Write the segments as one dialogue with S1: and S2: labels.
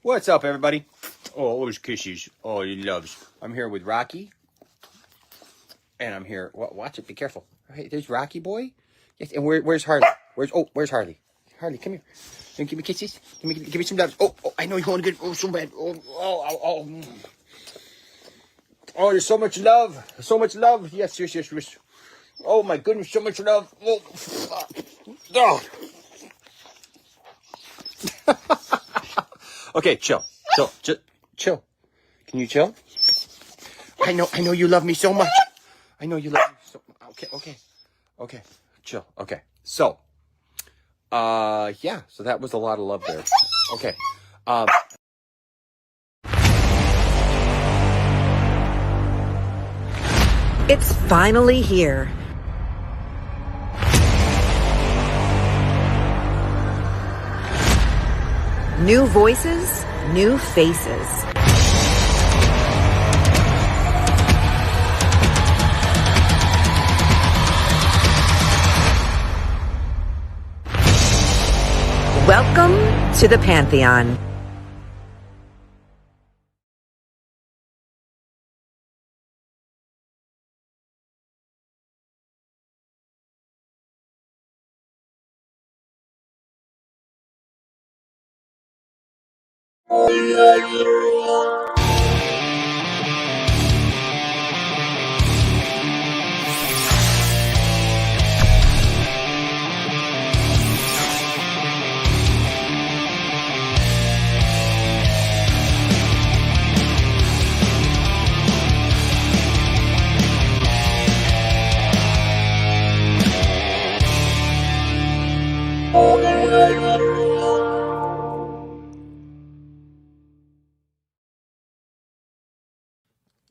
S1: What's up, everybody? Oh, those kisses. Oh, he loves. I'm here with Rocky, and I'm here. Watch it. Be careful. Hey, there's Rocky boy. Yes, and where's Harley? Where's Harley? Harley, come here. Give me kisses. Give me some loves. Oh, I know you want to get so bad. Oh, there's so much love. So much love. Yes. Oh my goodness, so much love. Oh. Okay, chill. Just chill. Can you chill? I know you love me so much. I know you love me so. Okay. Chill. Okay. So, yeah. So that was a lot of love there. Okay.
S2: It's finally here. New voices, new faces. Welcome to the Pantheon.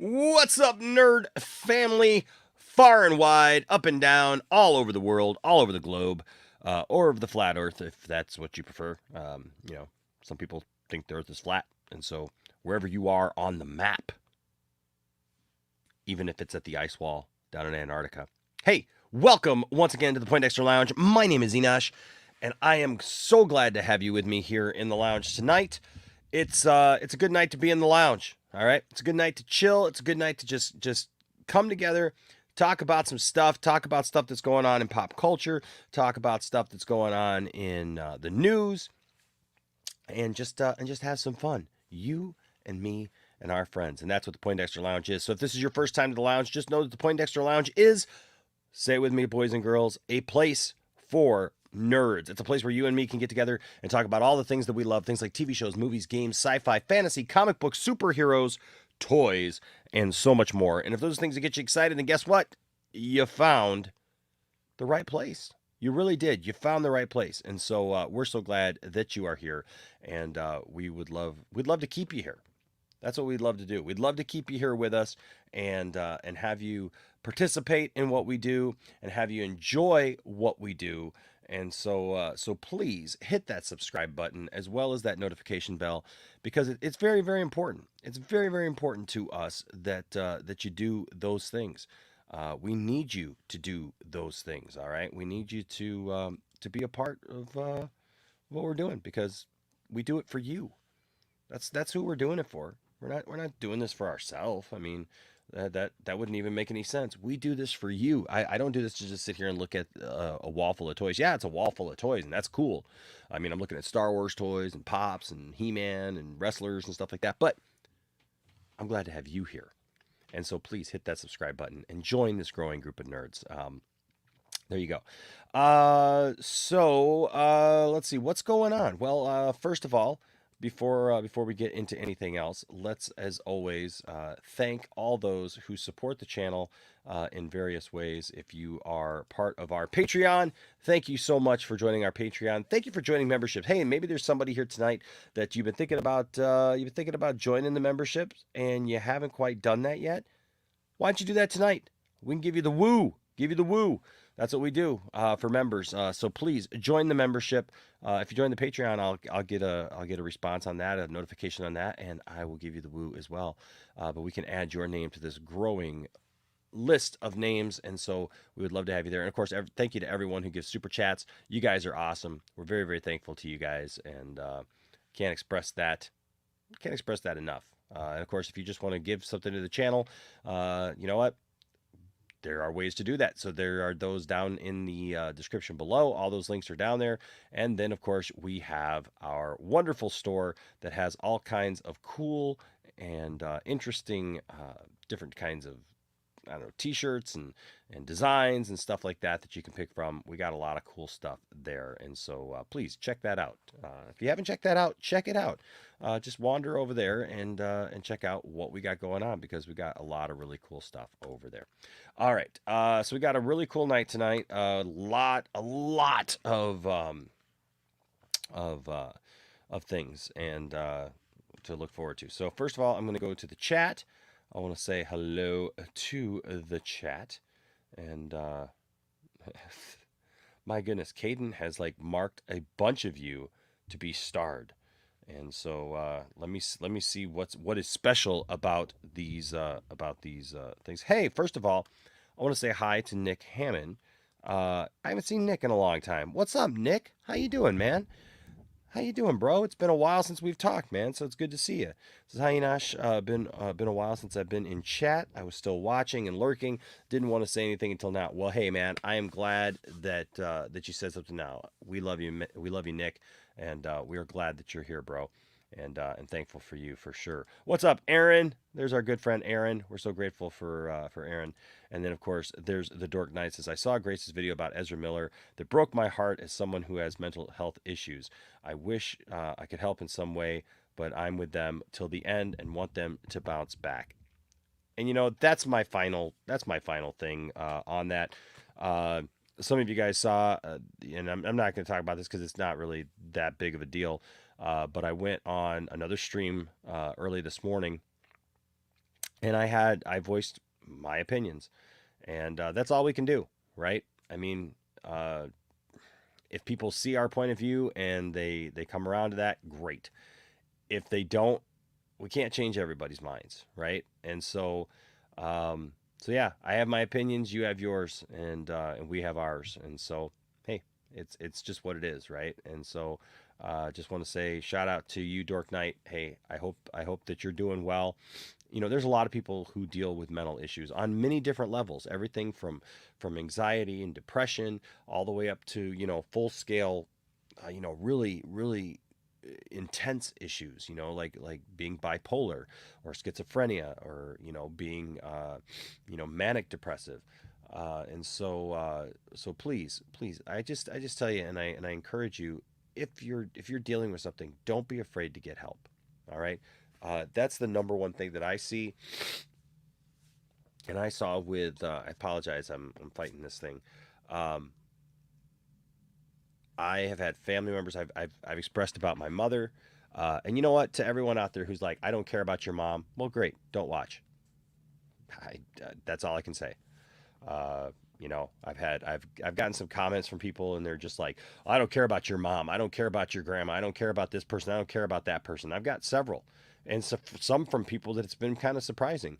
S1: What's up, nerd family? Far and wide, up and down, all over the world, all over the globe, or of the flat Earth, if that's what you prefer. Some people think the Earth is flat, and so wherever you are on the map, even if it's at the ice wall down in Antarctica. Hey, welcome once again to the Poindexter Lounge. My name is Enosh, and I am so glad to have you with me here in the lounge tonight. It's a good night to be in the lounge. All right, it's a good night to chill. It's a good night to just come together, talk about some stuff, talk about stuff that's going on in pop culture, talk about stuff that's going on in the news, and just have some fun. You and me and our friends, and that's what the Poindexter Lounge is. So if this is your first time to the lounge, just know that the Poindexter Lounge is, say it with me, boys and girls, a place for nerds. It's a place where you and me can get together and talk about all the things that we love, things like TV shows, movies, games, sci-fi, fantasy, comic books, superheroes, toys, and so much more. And if those things get you excited, then guess what? You found the right place. You really did. You found the right place. And so we're so glad that you are here, and we'd love to keep you here. That's what we'd love to do. We'd love to keep you here with us and have you participate in what we do and have you enjoy what we do. And so please hit that subscribe button as well as that notification bell, because it's very, very important. It's very, very important to us that you do those things. We need you to do those things. All right, we need you to be a part of what we're doing, because we do it for you. That's who we're doing it for. We're not doing this for ourselves. I mean, that wouldn't even make any sense. We do this for you. I don't do this to just sit here and look at a wall full of toys. Yeah, it's a wall full of toys, and that's cool. I mean, I'm looking at Star Wars toys and Pops and He-Man and wrestlers and stuff like that. But I'm glad to have you here. And so please hit that subscribe button and join this growing group of nerds. There you go. Let's see what's going on. Well, first of all, before we get into anything else, let's, as always, thank all those who support the channel in various ways. If you are part of our Patreon, thank you so much for joining our Patreon. Thank you for joining memberships. Hey, maybe there's somebody here tonight that you've been thinking about. Joining the memberships and you haven't quite done that yet. Why don't you do that tonight? We can give you the woo. Give you the woo. That's what we do for members. So please join the membership. If you join the Patreon, I'll get a response on that, a notification on that, and I will give you the woo as well. But we can add your name to this growing list of names, and so we would love to have you there. And of course, thank you to everyone who gives super chats. You guys are awesome. We're very, very thankful to you guys, and can't express that Can't express that enough. And of course, if you just want to give something to the channel, you know what? There are ways to do that. So there are those down in the description below. All those links are down there. And then, of course, we have our wonderful store that has all kinds of cool and interesting different kinds of I don't know, t-shirts and designs and stuff like that that you can pick from. We got a lot of cool stuff there. And so please check that out. If you haven't checked that out, check it out. Just wander over there and check out what we got going on because we got a lot of really cool stuff over there. All right. So we got a really cool night tonight. A lot of things and to look forward to. So first of all, I'm going to go to the chat. I want to say hello to the chat. And my goodness, Caden has like marked a bunch of you to be starred. And so let me see what is special about these things. Hey, first of all, I want to say hi to Nick Hammond. I haven't seen Nick in a long time. What's up, Nick? How you doing, man? How you doing, bro? It's been a while since we've talked, man. So it's good to see you. This is hi, Enosh. Been a while since I've been in chat. I was still watching and lurking. Didn't want to say anything until now. Well, hey, man, I am glad that that you said something now. We love you. We love you, Nick, and we are glad that you're here, bro. And thankful for you for sure. What's up, Aaron? There's our good friend Aaron. We're so grateful for Aaron. And then of course there's the Dork Knight says I saw Grace's video about Ezra Miller that broke my heart as someone who has mental health issues. I wish I could help in some way, but I'm with them till the end and want them to bounce back. And you know that's my final thing on that. Some of you guys saw, and I'm not going to talk about this because it's not really that big of a deal. But I went on another stream early this morning, and I voiced my opinions, and that's all we can do, right? I mean, if people see our point of view and they come around to that, great. If they don't, we can't change everybody's minds, right? And so, yeah, I have my opinions, you have yours, and we have ours, and so hey, it's just what it is, right? And so. Just want to say shout out to you, Dork Knight. Hey, I hope that you're doing well. You know, there's a lot of people who deal with mental issues on many different levels. Everything from anxiety and depression all the way up to full scale, really intense issues. Like being bipolar or schizophrenia or being manic depressive. And so please, I just tell you, and I encourage you. If you're dealing with something, don't be afraid to get help. All right. That's the number one thing that I see. And I saw with, I apologize. I'm fighting this thing. I have had family members I've expressed about my mother. And you know what, to everyone out there who's like, I don't care about your mom. Well, great. Don't watch. That's all I can say. I've gotten some comments from people and they're just like, I don't care about your mom. I don't care about your grandma. I don't care about this person. I don't care about that person. I've got several and some from people that it's been kind of surprising.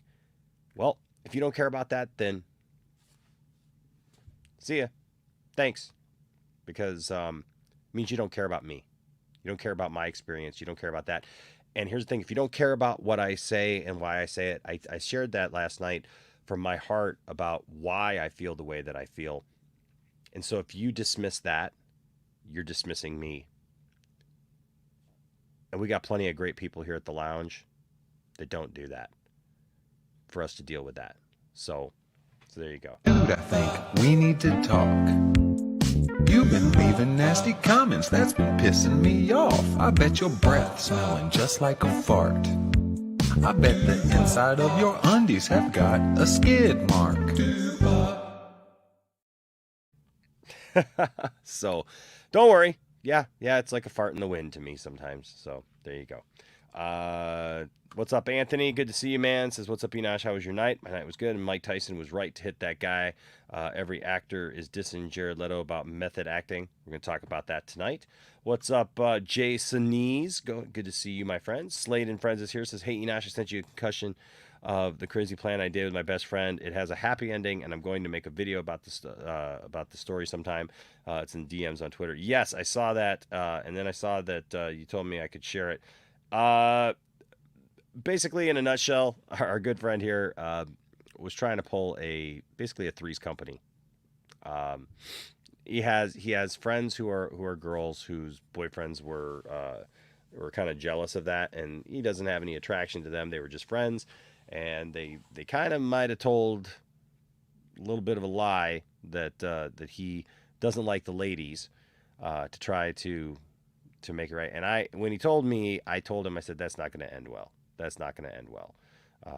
S1: Well, if you don't care about that, then see ya. Thanks. Because, it means you don't care about me. You don't care about my experience. You don't care about that. And here's the thing. If you don't care about what I say and why I say it, I shared that last night from my heart about why I feel the way that I feel. And so if you dismiss that, you're dismissing me. And we got plenty of great people here at the lounge that don't do that for us to deal with that. So there you go.
S3: Dude, I think we need to talk. You've been leaving nasty comments, that's been pissing me off. I bet your breath smelling just like a fart. I bet the inside of your undies have got a skid mark.
S1: So, don't worry. Yeah, it's like a fart in the wind to me sometimes. So, there you go. What's up, Anthony? Good to see you, man. Says, what's up, Enosh? How was your night? My night was good, and Mike Tyson was right to hit that guy. Every actor is dissing Jared Leto about method acting. We're going to talk about that tonight. What's up, Jasonese? Good to see you, my friend. Slade and Friends is here. Says, hey, Enosh, I sent you a concussion of the crazy plan I did with my best friend. It has a happy ending, and I'm going to make a video about the story sometime. It's in DMs on Twitter. Yes, I saw that, and then I saw that you told me I could share it. basically, in a nutshell, our good friend here was trying to pull basically a threes company. Um, he has friends who are girls whose boyfriends were kind of jealous of that, and he doesn't have any attraction to them. They were just friends, and they kind of might have told a little bit of a lie that he doesn't like the ladies to try to make it right. And when he told me, I told him, I said, that's not going to end well. That's not going to end well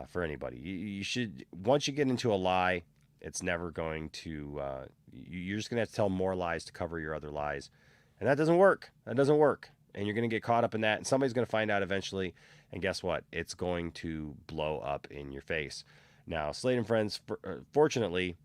S1: for anybody. You should, once you get into a lie, it's never going to. You're just going to have to tell more lies to cover your other lies, and that doesn't work. That doesn't work, and you're going to get caught up in that, and somebody's going to find out eventually. And guess what? It's going to blow up in your face. Now, Slade and Friends, fortunately,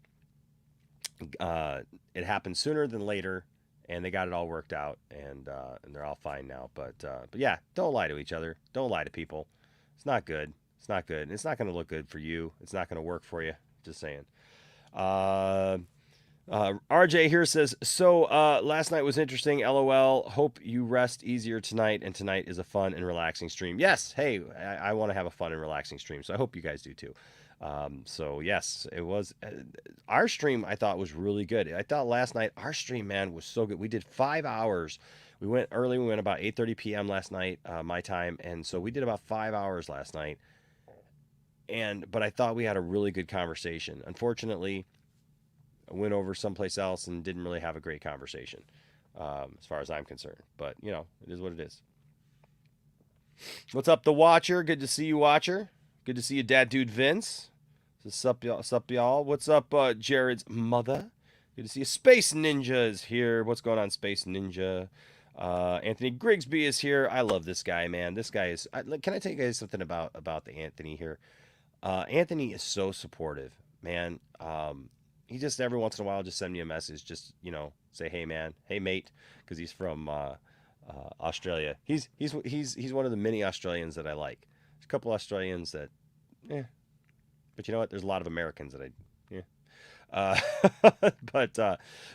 S1: it happened sooner than later, and they got it all worked out, and they're all fine now. But yeah, don't lie to each other. Don't lie to people. It's not good. It's not good. And it's not going to look good for you. It's not going to work for you. Just saying. RJ here says, so last night was interesting. LOL. Hope you rest easier tonight, and tonight is a fun and relaxing stream. Yes. Hey, I want to have a fun and relaxing stream, so I hope you guys do too. So yes, it was our stream. I thought was really good. I thought last night our stream, man, was so good. We did 5 hours. We went early. We went about 8:30 p.m. last night, my time, and so we did about 5 hours last night. But I thought we had a really good conversation. Unfortunately, I went over someplace else and didn't really have a great conversation, as far as I'm concerned. But it is what it is. What's up, the Watcher? Good to see you, Watcher. Good to see you, Dad Dude Vince. Sup, y'all? What's up, Jared's mother? Good to see you. Space Ninja is here. What's going on, Space Ninja? Anthony Grigsby is here. I love this guy, man. This guy is. Can I tell you guys something about the Anthony here? Anthony is so supportive, man. He just every once in a while just send me a message, just say, hey man, hey mate, because he's from Australia. He's one of the many Australians that I like. There's a couple Australians that, but you know what? There's a lot of Americans that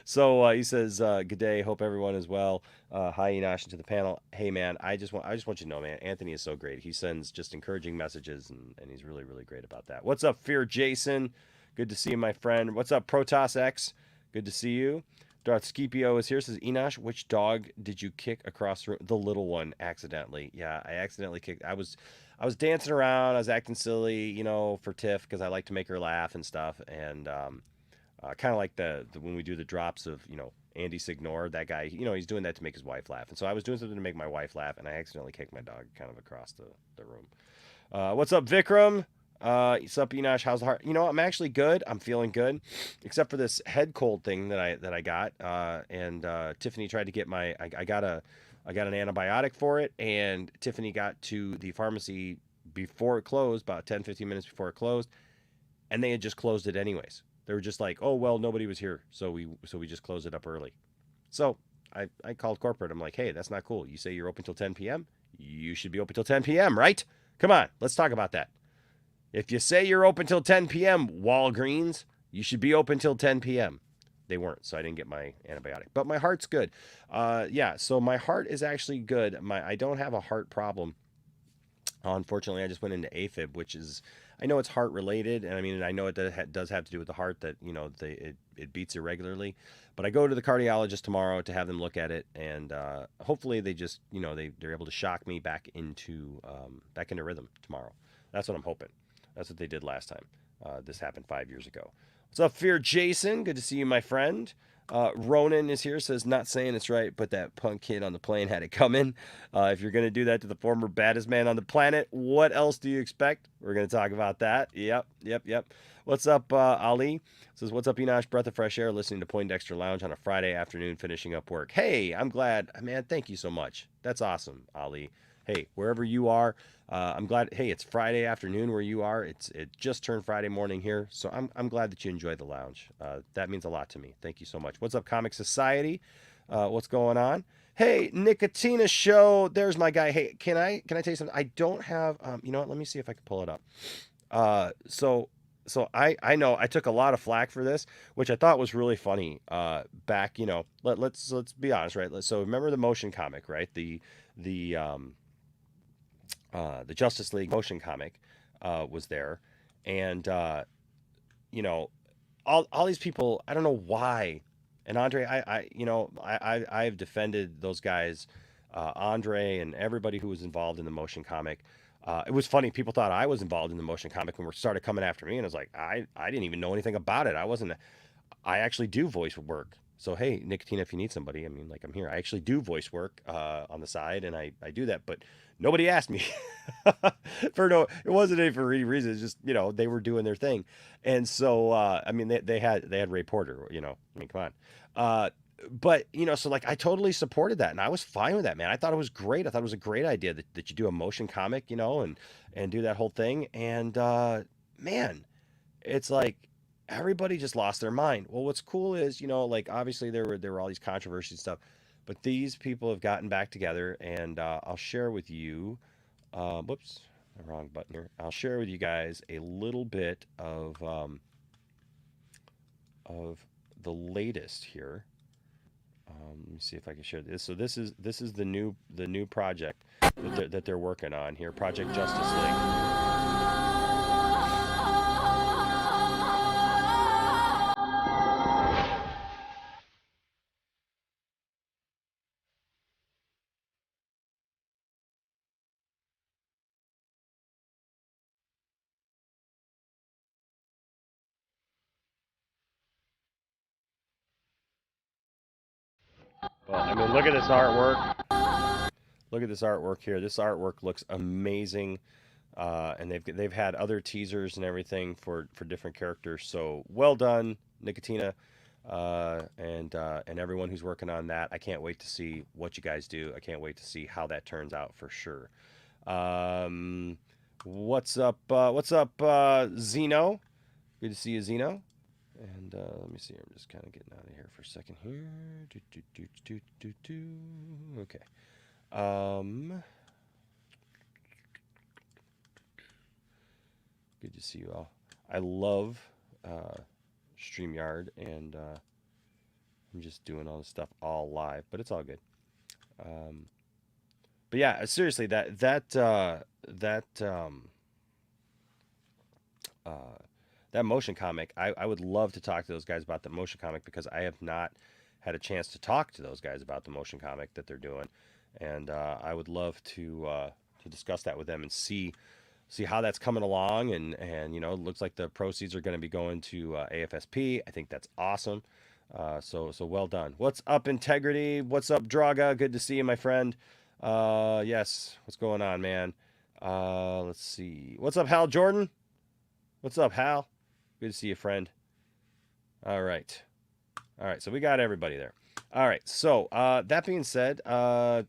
S1: so he says, good day, hope everyone is well. Hi Enosh, and to the panel. Hey man, I just want you to know, man, Anthony is so great. He sends just encouraging messages, and he's really, really great about that. What's up, Fear Jason? Good to see you, my friend. What's up, Protoss X? Good to see you. Darth Scipio is here. Says, Enosh, which dog did you kick across the room? The little one, accidentally. Yeah, I accidentally kicked. I was dancing around. I was acting silly, for Tiff, because I like to make her laugh and stuff. And kind of like the when we do the drops of, Andy Signor, that guy, he's doing that to make his wife laugh. And so I was doing something to make my wife laugh, and I accidentally kicked my dog kind of across the room. What's up, Vikram? What's up, Enosh? How's the heart? I'm actually good. I'm feeling good, except for this head cold thing that I got. And Tiffany tried to get I got an antibiotic for it, and Tiffany got to the pharmacy before it closed, about 10-15 minutes before it closed, and they had just closed it anyways. They were just like, oh well, nobody was here, so we just closed it up early. So I called corporate. I'm like, hey, that's not cool. You say you're open till 10 p.m. You should be open till 10 p.m., right? Come on, let's talk about that. If you say you're open till 10 p.m., Walgreens, you should be open till 10 p.m. They weren't, so I didn't get my antibiotic. But my heart's good. So my heart is actually good. I don't have a heart problem. Unfortunately, I just went into AFib, which is, I know it's heart related, and I know it does have to do with the heart, that it beats irregularly. But I go to the cardiologist tomorrow to have them look at it, and hopefully they just they're able to shock me back into rhythm tomorrow. That's what I'm hoping. That's what they did last time. This happened 5 years ago. What's up, Fear Jason? Good to see you, my friend. Ronan is here, says, not saying it's right, but that punk kid on the plane had it coming. If you're going to do that to the former baddest man on the planet, what else do you expect? We're going to talk about that. Yep. What's up, Ali? Says, what's up, Enosh? Breath of fresh air, listening to Poindexter Lounge on a Friday afternoon, finishing up work. Hey, I'm glad. Man, thank you so much. That's awesome, Ali. Hey, wherever you are, I'm glad. Hey, it's Friday afternoon where you are. It just turned Friday morning here, so I'm glad that you enjoyed the lounge. That means a lot to me. Thank you so much. What's up, Comic Society? What's going on? Hey, Nicotina Show. There's my guy. Hey, can I tell you something? I don't have. You know what? Let me see if I can pull it up. So I know I took a lot of flack for this, which I thought was really funny. Back, let's be honest, right? So remember the motion comic, right? The the Justice League motion comic was there, and you know, all these people. I don't know why. And Andre, I've defended those guys, Andre and everybody who was involved in the motion comic. It was funny. People thought I was involved in the motion comic and were started coming after me, and I was like, I didn't even know anything about it. I wasn't. I actually do voice work. So hey, Nicotina, if you need somebody, I mean, like I'm here. I actually do voice work on the side, and I do that. But nobody asked me for no. It wasn't any for any reason. It's just they were doing their thing, and so I mean they had Ray Porter. I mean come on. But so like I totally supported that, and I was fine with that, man. I thought it was great. I thought it was a great idea that you do a motion comic, and do that whole thing. And man, it's like everybody just lost their mind. Well, what's cool is, like obviously there were all these controversies and stuff, but these people have gotten back together, and I'll share with you. Whoops, the wrong button here. I'll share with you guys a little bit of the latest here. Let me see if I can share this. So this is the new project that they're working on here, Project Justice League. Well, I mean, look at this artwork. Look at this artwork here. This artwork looks amazing, and they've had other teasers and everything for different characters. So well done, Nicotina, and everyone who's working on that. I can't wait to see what you guys do. I can't wait to see how that turns out for sure. What's up? Zeno? Good to see you, Zeno. And let me see. I'm just kind of getting out of here for a second here. Okay. Good to see you all. I love StreamYard, and I'm just doing all this stuff all live, but it's all good. But yeah, seriously, that motion comic, I would love to talk to those guys about the motion comic, because I have not had a chance to talk to those guys about the motion comic that they're doing, and I would love to discuss that with them and see how that's coming along, and it looks like the proceeds are going to be going to AFSP. I think that's awesome. So well done. What's up, Integrity? What's up, Draga? Good to see you, my friend. Yes, what's going on, man? Let's see. What's up, Hal Jordan? What's up, Hal? Good to see you, friend. All right. So we got everybody there. All right. So that being said, my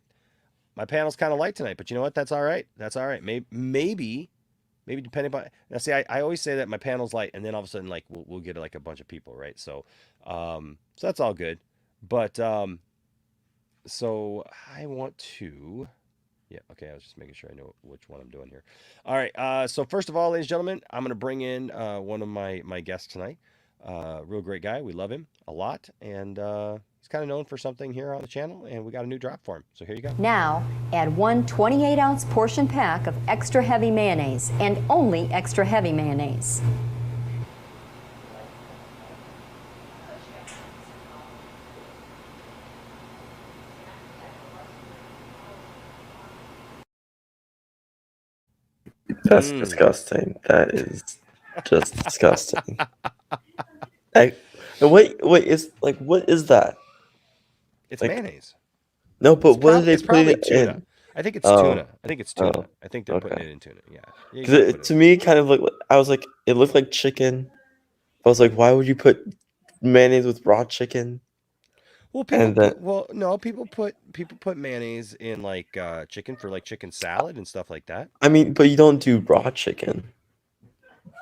S1: panel's kind of light tonight, but you know what? That's all right. That's all right. Maybe depending upon. Now, see, I always say that my panel's light, and then all of a sudden, like we'll get like a bunch of people, right? So that's all good. But so I want to. Yeah, okay, I was just making sure I know which one I'm doing here. All right, so first of all, ladies and gentlemen, I'm going to bring in one of my guests tonight. Real great guy. We love him a lot, and he's kind of known for something here on the channel, and we got a new drop for him. So here you go.
S4: Now, add one 28-ounce portion pack of extra heavy mayonnaise, and only extra heavy mayonnaise.
S5: That's disgusting. That is just disgusting. Wait, is like, what is that?
S1: It's
S5: like,
S1: mayonnaise.
S5: No, but what are they
S1: putting it
S5: in?
S1: Tuna. I think it's tuna. I think it's tuna. I think they're putting it in tuna. Yeah.
S5: Because to me, it kind of like, I was like, it looked like chicken. I was like, why would you put mayonnaise with raw chicken?
S1: Well, people put mayonnaise in like chicken for like chicken salad and stuff like that.
S5: I mean, but you don't do raw chicken.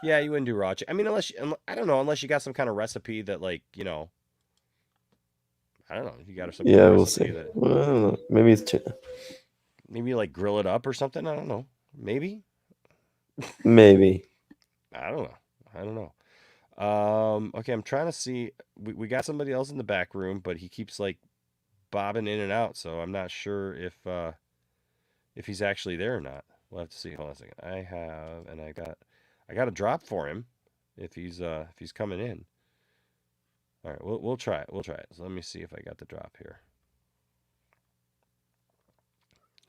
S1: Yeah, you wouldn't do raw chicken. I mean, I don't know, unless you got some kind of recipe that, like, I don't know. You got some.
S5: Yeah, we'll see. Well, I don't know. Maybe it's tuna.
S1: Maybe like grill it up or something. I don't know. Maybe.
S5: Maybe.
S1: I don't know. Okay, I'm trying to see. We got somebody else in the back room, but he keeps like bobbing in and out, so I'm not sure if he's actually there or not. We'll have to see. Hold on a second. I got a drop for him if he's coming in. All right, we'll try it. We'll try it. So let me see if I got the drop here.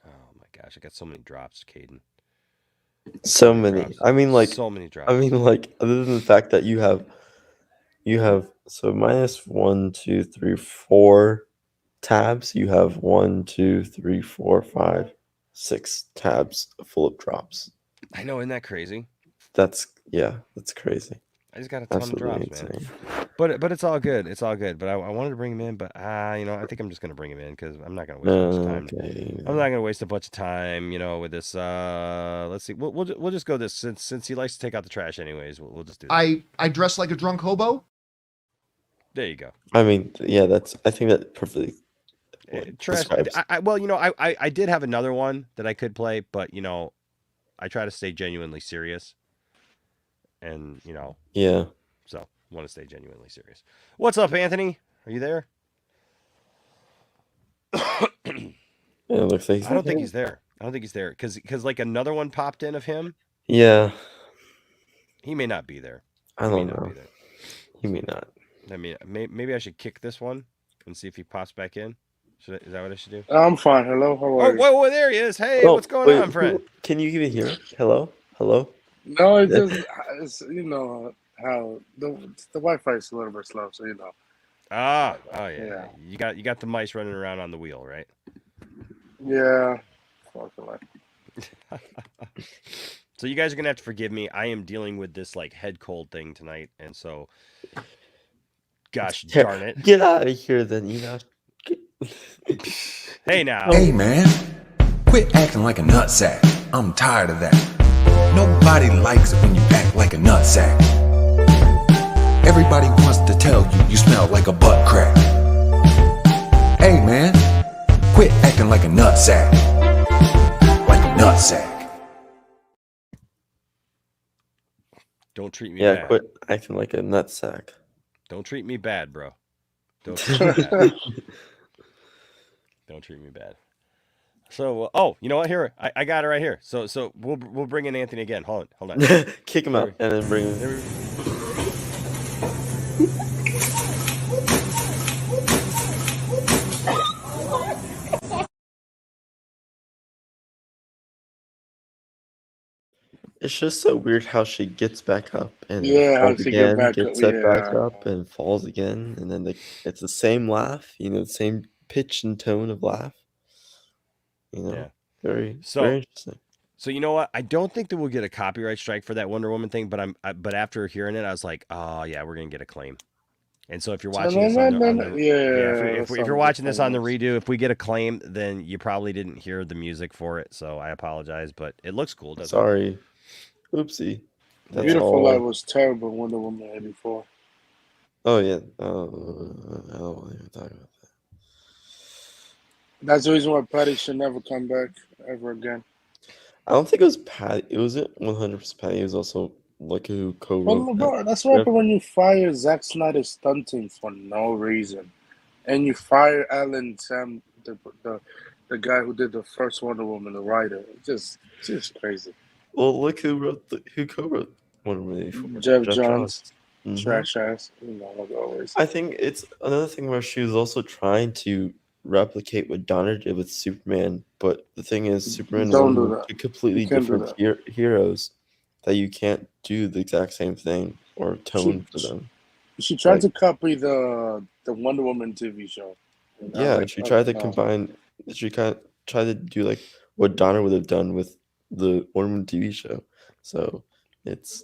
S1: Oh my gosh, I got so many drops, Caden.
S5: So many.
S1: Drops.
S5: I mean, like,
S1: so many drops.
S5: other than the fact that you have so minus 1, 2, 3, 4 tabs. You have 1, 2, 3, 4, 5, 6 tabs full of drops.
S1: I know, isn't that crazy?
S5: That's crazy.
S1: I just got a ton
S5: Absolutely
S1: of drops,
S5: insane.
S1: man. But it's all good. It's all good. But I wanted to bring him in, but I think I'm just gonna bring him in because I'm not gonna waste a bunch of time.
S5: Okay.
S1: I'm not gonna waste a bunch of time, with this. Let's see. We'll just go this since he likes to take out the trash anyways. We'll just do that.
S6: I dress like a drunk hobo.
S1: There you go.
S5: I mean, yeah, I think that perfectly
S1: Trash.
S5: describes.
S1: I did have another one that I could play, but I try to stay genuinely serious, and
S5: Yeah.
S1: so want to stay genuinely serious. What's up, Anthony? Are you there?
S5: It looks like
S1: I don't think he's there. I don't think he's there because like another one popped in of him.
S5: Yeah.
S1: He may not be there.
S5: I
S1: He may
S5: don't
S1: not
S5: know.
S1: be there.
S5: He may not.
S1: I mean, maybe I should kick this one and see if he pops back in. Is that what I should do?
S7: I'm fine. Hello, how
S1: Oh,
S7: are you?
S1: whoa, there he is. Hey,
S5: Oh,
S1: what's going
S5: wait,
S1: on, friend?
S5: Can you even hear? Hello?
S7: No, it just it's how the Wi-Fi is a little bit slow, so
S1: Oh yeah.
S7: Yeah.
S1: You got the mice running around on the wheel, right?
S7: Yeah. Fucking like.
S1: So you guys are gonna have to forgive me. I am dealing with this like head cold thing tonight, and so, gosh darn it.
S5: Get out of here, then, Enoch.
S1: Hey now.
S3: Hey man, quit acting like a nutsack. I'm tired of that. Nobody likes it when you act like a nutsack. Everybody wants to tell you you smell like a butt crack. Hey man, quit acting like a nutsack. Like a nutsack.
S1: Don't treat me
S5: Yeah,
S1: bad.
S5: quit acting like a nutsack.
S1: Don't treat me bad, bro. Don't treat me bad. Don't treat me bad. So, you know what? Here, I got it right here. So we'll bring in Anthony again. Hold on.
S5: Kick him out and then bring him. It's just so weird how she gets back up and
S7: Yeah, how
S5: falls
S7: she get
S5: again,
S7: back
S5: gets
S7: up,
S5: set back
S7: yeah.
S5: up and falls again, and then it's the same laugh, the same pitch and tone of laugh.
S1: Yeah.
S5: Very
S1: So-
S5: very interesting.
S1: So you know what? I don't think that we'll get a copyright strike for that Wonder Woman thing, but after hearing it, I was like, oh yeah, we're gonna get a claim. And so if you're watching this on the
S7: Yeah,
S1: if you're watching this on the redo, if we get a claim, then you probably didn't hear the music for it. So I apologize, but it looks cool, doesn't it?
S5: Sorry. Oopsie. That's
S7: Beautiful
S5: all.
S7: Light was terrible. Wonder Woman 84.
S5: Oh yeah. Oh, I don't want to even talk about that.
S7: That's the reason why Patty should never come back ever again.
S5: I don't think it was Patty. It wasn't 100% Patty. It was also like who co-wrote
S7: Well,
S5: that.
S7: bro, that's what happened when you fire Zack Snyder stunting for no reason, and you fire Alan Sam, the guy who did the first Wonder Woman, the writer. Just crazy.
S5: Well, look who co-wrote Wonder Woman 84.
S7: Jeff Johns.
S5: Mhm.
S7: Trash ass, like always.
S5: I think it's another thing where she was also trying to replicate what Donner did with Superman, but the thing is, Superman and
S7: Don't
S5: Wonder
S7: do
S5: Woman are
S7: that.
S5: two completely
S7: You can't do
S5: different heroes that you can't do the exact same thing or tone for them.
S7: She tried to copy the Wonder Woman TV show.
S5: Yeah, she tried to combine. She kind of tried to do like what Donner would have done with the Wonder Woman TV show. So it's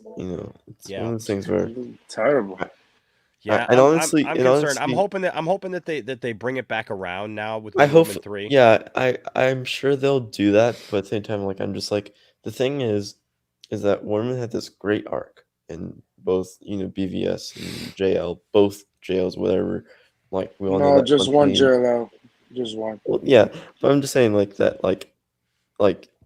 S5: it's one of those things where
S7: Terrible.
S1: Yeah,
S5: and honestly,
S1: I'm
S5: and
S1: concerned.
S5: honestly-
S1: I'm hoping that they bring it back around now with
S5: I
S1: Wonder
S5: hope,
S1: Woman 3.
S5: yeah, I'm sure they'll do that, but at the same time, like I'm just like the thing is that Wonder Woman had this great arc in both BVS and JL, both JLs, whatever. Like we all know
S7: No,
S5: that
S7: just one
S5: theme.
S7: JLL. Just one.
S5: Well, yeah, but I'm just saying like that, like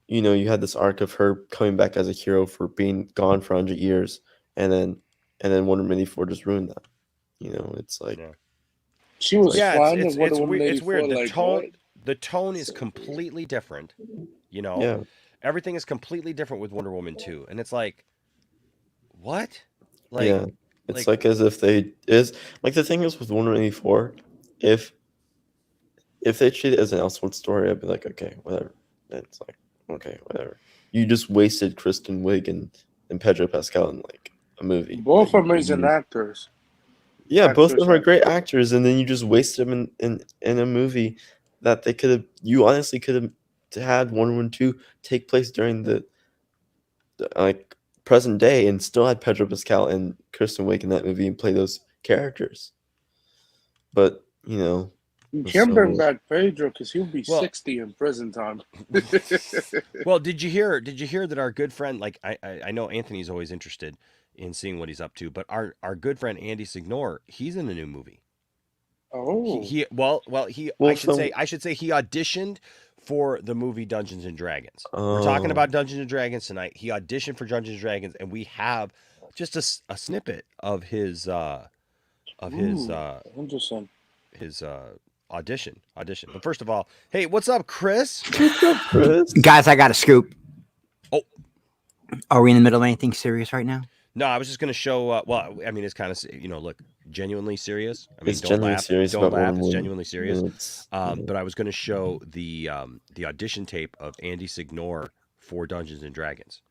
S5: you had this arc of her coming back as a hero for being gone for 100 years, and then Wonder Woman 84 just ruined that. It's like
S1: Yeah.
S7: She was
S1: Yeah,
S7: fine
S1: it's
S7: in Wonder
S1: it's
S7: Woman
S1: weird. It's
S7: 84.
S1: weird.
S7: Like what?
S1: The tone is completely different.
S5: yeah,
S1: everything is completely different with Wonder Woman 2. And it's like, what? Like,
S5: yeah, it's like as if they is like the thing is with Wonder Woman 84, if they treat it as an Elseworld story, I'd be like, okay, whatever. It's like, okay, whatever. You just wasted Kristen Wiig and Pedro Pascal in like a movie.
S7: Both amazing actors.
S5: Yeah, both of them are
S7: Actors.
S5: great actors, and then you just wasted them in a movie that they could have. You honestly could have had Wonder Woman 2 take place during the like present day, and still had Pedro Pascal and Kristen Wiig in that movie and play those characters. But you know,
S7: You
S5: with
S7: can't bring
S5: Sony-
S7: back Pedro because he'll be
S1: Well-
S7: 60 in prison time.
S1: well, did you hear that our good friend, like I know Anthony's always interested in seeing what he's up to, but our good friend Andy Signore, he's in a new movie.
S7: Oh,
S1: Well,
S5: Well,
S1: I should say he auditioned for the movie Dungeons and Dragons. We're talking
S5: Oh.
S1: about Dungeons and Dragons tonight. He auditioned for Dungeons and Dragons, and we have just a snippet of his
S7: interesting.
S1: audition. But first of all, hey, what's up, Chris?
S5: Chris?
S6: Guys, I got a scoop.
S1: Oh.
S6: Are we in the middle of anything serious right now?
S1: No, I was just going to show. Well, I mean, it's kind of look, genuinely serious. I mean,
S5: It's
S1: don't
S5: genuinely
S1: laugh.
S5: serious
S1: Don't
S5: about
S1: laugh.
S5: Wonder
S1: It's
S5: Woman.
S1: genuinely serious.
S5: It's-
S1: But I was going to show the audition tape of Andy Signore for Dungeons and Dragons.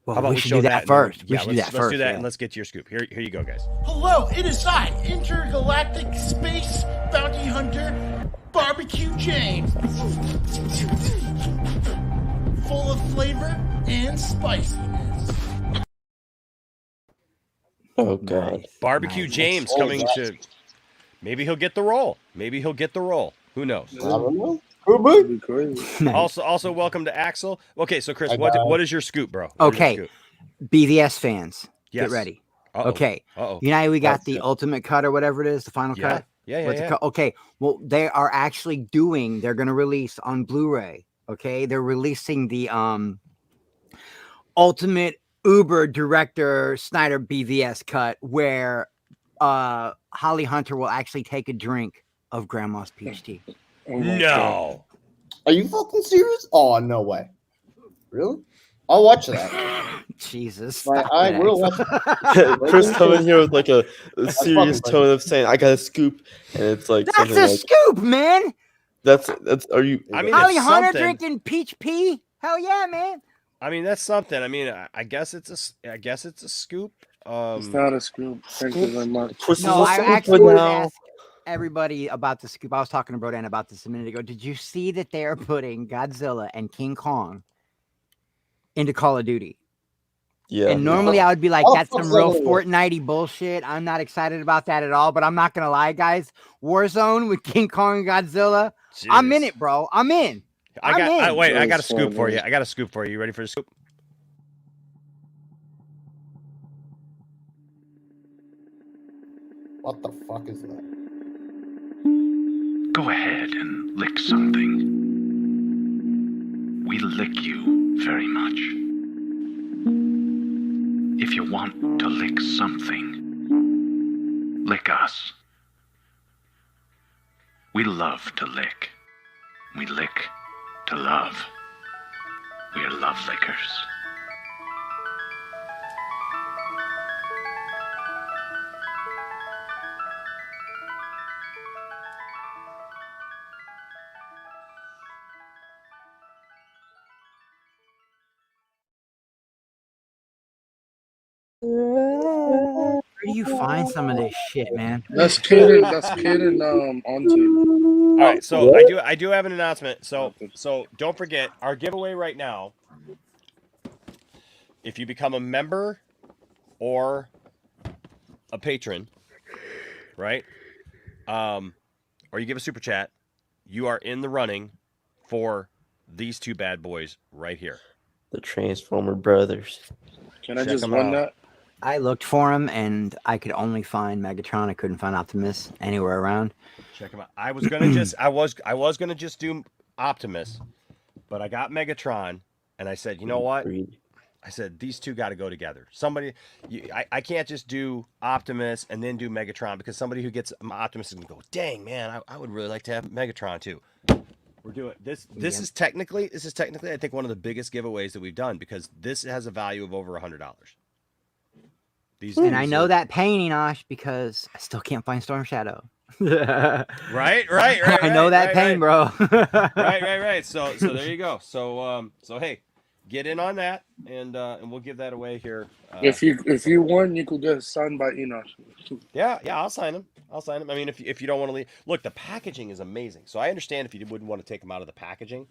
S6: Well,
S1: How about
S6: we should
S1: show
S6: do that
S1: and then-
S6: first. We
S1: yeah,
S6: should do that
S1: let's
S6: first.
S1: do that,
S6: yeah.
S1: and let's get to your scoop. Here you go, guys.
S8: Hello, it is I, intergalactic space bounty hunter, Barbecue James. Full of flavor and spiciness.
S5: Oh god.
S1: Barbecue
S6: Nice.
S1: James
S9: Oh,
S1: coming
S9: nice.
S1: to. Maybe he'll get the role. Who knows?
S9: I don't know.
S7: That'd be crazy.
S6: Nice.
S1: Also, welcome to Axel. Okay, so Chris,
S9: Hi,
S1: what
S9: guys.
S1: is your scoop, bro? What is your
S6: Okay.
S1: scoop?
S6: BVS fans,
S1: Yes.
S6: get ready.
S1: Uh-oh.
S6: Okay.
S1: Uh-oh.
S6: You know how we got
S5: That's
S6: the
S5: good.
S6: ultimate cut or whatever it is, the final
S1: Yeah.
S6: cut?
S1: Yeah.
S6: What's it called? Okay. Well, they are actually they're going to release on Blu-ray. Okay. They're releasing the ultimate Uber director Snyder BVS cut where Holly Hunter will actually take a drink of Grandma's peach tea.
S7: Oh my God.
S1: No.
S9: Are you fucking serious? Oh, no way. Really? I'll watch that.
S6: Jesus.
S9: Like,
S6: stop
S9: I
S6: it,
S9: will
S6: Axel.
S9: watch
S5: Chris coming here with like a serious
S9: fucking
S5: tone of saying, "I got a scoop," and it's like
S6: That's
S5: something
S6: a
S5: like
S6: scoop, man.
S5: that's. Are you?
S1: I mean,
S6: Holly
S1: it's
S6: Hunter
S1: something.
S6: drinking peach pea? Hell yeah, man.
S1: I mean, that's something. I mean, I guess it's a scoop.
S7: It's not a scoop. Thank you very much.
S5: Chris
S6: No,
S5: is a
S6: I
S5: scoop
S6: actually wanted to
S5: now.
S6: ask everybody about the scoop. I was talking to Brodan about this a minute ago. Did you see that they are putting Godzilla and King Kong into Call of Duty?
S5: Yeah.
S6: And normally I would be like,
S9: Oh,
S6: that's some real
S9: absolutely.
S6: Fortnite-y bullshit. I'm not excited about that at all, but I'm not going to lie, guys. Warzone with King Kong and Godzilla. I'm in
S1: Jeez.
S6: it, bro. I'm in.
S1: I got.
S6: in.
S1: Wait, I got a
S7: That's
S1: scoop for
S7: funny.
S1: you. I got a scoop for you. You ready for the scoop?
S9: What the fuck is that?
S10: Go ahead and lick something. We lick you very much. If you want to lick something, lick us. We love to lick. We lick to love. We're love lickers.
S6: Where do you find some of this shit, man?
S7: That's kidding. That's kidding. On
S1: All right, so I do have an announcement. So don't forget our giveaway right now. If you become a member or a patron, right? Or you give a super chat, you are in the running for these two bad boys right here.
S5: The Transformer Brothers.
S7: Can I
S1: Check
S7: just
S1: 'em
S7: win
S1: out.
S7: that?
S6: I looked for him and I could only find Megatron. I couldn't find Optimus anywhere around.
S1: Check them out. I was gonna just do Optimus, but I got Megatron, and I said, you know what?
S5: Agreed.
S1: I said these two got to go together. I can't just do Optimus and then do Megatron because somebody who gets Optimus is gonna go, dang man, I would really like to have Megatron too. We're doing this. This is technically I think one of the biggest giveaways that we've done because this has a value of over $100.
S6: And I know that pain, Enosh, because I still can't find Storm Shadow.
S1: Right.
S6: I know that pain, bro.
S1: right. So there you go. So hey, get in on that, and we'll give that away here.
S7: If you won, you could get signed by Enoch.
S1: Yeah, I'll sign them. I mean, if you don't want to leave, look, the packaging is amazing. So I understand if you wouldn't want to take them out of the packaging,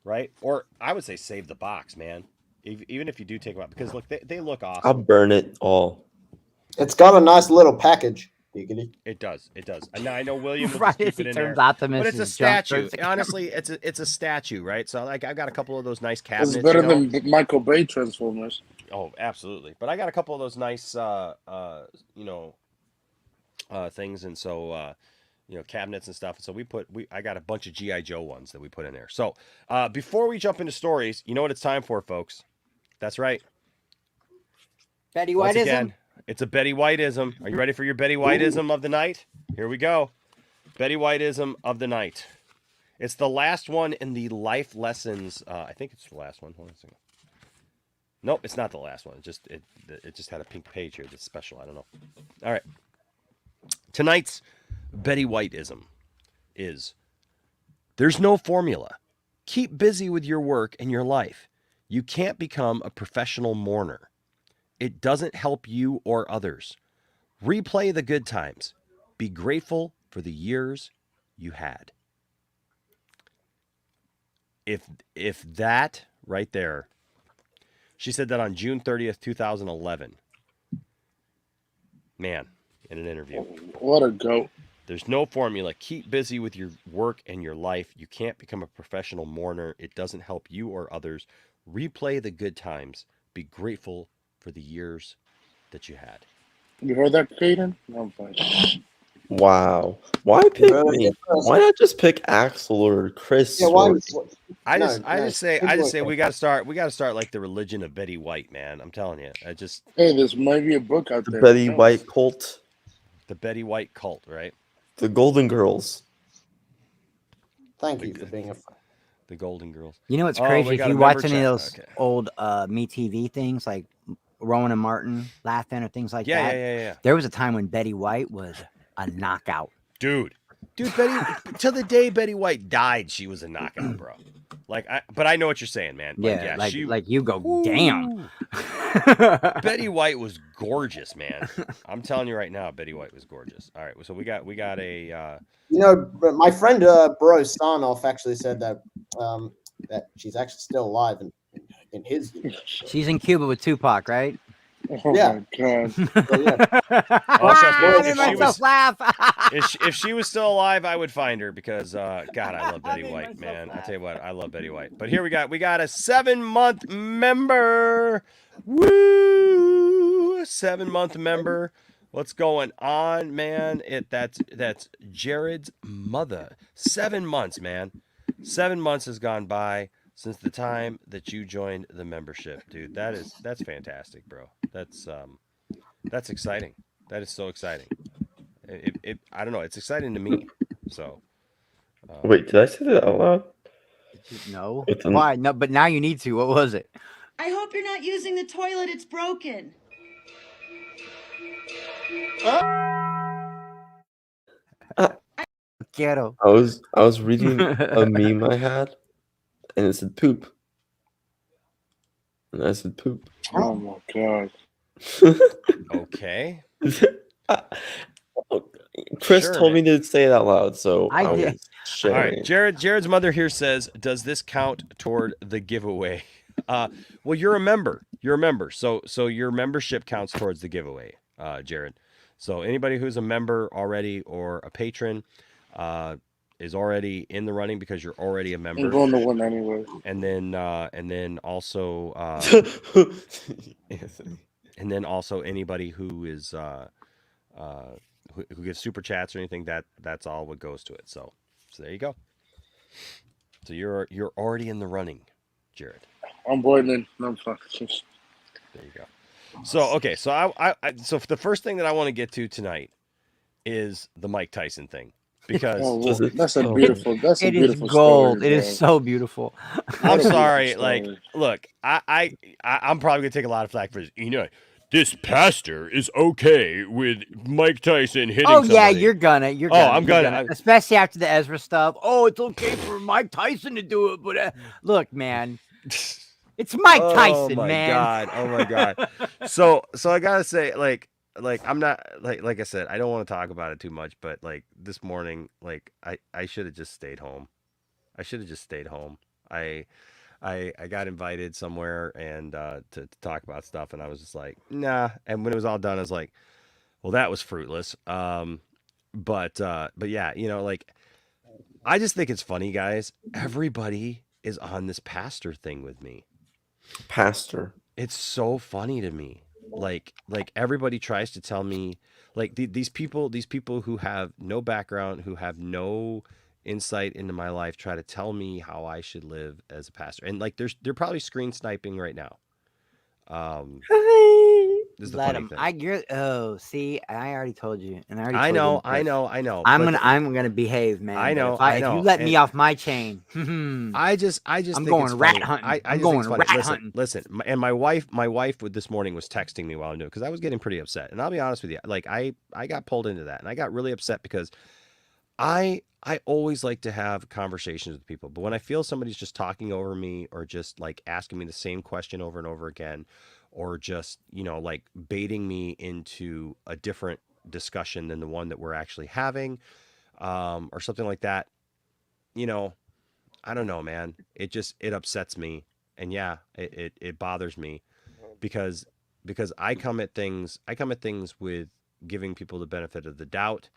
S1: right? Or I would say save the box, man. Even if you do take them out, because look, they look awesome.
S5: I'll burn it all.
S9: It's got a nice little package.
S1: It does. And now I know William will
S6: Right,
S1: just keep
S6: he
S1: it in
S6: turns
S1: there,
S6: Optimus
S1: but it's a
S6: and jumps
S1: statue.
S6: towards the
S1: Honestly, it's a statue, right? So like I've got a couple of those nice cabinets.
S7: It's better than Michael Bay Transformers.
S1: Oh, absolutely. But I got a couple of those nice, things, and so cabinets and stuff. So I got a bunch of GI Joe ones that we put in there. So before we jump into stories, you know what it's time for, folks? That's right.
S6: Betty
S1: Once
S6: Whiteism.
S1: again, it's a Betty Whiteism. Are you ready for your Betty Whiteism of the night? Here we go. Betty Whiteism of the night. It's the last one in the life lessons. I think it's the last one. Hold on a second. Nope, it's not the last one. It just had a pink page here that's special. I don't know. All right. Tonight's Betty Whiteism is: there's no formula. Keep busy with your work and your life. You can't become a professional mourner. It doesn't help you or others. Replay the good times. Be grateful for the years you had. If that right there, she said that on June 30th, 2011. Man, in an interview.
S7: What a goat.
S1: There's no formula. Keep busy with your work and your life. You can't become a professional mourner. It doesn't help you or others. Replay the good times. Be grateful for the years that you had.
S7: You heard that, Caden? No, I'm fine.
S5: Wow. Why pick me? Why not just pick Axel or Chris?
S9: Yeah,
S1: I just say we gotta start like the religion of Betty White, man. I'm telling you.
S7: Hey, there's might be a book out
S5: the
S7: there.
S5: Betty White cult.
S1: The Betty White cult, right?
S5: The Golden Girls.
S9: Thank you for being a friend.
S1: The Golden Girls.
S6: You know what's crazy? If you watch any of those old Me TV things like Rowan and Martin laughing or things like that.
S1: Yeah.
S6: There was a time when Betty White was a knockout.
S1: Dude, Betty, till the day Betty White died, she was a knockout, bro. But I know what you're saying, man.
S6: Like you go, damn.
S1: Betty White was gorgeous, man. I'm telling you right now, Betty White was gorgeous. All right, so we got a.
S9: My friend Bro Sanoff actually said that that she's actually still alive in his universe.
S6: She's in Cuba with Tupac, right?
S7: Oh
S9: Yeah.
S7: my god.
S1: If she was still alive, I would find her because God, I love Betty White, man. I tell you what, I love Betty White. But here we got a 7-month member. Woo! 7-month member. What's going on, man? That's Jared's mother. 7 months, man. 7 months has gone by since the time that you joined the membership, dude. That's fantastic, bro. That's exciting. That is so exciting. I don't know. It's exciting to me. So.
S5: Wait, did I say that out loud?
S6: No. Why? No, but now you need to. What was it?
S11: I hope you're not using the toilet. It's broken.
S6: Quiero.
S5: I was reading a meme I had, and it said poop. And I said poop.
S7: Oh my god.
S1: Okay.
S5: Chris told me to say it out loud, so I
S6: did.
S1: All right, Jared's mother here says, "Does this count toward the giveaway?" Well, you're a member. So your membership counts towards the giveaway, Jared. So anybody who's a member already or a patron is already in the running because you're already a member.
S7: I'm going to win anyway.
S1: And then also and then also anybody who is who gives super chats or anything, that's all what goes to it. So there you go. So you're already in the running, Jared.
S7: I'm born in. No, fuck.
S1: There you go. So okay, so so the first thing that I want to get to tonight is the Mike Tyson thing, because
S7: Oh,
S5: Does
S7: well,
S5: it?
S7: that's a
S5: Oh,
S7: beautiful. That's a
S6: It is
S7: beautiful
S6: gold.
S7: story,
S6: It
S7: bro.
S6: is so beautiful.
S1: I'm
S7: What a beautiful
S1: sorry. Like,
S7: story.
S1: look, I'm probably gonna take a lot of flack for this. This pastor is okay with Mike Tyson hitting
S6: Oh yeah,
S1: somebody.
S6: you're gonna.
S1: I'm gonna.
S6: Especially after the Ezra stuff. Oh, it's okay for Mike Tyson to do it, but look, man, it's Mike Tyson,
S1: Oh my
S6: man.
S1: god. Oh my god. So I gotta say, like I'm not like I said, I don't want to talk about it too much, but like this morning, like I should have just stayed home. I should have just stayed home. I got invited somewhere and to talk about stuff, and I was just like, nah. And when it was all done, I was like, well, that was fruitless. But yeah, like I just think it's funny, guys. Everybody is on this pastor thing with me.
S5: pastor.
S1: It's so funny to me. Like everybody tries to tell me, like these people who have no background, who have no insight into my life, try to tell me how I should live as a pastor. And like they're probably screen sniping right now. This is the
S6: Let
S1: funny
S6: him.
S1: thing.
S6: See, I already told you, and I already.
S1: I
S6: told
S1: know,
S6: you
S1: I know, I know.
S6: I'm
S1: but
S6: gonna behave, man.
S1: I
S6: but
S1: know,
S6: If
S1: I
S6: you
S1: know.
S6: let me
S1: And
S6: off my chain,
S1: I just
S6: I'm
S1: think
S6: going
S1: it's
S6: rat
S1: funny.
S6: hunting.
S1: I
S6: I'm
S1: just think it's
S6: going
S1: funny.
S6: rat
S1: Listen,
S6: hunting.
S1: listen. And my wife this morning was texting me while I'm doing it because I was getting pretty upset. And I'll be honest with you, like I got pulled into that, and I got really upset because I always like to have conversations with people, but when I feel somebody's just talking over me or just like asking me the same question over and over again, or just like baiting me into a different discussion than the one that we're actually having, or something like that, you know, I don't know, man. It upsets me, and yeah, it bothers me because I come at things with giving people the benefit of the doubt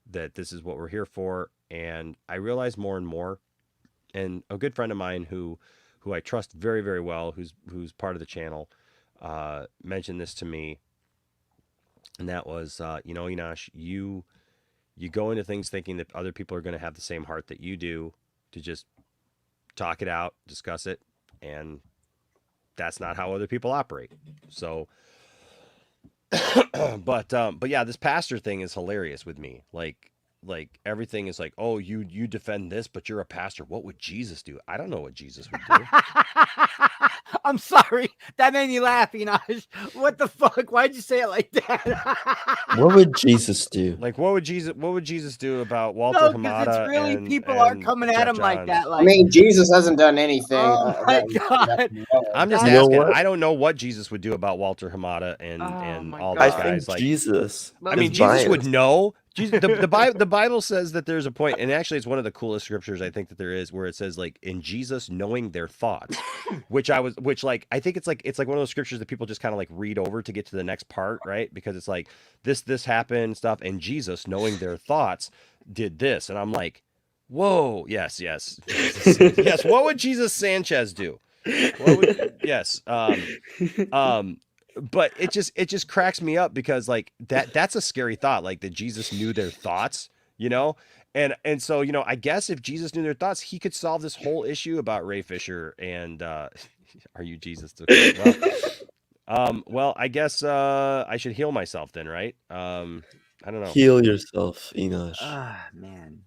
S1: that this is what we're here for, and I realize more and more. And a good friend of mine who I trust very very well, who's part of the channel, mentioned this to me, and that was, Enosh, you go into things thinking that other people are going to have the same heart that you do to just talk it out, discuss it, and that's not how other people operate. So, but yeah, this pastor thing is hilarious with me. Like everything is like, oh, you defend this, but you're a pastor. What would Jesus do? I don't know what Jesus would do.
S6: I'm sorry. That made me laugh, Enosh. What the fuck? Why'd you say it like that?
S5: What would Jesus do?
S1: Like, what would Jesus do about Walter
S6: No, because it's
S1: Hamada
S6: really
S1: and
S6: people are coming at
S1: Jeff
S6: him like
S1: Johns?
S6: that.
S9: I
S6: Like,
S9: mean, Jesus hasn't done anything.
S6: oh my God.
S1: I'm just
S5: You know
S1: asking.
S5: what?
S1: I don't know what Jesus would do about Walter Hamada and
S6: Oh my
S1: all
S5: I
S1: these
S6: God.
S5: think
S1: guys. Like,
S5: Jesus.
S1: I mean,
S5: is
S1: Jesus would
S5: biased.
S1: know. The Bible says that there's a point, and actually, it's one of the coolest scriptures I think that there is, where it says like in Jesus knowing their thoughts, which I think it's like one of those scriptures that people just kind of like read over to get to the next part, right? Because it's like this happened stuff, and Jesus knowing their thoughts did this, and I'm like, whoa, yes, yes. What would Jesus Sanchez do? Yes. But it just cracks me up because like that's a scary thought, like that Jesus knew their thoughts, and so I guess if Jesus knew their thoughts, he could solve this whole issue about Ray Fisher and are you Jesus? Well, I guess I should heal myself then, right? I don't know.
S5: Heal yourself, Enosh.
S6: Ah, man.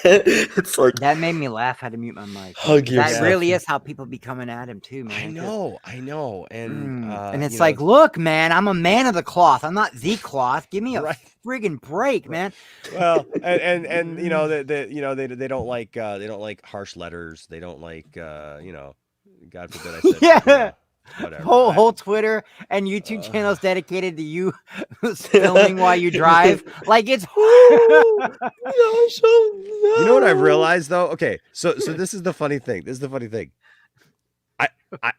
S5: It's like
S6: That made me laugh. I had to mute my mic.
S5: hug
S6: That
S5: yourself.
S6: really is how people be coming at him too, man.
S1: I know, and
S6: it's like, look, man, I'm a man of the cloth. I'm not the cloth. Give me a
S1: Right.
S6: friggin' break, man.
S1: Well, and they don't like harsh letters. They don't like God forbid I said
S6: Yeah.
S1: whatever.
S6: Whole Twitter and YouTube channels dedicated to you filming while you drive. Like it's
S1: You know what I've realized though? Okay, so this is the funny thing.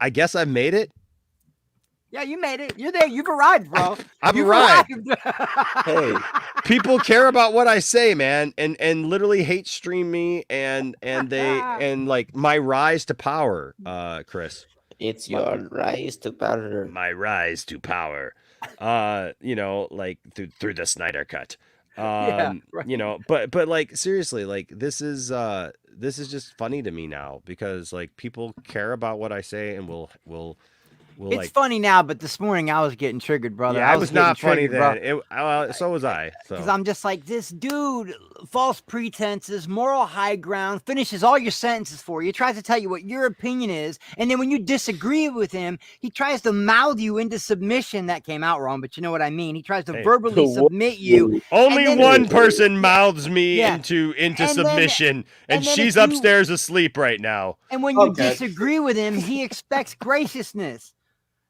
S1: I guess I've made it.
S6: Yeah, you made it. You're there. You've arrived, bro.
S1: I've
S6: You've
S1: arrived.
S5: Hey,
S1: People care about what I say, man, and literally hate stream me and like my rise to power, Chris.
S5: it's your rise to power.
S1: My rise to power. Like through the Snyder cut.
S6: Yeah, right.
S1: But like seriously, like this is just funny to me now because like people care about what I say and will
S6: It's
S1: like,
S6: funny now, but this morning I was getting triggered, brother.
S1: yeah,
S6: I
S1: it was
S6: getting
S1: not funny
S6: triggered, bro.
S1: then. So was I. So
S6: Because I'm just like, this dude, false pretenses, moral high ground, finishes all your sentences for you, tries to tell you what your opinion is, and then when you disagree with him, he tries to mouth you into submission. That came out wrong, but you know what I mean. He tries to verbally submit you.
S1: Only
S6: and then-
S1: one person mouths me
S6: Yeah.
S1: into
S6: And
S1: submission, and
S6: then
S1: she's
S6: if you-
S1: upstairs asleep right now.
S6: And when you disagree with him, he expects graciousness.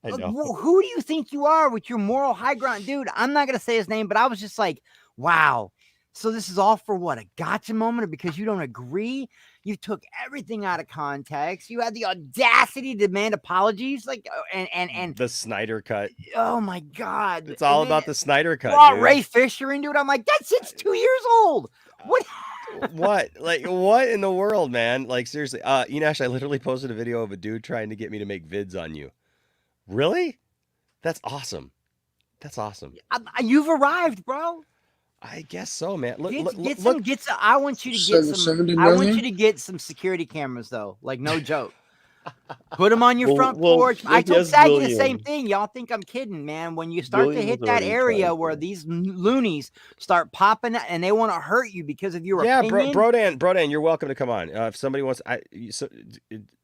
S1: I know.
S6: Who do you think you are with your moral high ground? Dude, I'm not going to say his name, but I was just like, wow. So this is all for what? A gotcha moment? Or because you don't agree? You took everything out of context. You had the audacity to demand apologies. Like, and
S1: The Snyder cut.
S6: oh my God.
S1: It's all about the Snyder cut.
S6: Brought
S1: Dude.
S6: Ray Fisher into it. I'm like, that shit's 2 years old. What?
S1: What? Like, what in the world, man? Like, seriously. Enash, I literally posted a video of a dude trying to get me to make vids on you. Really? That's awesome. That's awesome.
S6: You've arrived, bro.
S1: I guess so, man. Look,
S6: I want you to get some. I want you to get some security cameras, though. Like, no joke. Put them on your front porch. I told Saggy the same thing. Y'all think I'm kidding, man. When you start to hit that area where these loonies start popping and they want to hurt you because of your opinion.
S1: Brodan, you're welcome to come on. If somebody wants,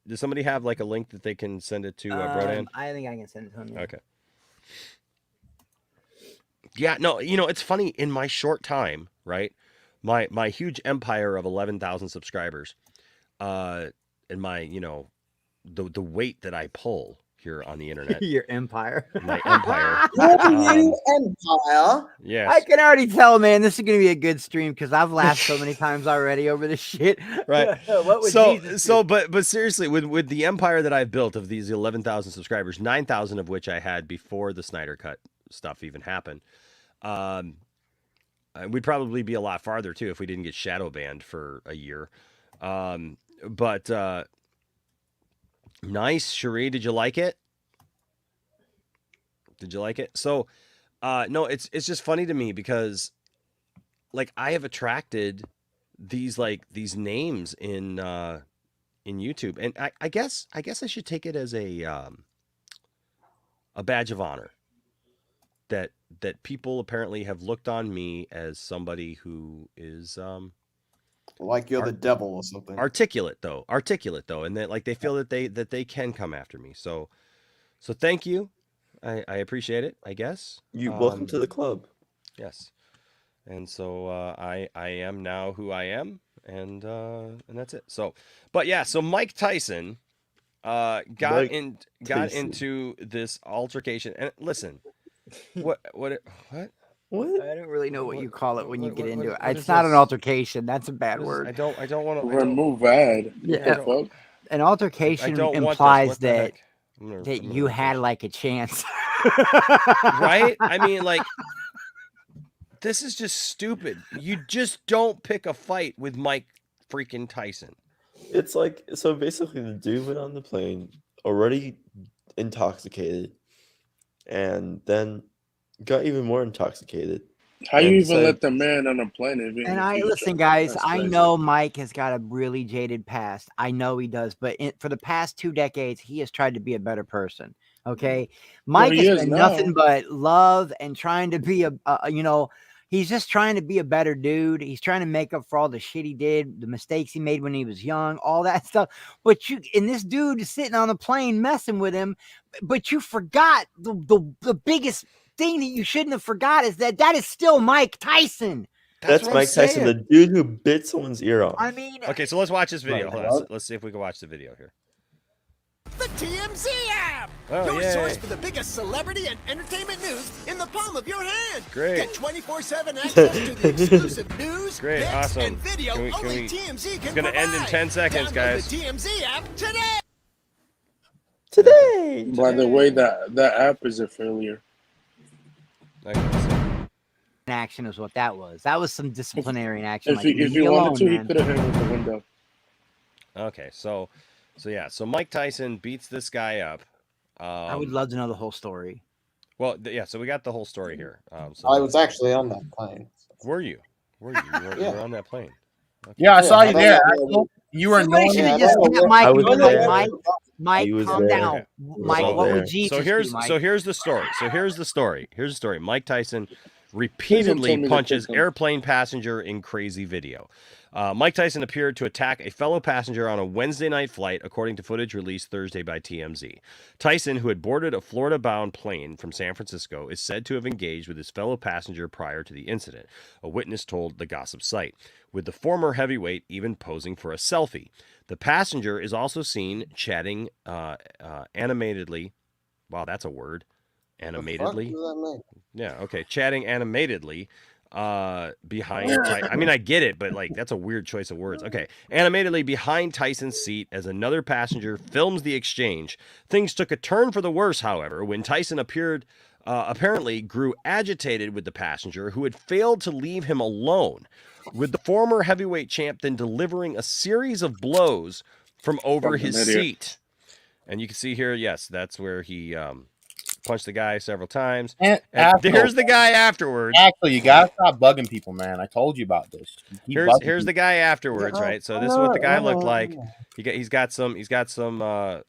S1: does somebody have like a link that they can send it to Brodan?
S6: I think I can send it to him.
S1: Okay. Yeah, no, it's funny. In my short time, right, my huge empire of 11,000 subscribers, and my, the weight that I pull here on the internet.
S6: Your empire.
S1: My empire.
S9: Empire.
S1: Yes.
S6: I can already tell, man. This is gonna be a good stream because I've laughed so many times already over this shit.
S1: Right.
S6: What would Jesus do?
S1: But seriously, with the empire that I've built of these 11,000 subscribers, 9,000 of which I had before the Snyder Cut stuff even happened. We'd probably be a lot farther too if we didn't get shadow banned for a year. But nice, Cherie. Did you like it? So, no, it's just funny to me because, like, I have attracted these names in YouTube, and I guess I should take it as a badge of honor that people apparently have looked on me as somebody who is
S9: like you're the devil or something.
S1: Articulate though, and that like they feel that they can come after me. So thank you. I appreciate it, I guess.
S5: You welcome to the club.
S1: Yes. And so I am now who I am, and that's it. So, but yeah, so Mike Tyson got into this altercation, and listen, what?
S6: I don't really know what you call it when you get into it. It's not an altercation. That's a bad word.
S1: I don't want to
S7: remove ad.
S6: Yeah. An altercation implies that you had like a chance.
S1: Right? I mean, like, this is just stupid. You just don't pick a fight with Mike freaking Tyson.
S5: It's like, so basically the dude went on the plane already intoxicated and then got even more intoxicated.
S7: How you even let the man on a plane?
S6: Listen, guys, I know Mike has got a really jaded past. I know he does, but for the past 2 decades, he has tried to be a better person. Okay, Mike has been nothing but love and trying to be he's just trying to be a better dude. He's trying to make up for all the shit he did, the mistakes he made when he was young, all that stuff. But this dude is sitting on the plane messing with him, but you forgot the biggest thing that you shouldn't have forgot is that is still Mike Tyson.
S5: That's Mike Tyson, the dude who bit someone's ear off.
S6: I mean,
S1: okay, so let's watch this video. Hold on. Let's see if we can watch the video here.
S12: The TMZ app!
S1: Oh,
S12: your
S1: yay.
S12: source for the biggest celebrity and entertainment news in the palm of your hand.
S1: Great.
S12: Get 24/7 access to the exclusive news,
S1: great,
S12: pics,
S1: awesome.
S12: and video only TMZ can
S1: It's going to end in 10 seconds,
S12: Download
S1: guys.
S12: the TMZ app today!
S7: By the way, that app is a failure.
S6: Action is what that was. That was some disciplinary action.
S7: If you wanted to, he could have hit with the window.
S1: Okay, so yeah, so Mike Tyson beats this guy up.
S6: I would love to know the whole story.
S1: Well, yeah, so we got the whole story here. So
S9: I was actually on that plane.
S1: Were you? You were on that plane. Okay.
S13: Yeah, I saw you there. You were
S6: Somebody should have just kept Mike, calm down. Mike, what would Jesus
S1: So here's
S6: do, Mike?
S1: so here's the story. Here's the story. Mike Tyson repeatedly punches airplane passenger in crazy video. Mike Tyson appeared to attack a fellow passenger on a Wednesday night flight, according to footage released Thursday by TMZ. Tyson, who had boarded a Florida-bound plane from San Francisco, is said to have engaged with his fellow passenger prior to the incident, a witness told the gossip site, with the former heavyweight even posing for a selfie. The passenger is also seen chatting animatedly. Wow, that's a word. Animatedly? Yeah, okay. Chatting animatedly behind I mean, I get it, but like that's a weird choice of words. Okay. Animatedly behind Tyson's seat as another passenger films the exchange. Things took a turn for the worse, however, when Tyson apparently grew agitated with the passenger who had failed to leave him alone, with the former heavyweight champ then delivering a series of blows from over his seat. And you can see here, yes, that's where he punched the guy several times. And there's the guy afterwards.
S13: Actually, you gotta stop bugging people, man. I told you about this.
S1: Here's the guy afterwards, right? So this is what the guy looked like. He's got some. Oh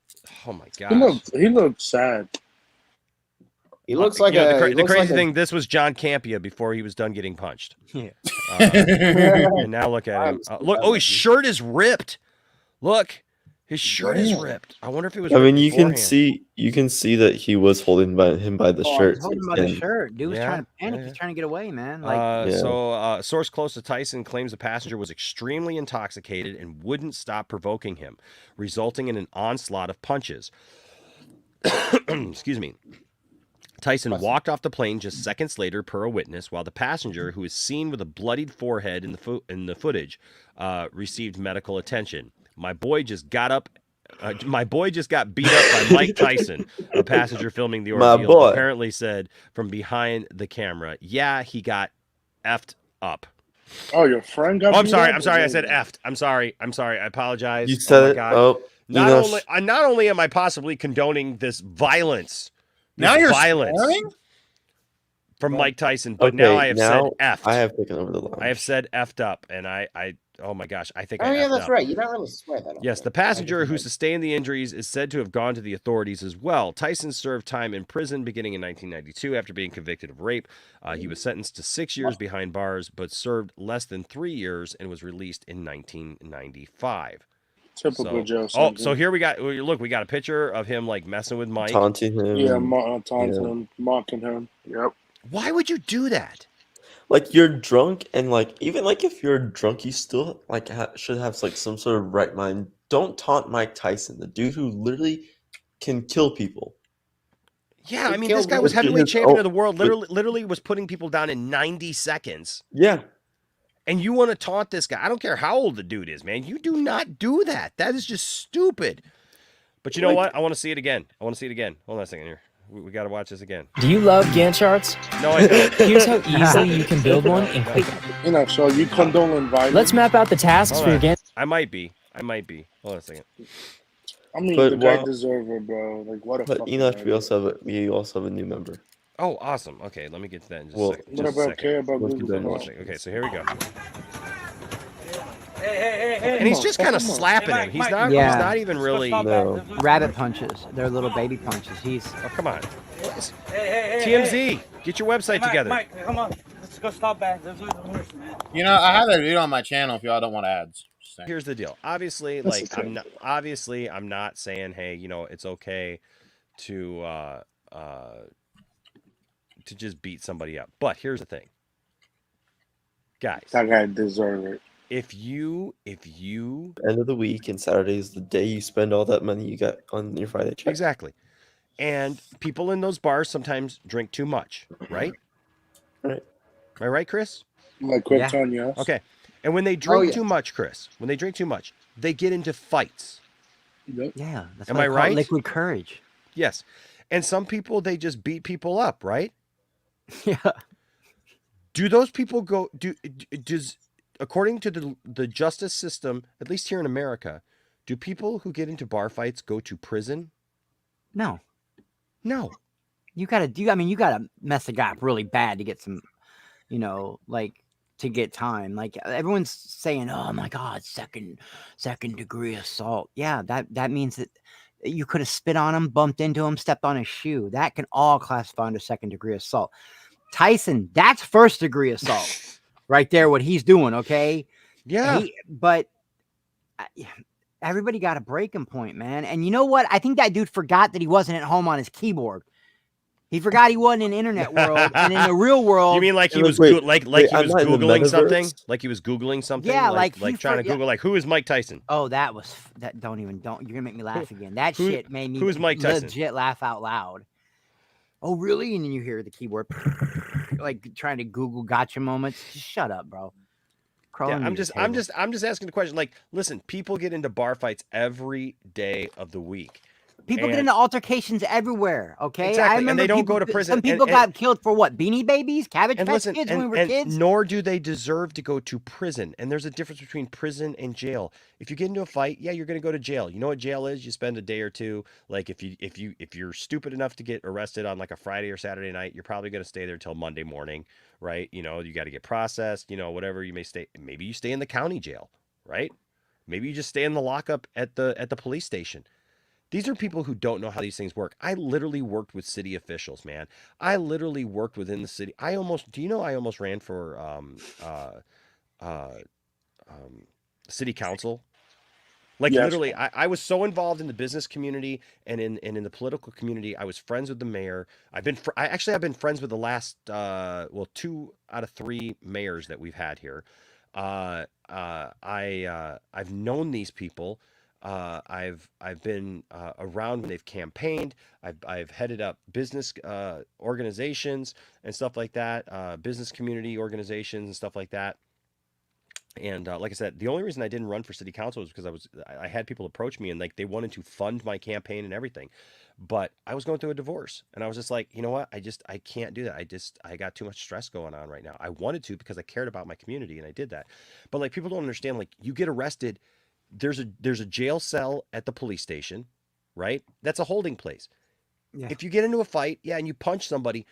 S1: my gosh.
S7: He looked sad.
S9: He looks like
S1: the crazy thing. This was John Campia before he was done getting punched. Yeah. And now look at him. Look. Oh, his shirt is ripped. Look. His shirt is ripped. I wonder if it was.
S5: I mean, you can see that he was holding him by the shirt.
S6: Holding by the shirt. Dude was trying to panic. He's trying to get away, man.
S1: So, a source close to Tyson claims the passenger was extremely intoxicated and wouldn't stop provoking him, resulting in an onslaught of punches. Excuse me. Tyson walked off the plane just seconds later, per a witness, while the passenger, who is seen with a bloodied forehead in the footage, received medical attention. My boy just got beat up by Mike Tyson, a passenger filming the ordeal, apparently said from behind the camera. Yeah, he got effed up.
S7: Oh, your friend got
S1: I'm sorry. I said effed. I'm sorry. I apologize.
S5: You said it. Oh,
S1: not only am I possibly condoning this violence.
S13: Now you're
S1: violence
S13: swearing?
S1: From Mike Tyson, but now I have said effed.
S5: I have taken over the line.
S1: I have said effed up, and I oh my gosh, I think
S9: Oh,
S1: I
S9: yeah,
S1: effed
S9: that's
S1: up.
S9: right. You don't really swear that.
S1: Yes, the passenger who sustained the injuries is said to have gone to the authorities as well. Tyson served time in prison beginning in 1992 after being convicted of rape. He was sentenced to 6 years behind bars, but served less than 3 years and was released in 1995.
S7: Typical Joe.
S1: Oh, so here we got a picture of him like messing with Mike,
S5: taunting him.
S7: Yeah, taunting him, mocking him. Yep.
S1: Why would you do that?
S5: Like, you're drunk, and like even like if you're drunk, you still like should have like some sort of right mind. Don't taunt Mike Tyson, the dude who literally can kill people.
S1: Yeah, I mean, this guy was heavyweight champion of the world. Literally was putting people down in 90 seconds.
S5: Yeah.
S1: And you want to taunt this guy? I don't care how old the dude is, man. You do not do that. That is just stupid. But you know what? I want to see it again. Hold on a second here. We got to watch this again.
S14: Do you love Gantt charts?
S1: No, I don't.
S14: Here's how easily you can build one in quick.
S7: You know, so you condone violence.
S14: Let's map out the tasks for your Gantt.
S1: I might be. Hold on a second.
S7: I mean, the guy deserves it, bro. Like, what a fuck.
S5: But Enoch, we also have a new member.
S1: Oh, awesome. Okay, let me get to that in just a second.
S7: What about care about Google?
S1: Okay, so here we go. Hey, and he's just kind of slapping him. He's not even really.
S5: No.
S6: Rabbit punches. They're little baby punches.
S1: Oh, come on. TMZ, get your website together.
S15: Mike, come on. Let's go stop back. There's a horse, man.
S13: You know, I have that video on my channel if y'all don't want ads.
S1: Here's the deal. Obviously, I'm not saying, hey, you know, it's okay to just beat somebody up. But here's the thing. Guys.
S7: That guy deserves it.
S1: If you
S5: end of the week and Saturday is the day you spend all that money you got on your Friday check.
S1: Exactly. And people in those bars sometimes drink too much, right?
S5: Right.
S1: Am I right, Chris?
S7: Like Krypton, yes.
S1: Okay. And when they drink too much, Chris, they get into fights.
S7: Yep.
S6: Yeah. That's
S1: Am I right?
S6: Liquid courage.
S1: Yes. And some people, they just beat people up, right?
S6: Yeah.
S1: Do those people does according to the justice system, at least here in America, do people who get into bar fights go to prison?
S6: No. You gotta mess the guy up really bad to get some, to get time. Like, everyone's saying, oh my God, second degree assault. Yeah, that means that you could have spit on him, bumped into him, stepped on his shoe. That can all classify under second degree assault. Tyson, that's first degree assault right there. What he's doing, okay?
S1: Yeah.
S6: But everybody got a breaking point, man. And you know what? I think that dude forgot that he wasn't at home on his keyboard. He forgot he wasn't in the internet world, and in the real world.
S1: You mean like he was
S5: Wait,
S1: like he was
S5: I'm not in the
S1: googling something?
S5: metaverse?
S1: Like he was googling something?
S6: Yeah,
S1: like
S6: like
S1: trying to Google like who is Mike Tyson?
S6: Oh, that. Don't. You're gonna make me laugh again. That shit made me
S1: who's Mike Tyson?
S6: legit laugh out loud. Oh, really? And then you hear the keyboard like trying to Google gotcha moments. Just shut up, bro.
S1: Yeah, I'm just asking the question. Like, listen, people get into bar fights every day of the week.
S6: People get into altercations everywhere, okay?
S1: Exactly,
S6: I remember
S1: and they don't go to prison.
S6: Some people got killed for what? Beanie Babies? Cabbage Patch Kids when we were kids?
S1: Nor do they deserve to go to prison. And there's a difference between prison and jail. If you get into a fight, yeah, you're going to go to jail. You know what jail is? You spend a day or two. Like if you're stupid enough to get arrested on like a Friday or Saturday night, you're probably going to stay there till Monday morning, right? You know, you got to get processed, you know, whatever you may stay. Maybe you stay in the county jail, right? Maybe you just stay in the lockup at the police station. These are people who don't know how these things work. I literally worked with city officials, man. I literally worked within the city. I almost ran for city council. Like
S7: Yes.
S1: literally, I was so involved in the business community and in the political community. I was friends with the mayor. I've been friends with the last 2 out of 3 mayors that we've had here. I've known these people. I've been around when they've campaigned. I've headed up business organizations and stuff like that, business community organizations and stuff like that. And like I said, the only reason I didn't run for city council was because I had people approach me and like they wanted to fund my campaign and everything, but I was going through a divorce and I was just like, you know what, I can't do that. I got too much stress going on right now. I wanted to because I cared about my community and I did that, but like people don't understand. Like you get arrested. There's a jail cell at the police station, right? That's a holding place. Yeah. If you get into a fight, yeah, and you punch somebody,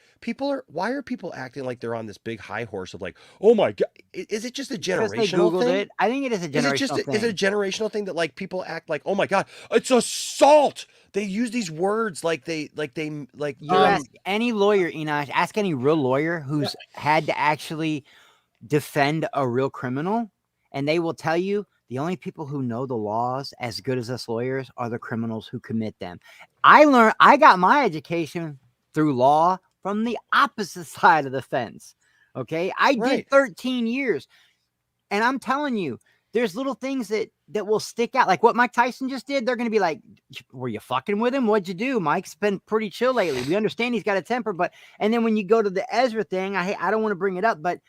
S1: why are people acting like they're on this big high horse of like, oh my God, is it just a generational thing?
S6: It. I think it is a generational thing.
S1: Is it a generational thing that like people act like, oh my God, it's assault? They use these words like you
S6: ask any lawyer, Enosh, ask any real lawyer who's had to actually defend a real criminal, and they will tell you the only people who know the laws as good as us lawyers are the criminals who commit them. I got my education through law from the opposite side of the fence. Okay. I did 13 years. And I'm telling you, there's little things that will stick out. Like what Mike Tyson just did. They're going to be like, were you fucking with him? What'd you do? Mike's been pretty chill lately. We understand he's got a temper, and then when you go to the Ezra thing, I don't want to bring it up, but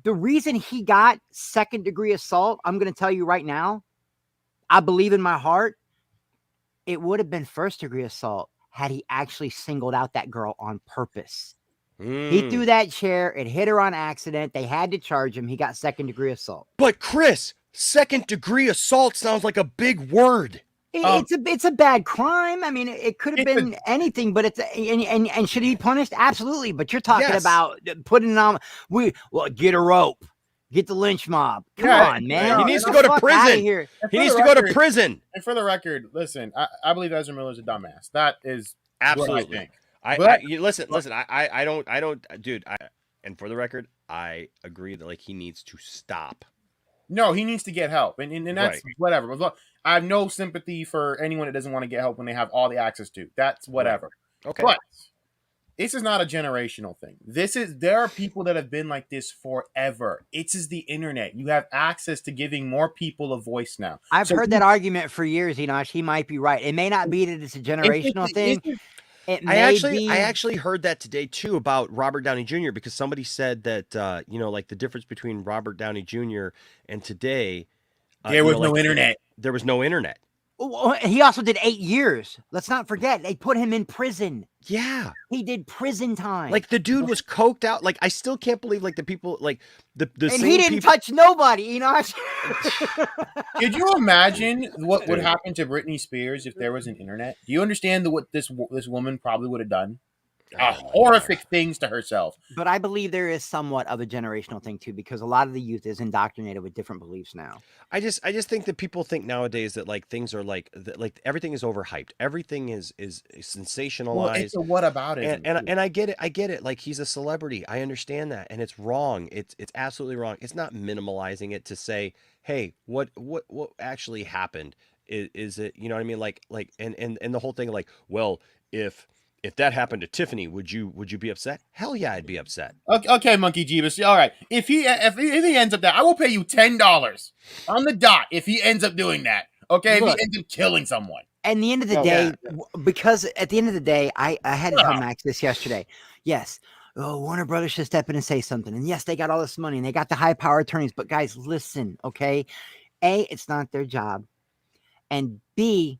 S6: the reason he got second degree assault, I'm going to tell you right now, I believe in my heart, it would have been first degree assault had he actually singled out that girl on purpose. He threw that chair. It hit her on accident. They had to charge him. He got second degree assault.
S1: But Chris, second degree assault sounds like a big word.
S6: It's a bad crime. I mean, it could have been anything, but and should he be punished? Absolutely. But you're talking about putting on. Get a rope, get the lynch mob. Come on, man.
S1: He needs to go to prison. He needs to go to prison.
S13: And for the record, listen, I believe Ezra Miller's a dumbass. That is
S1: absolutely. I listen. I don't, dude. And for the record, I agree that like he needs to stop.
S13: No, he needs to get help, and that's whatever. I have no sympathy for anyone that doesn't want to get help when they have all the access to. That's whatever. Right. Okay. But this is not a generational thing. There are people that have been like this forever. It is the internet. You have access to giving more people a voice now.
S6: I've heard that argument for years, Enosh. He might be right. It may not be that it's a generational thing.
S1: I actually heard that today too about Robert Downey Jr. because somebody said that like the difference between Robert Downey Jr. and today,
S13: there was no internet.
S1: There was no internet.
S6: He also did 8 years. Let's not forget they put him in prison.
S1: Yeah,
S6: he did prison time.
S1: Like the dude was coked out. Like I still can't believe like the people like the
S6: and he didn't touch nobody. Enosh.
S13: Could you imagine what would happen to Britney Spears if there was an internet? Do you understand what this woman probably would have done? horrific things to herself.
S6: But I believe there is somewhat of a generational thing too, because a lot of the youth is indoctrinated with different beliefs now.
S1: I just think that people think nowadays that like things are like everything is overhyped. Everything is sensationalized.
S13: Well, it's a what about it?
S1: And I get it. Like he's a celebrity. I understand that, and it's wrong. It's absolutely wrong. It's not minimalizing it to say, hey, what actually happened? Is it, you know what I mean? Like and the whole thing, like, well, if that happened to Tiffany, would you be upset? Hell yeah, I'd be upset.
S13: Okay, Monkey Jeebus. All right. If he ends up that, I will pay you $10 on the dot if he ends up doing that. Okay, if he ends up killing someone.
S6: At the end of the day, because at the end of the day, I had to tell Max this yesterday. Yes. Oh, Warner Brothers should step in and say something. And yes, they got all this money and they got the high power attorneys. But guys, listen, okay? A, it's not their job. And B,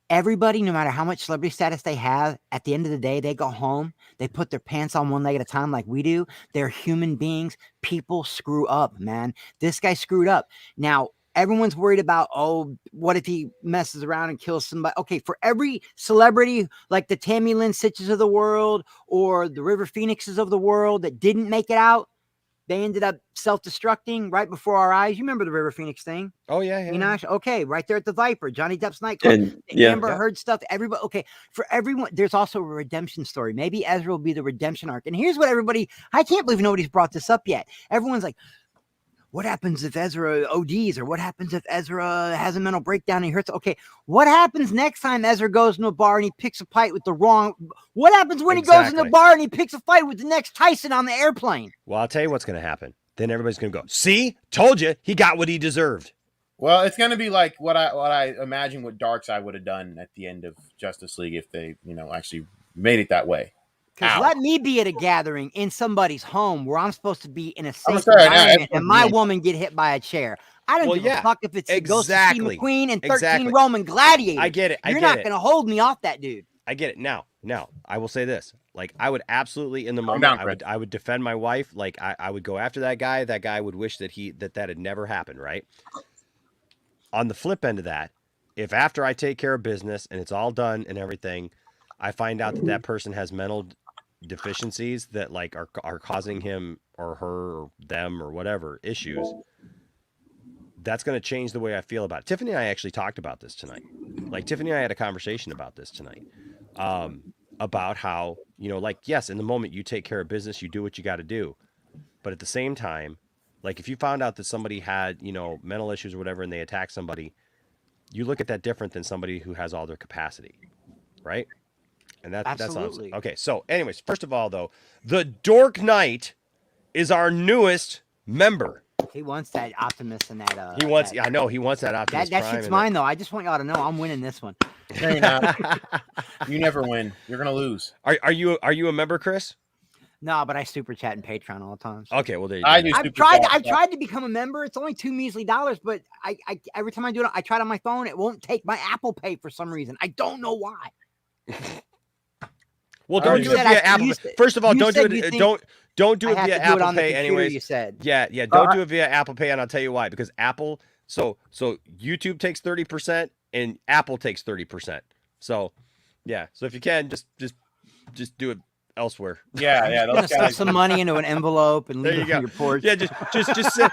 S6: everybody, no matter how much celebrity status they have, at the end of the day, they go home, they put their pants on one leg at a time like we do. They're human beings. People screw up, man. This guy screwed up. Now, everyone's worried about, oh, what if he messes around and kills somebody? Okay, for every celebrity, like the Tammy Lynn Sitches of the world or the River Phoenixes of the world that didn't make it out, they ended up self-destructing right before our eyes. You remember the River Phoenix thing?
S1: Oh, yeah.
S6: Enosh? Okay, right there at the Viper, Johnny Depp's nightclub. Amber Heard stuff. Everybody. Okay, for everyone, there's also a redemption story. Maybe Ezra will be the redemption arc. And here's what everybody, I can't believe nobody's brought this up yet. Everyone's like, what happens if Ezra ODs, or what happens if Ezra has a mental breakdown and he hurts? Okay, what happens next time Ezra goes into a bar and he picks a fight with the wrong? What happens when he goes in the bar and he picks a fight with the next Tyson on the airplane?
S1: Well, I'll tell you what's going to happen. Then everybody's going to go, see, told you, he got what he deserved.
S13: Well, it's going to be like what I imagine what Darkseid would have done at the end of Justice League if they, actually made it that way.
S6: Because let me be at a gathering in somebody's home where I'm supposed to be in a safe environment and my woman get hit by a chair. I don't give a fuck if it's Ghost of Steve McQueen and 13 Roman gladiators.
S1: I get it.
S6: You're not going to hold me off that dude.
S1: I get it. Now, I will say this. Like, I would absolutely, in the moment, I would defend my wife. Like, I would go after that guy. That guy would wish that that had never happened, right? On the flip end of that, if after I take care of business and it's all done and everything, I find out that person has mental deficiencies that like are causing him or her or them or whatever issues, that's going to change the way I feel about it. Tiffany and I actually talked about this tonight. Like Tiffany and I had a conversation about this tonight, about how, like, yes, in the moment you take care of business, you do what you got to do. But at the same time, like if you found out that somebody had, mental issues or whatever, and they attack somebody, you look at that different than somebody who has all their capacity. Right. And that's awesome. Okay. So anyways, first of all, though, the Dork Knight is our newest member.
S6: He wants that Optimus and that.
S1: He wants. I know he wants that Optimus.
S6: That shit's mine, though. I just want y'all to know I'm winning this one.
S13: No, you're not. You never win. You're gonna lose.
S1: Are you a member, Chris?
S6: No, but I super chat and Patreon all the time.
S1: So. Okay, well there you go.
S6: I've tried to become a member. It's only $2 measly, but I every time I do it, I try it on my phone. It won't take my Apple Pay for some reason. I don't know why.
S1: Well, don't do it via Apple Pay. First of all, don't do it. Don't do it via Apple Pay. Anyways,
S6: you said.
S1: Yeah. Don't do it via Apple Pay, and I'll tell you why. Because Apple, so YouTube takes 30% and Apple takes 30%. So, yeah. So if you can, just do it elsewhere.
S13: Yeah.
S6: Those stuff some money into an envelope and leave it on your porch.
S1: Yeah, just say,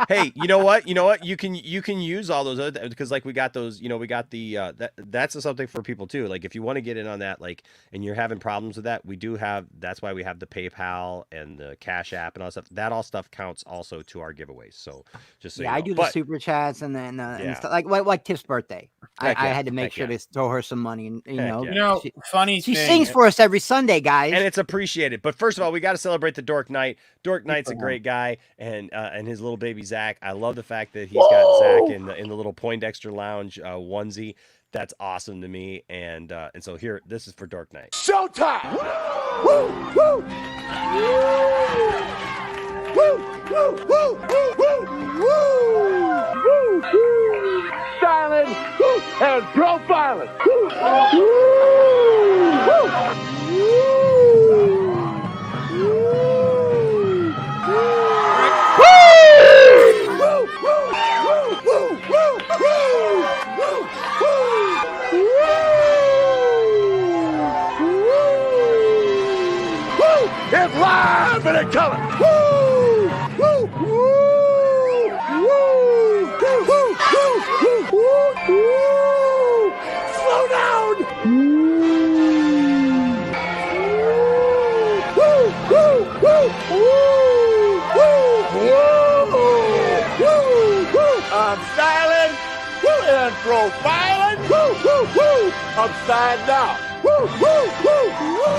S1: hey, you know what? You can use all those other, because like we got those, we got the that's something for people too. Like if you want to get in on that, like, and you're having problems with that, we do have. That's why we have the PayPal and the Cash App and all that stuff. That all stuff counts also to our giveaways. So just so
S6: I do the super chats and then and stuff, like Tiff's birthday. I had to make sure to throw her some money, and
S13: funny.
S6: She sings for us every Sunday, guys.
S1: And it's appreciated. But first of all, we got to celebrate the Dork Knight. Dork Knight's a great guy, and his little baby Zach. I love the fact that he's got Zach in the little Poindexter Lounge onesie. That's awesome to me. And so here, this is for Dork Knight.
S16: Showtime! Woo! Woo! Woo! Woo! Woo! Woo! Woo! Woo! Styling and profiling. Woo! It's live and in color. Woo! Woo! Woo! Woo! Woo! Woo! Woo! Woo! Slow down. Woo! Woo! Woo! Woo! Woo! Woo! I'm styling and profiling. Woo! Woo! Woo! I'm styling now. Woo! Woo! Woo! Woo!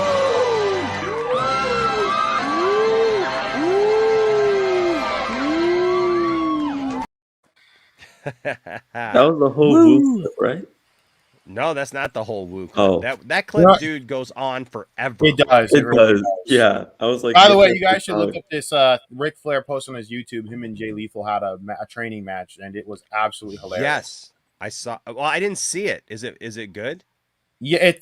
S5: That was the whole Woo clip, right?
S1: No, that's not the whole Woo clip.
S5: Oh.
S1: That clip, dude, goes on forever.
S13: It does.
S5: It does. Yeah. I was like,
S13: by the way, you guys should look up this Ric Flair post on his YouTube. Him and Jay Lethal had a training match, and it was absolutely hilarious.
S1: Yes, I saw. Well, I didn't see it. Is it good?
S13: Yeah,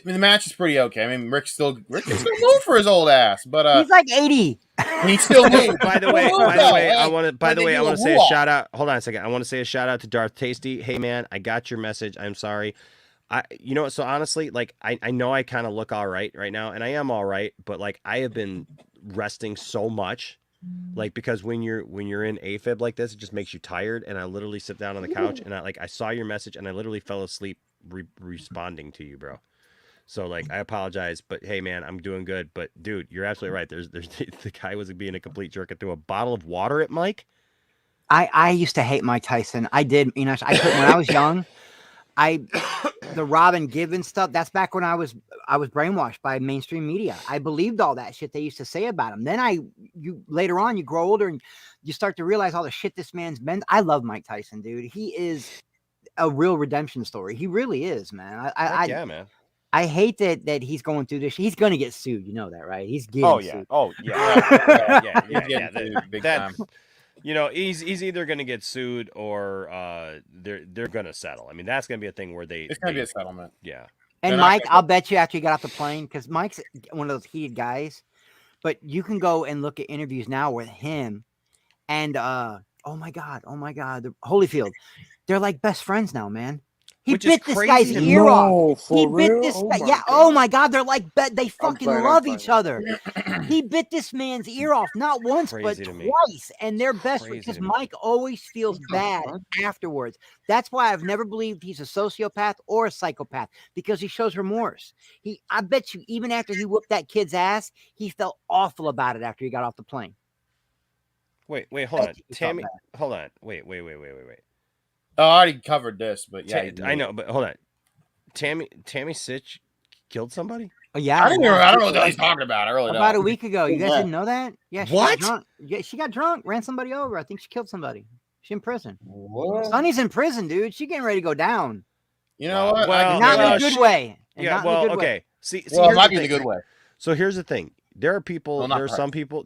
S13: the match is pretty okay. I mean, Rick still move for his old ass, but
S6: he's like 80.
S13: He still moves.
S1: By the way, I want to say a shout out. Hold on a second. I want to say a shout out to Darth Tasty. Hey man, I got your message. I'm sorry. You know what? So honestly, like I know I kind of look all right now, and I am all right, but like I have been resting so much, like because when you're in AFib like this, it just makes you tired. And I literally sit down on the couch, and I saw your message, and I literally fell asleep responding to you, bro. So like I apologize, but hey man, I'm doing good. But dude, you're absolutely right. There's the guy was being a complete jerk and threw a bottle of water at Mike.
S6: I used to hate Mike Tyson. I did, you know. When I was young, the Robin Givens stuff. That's back when I was brainwashed by mainstream media. I believed all that shit they used to say about him. Then later on, you grow older and you start to realize all the shit this man's been. I love Mike Tyson, dude. He is a real redemption story. He really is, man.
S1: Yeah, man.
S6: I hate that he's going through this. He's going to get sued. You know that, right? He's getting sued.
S1: Oh, yeah. Yeah. Big time. You know, he's either going to get sued or they're going to settle. I mean, that's going to be a thing where it's
S13: going to be a settlement.
S1: Yeah.
S6: And Mike, I'll bet you after you got off the plane, because Mike's one of those heated guys, but you can go and look at interviews now with him and, oh my God, Holyfield. They're like best friends now, man. He bit this guy's ear off. He bit this guy. Yeah. Oh my God. They're like, they fucking love each other. He bit this man's ear off, not once, but twice. And they're best friends because Mike always feels bad afterwards. That's why I've never believed he's a sociopath or a psychopath, because he shows remorse. I bet you even after he whooped that kid's ass, he felt awful about it after he got off the plane.
S1: Wait, hold on. Tammy, hold on. Wait.
S13: Oh, I already covered this, but yeah,
S1: I know, but hold on. Tammy Sitch killed somebody?
S6: Oh yeah,
S13: I don't know what he's talking about. I really don't.
S6: About a week ago, you guys didn't know that? Yeah. She
S1: what?
S6: Got drunk. Yeah, she got drunk, ran somebody over. I think she killed somebody. She's in prison.
S9: What?
S6: Sonny's in prison, dude. She getting ready to go down.
S13: You know what?
S6: Well, not in a good way.
S1: Yeah. Well, okay. See,
S13: well, it might be the good way.
S1: So here's the thing. There are people. There are some people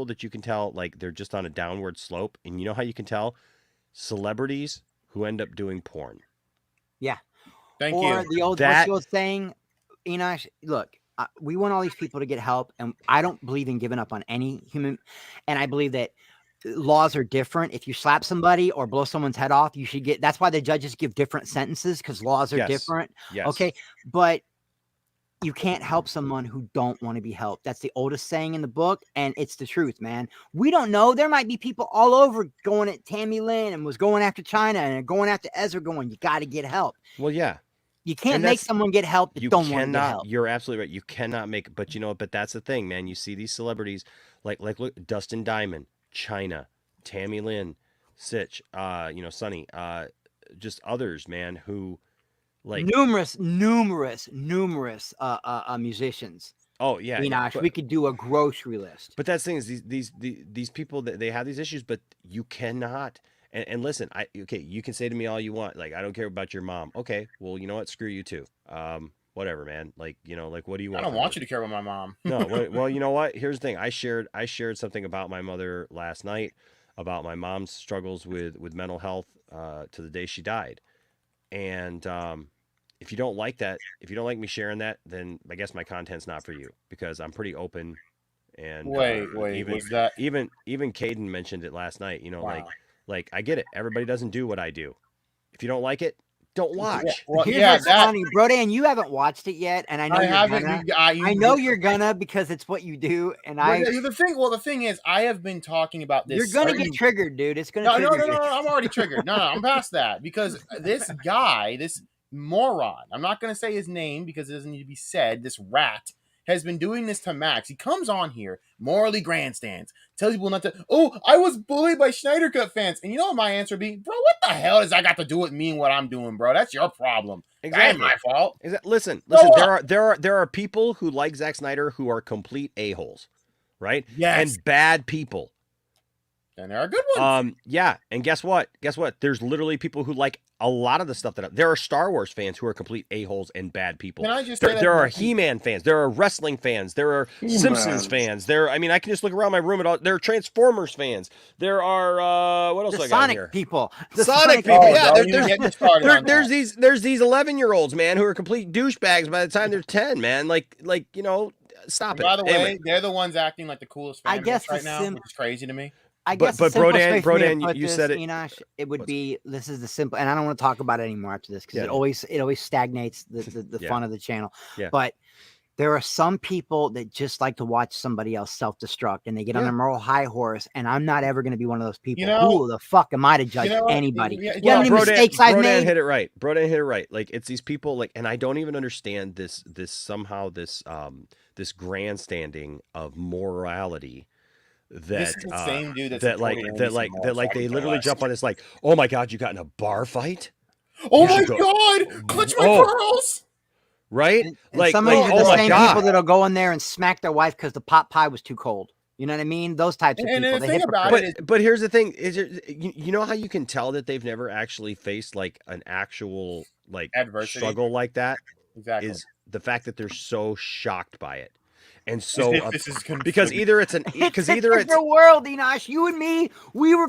S1: that you can tell like they're just on a downward slope, and you know how you can tell? Celebrities who end up doing porn.
S6: Yeah.
S13: Thank
S6: or
S13: you.
S6: The old, what's the old saying, Enosh, look, we want all these people to get help, and I don't believe in giving up on any human, and I believe that laws are different. If you slap somebody or blow someone's head off, you should get, that's why the judges give different sentences, because laws are different.
S1: Yes.
S6: Okay. But you can't help someone who don't want to be helped. That's the oldest saying in the book, and it's the truth, man. We don't know. There might be people all over going at Tammy Lynn and was going after China and going after Ezra going, you got to get help.
S1: Well, yeah.
S6: You can't make someone get help that don't want to get help.
S1: You're absolutely right. You cannot make, but you know, but that's the thing, man. You see these celebrities like look, Dustin Diamond, China, Tammy Lynn, Sitch, Sonny, just others, man, who like
S6: numerous musicians.
S1: Oh yeah,
S6: Enosh, we could do a grocery list.
S1: But that's the thing is these people that they have these issues, but you cannot. And listen, you can say to me all you want, like I don't care about your mom. Okay, well you know what? Screw you too. Whatever, man. Like what do you want?
S13: I don't want you to care about my mom.
S1: No, well you know what? Here's the thing. I shared something about my mother last night, about my mom's struggles with mental health to the day she died, and if you don't like that, if you don't like me sharing that, then I guess my content's not for you, because I'm pretty open. And even Caden mentioned it last night. You know, wow. like I get it. Everybody doesn't do what I do. If you don't like it, don't watch.
S13: Well,
S6: Here's
S13: yeah,
S6: what's
S13: that
S6: funny, Brodan. You haven't watched it yet, and I know
S13: I
S6: you're
S13: haven't.
S6: gonna.
S13: You,
S6: I know you're gonna because it's what you do, and
S13: Well,
S6: I.
S13: the thing is, I have been talking about this.
S6: You're gonna get triggered, dude. It's gonna
S13: No,
S6: trigger you.
S13: I'm already triggered. No, I'm past that because this guy, this moron, I'm not gonna say his name because it doesn't need to be said. This rat has been doing this to Max. He comes on here, morally grandstands, tells people not to. Oh, I was bullied by Schneider Cut fans, and you know what my answer would be, bro? What the hell does that got to do with me and what I'm doing, bro? That's your problem. That ain't my fault.
S1: Listen. There are people who like Zack Snyder who are complete a-holes, right?
S13: Yes.
S1: And bad people.
S13: And there are good ones.
S1: Yeah, and guess what? There's literally people who like a lot of the stuff that there are Star Wars fans who are complete a-holes and bad people.
S13: Can I just say that
S1: there are He-Man fans, there are wrestling fans, there are
S7: He-Man.
S1: Simpsons fans. I can just look around my room at all. There are Transformers fans. There are what else
S6: The
S1: do I got
S6: Sonic
S1: here?
S6: people.
S1: Sonic people. Yeah,
S13: don't even get me started on
S1: there's these 11-year-olds, man, who are complete douchebags by the time they're 10, man. Like stop it.
S13: By the way,
S1: Anyway.
S13: they're the ones acting like the coolest fan
S6: I guess
S13: right
S6: the
S13: now, which is crazy to me.
S6: I guess
S1: but
S6: the simplest
S1: Brodan-
S6: way for me to
S1: Brodan,
S6: put
S1: you
S6: this,
S1: said it-
S6: Enosh, it would be this is the simple, and I don't want to talk about it anymore after this because
S1: Yeah.
S6: it always stagnates the
S1: Yeah.
S6: fun of the channel.
S1: Yeah.
S6: But there are some people that just like to watch somebody else self-destruct, and they get on
S1: Yeah.
S6: their moral high horse. And I'm not ever going to be one of those people.
S13: You know-
S6: Who the fuck am I to judge
S13: know what?
S6: anybody?
S13: Yeah,
S6: You know how many mistakes I've
S1: Brodan
S6: made?
S1: hit it right. Brodan hit it right. Like it's these people and I don't even understand this grandstanding of morality
S13: This is the same dude that's
S1: that
S13: supporting Andy Samara
S1: they
S13: Talking
S1: literally
S13: West.
S1: jump on this like, oh my god, you got in a bar fight?
S13: Oh
S1: You
S13: my
S1: should go-
S13: god! Clutch my
S1: Oh.
S13: pearls!
S1: Right?
S6: And
S1: Like,
S6: some of these are the
S1: oh my
S6: same
S1: god.
S6: people that'll go in there and smack their wife because the pot pie was too cold. You know what I mean? Those types of
S13: And
S6: people.
S13: the
S6: The
S13: thing about
S6: hypocrites.
S13: it
S1: But here's the thing: you know how you can tell that they've never actually faced like an actual like
S13: Adversity.
S1: struggle like that
S13: Exactly.
S1: is the fact that they're so shocked by it, and so
S13: This is
S1: because either it's
S6: It's a different world, Enosh. You and me, we were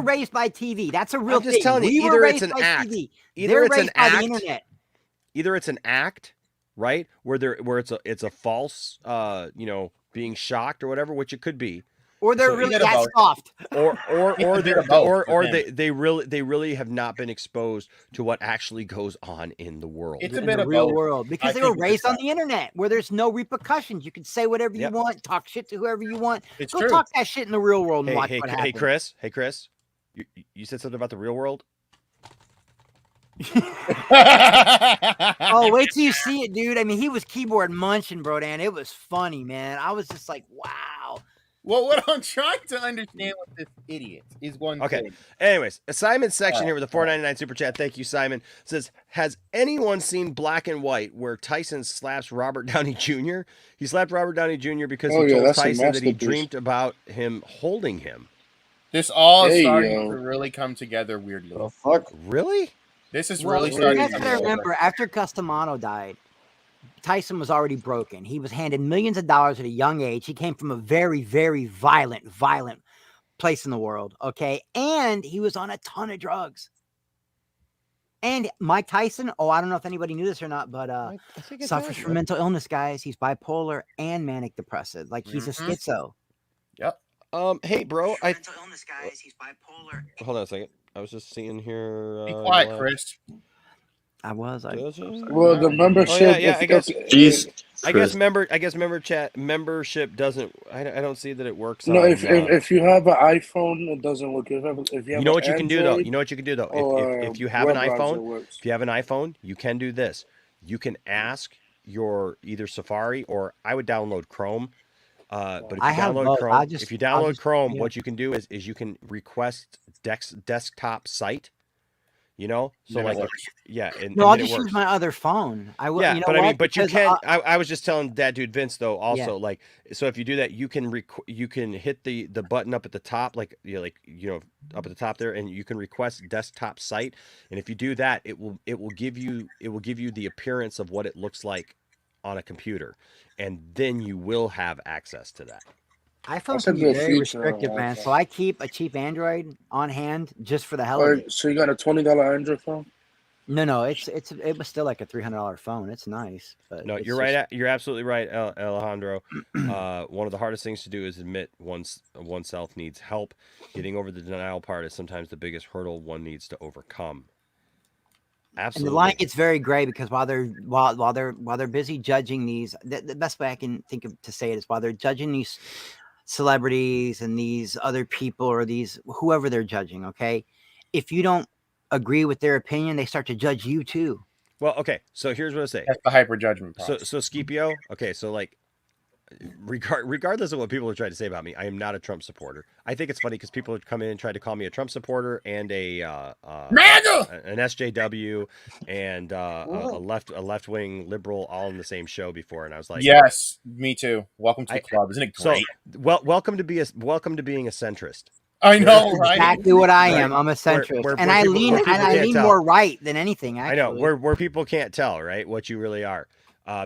S6: raised by TV. That's a real
S1: I'm just
S6: thing.
S1: telling you,
S6: We were
S1: either it's
S6: raised
S1: an
S6: by
S1: act,
S6: TV.
S1: either
S6: They're
S1: it's an
S6: raised by the
S1: act,
S6: internet.
S1: either it's an act, right, where it's a false, being shocked or whatever, which it could be,
S6: Or they're
S1: So
S6: really
S1: either
S6: that
S1: both.
S6: soft.
S1: or
S13: It's a bit
S1: they're
S13: of both
S1: or
S13: with him.
S1: they really have not been exposed to what actually goes on in the world.
S13: It's a
S6: In
S13: bit
S6: the
S13: of
S6: real
S13: both.
S6: world because
S13: I
S6: they were
S13: think it's
S6: raised on
S13: that.
S6: the internet where there's no repercussions. You can say whatever
S1: Yep.
S6: you want, talk shit to whoever you want.
S13: It's
S6: Go
S13: true.
S6: talk that shit in the real world and
S1: Hey,
S6: watch
S1: hey,
S6: what
S1: hey,
S6: happens.
S1: Chris, you said something about the real world.
S6: Oh, wait till you see it, dude. I mean, he was keyboard munching, Brodan. It was funny, man. I was just like, wow.
S13: Well, what I'm trying to understand with this idiot is one
S1: Okay.
S13: thing.
S1: Anyways, Simon's section here with a $4.99 super chat. Thank you, Simon. Says, has anyone seen Black and White where Tyson slaps Robert Downey Jr.? He slapped Robert Downey Jr. because
S7: Oh,
S1: he
S7: yeah,
S1: told
S7: that's a
S1: Tyson that he
S7: masterpiece.
S1: dreamed about him holding him.
S13: This all is
S7: Hey,
S13: starting
S7: yo.
S13: to really come together weirdly.
S9: The fuck?
S1: Really?
S13: This is
S6: Well,
S13: really
S6: you
S13: starting
S6: guys
S13: to
S6: gotta
S13: come together.
S6: remember, after Customano died, Tyson was already broken. He was handed millions of dollars at a young age. He came from a very, very violent place in the world. Okay. And he was on a ton of drugs. And Mike Tyson, I don't know if anybody knew this or not, but
S1: I think it's
S6: suffers from mental illness, guys. He's bipolar and manic depressive. Like he's a schizo.
S13: Yep.
S1: Hey, bro.
S6: Mental illness, guys. He's bipolar.
S1: Hold on a second. I was just seeing here.
S13: Be quiet, Chris.
S7: Well, the membership.
S1: Yeah. I guess.
S5: Jeez,
S1: I guess membership doesn't. I don't see that it works.
S7: No,
S1: on,
S7: if you have an iPhone, it doesn't work. If you have
S1: you know
S7: an
S1: what you can do though.
S7: Android
S1: You know what you can do though.
S7: or
S1: If you have an
S7: web browser, it
S1: iPhone,
S7: works.
S1: if you have an iPhone, you can do this. You can ask your either Safari or I would download Chrome. But if you
S6: I have
S1: download
S6: both.
S1: Chrome,
S6: I'll just-
S1: if you
S6: I'll
S1: download
S6: just-
S1: Chrome,
S6: yeah.
S1: what you can do is you can request desktop site. You know, so
S13: Then it
S1: like,
S13: works.
S1: yeah, and
S6: No,
S1: and
S6: I'll
S1: then it
S6: just use
S1: works.
S6: my other phone. I will.
S1: Yeah,
S6: You know
S1: but I
S6: what?
S1: mean, but you
S6: Because,
S1: can. I was just telling that dude Vince though. Also,
S6: Yeah.
S1: like, so if you do that, you can you can hit the button up at the top, up at the top there, and you can request desktop site. And if you do that, it will give you the appearance of what it looks like on a computer, and then you will have access to that.
S6: iPhone
S7: That's a
S6: can be
S7: good
S6: very
S7: feature
S6: restrictive,
S7: on
S6: man.
S7: iPhone.
S6: So I keep a cheap Android on hand just for the hell of it.
S7: So you got a $20 Android phone?
S6: No, it was still like a $300 phone. It's nice, but
S1: No,
S6: it's
S1: you're
S6: just-
S1: right. You're absolutely right, Alejandro. One of the hardest things to do is admit oneself needs help. Getting over the denial part is sometimes the biggest hurdle one needs to overcome. Absolutely.
S6: And the line gets very gray because while they're busy judging these, the best way I can think of to say it is while they're judging these celebrities and these other people or these whoever they're judging, okay, if you don't agree with their opinion, they start to judge you too.
S1: Well, okay, so here's what I say.
S13: That's the hyper judgment process.
S1: So Scipio, okay, so like regardless of what people are trying to say about me, I am not a Trump supporter. I think it's funny because people come in and try to call me a Trump supporter and an SJW and a left wing liberal all in the same show before, and I was like,
S13: yes, me too. Welcome to the club, isn't it great?
S1: So, welcome to being a centrist.
S13: I know, right?
S6: Exactly what I am. I'm a centrist, and I lean more right than anything. Actually,
S1: I know where people can't tell, right, what you really are,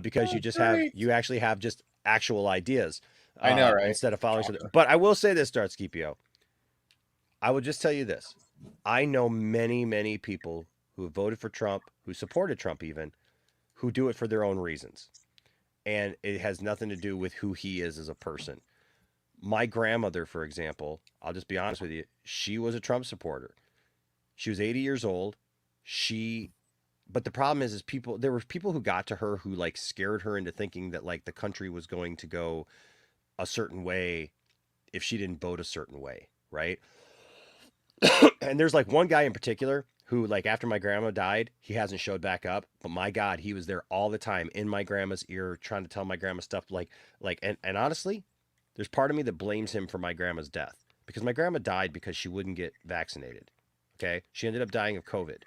S1: because you actually have just actual ideas.
S13: I know, right?
S1: Instead of following something. But I will say this, Darth Scipio. I will just tell you this. I know many, many people who have voted for Trump, who supported Trump even, who do it for their own reasons. And it has nothing to do with who he is as a person. My grandmother, for example, I'll just be honest with you, she was a Trump supporter. She was 80 years old. But the problem is there were people who got to her who like scared her into thinking that like the country was going to go a certain way if she didn't vote a certain way, right? And there's like one guy in particular who like after my grandma died, he hasn't showed back up, but my God, he was there all the time in my grandma's ear trying to tell my grandma stuff and honestly, there's part of me that blames him for my grandma's death because my grandma died because she wouldn't get vaccinated. Okay? She ended up dying of COVID.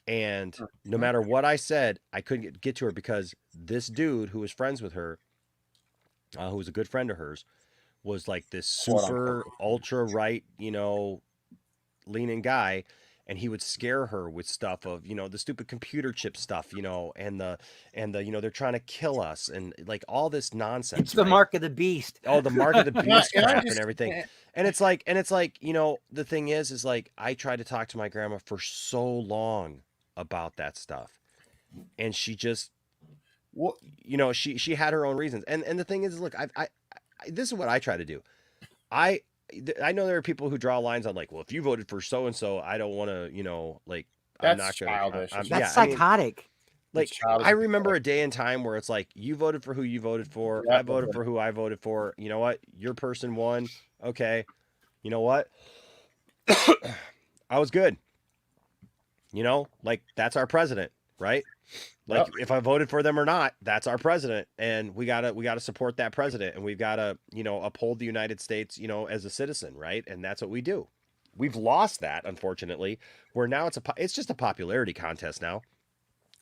S1: And no matter what I said, I couldn't get to her because this dude who was friends with her, who was a good friend of hers, was like this super ultra right, leaning guy. And he would scare her with stuff of, the stupid computer chip stuff, and the, they're trying to kill us and like all this nonsense.
S6: It's the mark of the beast.
S1: Oh, the mark of the beast crap and everything. And it's like, the thing is like, I tried to talk to my grandma for so long about that stuff. And she just, she had her own reasons. And the thing is, look, I this is what I try to do. I know there are people who draw lines on like, well, if you voted for so-and-so, I don't want to,
S13: that's
S1: I'm not
S13: childish.
S6: That's psychotic.
S1: I remember a day and time where it's like, you voted for who you voted for. I voted for who I voted for. You know what? Your person won. Okay. You know what? I was good. That's our president, right? Like if I voted for them or not, that's our president. And we gotta support that president. And we've gotta, uphold the United States, as a citizen, right? And that's what we do. We've lost that, unfortunately, where now it's just a popularity contest now.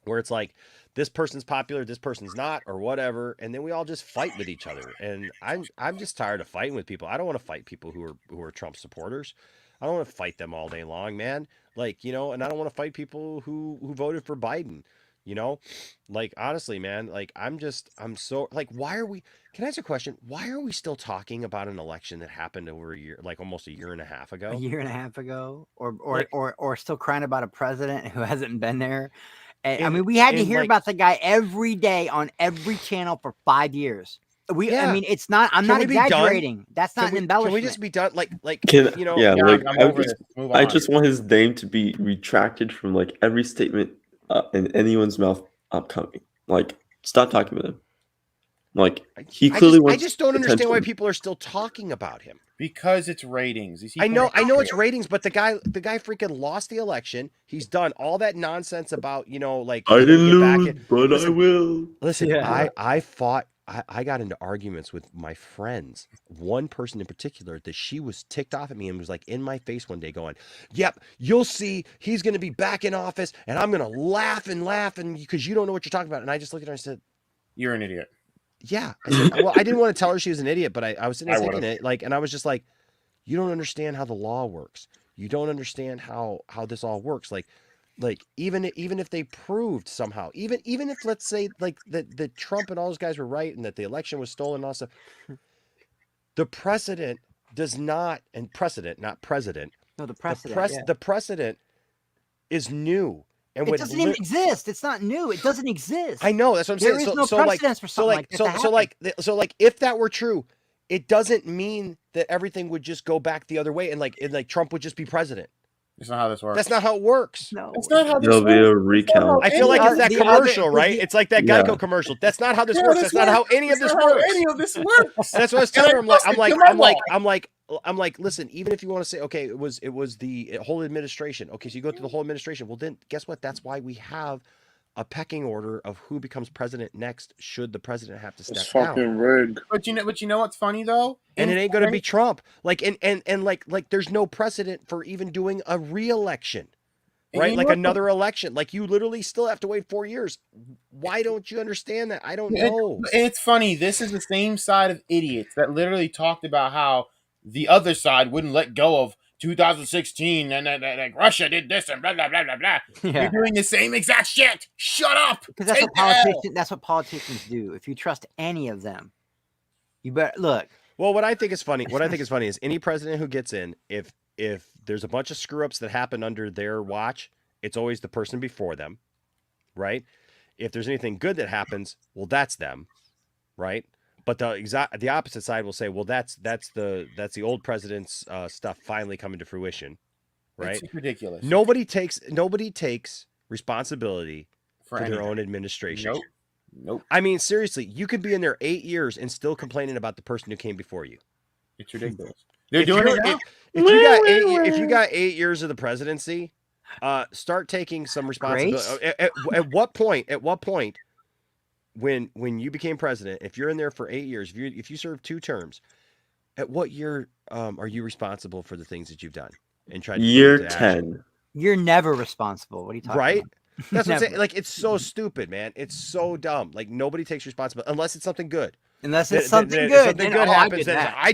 S1: Where it's like this person's popular, this person's not, or whatever, and then we all just fight with each other. And I'm just tired of fighting with people. I don't want to fight people who are Trump supporters. I don't want to fight them all day long, man. And I don't want to fight people who voted for Biden. Honestly, man, I'm so why are we? Can I ask a question? Why are we still talking about an election that happened over a year, almost a year and a half ago?
S6: A year and a half ago, or still crying about a president who hasn't been there. And we had to hear about the guy every day on every channel for 5 years. It's not. I'm not exaggerating. That's not an embellishment.
S1: Can we just be done?
S5: I just want his name to be retracted from every statement in anyone's mouth upcoming. Stop talking about him. He clearly wants.
S1: I just don't understand why people are still talking about him.
S13: Because it's ratings.
S1: I know it's ratings, but the guy freaking lost the election. He's done all that nonsense about,
S5: I didn't lose, but I will.
S1: Listen, yeah. I fought. I got into arguments with my friends. One person in particular that she was ticked off at me and was in my face one day going, "Yep, you'll see he's going to be back in office and I'm going to laugh and because you don't know what you're talking about." And I just looked at her and said,
S13: "You're an idiot."
S1: Yeah. Well, I didn't want to tell her she was an idiot, but I was sitting there thinking it and I was just like, you don't understand how the law works. You don't understand how this all works. Even if they proved somehow, even if let's say that Trump and all those guys were right and that the election was stolen and all stuff, the precedent does not, and precedent, not president.
S6: No, the precedent.
S1: The precedent is new. And
S6: it doesn't even exist. It's not new. It doesn't exist.
S1: I know. That's what I'm saying.
S6: There is no precedence for something like that.
S1: So if that were true, it doesn't mean that everything would just go back the other way and Trump would just be president.
S13: That's not how this works.
S1: That's not how it works.
S6: No,
S13: that's not how this
S5: There'll be a
S13: works.
S5: recount.
S1: I feel like it's that commercial, right? It's like that
S5: Yeah.
S1: Geico commercial. That's not how this works. That's not how any of this
S13: That's not how
S1: works.
S13: any of this works.
S1: And that's what I was telling her. I'm like, listen, even if you want to say, okay, it was the whole administration. Okay, so you go through the whole administration. Well, then guess what? That's why we have a pecking order of who becomes president next. Should the president have to step
S7: It's
S1: down?
S7: fucking rigged.
S13: But you know what's funny though?
S1: And it ain't gonna be Trump. Like and like there's no precedent for even doing a re-election. Right? Like another election. Like you literally still have to wait 4 years. Why don't you understand that? I don't know.
S13: It's funny. This is the same side of idiots that literally talked about how the other side wouldn't let go of 2016 and like Russia did this and blah blah blah blah blah.
S6: Yeah.
S13: You're doing the same exact shit. Shut up.
S6: Because that's what politicians do. If you trust any of them, you better look.
S1: Well, what I think is funny is any president who gets in, if there's a bunch of screw ups that happen under their watch, it's always the person before them, right? If there's anything good that happens, well, that's them, right? But the opposite side will say, well, that's the old president's stuff finally coming to fruition, right?
S13: It's ridiculous.
S1: Nobody takes responsibility for their
S13: anything.
S1: own administration.
S13: Nope.
S1: I mean, seriously, you could be in there 8 years and still complaining about the person who came before you.
S13: It's ridiculous. They're doing it now.
S1: If you got 8 years of the presidency, start taking some responsibility. At what point, when you became president, if you're in there for 8 years, if you serve 2 terms, at what year are you responsible for the things that you've done and tried to
S5: Year
S1: put into
S5: 10.
S1: action?
S6: You're never responsible. What are you talking
S1: Right?
S6: about?
S1: That's what I'm saying.
S6: Never.
S1: Like, it's so stupid, man. It's so dumb. Like, nobody takes responsibility unless it's something good.
S6: Unless it's something
S1: If
S6: good.
S1: something
S6: then,
S1: good
S6: I
S1: happens,
S6: did
S1: then
S6: that.
S1: I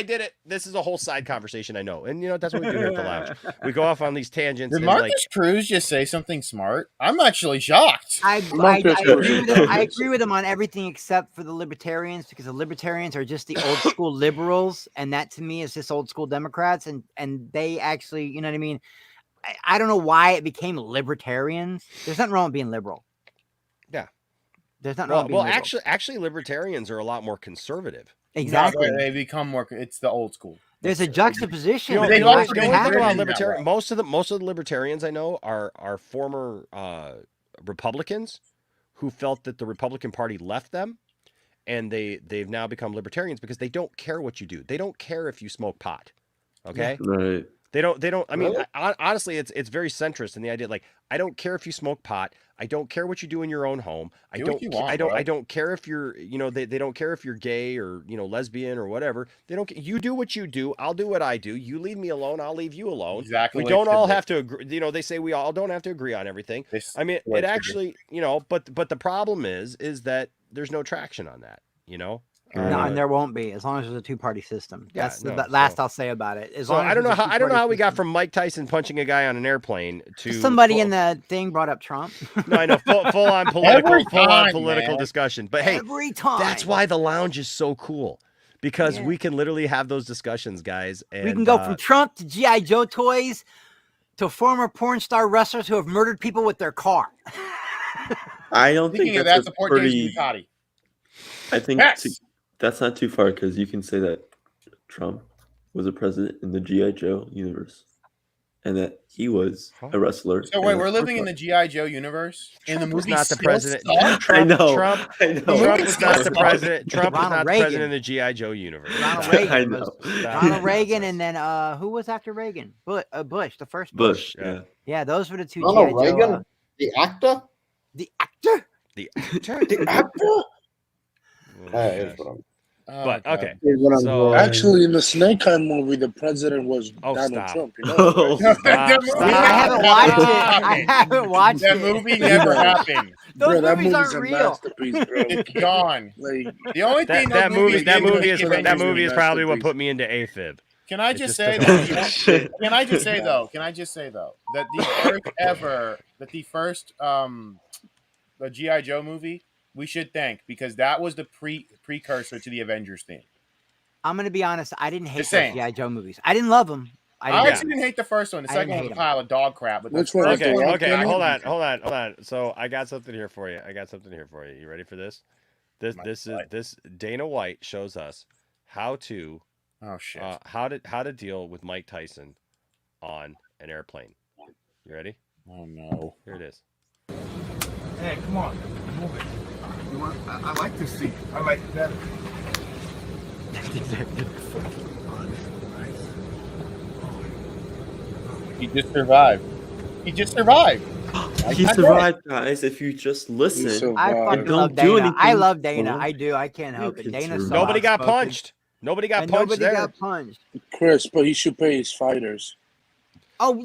S1: did it. This is a whole side conversation, I know. And, that's what we do here at the lounge. We go off on these tangents.
S13: Did
S1: and
S13: Marcus Cruz just say something smart? I'm actually shocked.
S6: I agree with him on everything except for the libertarians, because the libertarians are just the old school liberals, and that to me is just old school Democrats, and they actually, you know what I mean? I don't know why it became libertarians. There's nothing wrong with being liberal.
S1: Yeah.
S6: There's nothing wrong with being liberal.
S1: actually, libertarians are a lot more conservative.
S6: Exactly.
S13: No, they become more. It's the old school.
S6: There's a juxtaposition.
S1: The
S6: between
S1: only
S6: what's
S1: thing
S6: happening.
S1: about libertarian, most of the libertarians I know are former Republicans who felt that the Republican Party left them, and they've now become libertarians because they don't care what you do. They don't care if you smoke pot. Okay.
S5: Right.
S1: They don't. I mean,
S5: Really?
S1: honestly, it's very centrist in the idea. Like, I don't care if you smoke pot. I don't care what you do in your own home. I don't care if you're, they don't care if you're gay or, lesbian or whatever. They don't. You do what you do. I'll do what I do. You leave me alone. I'll leave you alone.
S13: Exactly.
S1: We don't all have to agree. They say we all don't have to agree on everything. I mean, it actually, but the problem is that there's no traction on that.
S6: No, and there won't be as long as there's a two-party system.
S1: Yeah,
S6: That's the last I'll say about it. As
S1: So
S6: long as
S1: I don't know
S6: there's a
S1: how we
S6: two-party
S1: got from Mike Tyson punching a guy on an airplane to
S6: somebody in the thing brought up Trump.
S1: No, I know full on political discussion. But hey,
S6: every time
S1: that's why the lounge is so cool, because we can literally have those discussions, guys. And
S6: we can go from Trump to GI Joe toys to former porn star wrestlers who have murdered people with their car.
S5: I don't think that's a pretty.
S13: Ducati.
S5: I think that's not too far, because you can say that Trump was a president in the GI Joe universe, and that he was a wrestler.
S13: So wait, we're living in the GI Joe universe. In the movie,
S1: not the president.
S13: Trump
S5: I know.
S1: Trump was not the president. Trump was not the president in the GI Joe universe.
S6: Ronald Reagan, and then who was after Reagan? Bush, the first
S5: Bush.
S6: Yeah, those were the two.
S9: Ronald Reagan, the actor.
S6: The actor.
S1: The actor.
S9: The actor.
S1: But okay.
S7: So actually, in the Snake Eye movie, the president was Donald Trump. You know?
S6: I haven't watched it.
S13: That movie never happened.
S6: Those
S7: that
S6: movies
S7: movie's
S6: aren't
S7: a
S6: real.
S7: masterpiece, bro.
S13: It's gone.
S7: Like,
S13: the only thing
S1: that movie is probably what put me into AFib.
S13: Can I just say that? Can I just say though that the first the GI Joe movie, we should thank, because that was the precursor to the Avengers theme.
S6: I'm gonna be honest. I didn't hate those GI Joe movies. I didn't love them.
S13: I actually didn't hate the first one. The second one was a pile of dog crap. But
S7: which one?
S1: Okay. Hold on. So I got something here for you. You ready for this? This Dana White shows us how to how to deal with Mike Tyson on an airplane. You ready?
S13: Oh no!
S1: Here it is.
S3: Hey, come on, move it. You want? I like this seat. I like it better.
S13: He just survived. He just survived.
S5: He survived, guys. If you just listen
S6: I
S5: and
S6: fucking
S5: don't
S6: love
S5: do
S6: Dana.
S5: anything.
S6: I love Dana.
S5: for
S6: I do. I can't
S5: You
S6: help it.
S5: can
S6: Dana's so
S1: Nobody got
S6: outspoken.
S1: punched. Nobody got
S6: And
S1: punched
S6: nobody
S1: there.
S6: got punched.
S7: Chris, but he should pay his fighters.
S6: Oh,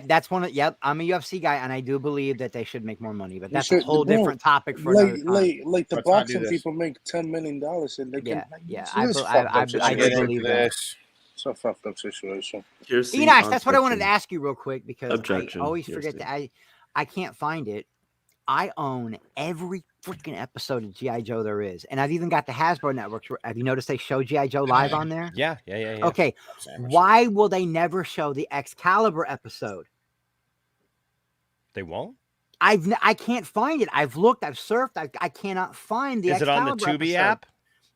S6: that's one of, yep, I'm a UFC guy, and I do believe that they should make more money, but that's a
S7: should-
S6: whole
S7: bro,
S6: different topic for another time.
S7: Like the
S13: Let's not do
S7: boxing
S13: this.
S7: people make $10 million, and they can.
S6: Yeah,
S7: It's
S6: I
S7: a
S6: do
S7: fucked up situation.
S6: believe that.
S7: It's a fucked up situation.
S5: Here's the
S6: Enosh, that's what I wanted to
S5: objection.
S6: ask you real quick because
S5: Objection.
S6: I always
S5: Here's
S6: forget
S5: the-
S6: that I can't find it. I own every freaking episode of G.I. Joe there is, and I've even got the Hasbro networks. Have you noticed they show G.I. Joe live on there?
S1: Yeah.
S6: Okay, why will they never show the Excalibur episode?
S1: They won't?
S6: I can't find it. I've looked, I've surfed, I cannot find the
S1: Is it on the
S6: Excalibur
S1: Tubi
S6: episode.
S1: app?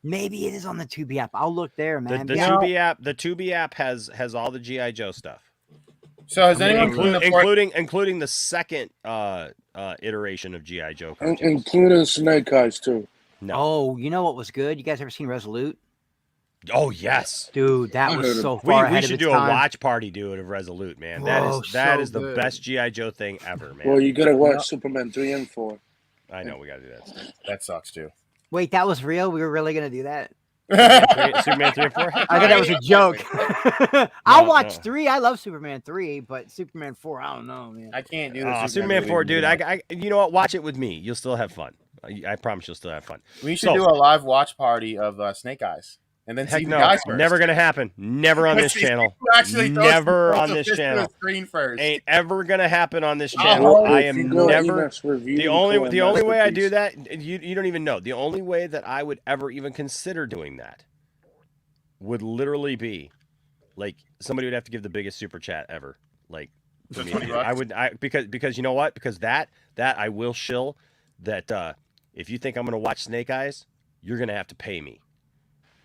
S6: Maybe it is on the Tubi app. I'll look there, man.
S1: The Tubi app has all the G.I. Joe stuff.
S13: So has anyone seen the
S1: including the second iteration of G.I. Joe cartoons.
S7: Including Snake Eyes, too.
S1: No.
S6: Oh, you know what was good? You guys ever seen Resolute?
S1: Oh yes,
S6: dude, that was so far ahead
S1: we
S6: of
S1: should
S6: its
S1: do
S6: time.
S1: a watch party, dude, of Resolute, man.
S6: Bro,
S1: that
S6: so
S1: is the
S6: good.
S1: best G.I. Joe thing ever, man.
S7: Well, you gotta watch Superman 3 and 4.
S1: I know we gotta do that.
S13: That sucks too.
S6: Wait, that was real? We were really gonna do that?
S1: Superman 3 and 4?
S6: I thought that was a joke. I'll watch 3. I love Superman 3, but Superman 4, I don't know, man.
S13: I can't do this.
S1: Superman 4, dude. I you know what? Watch it with me. You'll still have fun. I promise you'll still have fun.
S13: We should do a live watch party of Snake Eyes, and then
S1: Heck
S13: see who
S1: no,
S13: dies first.
S1: never gonna happen. Never on this channel. Never on this channel.
S13: Screen first.
S1: Ain't ever gonna happen on this channel. I am never. The only way I do that, you don't even know. The only way that I would ever even consider doing that would literally be like somebody would have to give the biggest super chat ever. Like for me, because you know what? Because that I will shill that if you think I'm gonna watch Snake Eyes, you're gonna have to pay me.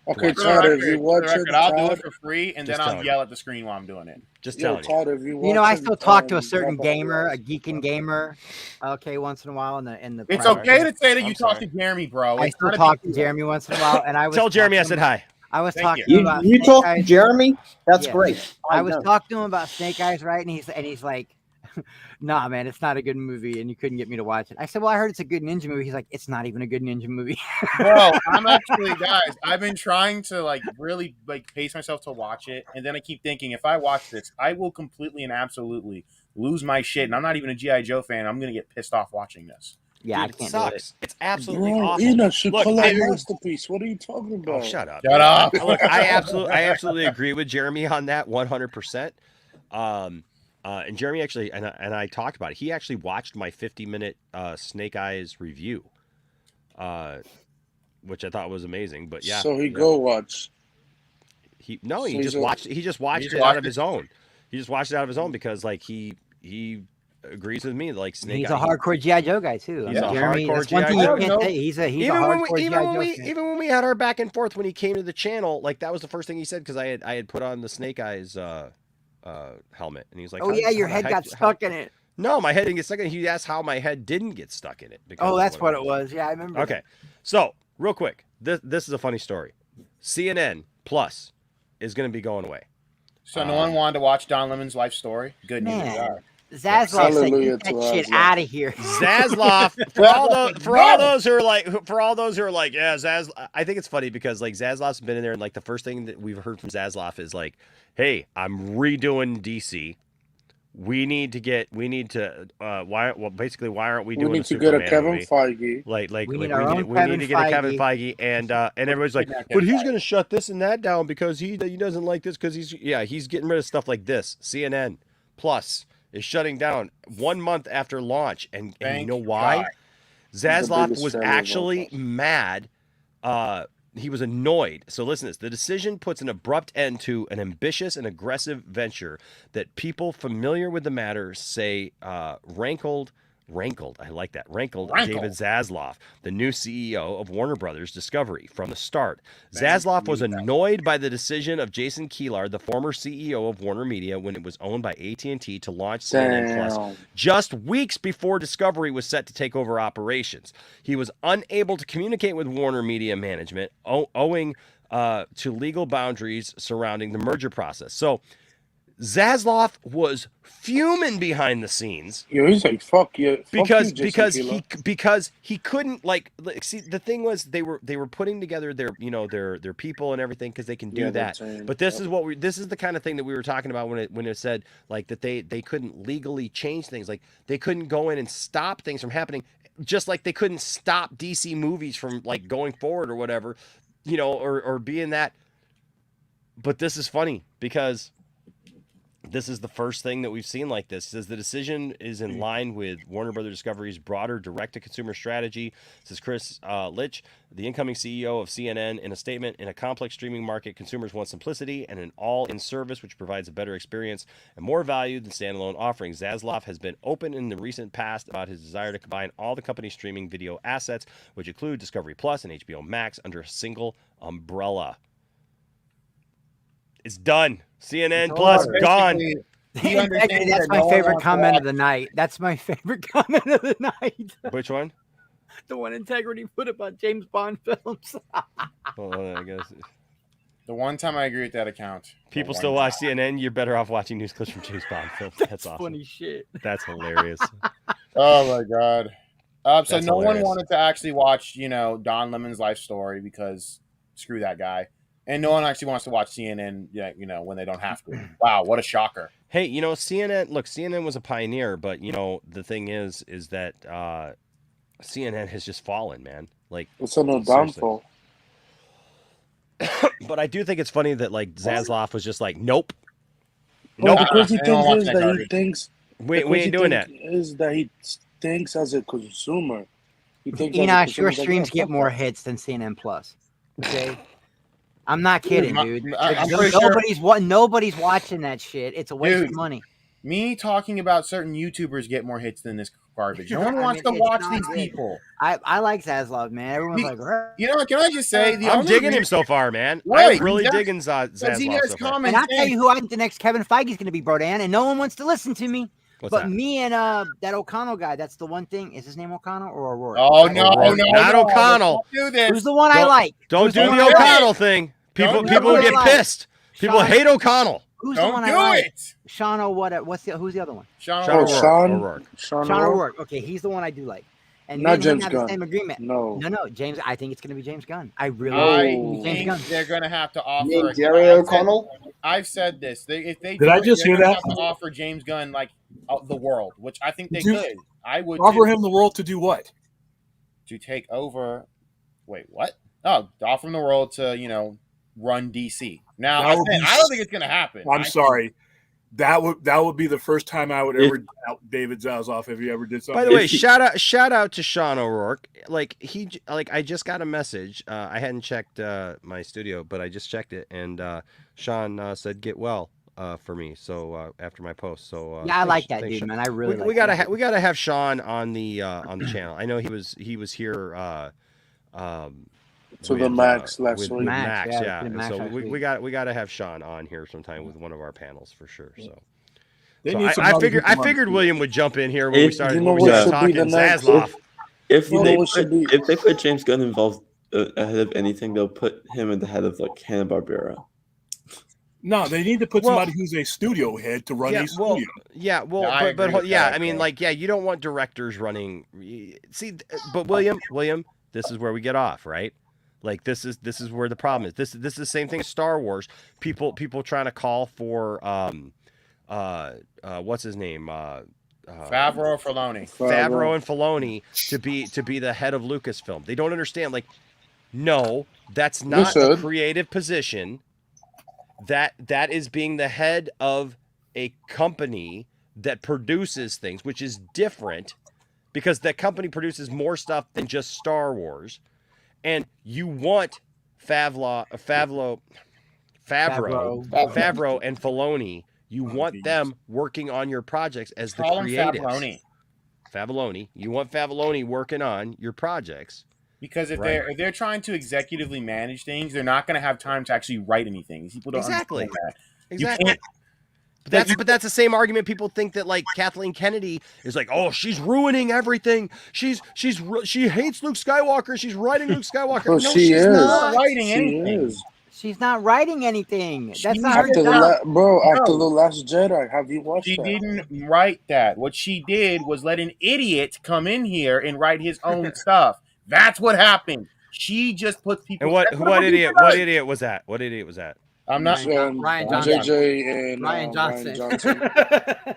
S7: Okay, Todd, if you watch it,
S13: I'll do it for free, and
S1: Just
S13: then I'll
S1: telling
S13: yell at the screen while I'm doing it.
S1: Just telling
S7: Todd, if you
S6: You know, I
S7: watch
S6: still
S7: it,
S6: talk to a certain
S7: drop off
S6: gamer,
S7: the
S6: a geeking gamer, okay, once in a while in the
S13: It's
S6: private.
S13: okay to say that you
S1: I'm
S13: talk
S1: sorry.
S13: to Jeremy, bro.
S6: I
S13: It's
S6: still
S13: not a
S6: talk
S13: big
S6: to
S13: deal.
S6: Jeremy once in a while, and I was
S1: Tell Jeremy I
S6: talking
S1: said hi.
S6: I was
S13: Thank
S6: talking
S13: you.
S6: to him about
S9: You
S6: Snake
S9: talk to
S6: Eyes.
S9: Jeremy? That's
S6: Yeah.
S9: great.
S6: I was talking to him about Snake Eyes, right? And he's like, "Nah, man, it's not a good movie, and you couldn't get me to watch it." I said, "Well, I heard it's a good ninja movie." He's like, "It's not even a good ninja movie."
S13: Bro, I'm actually, guys, I've been trying to really pace myself to watch it, and then I keep thinking if I watch this, I will completely and absolutely lose my shit, and I'm not even a G.I. Joe fan. I'm gonna get pissed off watching this.
S6: Yeah,
S1: Dude,
S6: I can't
S1: it sucks. It's absolutely
S7: Bro,
S1: awful.
S7: Enoch should
S1: Look,
S7: call it
S1: I-
S7: a masterpiece. What are you talking about?
S1: Oh, shut up.
S13: Shut up.
S1: Look, I absolutely agree with Jeremy on that 100%. And Jeremy actually, and I talked about it. He actually watched my 50-minute Snake Eyes review, which I thought was amazing. But yeah,
S7: So he go watch.
S1: he
S7: so
S1: just
S7: he's a-
S1: watched. He just watched
S13: just
S1: it
S13: watched
S1: out of
S13: it?
S1: his own. He just watched it out of his own because he agrees with me. Like Snake
S6: He's
S1: Eyes.
S6: a hardcore GI Joe guy too.
S1: He's a
S6: Jeremy,
S1: hardcore
S6: that's one
S1: G.I.
S6: thing
S1: Joe.
S6: you can't say. He's a hardcore GI Joe fan.
S1: Even when we had our back and forth when he came to the channel, like that was the first thing he said because I had put on the Snake Eyes helmet, and he's like,
S6: Oh yeah, your
S1: how
S6: head
S1: the
S6: got
S1: heck-
S6: stuck in it.
S1: No, my head didn't get stuck in it. He asked how my head didn't get stuck in it. Because
S6: Oh,
S1: of
S6: that's what it was. Yeah, I remember.
S1: Okay, so real quick, this is a funny story. CNN Plus is going to be going away.
S13: So no one wanted to watch Don Lemon's life story. Good news.
S6: Man.
S13: All right.
S6: Zaslav said,
S7: Hallelujah
S6: "Get that
S7: to
S6: shit
S7: Zaslav.
S6: out of here."
S1: Zaslav, for all those who are like, yeah, Zaslav. I think it's funny because like Zaslav's been in there, and like the first thing that we've heard from Zaslav is like, "Hey, I'm redoing DC. We need to why aren't we doing
S7: We
S1: a
S7: need to get a
S1: Superman
S7: Kevin
S1: movie?
S7: Feige.
S6: We need
S1: to get a Kevin Feige, and everybody's like, but he's going to shut this and that down because he doesn't like this because he's getting rid of stuff like this. CNN Plus is shutting down 1 month after launch, and you know why?
S13: God.
S1: Zaslav
S7: biggest
S1: was
S7: fan of all
S1: actually mad. He was annoyed. So listen to this. The decision puts an abrupt end to an ambitious and aggressive venture that people familiar with the matter say rankled rankled. I like that. Rankled David Zaslav, the new CEO of Warner Brothers Discovery, from the start. Zaslav was annoyed by the decision of Jason Kilar, the former CEO of Warner Media, when it was owned by AT&T, to launch CNN Plus just weeks before Discovery was set to take over operations. He was unable to communicate with Warner Media management, owing to legal boundaries surrounding the merger process. So Zaslav was fuming behind the scenes.
S7: Yeah, he's like, "Fuck you,"
S1: because he couldn't see. The thing was, they were putting together their people and everything because they can do that. But this is the kind of thing that we were talking about when it said like that they couldn't legally change things, like they couldn't go in and stop things from happening, just like they couldn't stop DC movies from like going forward or whatever, or being that. But this is funny because this is the first thing that we've seen like this. It says the decision is in line with Warner Brothers Discovery's broader direct-to-consumer strategy, says Chris Litch, the incoming CEO of CNN, in a statement. In a complex streaming market, consumers want simplicity and an all-in service which provides a better experience and more value than standalone offerings. Zaslav has been open in the recent past about his desire to combine all the company's streaming video assets, which include Discovery Plus and HBO Max, under a single umbrella. It's done. CNN Plus gone.
S6: That's my favorite comment of the night. That's my favorite comment of the night.
S1: Which one?
S6: The one Integrity put about James Bond films.
S1: Well, I guess
S13: the one time I agree with that account.
S1: People still watch CNN. You're better off watching news clips from James Bond films. That's awesome.
S6: Funny shit.
S1: That's hilarious.
S13: Oh my god. So
S1: That's
S13: no
S1: hilarious.
S13: one wanted to actually watch, Don Lemon's life story because screw that guy. And no one actually wants to watch CNN, when they don't have to. Wow, what a shocker.
S1: Hey, CNN was a pioneer, but, the thing is that CNN has just fallen, man. Like,
S7: it's on a downfall.
S1: But I do think it's funny that, like, Zaslav was just like, nope.
S7: Well, the crazy thing is that he thinks...
S1: We ain't doing that.
S7: Is that he thinks as a consumer. He thinks
S6: Enosh, your streams get more hits than CNN Plus. Okay? I'm not kidding, dude. Nobody's watching that shit. It's a waste of money.
S13: Me talking about certain YouTubers get more hits than this garbage. No one wants to watch these people.
S6: I like Zaslav, man. Everyone's like,
S13: can I just say
S1: I'm digging him so far, man.
S6: Right,
S1: I'm really digging Zaslav so far.
S6: And I'll tell you who I think the next Kevin Feige is going to be, Brodan, and no one wants to listen to me.
S1: What's
S6: but
S1: that?
S6: Me and that O'Connell guy, that's the one thing. Is his name O'Connell or O'Rourke?
S13: Oh, no,
S1: not O'Connell.
S13: Do this.
S6: Who's the one I like?
S1: Don't do the O'Connell thing. People get pissed. People hate O'Connell.
S6: Who's the one I like? Sean who's the other one?
S7: Sean
S6: O'Rourke.
S7: O'Rourke.
S6: Okay, he's the one I do like. And
S7: not
S6: me
S7: James
S6: have
S7: Gunn.
S6: the same agreement.
S7: No,
S6: James. I think it's going to be James Gunn. I really think James Gunn.
S13: They're going to have to offer
S9: Jerry O'Connell.
S13: I've said this. Did
S17: I just hear that?
S13: Have to offer James Gunn like the world, which I think they could. I would
S17: offer him the world to do what?
S13: To take over. Wait, what? Oh, offer him the world to run DC. Now I don't think it's going to happen.
S17: I'm sorry. That would be the first time I would ever doubt David Zaslav if he ever did something.
S1: By the way, shout out to Sean O'Rourke. I just got a message. I hadn't checked my studio, but I just checked it, and Sean said get well for me. So after my post, so
S6: I like that dude, Sean. Man. I really
S1: we gotta have Sean on the channel. I know he was here.
S7: To the Max last week.
S1: Max, yeah. So we got to have Sean on here sometime with one of our panels for sure. So, I figured William would jump in here when we started talking Zaslav.
S5: If they put James Gunn involved ahead of anything, they'll put him at the head of like Hanna-Barbera.
S17: No, they need to put somebody who's a studio head to run a studio.
S1: I mean, you don't want directors running. See, but William, this is where we get off, right? Like this is where the problem is. This is the same thing as Star Wars. People trying to call for what's his name?
S13: Favreau or Filoni.
S1: Favreau and Filoni to be the head of Lucasfilm. They don't understand. Like, no, that's not a creative position. That is being the head of a company that produces things, which is different because that company produces more stuff than just Star Wars. And you want Favreau and Filoni. You want them working on your projects as the creatives. Favalloni. You want Favalloni working on your projects.
S13: Because if they're trying to executively manage things, they're not going to have time to actually write anything. These people don't understand that.
S1: Exactly. But that's the same argument. People think that like Kathleen Kennedy is like, oh, she's ruining everything. She hates Luke Skywalker. She's writing Luke Skywalker.
S7: Well,
S1: no,
S7: she's
S1: not
S13: writing anything.
S6: She's not writing anything. That's not her
S7: after
S6: job.
S7: After The Last Jedi, have you watched
S13: She
S7: that?
S13: didn't write that. What she did was let an idiot come in here and write his own stuff. That's what happened. She just puts people.
S1: And what idiot? What idiot was that? What idiot was that?
S13: I'm not
S6: Ryan Johnson.
S7: JJ and
S6: Ryan Johnson.
S7: Ryan Johnson.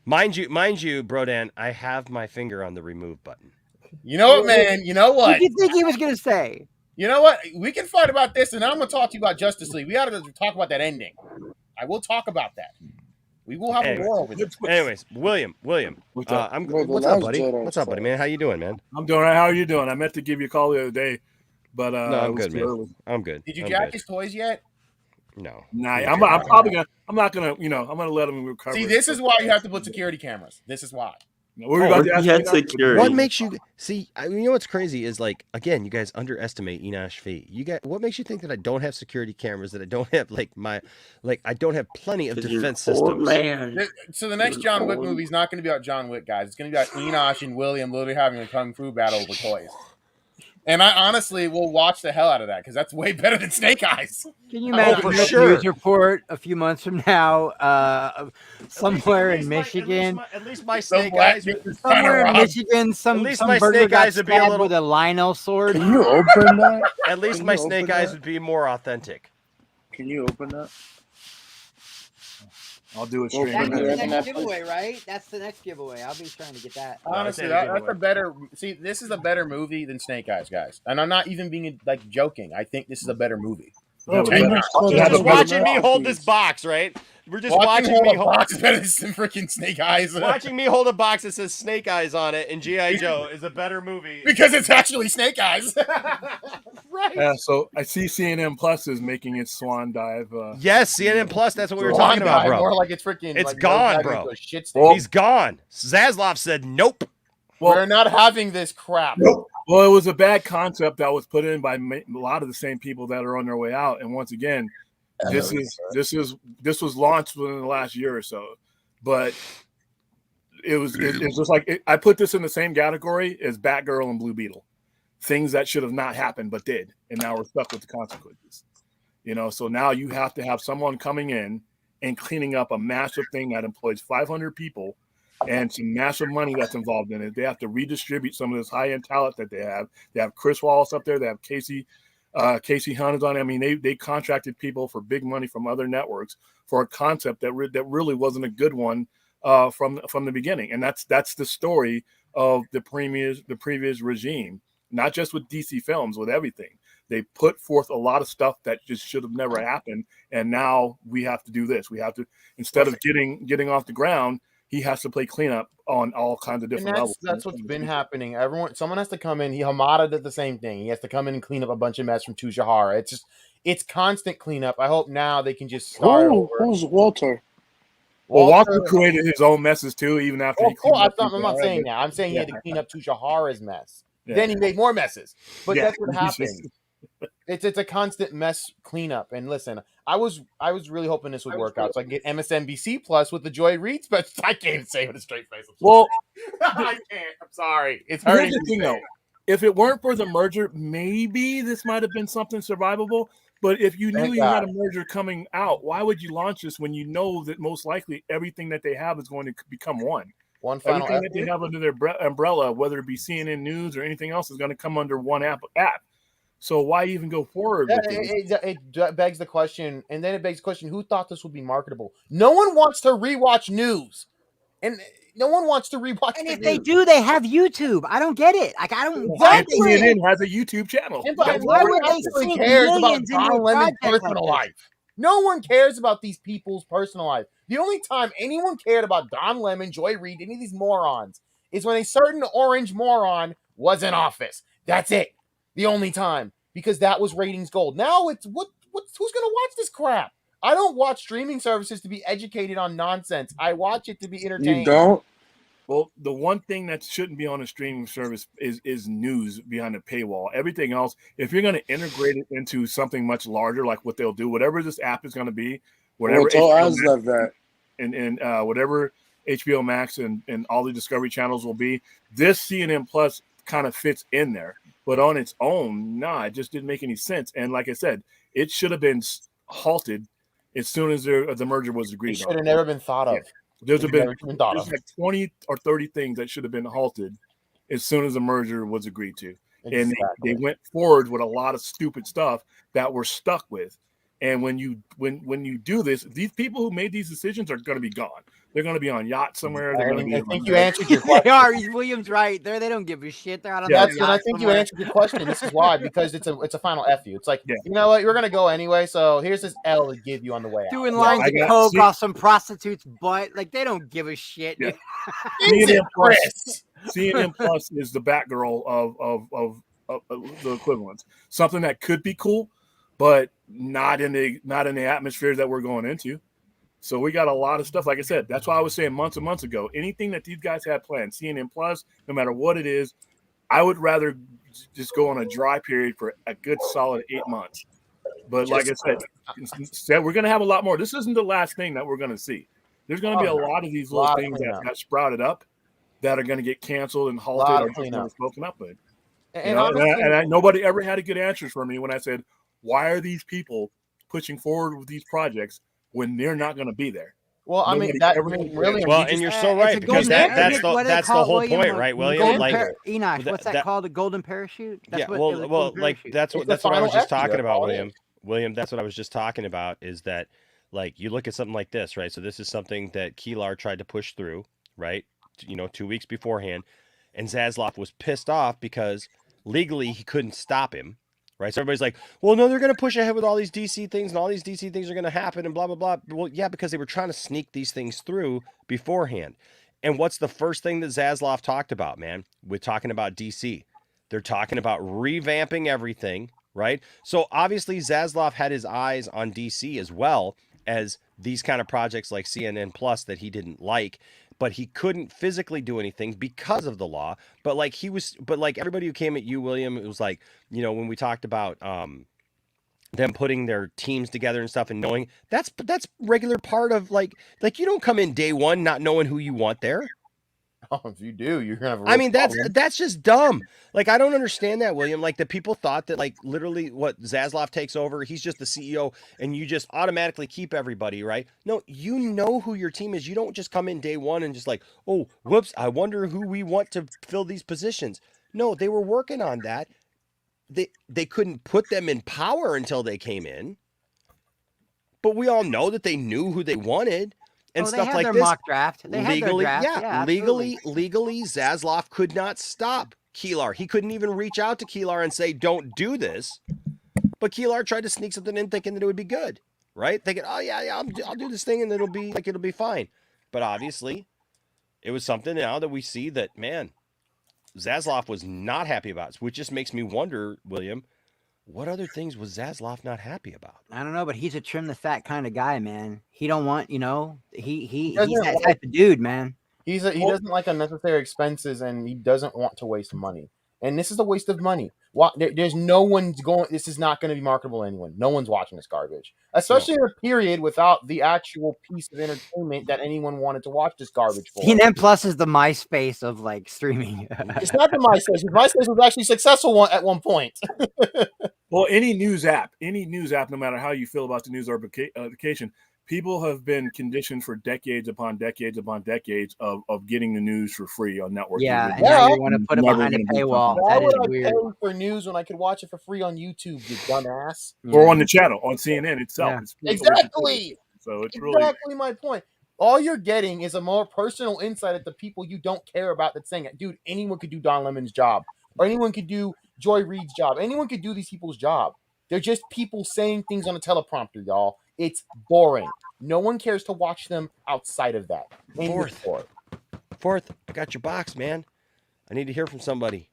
S1: Mind you, Brodan, I have my finger on the remove button.
S13: You know what, man? You know what?
S6: What do you think he was gonna say?
S13: You know what? We can fight about this, and I'm going to talk to you about Justice League. We got to talk about that ending. I will talk about that. We will have a war over this.
S1: Anyways, William.
S17: What's up?
S1: What's up, buddy? What's up, buddy, man? How you doing, man?
S17: I'm doing all right. How are you doing? I meant to give you a call the other day, but
S1: no, I'm good, man.
S17: Early.
S1: I'm good.
S13: Did you jack his toys yet?
S1: No.
S17: Nah, I'm probably gonna. I'm not gonna. I'm gonna let him recover.
S13: See, this is why you have to put security cameras. This is why.
S1: What makes you see? You know what's crazy is like again, you guys underestimate Enosh Fee. What makes you think that I don't have security cameras? That I don't have I don't have plenty of defense systems.
S13: So the next John Wick movie is not going to be about John Wick, guys. It's going to be about Enosh and William literally having a kung fu battle over toys. And I honestly will watch the hell out of that because that's way better than Snake Eyes.
S6: Can you imagine a news report a few months from now, somewhere in Michigan?
S1: At least my Snake Eyes.
S6: Somewhere in Michigan, some burger got stabbed with a Lionel sword.
S7: Can you open that?
S1: At least my Snake Eyes would be more authentic.
S7: Can you open that?
S17: I'll do it
S6: That's
S17: straight.
S6: the next giveaway, right? That's the next giveaway. I'll be trying to get that.
S13: Honestly, that's a better. See, this is a better movie than Snake Eyes, guys. And I'm not even being like joking. I think this is a better movie.
S1: You're just watching me hold this box, right? We're just watching me hold
S13: a box better than freaking Snake Eyes.
S1: Watching me hold a box that says Snake Eyes on it and G.I. Joe is a better movie
S13: because it's actually Snake Eyes.
S1: Right.
S17: Yeah, so I see CNN Plus is making its swan dive.
S1: Yes, CNN Plus. That's what we were talking about, bro.
S13: More like it's freaking.
S1: It's
S13: like
S1: gone, bro. He's gone. Zaslav said, "Nope.
S13: We're not having this crap."
S17: Nope. Well, it was a bad concept that was put in by a lot of the same people that are on their way out. And once again, this was launched within the last year or so, but it's just like I put this in the same category as Batgirl and Blue Beetle, things that should have not happened but did, and now we're stuck with the consequences. So now you have to have someone coming in and cleaning up a massive thing that employs 500 people. And some massive money that's involved in it. They have to redistribute some of this high-end talent that they have. They have Chris Wallace up there. They have Casey Hunt on. I mean, they contracted people for big money from other networks for a concept that really wasn't a good one from the beginning. And that's the story of the previous regime. Not just with DC Films, with everything. They put forth a lot of stuff that just should have never happened. And now we have to do this. We have to, instead of getting off the ground, he has to play cleanup on all kinds of different levels.
S13: That's what's been happening. Someone has to come in. Hamada did the same thing. He has to come in and clean up a bunch of mess from Tujahara. It's constant cleanup. I hope now they can just start over.
S7: Who's Walter?
S17: Well, Walter created his own messes too, even after he cleaned up.
S13: I'm not saying that. I'm saying he had to clean up Tujahara's mess. Yeah. Then he made more messes. But that's what happened. It's a constant mess cleanup. And listen, I was really hoping this would work out so I can get MSNBC Plus with the Joy Reid special. I can't even say it with a straight face. I can't. I'm sorry. It's hurting.
S17: Here's the thing, though. If it weren't for the merger, maybe this might have been something survivable. But if you knew you had a merger coming out, why would you launch this when you know that most likely everything that they have is going to become one?
S13: One final
S17: everything that they have under their umbrella, whether it be CNN News or anything else, is going to come under one app. So why even go forward?
S13: It begs the question, and then it begs the question: who thought this would be marketable? No one wants to rewatch news, and no one wants to rewatch.
S6: And if they do, they have YouTube. I don't get it. Like I don't.
S17: Exactly. CNN has a YouTube channel.
S13: And why would they cares about Don Lemon's personal life? No one cares about these people's personal life. The only time anyone cared about Don Lemon, Joy Reid, any of these morons is when a certain orange moron was in office. That's it. The only time, because that was ratings gold. Now it's who's going to watch this crap? I don't watch streaming services to be educated on nonsense. I watch it to be entertained.
S7: You don't?
S17: Well, the one thing that shouldn't be on a streaming service is news behind the paywall. Everything else, if you're going to integrate it into something much larger, like what they'll do, whatever this app is going to be, whatever
S7: tell Zaslav that.
S17: And whatever HBO Max and all the Discovery channels will be, this CNN Plus kind of fits in there. But on its own, it just didn't make any sense. And like I said, it should have been halted as soon as the merger was agreed on.
S13: It should have never been thought of.
S17: There's like 20 or 30 things that should have been halted as soon as the merger was agreed to. Exactly. And they went forward with a lot of stupid stuff that we're stuck with. And when you do this, these people who made these decisions are going to be gone. They're going to be on yachts somewhere. They're going to be.
S13: I think you answered your question.
S6: They are. William's right. They don't give a shit. They're out on
S13: That's what I think somewhere. You answered your question. This is why, because it's a final F you. It's like, you know what, you're going to go anyway. So here's this L to give you on the way out.
S6: Doing lines of coke off some prostitute's butt. Like they don't give a shit.
S17: Yeah. CNN Plus is the Batgirl of the equivalents. Something that could be cool, but not in the atmosphere that we're going into. So we got a lot of stuff. Like I said, that's why I was saying months and months ago, anything that these guys had planned, CNN Plus, no matter what it is, I would rather just go on a dry period for a good solid 8 months. But like I said, we're going to have a lot more. This isn't the last thing that we're going to see. There's going to be a lot of these little things that got sprouted up that are going to get canceled and halted or just spoken up with. And nobody ever had a good answer for me when I said, why are these people pushing forward with these projects when they're not going to be there?
S13: Well, I mean, really.
S1: Well, and you're so right, because that's the whole point, right, William?
S6: Enoch, what's that called? A golden parachute?
S1: That's what I was just talking about, William. William, that's what I was just talking about. Is that like you look at something like this, right? So this is something that Keelar tried to push through, right? 2 weeks beforehand, and Zaslav was pissed off because legally he couldn't stop him. Right. So everybody's like, well, no, they're going to push ahead with all these DC things and all these DC things are going to happen and blah, blah, blah. Well, yeah, because they were trying to sneak these things through beforehand. And what's the first thing that Zaslav talked about, man? We're talking about DC. They're talking about revamping everything. Right. So obviously Zaslav had his eyes on DC as well as these kind of projects like CNN Plus that he didn't like. But he couldn't physically do anything because of the law. But like everybody who came at you, William, it was like, when we talked about them putting their teams together and stuff and knowing that's regular part of like you don't come in day one not knowing who you want there.
S13: Oh, if you do, you're gonna have
S1: that's just dumb. Like, I don't understand that, William. Like, the people thought that, like, literally what Zaslav takes over, he's just the CEO and you just automatically keep everybody, right? No, you know who your team is. You don't just come in day one and just like, oh, whoops, I wonder who we want to fill these positions. No, they were working on that. They couldn't put them in power until they came in. But we all know that they knew who they wanted. And stuff like this.
S6: Mock draft. They legally, had their draft.
S1: Legally, Zaslav could not stop Keelar. He couldn't even reach out to Keelar and say, "Don't do this." But Keelar tried to sneak something in, thinking that it would be good, right? Thinking, "Oh yeah, I'll do this thing, and it'll be fine." But obviously, it was something now that we see that, man, Zaslav was not happy about, which just makes me wonder, William. What other things was Zaslav not happy about?
S6: I don't know, but he's a trim the fat kind of guy, man. He don't want, he's that type of dude, man.
S13: He doesn't like unnecessary expenses, and he doesn't want to waste money. And this is a waste of money. There's no one's going. This is not going to be marketable to anyone. No one's watching this garbage, especially in a period without the actual piece of entertainment that anyone wanted to watch this garbage for.
S6: CNN Plus is the MySpace of like streaming.
S13: It's not the MySpace. MySpace was actually successful at one point.
S17: Well, any news app, no matter how you feel about the news application, people have been conditioned for decades upon decades upon decades of getting the news for free on network.
S6: Yeah, and now you want to put it behind a paywall.
S13: Why would I pay for news when I could watch it for free on YouTube, you dumbass?
S17: Or on the channel, on CNN itself.
S13: Yeah. Exactly.
S17: So it's
S13: exactly my point. All you're getting is a more personal insight at the people you don't care about that's saying, dude, anyone could do Don Lemon's job. Or anyone could do Joy Reid's job. Anyone could do these people's job. They're just people saying things on a teleprompter, y'all. It's boring. No one cares to watch them outside of that.
S1: Fourth, I got your box, man. I need to hear from somebody.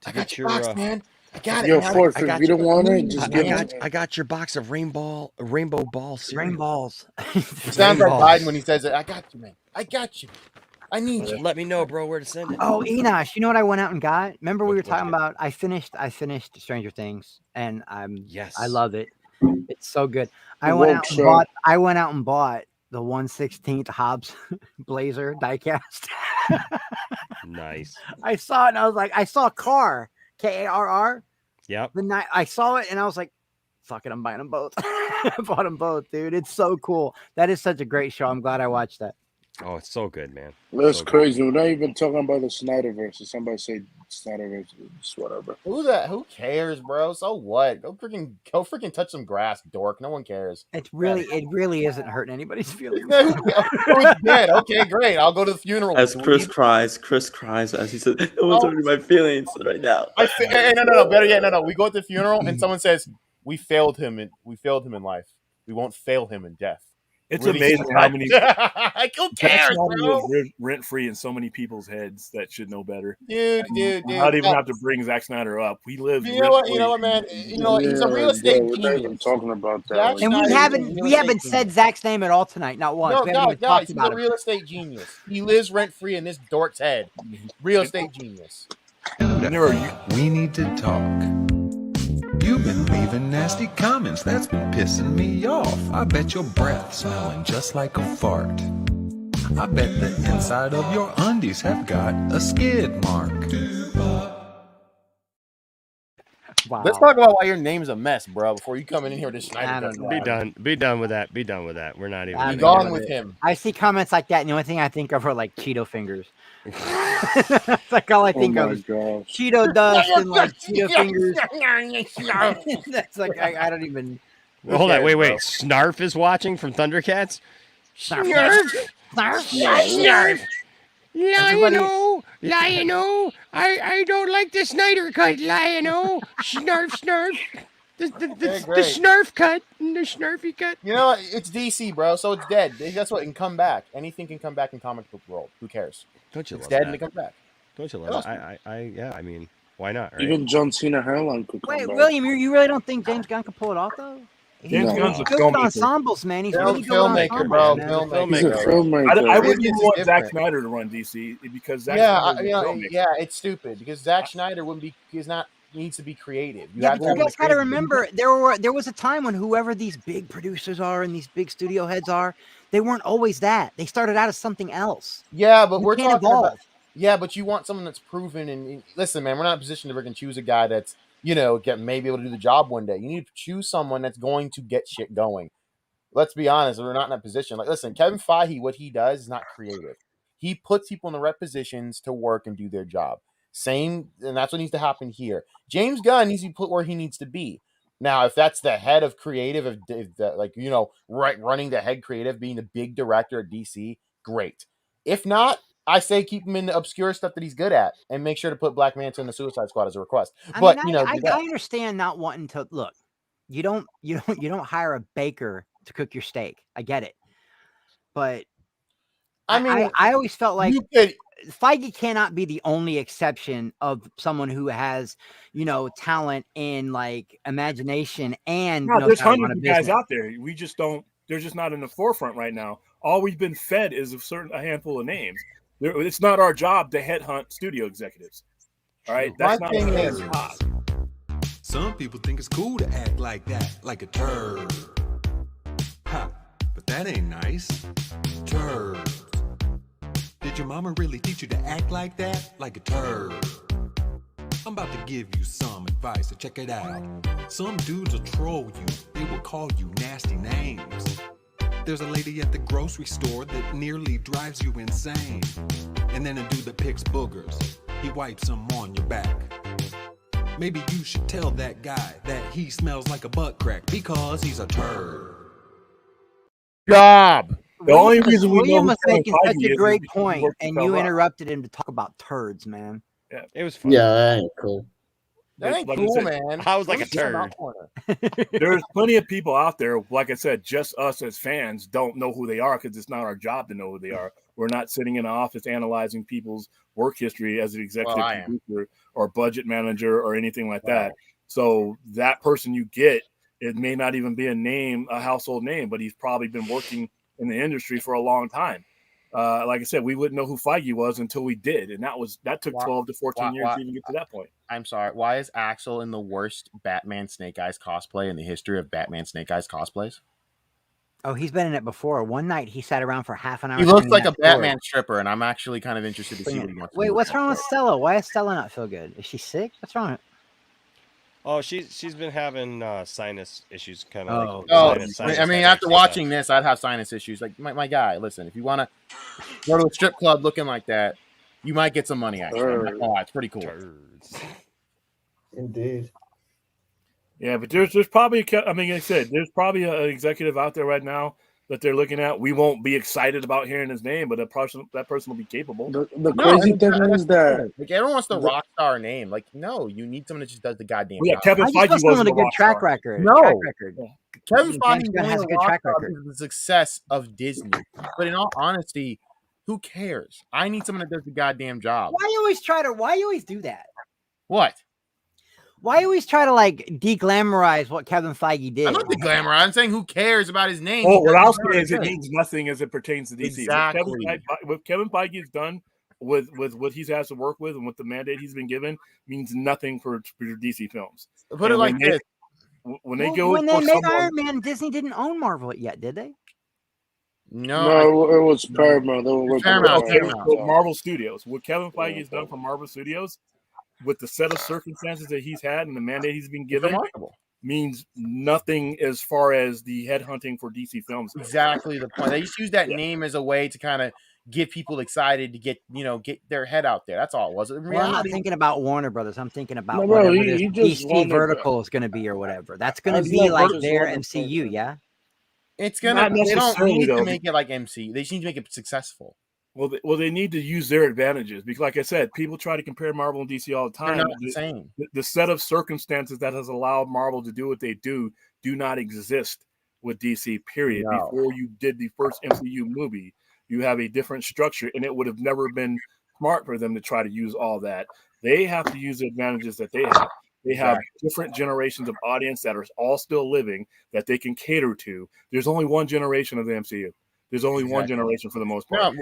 S13: I got your box, man. I got it.
S7: Yo, Fourth, if you don't want it, just give it.
S1: I got your box of rainbow ball cereal.
S6: Rainballs.
S13: It sounds like Biden when he says it. I got you, man. I got you. I need you.
S1: Let me know, bro, where to send it.
S6: Oh, Enosh, you know what I went out and got? Remember we were
S1: What'd you
S6: talking
S1: get?
S6: about? I finished Stranger Things, and I
S1: Yes.
S6: love it. It's so good.
S7: The
S6: I went
S7: woke
S6: out and
S7: show.
S6: bought the 1/16 Hobbs Blazer diecast.
S1: Nice.
S6: I saw it and I was like, I saw Carr, Karr.
S1: Yep.
S6: The night I saw it and I was like, fuck it, I'm buying them both. I bought them both, dude. It's so cool. That is such a great show. I'm glad I watched that.
S1: Oh, it's so good, man.
S7: That's
S1: So good.
S7: crazy. We're not even talking about the Snyderverse. Somebody say Snyderverse, it's whatever.
S13: Who cares, bro? So what? Go freaking touch some grass, dork. No one cares.
S6: It really isn't hurting anybody's feelings.
S13: It's dead. Okay, great. I'll go to the funeral.
S5: As Chris cries as he said, "No one's hurting my feelings right now."
S13: No. Better yet, no. We go to the funeral and someone says, "We failed him in life. We won't fail him in death."
S17: It's
S13: Really
S17: amazing how many.
S13: Like, who cares, bro?
S17: Rent free in so many people's heads that should know better.
S13: Dude.
S17: Not even have to bring Zack Snyder up. We live.
S13: You know what, man? You know what? He's a real estate
S7: We're not
S13: genius.
S7: even talking about that.
S6: And we haven't said Zach's name at all tonight, not once. We haven't even talked
S13: He's
S6: about
S13: a
S6: him.
S13: real estate genius. He lives rent free in this dork's head. Real estate genius.
S3: We need to talk. You've been leaving nasty comments, that's been pissing me off. I bet your breath smelling just like a fart. I bet the inside of your undies have got a skid mark.
S6: Wow.
S13: Let's talk about why your name's a mess, bro. Before you come in here with this Schneider.
S1: Be done. Be done with that. Be done with that. We're not even.
S13: Be gone with him.
S6: I see comments like that, and the only thing I think of are like Cheeto fingers. That's like all I think of. Cheeto dust and like Cheeto fingers. That's like I don't even.
S1: Well, hold on. Wait. Snarf is watching from Thundercats.
S6: Snarf.
S1: Snarf. Lion-O, I don't like the Snyder cut, Lion-O. Snarf. The Snarf cut, the Snarfy cut.
S13: You know what? It's DC, bro, so it's dead. That's what it can come back. Anything can come back in comic book world. Who cares?
S1: Don't you
S13: it's
S1: love
S13: dead
S1: that?
S13: and it comes back.
S1: Don't you love that? I mean, why not? Right?
S7: Even John Cena hairline could come
S6: Wait,
S7: back.
S6: William, you really don't think James Gunn could pull it off though?
S17: James Gunn's a
S6: good with
S17: filmmaker.
S6: ensembles, man. He's really good
S13: filmmaker,
S6: with
S13: bro.
S6: ensembles,
S7: He's a filmmaker.
S17: I wouldn't even want Zack Snyder to run DC because Zack Snyder's a filmmaker.
S13: It's stupid because Zack Snyder needs to be creative.
S6: You guys got to remember there was a time when whoever these big producers are and these big studio heads are, they weren't always that. They started out as something else.
S13: Yeah, but we're
S6: can't
S13: talking
S6: evolve.
S13: about. Yeah, but you want someone that's proven. And listen, man, we're not in a position to freaking choose a guy that's maybe able to do the job one day. You need to choose someone that's going to get shit going. Let's be honest, we're not in that position. Like, listen, Kevin Feige, what he does is not creative. He puts people in the right positions to work and do their job. And that's what needs to happen here. James Gunn needs to be put where he needs to be. Now, if that's the head of creative, running the head creative, being the big director at DC, great. If not, I say keep him in the obscure stuff that he's good at, and make sure to put Black Manta in the Suicide Squad as a request.
S6: I understand not wanting to look. You don't hire a baker to cook your steak. I get it, but I always felt like Feige cannot be the only exception of someone who has talent and like imagination and.
S17: No, there's hundreds of guys out there. We just don't. They're just not in the forefront right now. All we've been fed is a handful of names. It's not our job to headhunt studio executives. All right, that's not our job.
S3: Some people think it's cool to act like that, like a turd. Ha, but that ain't nice. Turd. Did your mama really teach you to act like that, like a turd? I'm about to give you some advice, so check it out. Some dudes will troll you. They will call you nasty names. There's a lady at the grocery store that nearly drives you insane. And then a dude that picks boogers. He wipes them on your back. Maybe you should tell that guy that he smells like a butt crack because he's a turd.
S13: Job.
S17: The only reason
S6: William was making such a great point, and you interrupted him to talk about turds, man.
S17: Yeah,
S1: it was fun.
S9: Yeah, that ain't cool.
S13: That ain't cool, man.
S1: I was like a turd.
S17: There's plenty of people out there, like I said, just us as fans don't know who they are because it's not our job to know who they are. We're not sitting in an office analyzing people's work history as an executive producer or budget manager or anything like that. So that person you get, it may not even be a household name, but he's probably been working in the industry for a long time. like I said, we wouldn't know who Feige was until we did, and that took 12 to 14 years to even get to that point.
S13: I'm sorry. Why is Axel in the worst Batman Snake Eyes cosplay in the history of Batman Snake Eyes cosplays?
S6: Oh, he's been in it before. One night he sat around for half an hour.
S13: He looks like a Batman stripper, and I'm actually kind of interested to see what he wants.
S6: Wait, what's wrong with Stella? Why does Stella not feel good? Is she sick? What's wrong?
S1: Oh, she's been having sinus issues, kind of.
S13: I mean, after watching this, I'd have sinus issues. Like my guy, listen, if you want to go to a strip club looking like that, you might get some money. Actually, it's pretty cool.
S9: Indeed.
S17: Yeah, but there's probably, I mean, like I said, there's probably an executive out there right now that they're looking at. We won't be excited about hearing his name, but that person will be capable.
S7: The crazy thing is that
S13: like everyone wants the rock star name. Like, no, you need someone that just does the goddamn.
S17: Yeah,
S13: job.
S17: Kevin Feige wasn't
S6: a good track record.
S13: No, Kevin
S6: Feige
S13: Feige
S6: has a good track record.
S13: Is the success of Disney. But in all honesty, who cares? I need someone that does the goddamn job.
S6: Why you always do that?
S13: What?
S6: Why you always try to like de-glamorize what Kevin Feige did?
S13: I'm not de-glamorizing. I'm saying who cares about his name?
S17: Well, what I'll say is it means nothing as it pertains to DC.
S13: Exactly.
S17: What Kevin Feige has done with what he has to work with and with the mandate he's been given means nothing for DC films.
S13: Put it like this.
S6: When they made Iron Man, Disney didn't own Marvel yet, did they?
S7: No, it was Paramount. They were
S17: Paramount. Marvel Studios. What Kevin Feige has done for Marvel Studios, with the set of circumstances that he's had and the mandate he's been given, means nothing as far as the headhunting for DC films.
S13: Exactly the point. They just use that name as a way to kind of get people excited to get their head out there. That's all it was.
S6: Well, I'm not thinking about Warner Brothers. I'm thinking about whatever DC Vertical is going to be or whatever. That's going to be like their MCU, yeah?
S13: It's going to. They don't need to make it like MCU. They just need to make it successful.
S17: Well, they need to use their advantages because, like I said, people try to compare Marvel and DC all the time.
S13: They're not the same.
S17: The set of circumstances that has allowed Marvel to do what they do not exist with DC, period.
S13: No.
S17: Before you did the first MCU movie, you have a different structure, and it would have never been smart for them to try to use all that. They have to use the advantages that they have. They have different generations of audience that are all still living that they can cater to. There's only one generation of the MCU. There's only one generation for the most part.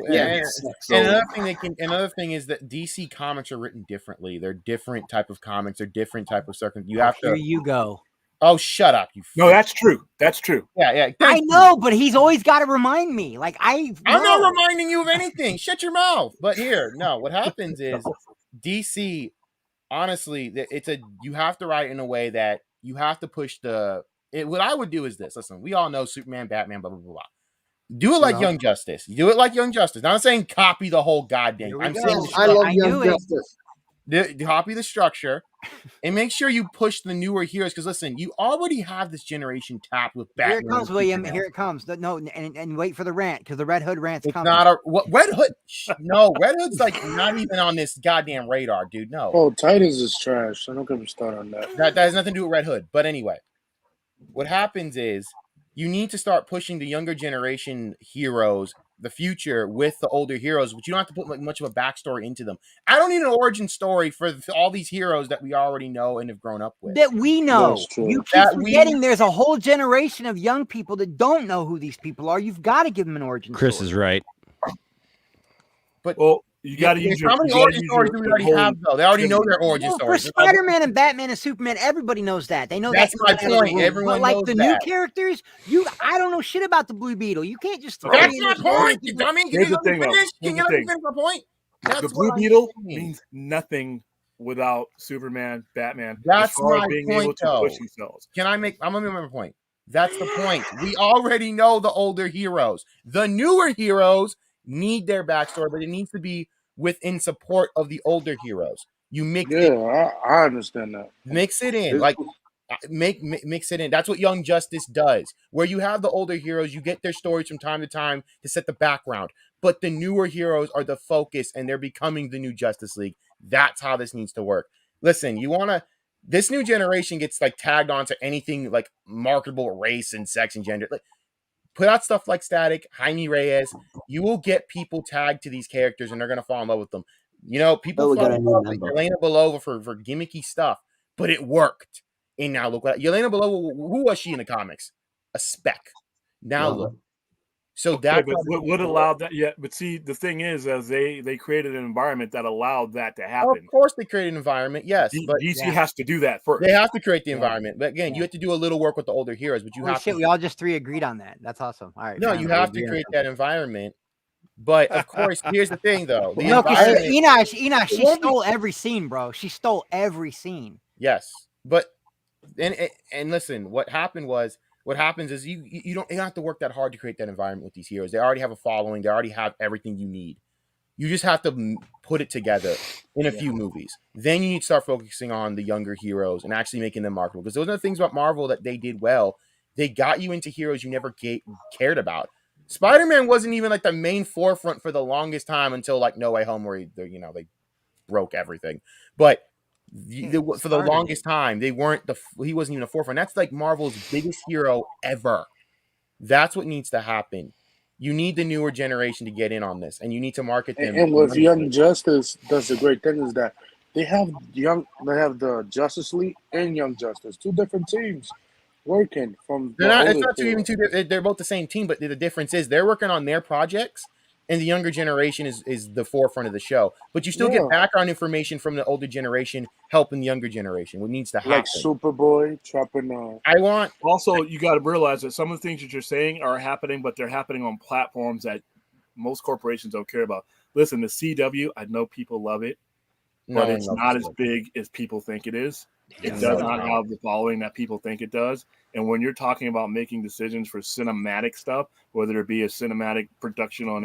S13: Another thing is that DC comics are written differently. They're different type of comics. They're different type of circumstances. You have to.
S6: Here you go.
S13: Oh, shut up!
S17: No, that's true. That's true.
S13: Yeah.
S6: I know, but he's always got to remind me. Like I'm
S13: not reminding you of anything. Shut your mouth. But what happens is DC. Honestly, you have to write in a way that you have to push what I would do is this. Listen, we all know Superman, Batman, blah blah blah. Do it like Young Justice. Do it like Young Justice. Now, I'm saying copy the whole goddamn. I'm saying
S9: I love Young Justice.
S13: Copy the structure and make sure you push the newer heroes. Because listen, you already have this generation tapped with Batman.
S6: Here it comes, William. Here it comes. No, and wait for the rant because the Red Hood rant's coming.
S13: Red Hood. No, Red Hood's like not even on this goddamn radar, dude. No.
S7: Oh, Titans is trash. I don't get me started on that.
S13: That has nothing to do with Red Hood. But anyway, what happens is you need to start pushing the younger generation heroes, the future, with the older heroes, but you don't have to put much of a backstory into them. I don't need an origin story for all these heroes that we already know and have grown up with.
S6: That we know. You keep forgetting there's a whole generation of young people that don't know who these people are. You've got to give them an origin story.
S1: Chris is right.
S13: But
S17: you got to use
S13: how many origin stories do we already have, though? They already know their origin stories.
S6: For Spider-Man and Batman and Superman, everybody knows that. They know
S13: that's my point. Everyone
S6: knows
S13: the
S6: new characters, I don't know shit about the Blue Beetle. You can't just throw
S13: That's my point. I mean, can you let me finish my point?
S17: The Blue Beetle means nothing without Superman, Batman.
S13: That's my
S17: being
S13: point,
S17: able to
S13: though.
S17: push themselves.
S13: I'm gonna make my point. That's the point. We already know the older heroes. The newer heroes need their backstory, but it needs to be within support of the older heroes. You mix
S7: I understand that.
S13: Mix it in. Like mix it in. That's what Young Justice does. Where you have the older heroes, you get their stories from time to time to set the background. But the newer heroes are the focus and they're becoming the new Justice League. That's how this needs to work. Listen, this new generation gets like tagged onto anything like marketable race and sex and gender. Like, put out stuff like Static, Jaime Reyes. You will get people tagged to these characters, and they're going to fall in love with them. People fall in love with Yelena Belova for gimmicky stuff, but it worked. And now look what Yelena Belova. Who was she in the comics? A speck. Now look. So
S17: Okay,
S13: that
S17: but what allowed that? Yeah, but see, the thing is, as they created an environment that allowed that to happen.
S13: Of course, they created an environment, yes, but
S17: DC has to do that first.
S13: They have to create the environment, but again, you have to do a little work with the older heroes. But you have to.
S6: We all just 3 agreed on that. That's awesome. All right.
S13: No, you have to create that environment. But of course, here's the thing, though.
S6: No, because Enosh, she stole every scene, bro. She stole every scene.
S13: Yes, but and listen, what happens is you don't have to work that hard to create that environment with these heroes. They already have a following. They already have everything you need. You just have to put it together in a few movies. Then you need to start focusing on the younger heroes and actually making them marketable. Because those are the things about Marvel that they did well. They got you into heroes you never cared about. Spider-Man wasn't even like the main forefront for the longest time until like No Way Home, where they broke everything. But for the longest time, he wasn't even a forefront. That's like Marvel's biggest hero ever. That's what needs to happen. You need the newer generation to get in on this, and you need to market them.
S7: And with Young Justice, that's the great thing is that they have the Justice League and Young Justice, 2 different teams working from.
S13: It's not even two. They're both the same team, but the difference is they're working on their projects, and the younger generation is the forefront of the show. But you still get background information from the older generation helping the younger generation. What needs to happen?
S7: Like Superboy trapping.
S17: You got to realize that some of the things that you're saying are happening, but they're happening on platforms that most corporations don't care about. Listen, the CW, I know people love it, but it's not as big as people think it is. It does not have the following that people think it does. And when you're talking about making decisions for cinematic stuff, whether it be a cinematic production on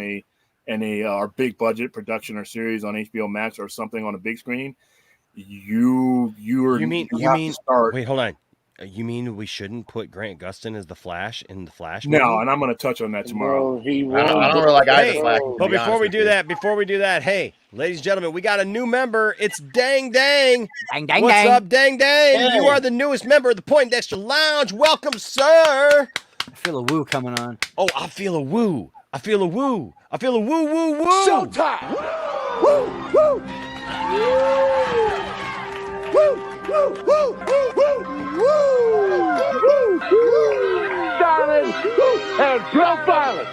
S17: our big budget production or series on HBO Max or something on a big screen, you mean
S1: wait, hold on. You mean we shouldn't put Grant Gustin as the Flash in the Flash movie?
S17: No, and I'm going to touch on that tomorrow.
S13: I don't really like either Flash.
S1: But before we do that, hey, ladies and gentlemen, we got a new member. It's Dang Dang. What's up, Dang Dang? Hey. You are the newest member of the Point Extra Lounge. Welcome, sir.
S6: I feel a woo coming on.
S1: Oh, I feel a woo. I feel a woo.
S16: Showtime. Woo, woo. Woo, woo, woo, woo, woo. Silence and profile.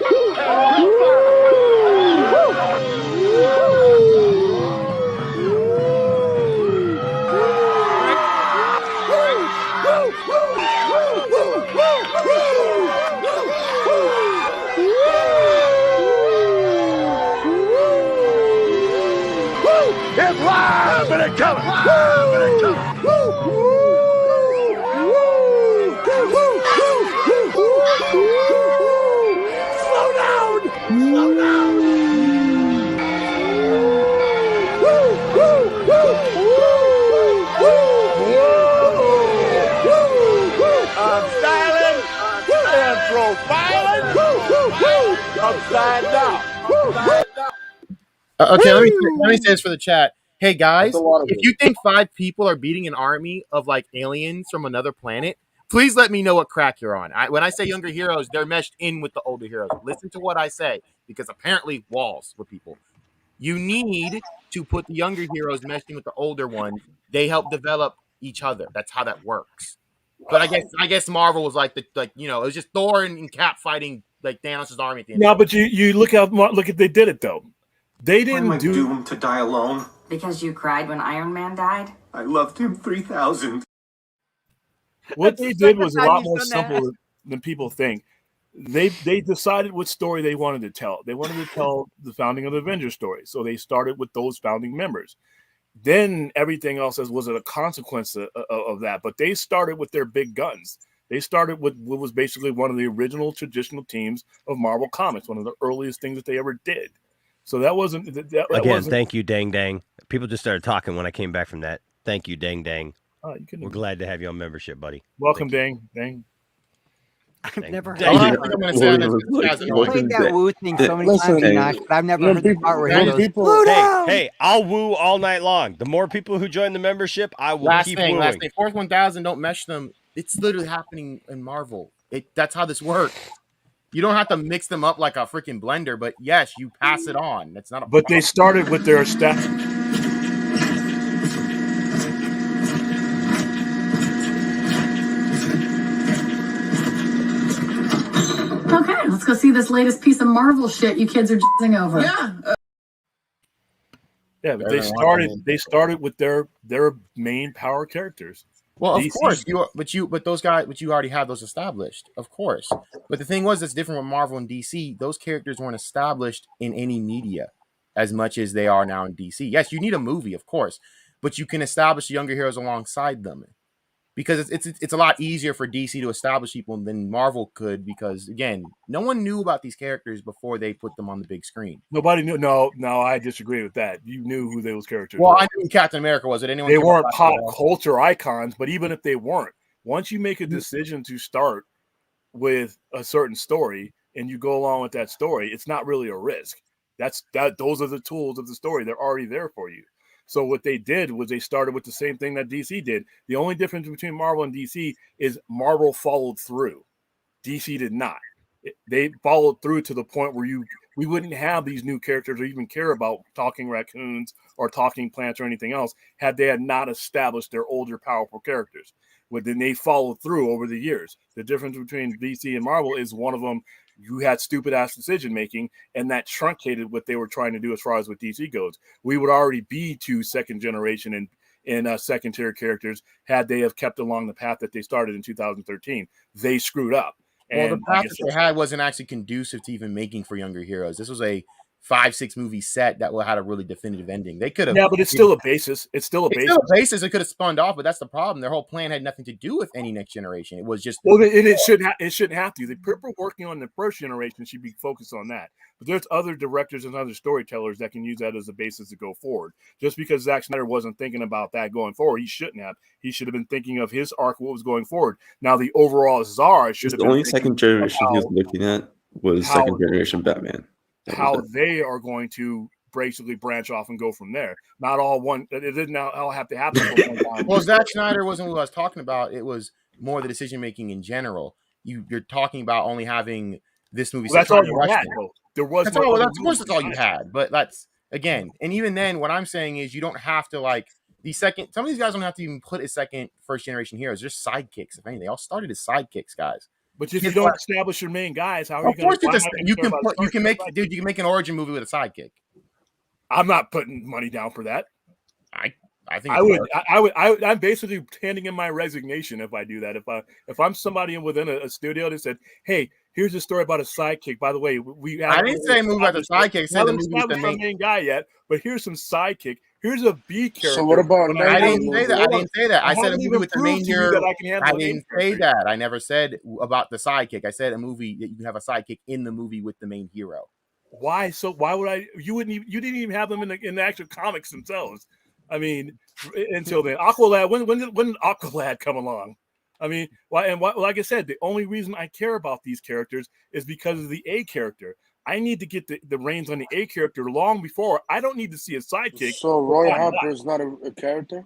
S16: It's live and it's coming. Slow down. I'm styling and profiling. Upside down.
S13: Okay, let me say this for the chat. Hey guys, if you think 5 people are beating an army of like aliens from another planet, please let me know what crack you're on. When I say younger heroes, they're meshed in with the older heroes. Listen to what I say, because apparently walls with people. You need to put the younger heroes meshing with the older ones. They help develop each other. That's how that works. But I guess Marvel was it was just Thor and Cap fighting like Thanos' army at the end.
S17: No, but you look at they did it though. They didn't do
S18: doomed to die alone.
S19: Because you cried when Iron Man died?
S18: I loved him 3,000.
S17: What they did was a lot more simple than people think. They decided what story they wanted to tell. They wanted to tell the founding of the Avengers story. So they started with those founding members. Then everything else was a consequence of that. But they started with their big guns. They started with what was basically one of the original traditional teams of Marvel Comics, one of the earliest things that they ever did. So that wasn't
S1: again. Thank you, Dang Dang. People just started talking when I came back from that. Thank you, Dang Dang. We're glad to have you on membership, buddy.
S17: Welcome, Dang Dang.
S6: I've never heard that woo thing so many times, but I've never heard the part where he goes,
S1: hey, I'll woo all night long. The more people who join the membership, I will keep wooing.
S13: Last thing, Fourth 1000, don't mesh them. It's literally happening in Marvel. That's how this works. You don't have to mix them up like a freaking blender, but yes, you pass it on. That's not a
S17: But they started with their staff.
S19: Okay, let's
S20: go see this latest piece of Marvel shit you kids are jizzing over.
S11: Yeah.
S17: Yeah, but they started with their main power characters.
S13: Well, of
S17: DC.
S13: course, but you already have those established, of course. But the thing was, that's different with Marvel and DC. Those characters weren't established in any media as much as they are now in DC. Yes, you need a movie, of course, but you can establish younger heroes alongside them, because it's a lot easier for DC to establish people than Marvel could, because again, no one knew about these characters before they put them on the big screen.
S17: Nobody knew. No, I disagree with that. You knew who those characters
S13: Well,
S17: were.
S13: I knew who Captain America was. Did anyone?
S17: They
S13: care
S17: weren't
S13: about
S17: pop
S13: that?
S17: culture icons, but even if they weren't, once you make a decision to start with a certain story and you go along with that story, it's not really a risk. Those are the tools of the story. They're already there for you. So what they did was they started with the same thing that DC did. The only difference between Marvel and DC is Marvel followed through. DC did not. They followed through to the point where we wouldn't have these new characters or even care about talking raccoons or talking plants or anything else had they had not established their older powerful characters. But then they followed through over the years. The difference between DC and Marvel is one of them, you had stupid ass decision making, and that truncated what they were trying to do as far as with DC goes. We would already be to second generation and second tier characters had they have kept along the path that they started in 2013. They screwed up.
S13: Well, the path that they had wasn't actually conducive to even making for younger heroes. This was a 5-6 movie set that had a really definitive ending. They could have.
S17: Yeah, but it's still a basis. It's still a basis.
S13: It could have spawned off, but that's the problem. Their whole plan had nothing to do with any next generation. It was just.
S17: Well, it shouldn't have to. The people working on the first generation should be focused on that. But there's other directors and other storytellers that can use that as a basis to go forward. Just because Zack Snyder wasn't thinking about that going forward, he shouldn't have. He should have been thinking of his arc, what was going forward. Now, the overall Czar should have been.
S5: The only second generation he was looking at was second generation Batman.
S17: How they are going to basically branch off and go from there. Not all one. It didn't all have to happen.
S13: Well, Zack Snyder wasn't what I was talking about. It was more the decision making in general. You're talking about only having this movie.
S17: Well, that's all you had. There was.
S13: Of course, that's all you had. But that's again, and even then, what I'm saying is you don't have to like the second. Some of these guys don't have to even put as first generation heroes. They're just sidekicks. If anything, they all started as sidekicks, guys.
S17: But if you don't establish your main guys, how are you going
S13: to? You can make an origin movie with a sidekick.
S17: I'm not putting money down for that.
S13: I think
S17: I would. I'm basically handing in my resignation if I do that. If I'm somebody within a studio that said, "Hey, here's a story about a sidekick." By the way,
S13: I didn't say move about the sidekick. I said the movie with the
S17: main guy yet, but here's some sidekick. Here's a B character.
S7: So what about?
S13: I didn't say that. I said a movie with the main hero. I didn't say that. I never said about the sidekick. I said a movie that you can have a sidekick in the movie with the main hero.
S17: Why? So why would I? You didn't even have them in the actual comics themselves. I mean, until then, Aqualad. When did Aqualad come along? I mean, like I said, the only reason I care about these characters is because of the A character. I need to get the reins on the A character long before. I don't need to see a sidekick.
S7: So Roy Harper is not a character?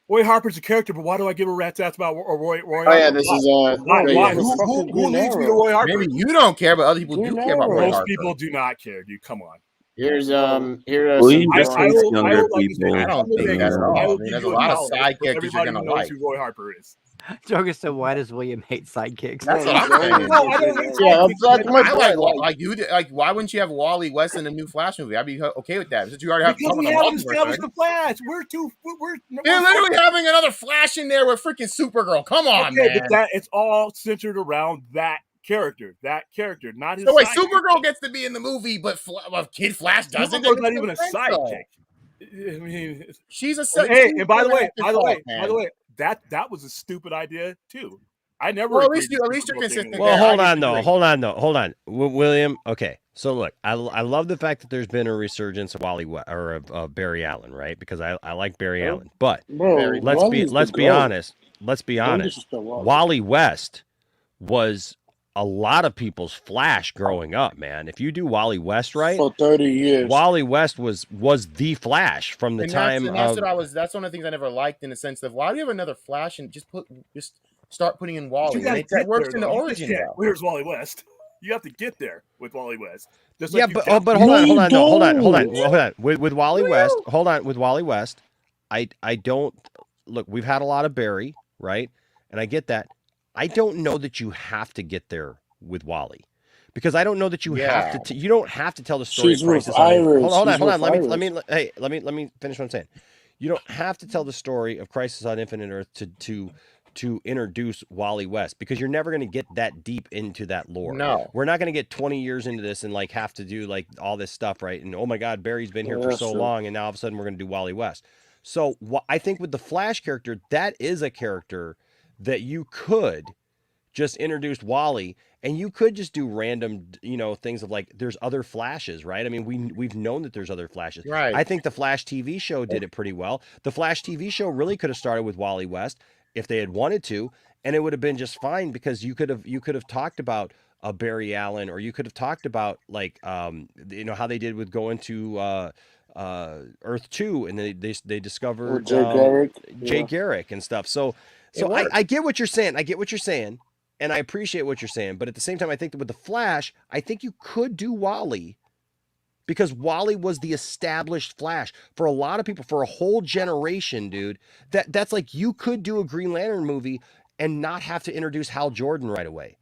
S17: Roy Harper's a character, but why do I give a rat's ass about Roy
S9: Oh
S17: Harper?
S9: yeah, this is
S17: why? Who needs me to Roy Harper?
S13: Maybe you don't care, but other people do care about Roy Harper.
S17: Most people do not care, dude. Come on.
S9: Here's
S13: I don't think that's all. There's a lot of sidekicks you're gonna like.
S17: Who Roy Harper is.
S6: Joker said, "Why does William hate sidekicks?"
S13: That's what I'm saying.
S17: No, I don't.
S9: Yeah, that's my point.
S13: Like, why wouldn't you have Wally West in a new Flash movie? I'd be okay with that. Since you already have
S17: because we haven't established the Flash.
S13: They're literally having another Flash in there with freaking Supergirl. Come on, man.
S17: But it's all centered around that character, not his.
S13: So wait, Supergirl gets to be in the movie, but Kid Flash doesn't.
S17: Supergirl's not even a sidekick. I mean,
S13: she's a.
S17: Hey, and by the way, that was a stupid idea too. I never.
S13: Well, at least you're consistent.
S1: Well, hold on, William. Okay, so look, I love the fact that there's been a resurgence of of Barry Allen, right? Because I like Barry Allen, but let's be honest. Wally West was a lot of people's Flash growing up, man. If you do Wally West right,
S7: for 30 years,
S1: Wally West was the Flash from the time.
S13: That's one of the things I never liked, in the sense of why do you have another Flash and just start putting in Wally? That works in the origin.
S17: Where's Wally West? You have to get there with Wally West.
S1: But hold on. With Wally West, with Wally West, I don't look. We've had a lot of Barry, right? And I get that. I don't know that you have to get there with Wally, because I don't know that you have to. You don't have to tell the story
S7: She's
S1: of
S7: with
S1: Crisis on Infinite.
S7: Iris.
S1: Hold on.
S7: She's with
S1: Let
S7: Iris.
S1: me finish what I'm saying. You don't have to tell the story of Crisis on Infinite Earth to introduce Wally West, because you're never going to get that deep into that lore.
S13: No,
S1: we're not going to get 20 years into this and like have to do like all this stuff, right? And oh my God, Barry's been here for so long, and now all of a sudden we're going to do Wally West. So I think with the Flash character, that is a character that you could just introduce Wally, and you could just do random, things of like there's other Flashes, right? I mean, we've known that there's other Flashes.
S13: right.
S1: I think the Flash TV show did it pretty well. The Flash TV show really could have started with Wally West if they had wanted to, and it would have been just fine, because you could have talked about Barry Allen, or you could have talked about like how they did with going to Earth 2, and they discovered Jay Garrick and stuff. So I get what you're saying. And I appreciate what you're saying, but at the same time, I think that with the Flash, I think you could do Wally, because Wally was the established Flash for a lot of people, for a whole generation, dude. That's like, you could do a Green Lantern movie and not have to introduce Hal Jordan right away.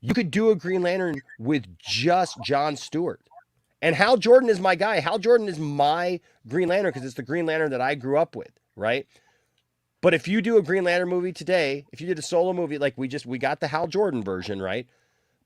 S1: You could do a Green Lantern with just John Stewart. And Hal Jordan is my guy. Hal Jordan is my Green Lantern because it's the Green Lantern that I grew up with, right? But if you do a Green Lantern movie today, if you did a solo movie, like we got the Hal Jordan version, right?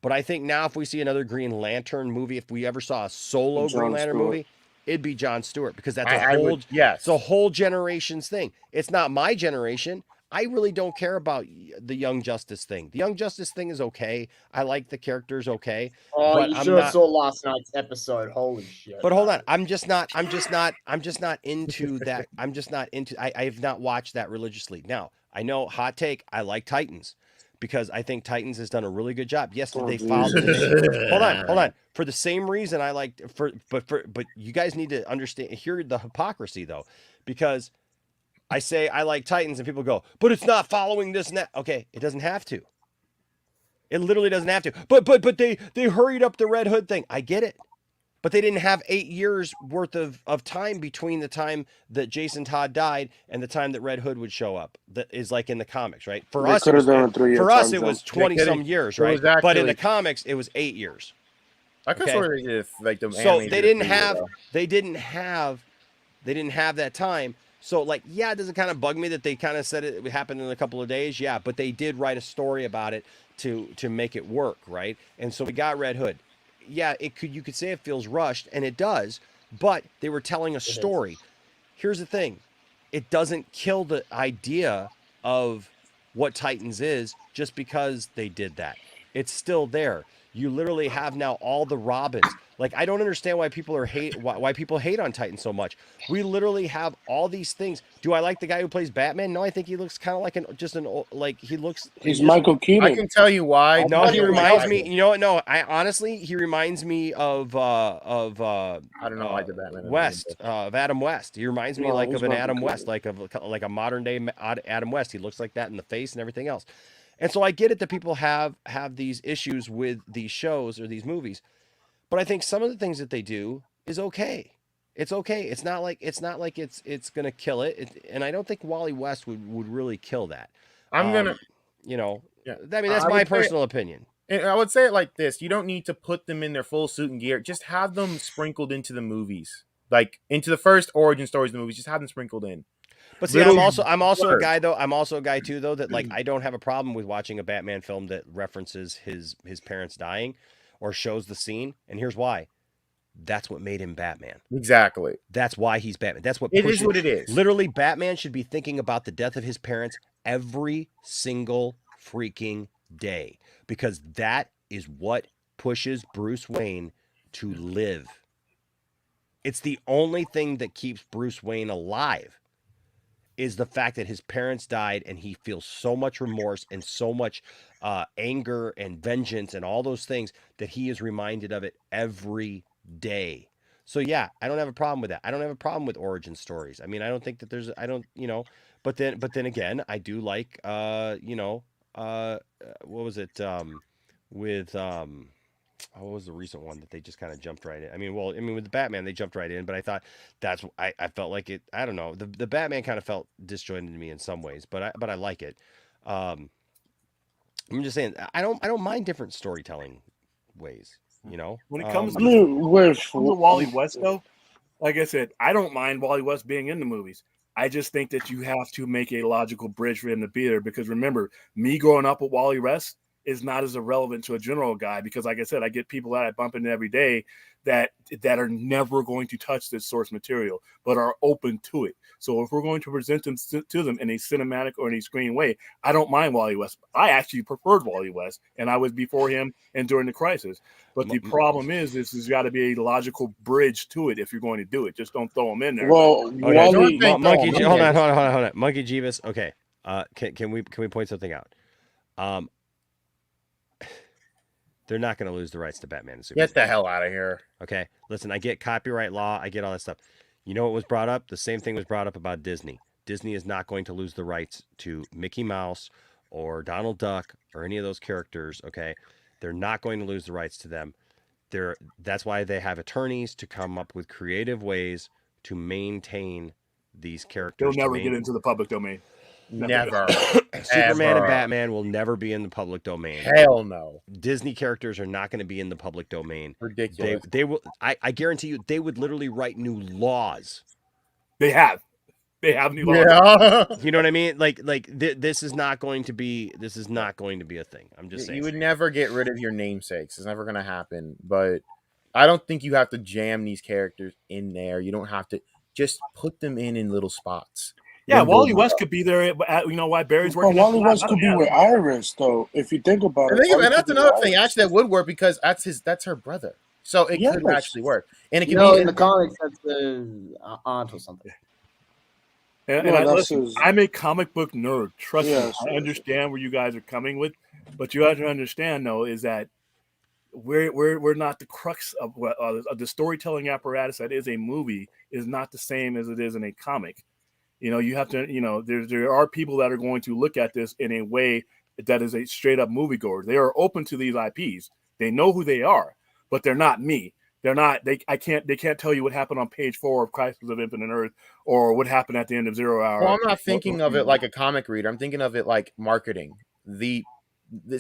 S1: But I think now if we see another Green Lantern movie, if we ever saw a solo Green Lantern movie, it'd be John Stewart, because that's it's a whole generation's thing. It's not my generation. I really don't care about the Young Justice thing. The Young Justice thing is okay. I like the characters okay.
S9: Oh,
S1: but
S9: you
S1: I'm
S9: should have
S1: not,
S9: saw last night's episode. Holy shit.
S1: But hold on. I'm just not into that. I have not watched that religiously. Now, I know, hot take, I like Titans, because I think Titans has done a really good job. Yes, they followed hold on. For the same reason I like but you guys need to understand, hear the hypocrisy though, because I say I like Titans and people go, but it's not following this and that. Okay, it doesn't have to. It literally doesn't have to. But they hurried up the Red Hood thing. I get it. But they didn't have 8 years worth of time between the time that Jason Todd died and the time that Red Hood would show up. That is like in the comics, right? For us, it was 20 some years, right? But in the comics, it was 8 years.
S13: I could sort of if like the
S1: so they didn't have that time. So like, yeah, does it kind of bug me that they kind of said it happened in a couple of days? Yeah, but they did write a story about it to make it work, right? And so we got Red Hood. Yeah, you could say it feels rushed, and it does, but they were telling a story. Here's the thing. It doesn't kill the idea of what Titans is just because they did that. It's still there. You literally have now all the Robins. Like, I don't understand why people hate on Titan so much. We literally have all these things. Do I like the guy who plays Batman? No, I think he looks kind of like
S7: he's Michael Keaton.
S13: I can tell you why.
S1: No, he reminds me. You know what? No, he reminds me of
S13: I don't know why the Batman
S1: West of Adam West. He reminds me of an Adam West, like a modern day Adam West. He looks like that in the face and everything else. And so I get it that people have these issues with these shows or these movies, but I think some of the things that they do is okay. It's okay. It's not like it's gonna kill it. And I don't think Wally West would really kill that.
S13: I'm gonna,
S1: yeah. I mean, that's my personal opinion.
S13: And I would say it like this: you don't need to put them in their full suit and gear. Just have them sprinkled into the movies, like into the first origin stories of the movies. Just have them sprinkled in.
S1: But see, I'm also a guy though. I'm also a guy too though that like I don't have a problem with watching a Batman film that references his parents dying or shows the scene. And here's why. That's what made him Batman.
S13: Exactly.
S1: That's why he's Batman. That's what
S13: it is. What it is.
S1: Literally, Batman should be thinking about the death of his parents every single freaking day, because that is what pushes Bruce Wayne to live. It's the only thing that keeps Bruce Wayne alive. Is the fact that his parents died and he feels so much remorse and so much anger and vengeance and all those things that he is reminded of it every day. So yeah, I don't have a problem with that. I don't have a problem with origin stories. I mean, I don't think that but then again, I do like, what was it? What was the recent one that they just kind of jumped right in? I mean, with the Batman, they jumped right in, but I thought I felt like it. I don't know. The Batman kind of felt disjointed to me in some ways, but I like it. I'm just saying I don't mind different storytelling ways. You know,
S17: when it comes
S7: to
S17: Wally West, though, like I said, I don't mind Wally West being in the movies. I just think that you have to make a logical bridge for him to be there, because remember, me growing up with Wally West is not as irrelevant to a general guy, because like I said, I get people that I bump into every day that are never going to touch this source material, but are open to it. So if we're going to present them to them in a cinematic or in a screen way, I don't mind Wally West. I actually preferred Wally West, and I was before him and during the crisis. But the problem is, this has got to be a logical bridge to it if you're going to do it. Just don't throw him in there.
S7: Well,
S1: Monkey, hold on. Monkey Jeebus. Okay, can we point something out? They're not going to lose the rights to Batman and Superman.
S13: Get the hell out of here.
S1: Okay, listen, I get copyright law, I get all that stuff. You know what was brought up? The same thing was brought up about Disney. Disney is not going to lose the rights to Mickey Mouse or Donald Duck or any of those characters, okay? They're not going to lose the rights to them. That's why they have attorneys to come up with creative ways to maintain these characters.
S17: They'll never get into the public domain.
S13: Never.
S1: Superman and Batman will never be in the public domain.
S13: Hell no.
S1: Disney characters are not going to be in the public domain.
S13: Ridiculous.
S1: They will. I guarantee you, they would literally write new laws.
S17: They have new laws.
S13: Yeah.
S1: You know what I mean? This is not going to be. This is not going to be a thing. I'm just saying.
S13: You would never get rid of your namesakes. It's never going to happen. But I don't think you have to jam these characters in there. You don't have to. Just put them in little spots.
S17: Yeah, Wally West could be there. You know why Barry's working?
S7: Wally West could be with Iris, though. If you think about it,
S13: and that's another thing. Actually, that would work because that's her brother, so it could actually work. And it can be
S9: in the comics. That's the aunt or something.
S17: I'm a comic book nerd. Trust me, I understand where you guys are coming with, but you have to understand though is that we're not the crux of the storytelling apparatus that is a movie is not the same as it is in a comic. You know, you have to, there are people that are going to look at this in a way that is a straight up moviegoer. They are open to these IPs. They know who they are, but they're not me. They're not, they can't tell you what happened on page 4 of Crisis of Infinite Earth or what happened at the end of 0 Hour.
S13: Well, I'm not thinking of it like a comic reader. I'm thinking of it like marketing. This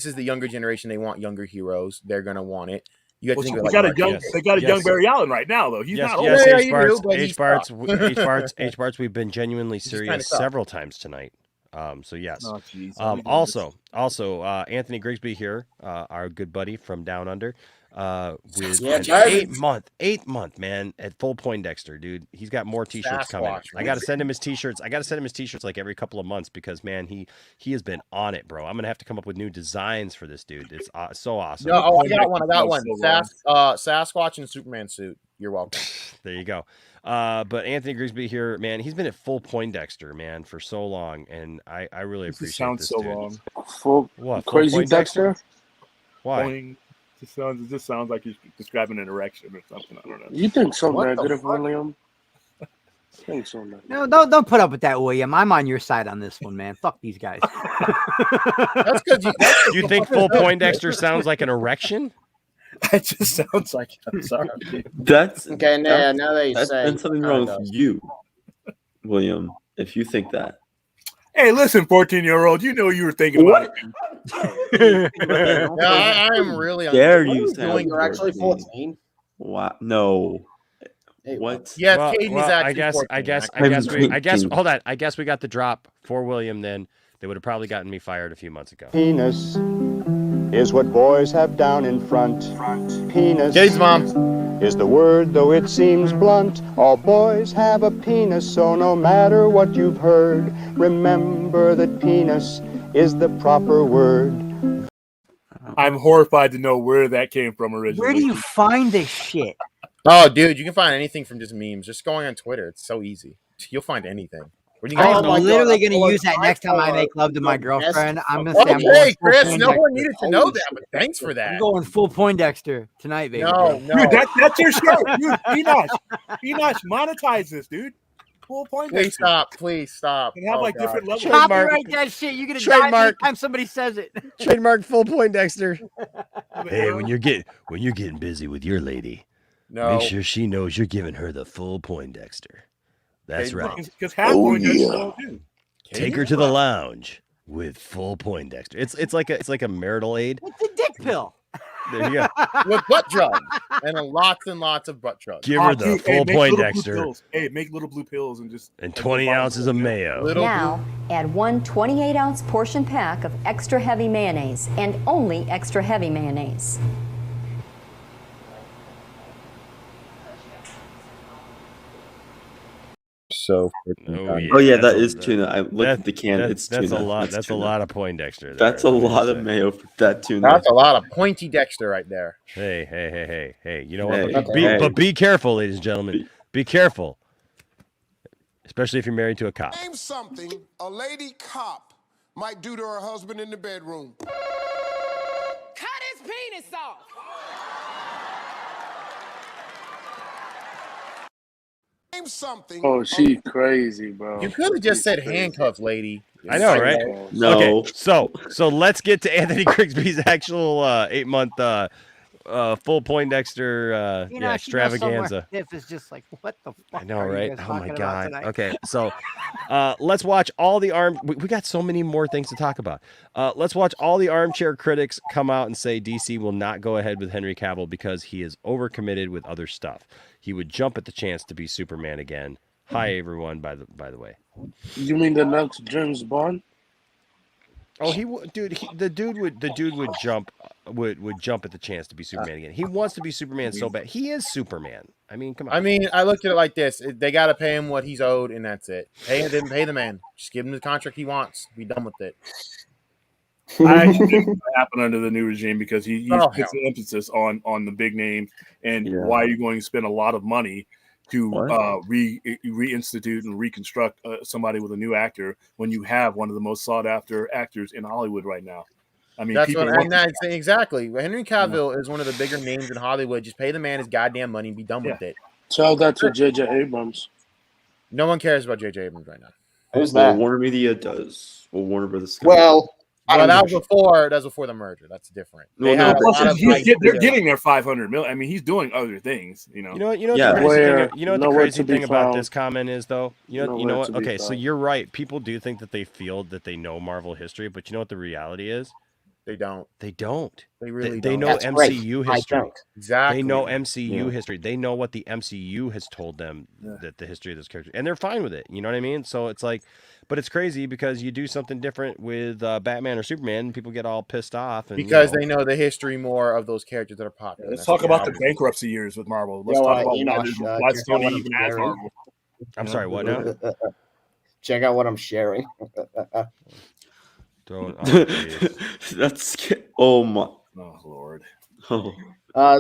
S13: is the younger generation. They want younger heroes. They're going to want it. You got to think of
S17: they got a young Barry Allen right now, though. He's not old.
S1: H Barts, we've been genuinely serious several times tonight. So yes. Also, Anthony Grigsby here, our good buddy from Down Under, with an 8 month man at Full Poindexter, dude. He's got more t-shirts coming. I gotta send him his t-shirts. Like every couple of months because man, he has been on it, bro. I'm gonna have to come up with new designs for this dude. It's so awesome.
S13: No, I got one. Sasquatch and Superman suit. You're welcome.
S1: There you go. But Anthony Grigsby here, man, he's been at Full Poindexter, man, for so long, and I really appreciate this dude.
S17: Wrong.
S7: Full Crazy Dexter?
S1: Why?
S17: It just sounds like he's describing an erection or something. I don't know.
S7: You think so negative, William? Think so negative.
S6: No, don't put up with that, William. I'm on your side on this one, man. Fuck these guys.
S13: That's because
S1: you think Full Poindexter sounds like an erection?
S17: It just sounds like it. I'm sorry.
S5: That's
S9: okay. Now that you
S5: that's
S9: say,
S5: been something wrong with you, William. If you think that.
S17: Hey, listen, 14-year-old, you know you were thinking about it.
S13: I am really
S5: dare you
S9: say you're actually 14.
S5: Wow, no.
S9: Hey,
S5: what?
S13: Yeah, Katie's actually
S1: I guess. Hold on. I guess we got the drop for William. Then they would have probably gotten me fired a few months ago.
S21: Penis is what boys have down in front. Penis.
S13: Katie's mom.
S21: Is the word, though it seems blunt. All boys have a penis, so no matter what you've heard, remember that penis is the proper word.
S17: I'm horrified to know where that came from originally.
S6: Where do you find this shit?
S13: Oh, dude, you can find anything from just memes. Just going on Twitter. It's so easy. You'll find anything.
S6: I'm literally going to use that next time I make love to my girlfriend. I'm going to say,
S13: okay, Chris, no one needed to know that, but thanks for that.
S6: I'm going Full Poindexter tonight, baby.
S13: No.
S17: Dude, that's your show. Dude, Enosh, monetize this, dude. Full Poindexter.
S13: Please stop.
S17: And have different levels.
S6: Copyright that shit. You're going to die every time somebody says it.
S1: Trademark Full Poindexter. Hey, when you're getting busy with your lady, make sure she knows you're giving her the Full Poindexter. That's right.
S17: Because Poindexter too.
S1: Take her to the lounge with Full Poindexter. It's like a marital aid.
S6: It's a dick pill.
S1: There you go.
S13: With butt drugs and lots and lots of butt drugs.
S1: Give her the full Poindexter.
S17: Hey, make little blue pills and just.
S1: And 20 ounces of mayo.
S4: Now, add one 28-ounce portion pack of extra heavy mayonnaise and only extra heavy mayonnaise.
S5: So
S1: Oh yeah,
S5: that is tuna. I looked at the can. It's tuna.
S1: That's a lot.
S5: It's
S1: That's
S5: tuna.
S1: a lot of Poindexter.
S5: That's a lot of mayo for that tuna.
S13: That's a lot of pointy Dexter right there.
S1: Hey. You know what?
S5: Hey.
S1: But be careful, ladies and gentlemen. Be careful. Especially if you're married to a cop.
S2: Name something a lady cop might do to her husband in the bedroom.
S12: Cut his penis off.
S2: Name something.
S7: Oh, she crazy, bro.
S13: You could have just said handcuffs, lady.
S1: I know, right?
S5: No.
S1: Okay, so let's get to Anthony Grigsby's actual 8-month full Poindexter extravaganza.
S6: If it's just like, what the fuck?
S1: I know,
S6: are you
S1: right?
S6: guys
S1: Oh my
S6: talking about
S1: god.
S6: tonight?
S1: Okay, so let's watch all the we got so many more things to talk about. Let's watch all the armchair critics come out and say DC will not go ahead with Henry Cavill because he is overcommitted with other stuff. He would jump at the chance to be Superman again. Hi everyone, by the way.
S7: You mean the next James Bond?
S1: Oh, the dude would jump at the chance to be Superman again. He wants to be Superman so bad. He is Superman. I mean, come on.
S13: I mean, I looked at it like this: they got to pay him what he's owed, and that's it. Pay the man. Just give him the contract he wants. Be done with it.
S17: I actually think it's going to happen under the new regime because he puts the emphasis on the big name and why are you going to spend a lot of money to reinstitute and reconstruct somebody with a new actor when you have one of the most sought after actors in Hollywood right now. I mean,
S13: exactly. Henry Cavill is one of the bigger names in Hollywood. Just pay the man his goddamn money and be done with it.
S7: Tell that to J.J. Abrams.
S13: No one cares about J.J. Abrams right now.
S9: Who's that?
S5: Warner Media does. Well, Warner Brothers.
S9: Well,
S13: that was before the merger. That's different.
S17: They're getting their $500 million. I mean, he's doing other things. You know.
S1: The crazy thing about this comment is though. You know what? Okay, so you're right. People do think that they feel that they know Marvel history, but you know what the reality is?
S13: They don't.
S1: They don't.
S13: They really
S1: they
S13: don't.
S1: know
S13: That's
S1: MCU
S13: right.
S1: history.
S13: Exactly.
S1: They know MCU history. They know what the MCU has told them that the history of this character, and they're fine with it. You know what I mean? So it's like, but it's crazy because you do something different with Batman or Superman, and people get all pissed off. And,
S13: because they know the history more of those characters that are popular.
S17: Let's talk about the bankruptcy years with Marvel. Let's talk about why Sony even has Marvel.
S1: I'm sorry, what now?
S9: Check out what I'm sharing.
S5: That's oh my
S17: lord.
S5: Oh.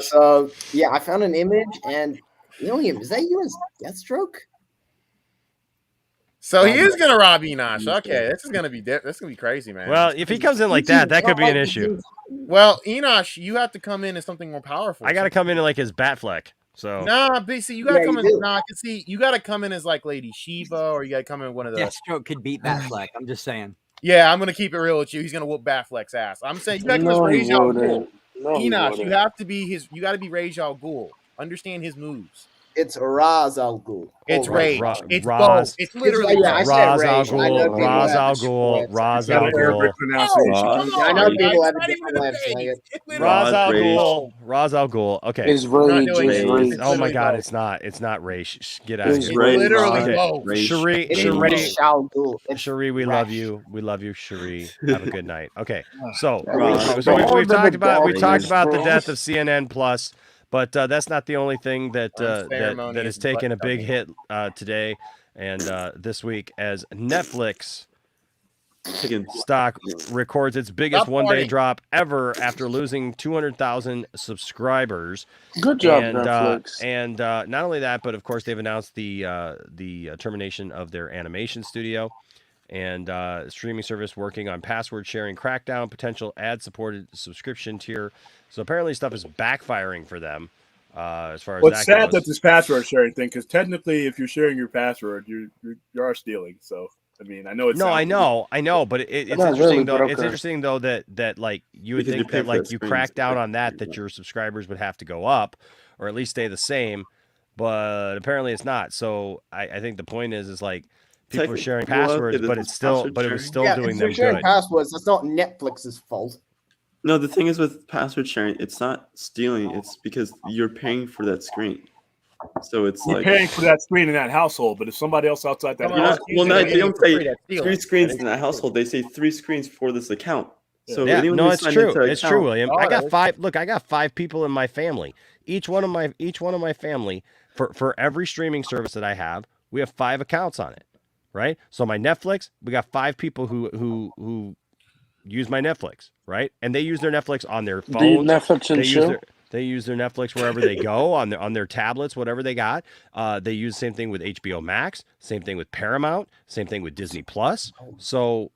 S9: So yeah, I found an image, and William, is that you as Deathstroke?
S13: So he is gonna rob Enosh. Okay, this is gonna be crazy, man.
S1: Well, if he comes in like that could be an issue.
S13: Well, Enosh, you have to come in as something more powerful.
S1: I got to come in like his Batfleck. So
S13: see, you gotta come in. You gotta come in as like Lady Shiva, or you gotta come in one of the.
S6: Deathstroke could beat Batfleck. I'm just saying.
S13: Yeah, I'm gonna keep it real with you. He's gonna whoop Batfleck's ass. I'm saying you gotta come as Ra's al Ghul. Enosh, you have to be his. You got to be Ra's al Ghul. Understand his moves.
S9: It's Ra's al Ghul.
S13: It's Rage. It's
S1: Raz.
S13: both. It's literally
S1: Ra's al Ghul. Ra's al Ghul. Ra's al Ghul.
S9: I know people have a different way of saying it.
S1: Ra's al Ghul. Ra's al Ghul. Okay.
S7: It's Rage.
S1: Oh my God, it's not. It's not Rage. Get out of
S7: It's
S1: here.
S13: literally
S1: Cherie, we love you. We love you, Cherie. Have a good night. Okay. So we've talked about the death of CNN Plus. But that's not the only thing that has taken a big hit today and this week as Netflix stock records its biggest one-day drop ever after losing 200,000 subscribers.
S7: Good job, Netflix.
S1: And not only that, but of course they've announced the termination of their animation studio and streaming service working on password sharing crackdown, potential ad-supported subscription tier. So apparently stuff is backfiring for them as far as
S17: What's sad that this password sharing thing, because technically if you're sharing your password, you are stealing. So I mean, I know it's
S1: I know, but it's interesting though. It's interesting though that like you would think that like you crack down on that your subscribers would have to go up or at least stay the same, but apparently it's not. So I think the point is like people are sharing passwords, but it was still doing them
S9: sharing
S1: good.
S9: passwords. That's not Netflix's fault.
S5: No, the thing is with password sharing, it's not stealing. It's because you're paying for that screen. So it's
S17: You're
S5: like
S17: paying for that screen in that household, but if somebody else outside that
S5: you're not,
S17: house,
S5: well, no, they don't say 3 screens in that household. They say 3 screens for this account. So
S1: Yeah,
S5: anyone
S1: no,
S5: who's
S1: it's
S5: signed
S1: true.
S5: into an
S1: It's true,
S5: account,
S1: William. I got 5. Look, I got 5 people in my family. Each one of my family for every streaming service that I have, we have 5 accounts on it, right? So my Netflix, we got 5 people who use my Netflix, right? And they use their Netflix on their
S7: Do you
S1: phones.
S7: Netflix and chill?
S1: They use their Netflix wherever they go on their tablets, whatever they got. They use the same thing with HBO Max, same thing with Paramount, same thing with Disney Plus. So,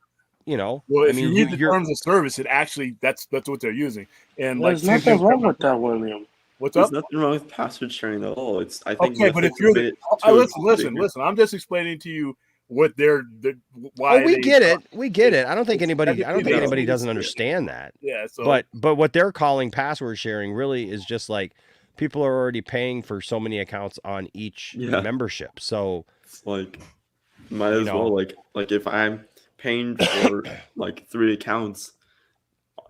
S1: you know,
S17: well,
S1: I
S17: if you
S1: mean,
S17: read the terms of service, it actually that's what they're using. And
S7: There's
S17: like
S7: nothing wrong with that, William.
S17: What's
S5: there's
S17: up?
S5: nothing wrong with password sharing at all. It's I think
S17: Okay, but if
S5: Netflix
S17: you're
S5: made
S17: the
S5: it to
S17: listen, I'm just explaining to you what they're why
S1: oh, we
S17: they
S1: get it. We get it. I don't think
S17: it's
S1: anybody
S17: technically
S1: doesn't understand that.
S17: Yeah, so
S1: But what they're calling password sharing really is just like people are already paying for so many accounts on each
S5: Yeah.
S1: membership. So
S5: It's like might as well like if I'm paying for like 3 accounts,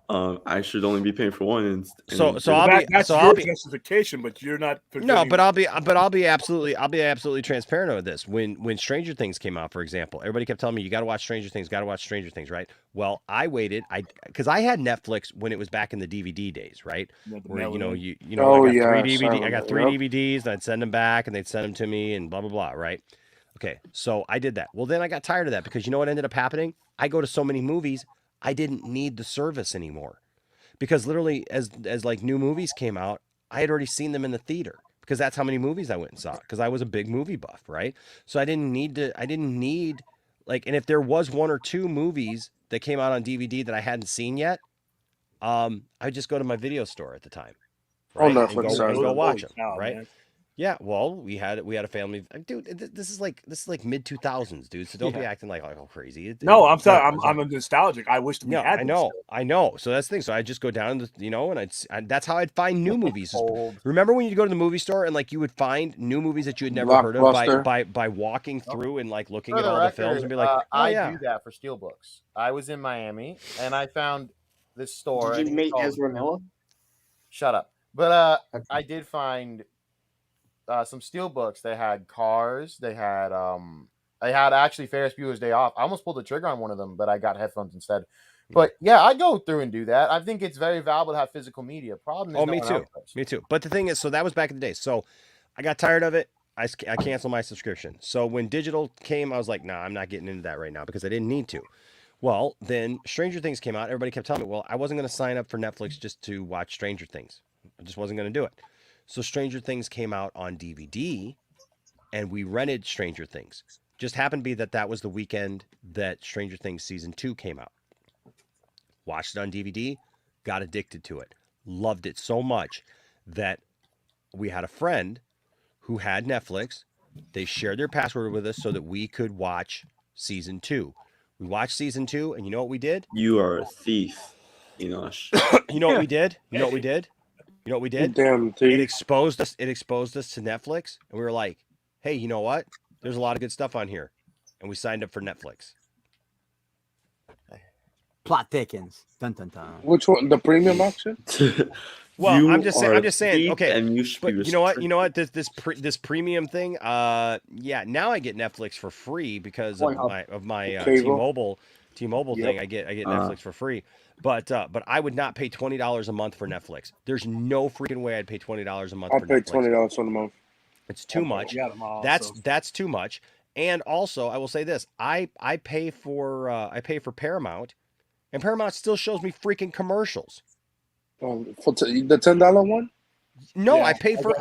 S5: I should only be paying for one. And
S17: that's your justification, but you're not.
S1: No, but I'll be absolutely transparent with this. When Stranger Things came out, for example, everybody kept telling me you got to watch Stranger Things, right? Well, I waited, because I had Netflix when it was back in the DVD days, right? Where I got 3 DVDs, and I'd send them back, and they'd send them to me, and blah blah blah, right? Okay, so I did that. Well, then I got tired of that because you know what ended up happening? I go to so many movies, I didn't need the service anymore. Because literally as like new movies came out, I had already seen them in the theater because that's how many movies I went and saw because I was a big movie buff, right? So I didn't need like, and if there was 1 or 2 movies that came out on DVD that I hadn't seen yet, I'd just go to my video store at the time, right? And go watch them, right? Man. Yeah, well, we had a family. Dude, this is like mid 2000s, dude. So don't be acting like crazy.
S17: I'm sorry. I'm nostalgic. I wish we had.
S1: I know. So that's the thing. So I just go down, and that's how I'd find new movies. Remember when you go to the movie store and like you would find new movies that you had never heard of by walking through and like looking at all the films and be like,
S13: I do that for Steelbooks. I was in Miami and I found this store.
S9: Did you meet Ezra Miller?
S13: Shut up. But I did find some Steelbooks. They had Cars. They had actually Ferris Bueller's Day Off. I almost pulled the trigger on one of them, but I got headphones instead. But yeah, I go through and do that. I think it's very valuable to have physical media. Problem is,
S1: me too. But the thing is, so that was back in the day. So I got tired of it. I canceled my subscription. So when digital came, I was like, nah, I'm not getting into that right now because I didn't need to. Well, then Stranger Things came out. Everybody kept telling me, well, I wasn't going to sign up for Netflix just to watch Stranger Things. I just wasn't going to do it. So Stranger Things came out on DVD, and we rented Stranger Things. Just happened to be that was the weekend that Stranger Things Season 2 came out. Watched it on DVD, got addicted to it. Loved it so much that we had a friend who had Netflix. They shared their password with us so that we could watch Season 2. We watched Season 2, and you know what we did?
S5: You are a thief, Enosh.
S1: You know what we did? You know what we did? You know what we did?
S7: Damn thief.
S1: It exposed us to Netflix, and we were like, hey, you know what? There's a lot of good stuff on here. And we signed up for Netflix.
S6: Plot thickens. Dun dun dun.
S7: Which one? The premium option?
S1: Well, I'm just saying. Okay,
S5: and
S1: you know what? This premium thing. Yeah. Now I get Netflix for free because of my T-Mobile thing. I get Netflix for free. But I would not pay $20 a month for Netflix. There's no freaking way I'd pay $20 a month for Netflix.
S7: I'll pay $20 for the month.
S1: It's too much. That's too much. And also, I will say this: I pay for Paramount, and Paramount still shows me freaking commercials.
S7: For the $10 one?
S1: No, yeah, I pay for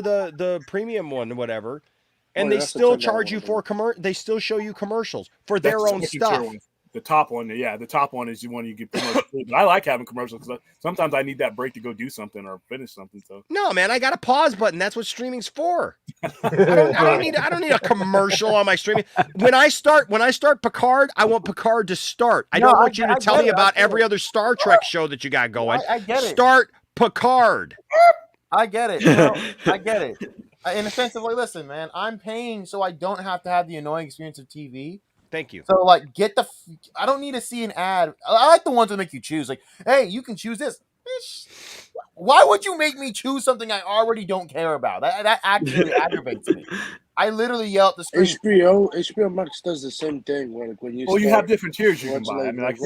S1: the premium one, whatever, and they still charge you for They still show you commercials for their own stuff.
S17: The top one, yeah, the top one is the one you get commercials. But I like having commercials because sometimes I need that break to go do something or finish something. So
S1: no, man, I got a pause button. That's what streaming's for. I don't need a commercial on my streaming. When I start Picard, I want Picard to start. I don't want you to tell me about every other Star Trek show that you got going.
S13: I get it.
S1: Start Picard.
S13: I get it. I get it. In a sense of like, listen, man, I'm paying so I don't have to have the annoying experience of TV.
S1: Thank you.
S13: So like, I don't need to see an ad. I like the ones that make you choose. Like, hey, you can choose this. Bitch, why would you make me choose something I already don't care about? That actually aggravates me. I literally yell at the screen.
S7: HBO Max does the same thing when you
S17: Well, you
S7: start
S17: have different tiers you can
S7: watching,
S17: buy. I mean, like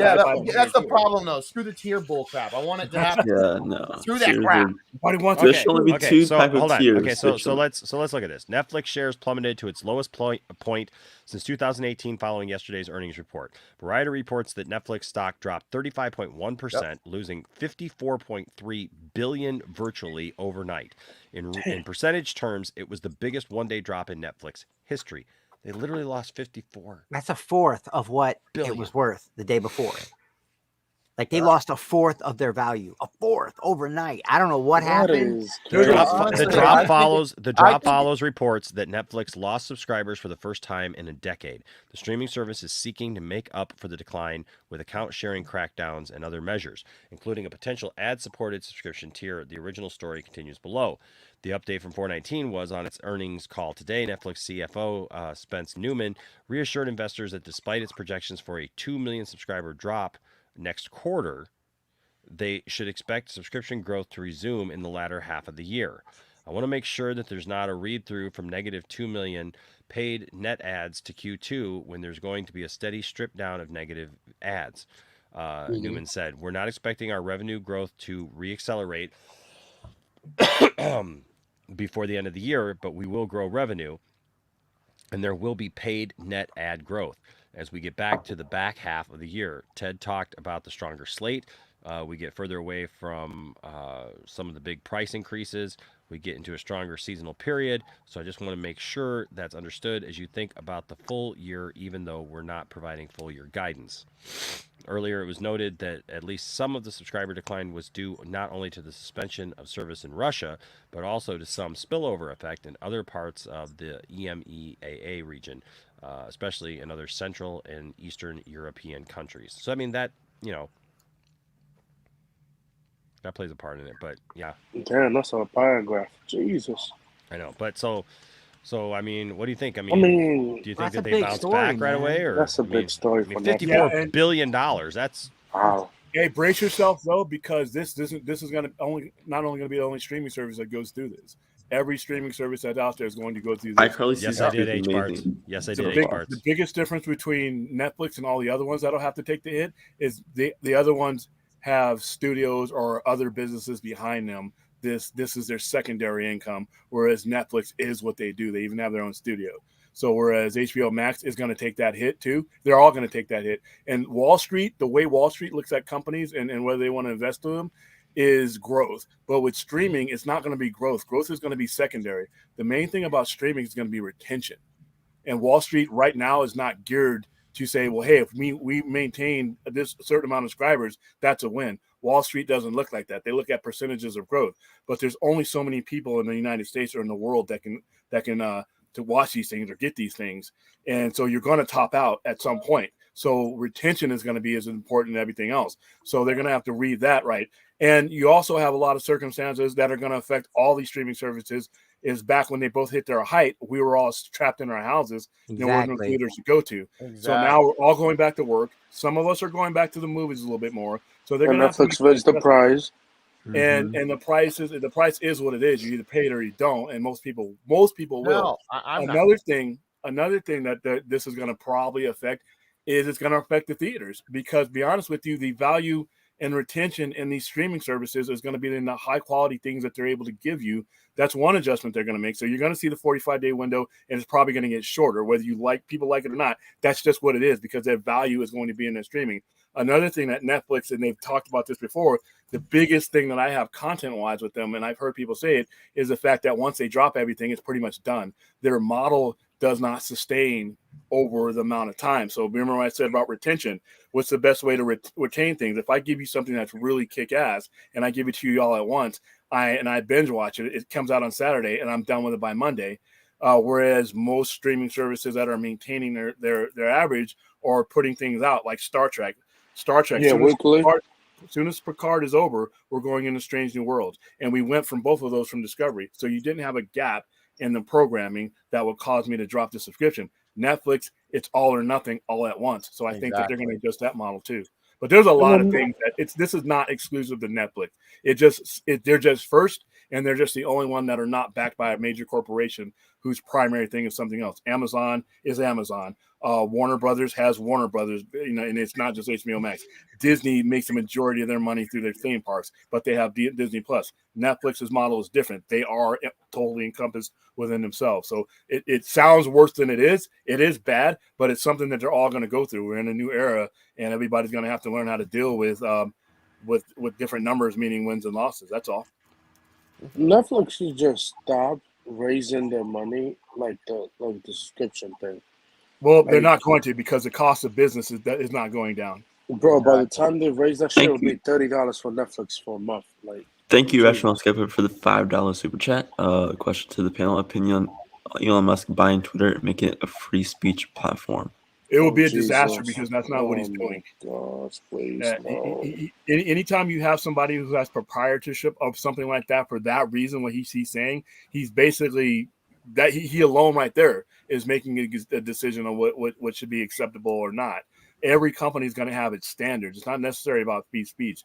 S13: that's the problem though. Screw the tier bull crap. I want it to happen.
S5: Yeah, no.
S13: Screw that crap.
S5: There should only be two
S1: so
S5: type of
S1: hold on.
S5: tiers.
S1: Okay, so let's look at this. Netflix shares plummeted to its lowest point since 2018 following yesterday's earnings report. Variety reports that Netflix stock dropped 35.1%, losing 54.3 billion virtually overnight. In percentage terms, it was the biggest one-day drop in Netflix history. They literally lost 54.
S6: That's a fourth of what it was worth the day before. Like they lost a fourth of their value, a fourth overnight. I don't know what happened.
S1: The drop follows reports that Netflix lost subscribers for the first time in a decade. The streaming service is seeking to make up for the decline with account sharing crackdowns and other measures, including a potential ad-supported subscription tier. The original story continues below. The update from 419 was on its earnings call today. Netflix CFO Spence Newman reassured investors that despite its projections for a 2 million subscriber drop next quarter, they should expect subscription growth to resume in the latter half of the year. I want to make sure that there's not a read-through from negative 2 million paid net ads to Q2 when there's going to be a steady strip down of negative ads. Newman said, we're not expecting our revenue growth to reaccelerate before the end of the year, but we will grow revenue and there will be paid net ad growth as we get back to the back half of the year. Ted talked about the stronger slate. We get further away from some of the big price increases. We get into a stronger seasonal period. So I just want to make sure that's understood as you think about the full year, even though we're not providing full year guidance. Earlier, it was noted that at least some of the subscriber decline was due not only to the suspension of service in Russia, but also to some spillover effect in other parts of the EMEAA region, especially in other Central and Eastern European countries. So, I mean, that, that plays a part in it, but yeah.
S7: Damn, that's a paragraph. Jesus.
S1: I know, but so I mean, what do you think? I mean, do you think that they bounce back right away, or
S7: that's a big story for
S1: $54 billion? That's
S7: wow.
S17: Hey, brace yourself though, because this is going to not only going to be the only streaming service that goes through this. Every streaming service that's out there is going to go through this.
S1: Yes, I did H-Bart. Yes, I did H-Bart.
S17: The biggest difference between Netflix and all the other ones that'll have to take the hit is the other ones have studios or other businesses behind them. This is their secondary income, whereas Netflix is what they do. They even have their own studio. So whereas HBO Max is going to take that hit too, they're all going to take that hit. And Wall Street, the way Wall Street looks at companies and whether they want to invest in them is growth. But with streaming, it's not going to be growth. Growth is going to be secondary. The main thing about streaming is going to be retention. And Wall Street right now is not geared to say, well, hey, if we maintain this certain amount of subscribers, that's a win. Wall Street doesn't look like that. They look at percentages of growth. But there's only so many people in the United States or in the world that can to watch these things or get these things. And so you're going to top out at some point. So retention is going to be as important as everything else. So they're going to have to read that right. And you also have a lot of circumstances that are going to affect all these streaming services. Is back when they both hit their height, we were all trapped in our houses. There were no theaters to go to. Exactly. So now we're all going back to work. Some of us are going back to the movies a little bit more. So they're going to
S7: Netflix raised the price.
S17: And the price is what it is. You either pay it or you don't, and most people will.
S13: No,
S17: another thing that this is going to probably affect is it's going to affect the theaters, because to be honest with you, the value and retention in these streaming services is going to be in the high quality things that they're able to give you. That's one adjustment they're going to make. So you're going to see the 45-day window, and it's probably going to get shorter, whether people like it or not. That's just what it is, because their value is going to be in their streaming. Another thing that Netflix, and they've talked about this before, the biggest thing that I have content-wise with them, and I've heard people say it, is the fact that once they drop everything, it's pretty much done. Their model does not sustain over the amount of time. So remember what I said about retention. What's the best way to retain things? If I give you something that's really kick-ass and I give it to you all at once, I binge watch it, it comes out on Saturday and I'm done with it by Monday. Whereas most streaming services that are maintaining their average are putting things out like Star Trek.
S7: Yeah, weekly.
S17: As soon as Picard is over, we're going into Strange New Worlds. And we went from both of those from Discovery. So you didn't have a gap in the programming that would cause me to drop the subscription. Netflix it's all or nothing all at once. So I think that they're going to adjust that model too. But there's a lot of things that this is not exclusive to Netflix. They're just first, and they're just the only one that are not backed by a major corporation whose primary thing is something else. Amazon is Amazon. Warner Brothers has Warner Brothers, and it's not just HBO Max. Disney makes the majority of their money through their theme parks, but they have Disney Plus. Netflix's model is different. They are totally encompassed within themselves. So it sounds worse than it is. It is bad, but it's something that they're all going to go through. We're in a new era, and everybody's going to have to learn how to deal with different numbers, meaning wins and losses. That's all.
S7: Netflix should just stop raising their money like the subscription thing.
S17: Well, they're not going to, because the cost of business is not going down.
S7: Bro, by the time they raise that shit, it'll be $30 for Netflix for a month. Like,
S5: thank you, Rational Skipper, for the $5 super chat. Question to the panel: opinion on Elon Musk buying Twitter and making it a free speech platform.
S17: It will be a disaster because that's not what he's doing.
S7: Gosh, please, no.
S17: Anytime you have somebody who has proprietorship of something like that for that reason, what he's saying, he's basically that he alone right there is making a decision on what should be acceptable or not. Every company is going to have its standards. It's not necessarily about free speech.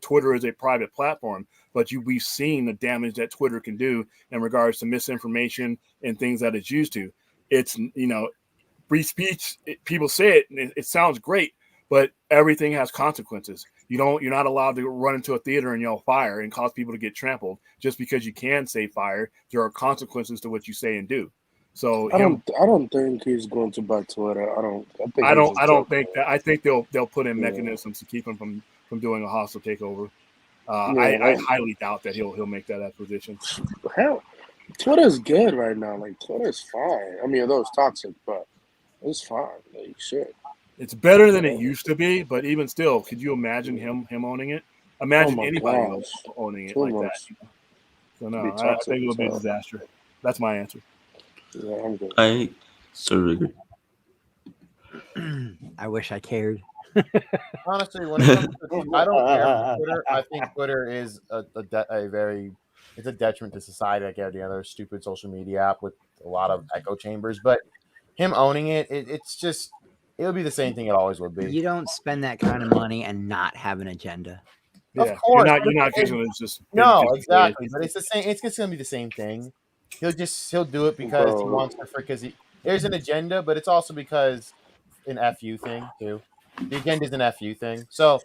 S17: Twitter is a private platform, but we've seen the damage that Twitter can do in regards to misinformation and things that it's used to. It's, free speech, people say it, and it sounds great, but everything has consequences. You're not allowed to run into a theater and yell fire and cause people to get trampled just because you can say fire. There are consequences to what you say and do. So
S7: I don't think he's going to buy Twitter. I
S17: don't think that. I think they'll put in mechanisms to keep him from doing a hostile takeover. I highly doubt that he'll make that acquisition.
S7: Hell, Twitter's good right now. Like, Twitter's fine. I mean, although it's toxic, but it's fine. Like, shit.
S17: It's better than it used to be, but even still, could you imagine him owning it? Imagine anybody else owning it like that. So no, I think it'll be a disaster. That's my answer.
S7: Yeah, I'm good.
S5: I sort of agree.
S6: I wish I cared.
S8: Honestly, when it comes to I don't care for Twitter. I think Twitter is it's a detriment to society like every other stupid social media app with a lot of echo chambers. But him owning it'll be the same thing it always would be.
S6: You don't spend that kind of money and not have an agenda.
S8: Of course,
S17: you're not just
S8: exactly. But it's the same. It's just gonna be the same thing. He'll do it because he wants to. Because there's an agenda, but it's also because an FU thing too. The agenda is an FU thing, so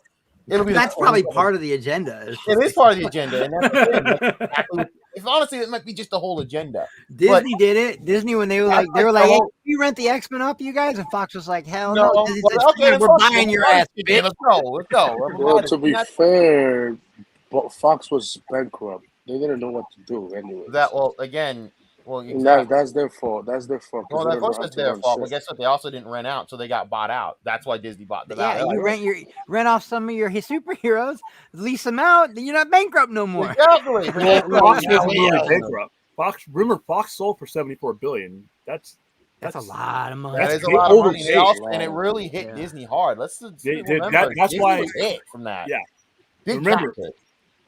S8: it'll be.
S6: That's probably part of the agenda.
S8: It is part of the agenda, and that's the thing. That's exactly. If honestly, it might be just the whole agenda.
S6: Disney did it. Disney when they were like, hey, you rent the X-Men up, you guys, and Fox was like, hell no. We're buying your ass.
S8: Let's go.
S7: Well, to be fair, Fox was bankrupt. They didn't know what to do anyway. That's their fault. That's their fault.
S8: Well, of course it's their fault. But guess what? They also didn't rent out, so they got bought out. That's why Disney bought them out.
S6: Yeah, you rent off some of your superheroes, lease them out, then you're not bankrupt no more.
S8: Exactly.
S17: Fox wasn't really bankrupt. Fox sold for $74 billion. That's
S6: a lot of money.
S8: That is a lot of money. And it really hit Disney hard. That's
S17: why
S8: was hit from that.
S17: Yeah. Remember,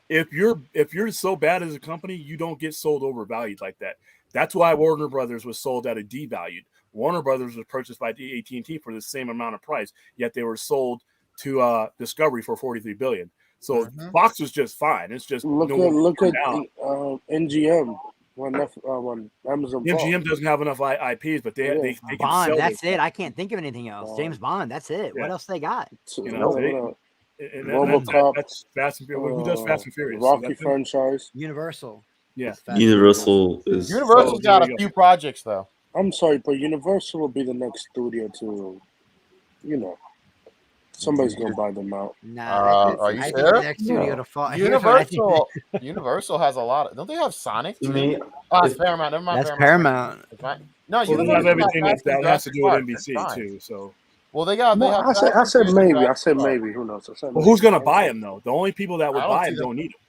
S17: if you're so bad as a company, you don't get sold overvalued like that. That's why Warner Brothers was sold at a devalued. Warner Brothers was purchased by AT&T for the same amount of price, yet they were sold to Discovery for $43 billion. So Fox was just fine. It's just
S7: look at MGM when Amazon.
S17: MGM doesn't have enough IPs, but they
S6: Bond.
S17: Can
S6: That's it. I can't think of anything else. James Bond. That's it.
S17: Yeah.
S6: What else they got?
S17: That's Fast and Furious. Who does Fast and Furious?
S7: Rocky franchise.
S6: Universal.
S17: Yeah.
S5: Universal's
S8: got a few projects though.
S7: I'm sorry, but Universal will be the next studio to, somebody's gonna buy them out.
S6: Nah,
S8: are you
S6: I
S8: sure?
S6: think the next studio to fall.
S8: Universal has a lot. Don't they have Sonic?
S5: To me,
S8: it's Paramount. Never mind.
S6: That's Paramount.
S8: No,
S17: they have everything that has to do with NBC too. So.
S8: Well, they have.
S7: I said maybe. I said maybe. Who knows?
S17: Well, who's going to buy them though? The only people that would buy them don't need them.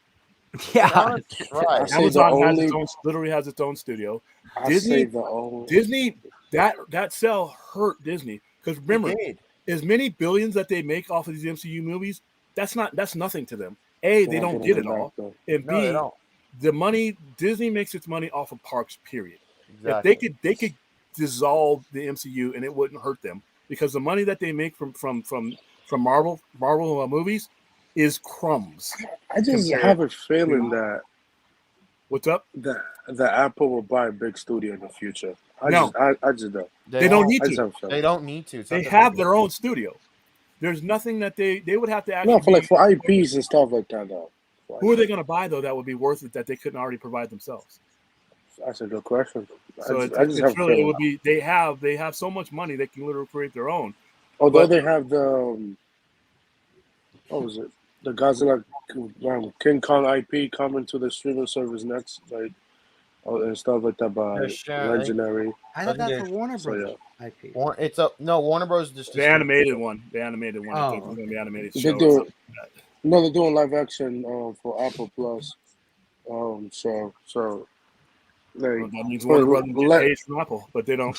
S6: Yeah,
S8: right.
S17: Amazon literally has its own studio. Disney, that sell hurt Disney because remember, as many billions that they make off of these MCU movies, that's nothing to them. A, they don't get it all, and B, the money Disney makes its money off of parks. Period. Exactly. If they could dissolve the MCU and it wouldn't hurt them because the money that they make from Marvel movies is crumbs.
S7: I just have a feeling that
S17: what's up?
S7: That Apple will buy a big studio in the future. I just don't.
S17: They don't need to.
S13: They don't need to.
S17: They have their own studio. There's nothing that they would have to actually.
S7: No, for IPs and stuff like that, though.
S17: Who are they going to buy though? That would be worth it that they couldn't already provide themselves.
S7: That's a good question.
S17: So it would be they have so much money they can literally create their own.
S7: Although they have the what was it? The Godzilla King Kong IP coming to the streaming service next, like and stuff like that by Legendary.
S6: I thought that's a Warner Bros. IP.
S13: It's Warner Bros. Just
S17: the animated one. The animated one. I think it's going to be animated show.
S7: They're doing live action for Apple Plus.
S17: That means Warner Brothers get paid from Apple, but they don't.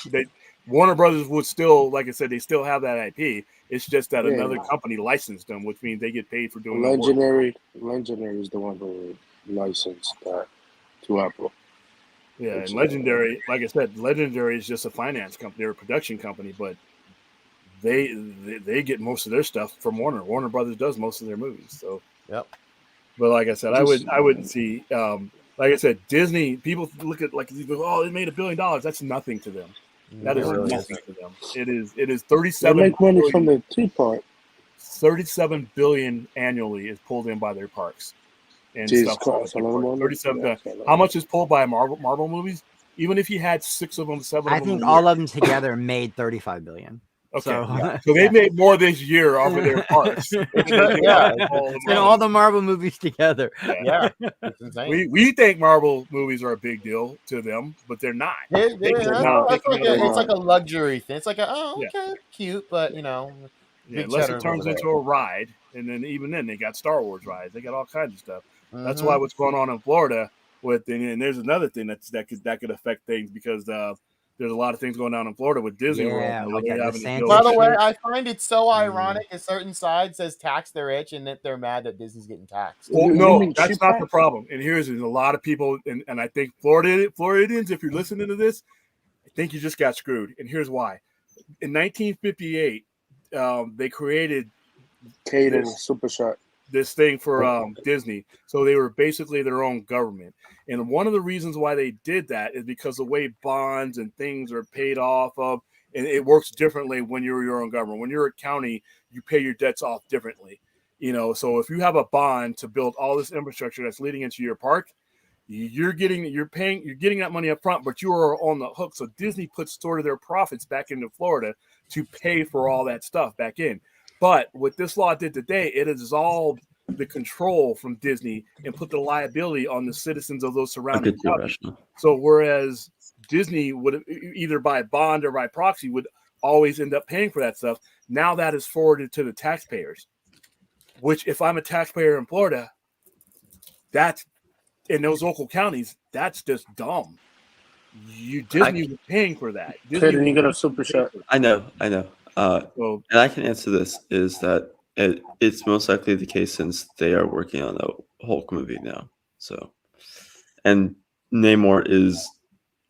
S17: Warner Brothers would still, like I said, they still have that IP. It's just that another company licensed them, which means they get paid for doing
S7: Legendary. Legendary is the one who licensed that to Apple.
S17: Yeah, and Legendary, like I said, Legendary is just a finance company, they're a production company, but they get most of their stuff from Warner. Warner Brothers does most of their movies. So
S13: yep.
S17: But like I said, I wouldn't see. Like I said, Disney. People look at it made $1 billion. That's nothing to them. That is nothing to them. It is 37.
S7: They make money from the Teapot.
S17: 37 billion annually is pulled in by their parks. And
S7: Jesus
S17: stuff.
S7: Christ,
S17: 37. How much is pulled by Marvel movies? Even if you had 6 of them, 7 of them.
S6: I think all of them together made 35 billion.
S17: Okay, so they made more this year off of their parts.
S6: Than all the Marvel movies together.
S17: Yeah, we think Marvel movies are a big deal to them, but they're not.
S13: It's like a luxury thing. It's like cute, but
S17: unless it turns into a ride, and then even then they got Star Wars rides. They got all kinds of stuff.
S13: Mm-hmm.
S17: That's why what's going on in Florida and there's another thing that could affect things because there's a lot of things going on in Florida with Disney World.
S13: By the way, I find it so ironic that certain side says tax their rich and that they're mad that Disney's getting taxed.
S17: Well, no, that's not the problem. And there's a lot of people, and I think Floridians, if you're listening to this, I think you just got screwed. And here's why. In 1958, they created this thing for Disney. So they were basically their own government. And one of the reasons why they did that is because the way bonds and things are paid off of, and it works differently when you're your own government. When you're a county, you pay your debts off differently. So if you have a bond to build all this infrastructure that's leading into your park, you're getting that money up front, but you are on the hook. So Disney puts sort of their profits back into Florida to pay for all that stuff back in. But what this law did today, it dissolved the control from Disney and put the liability on the citizens of those surrounding counties. So whereas Disney would either by bond or by proxy would always end up paying for that stuff, now that is forwarded to the taxpayers. Which, if I'm a taxpayer in Florida, that's in those local counties, that's just dumb. Disney was paying for that.
S7: Disney you get a super shot.
S5: I know. And I can answer this is that it's most likely the case since they are working on a Hulk movie now. So, and Namor is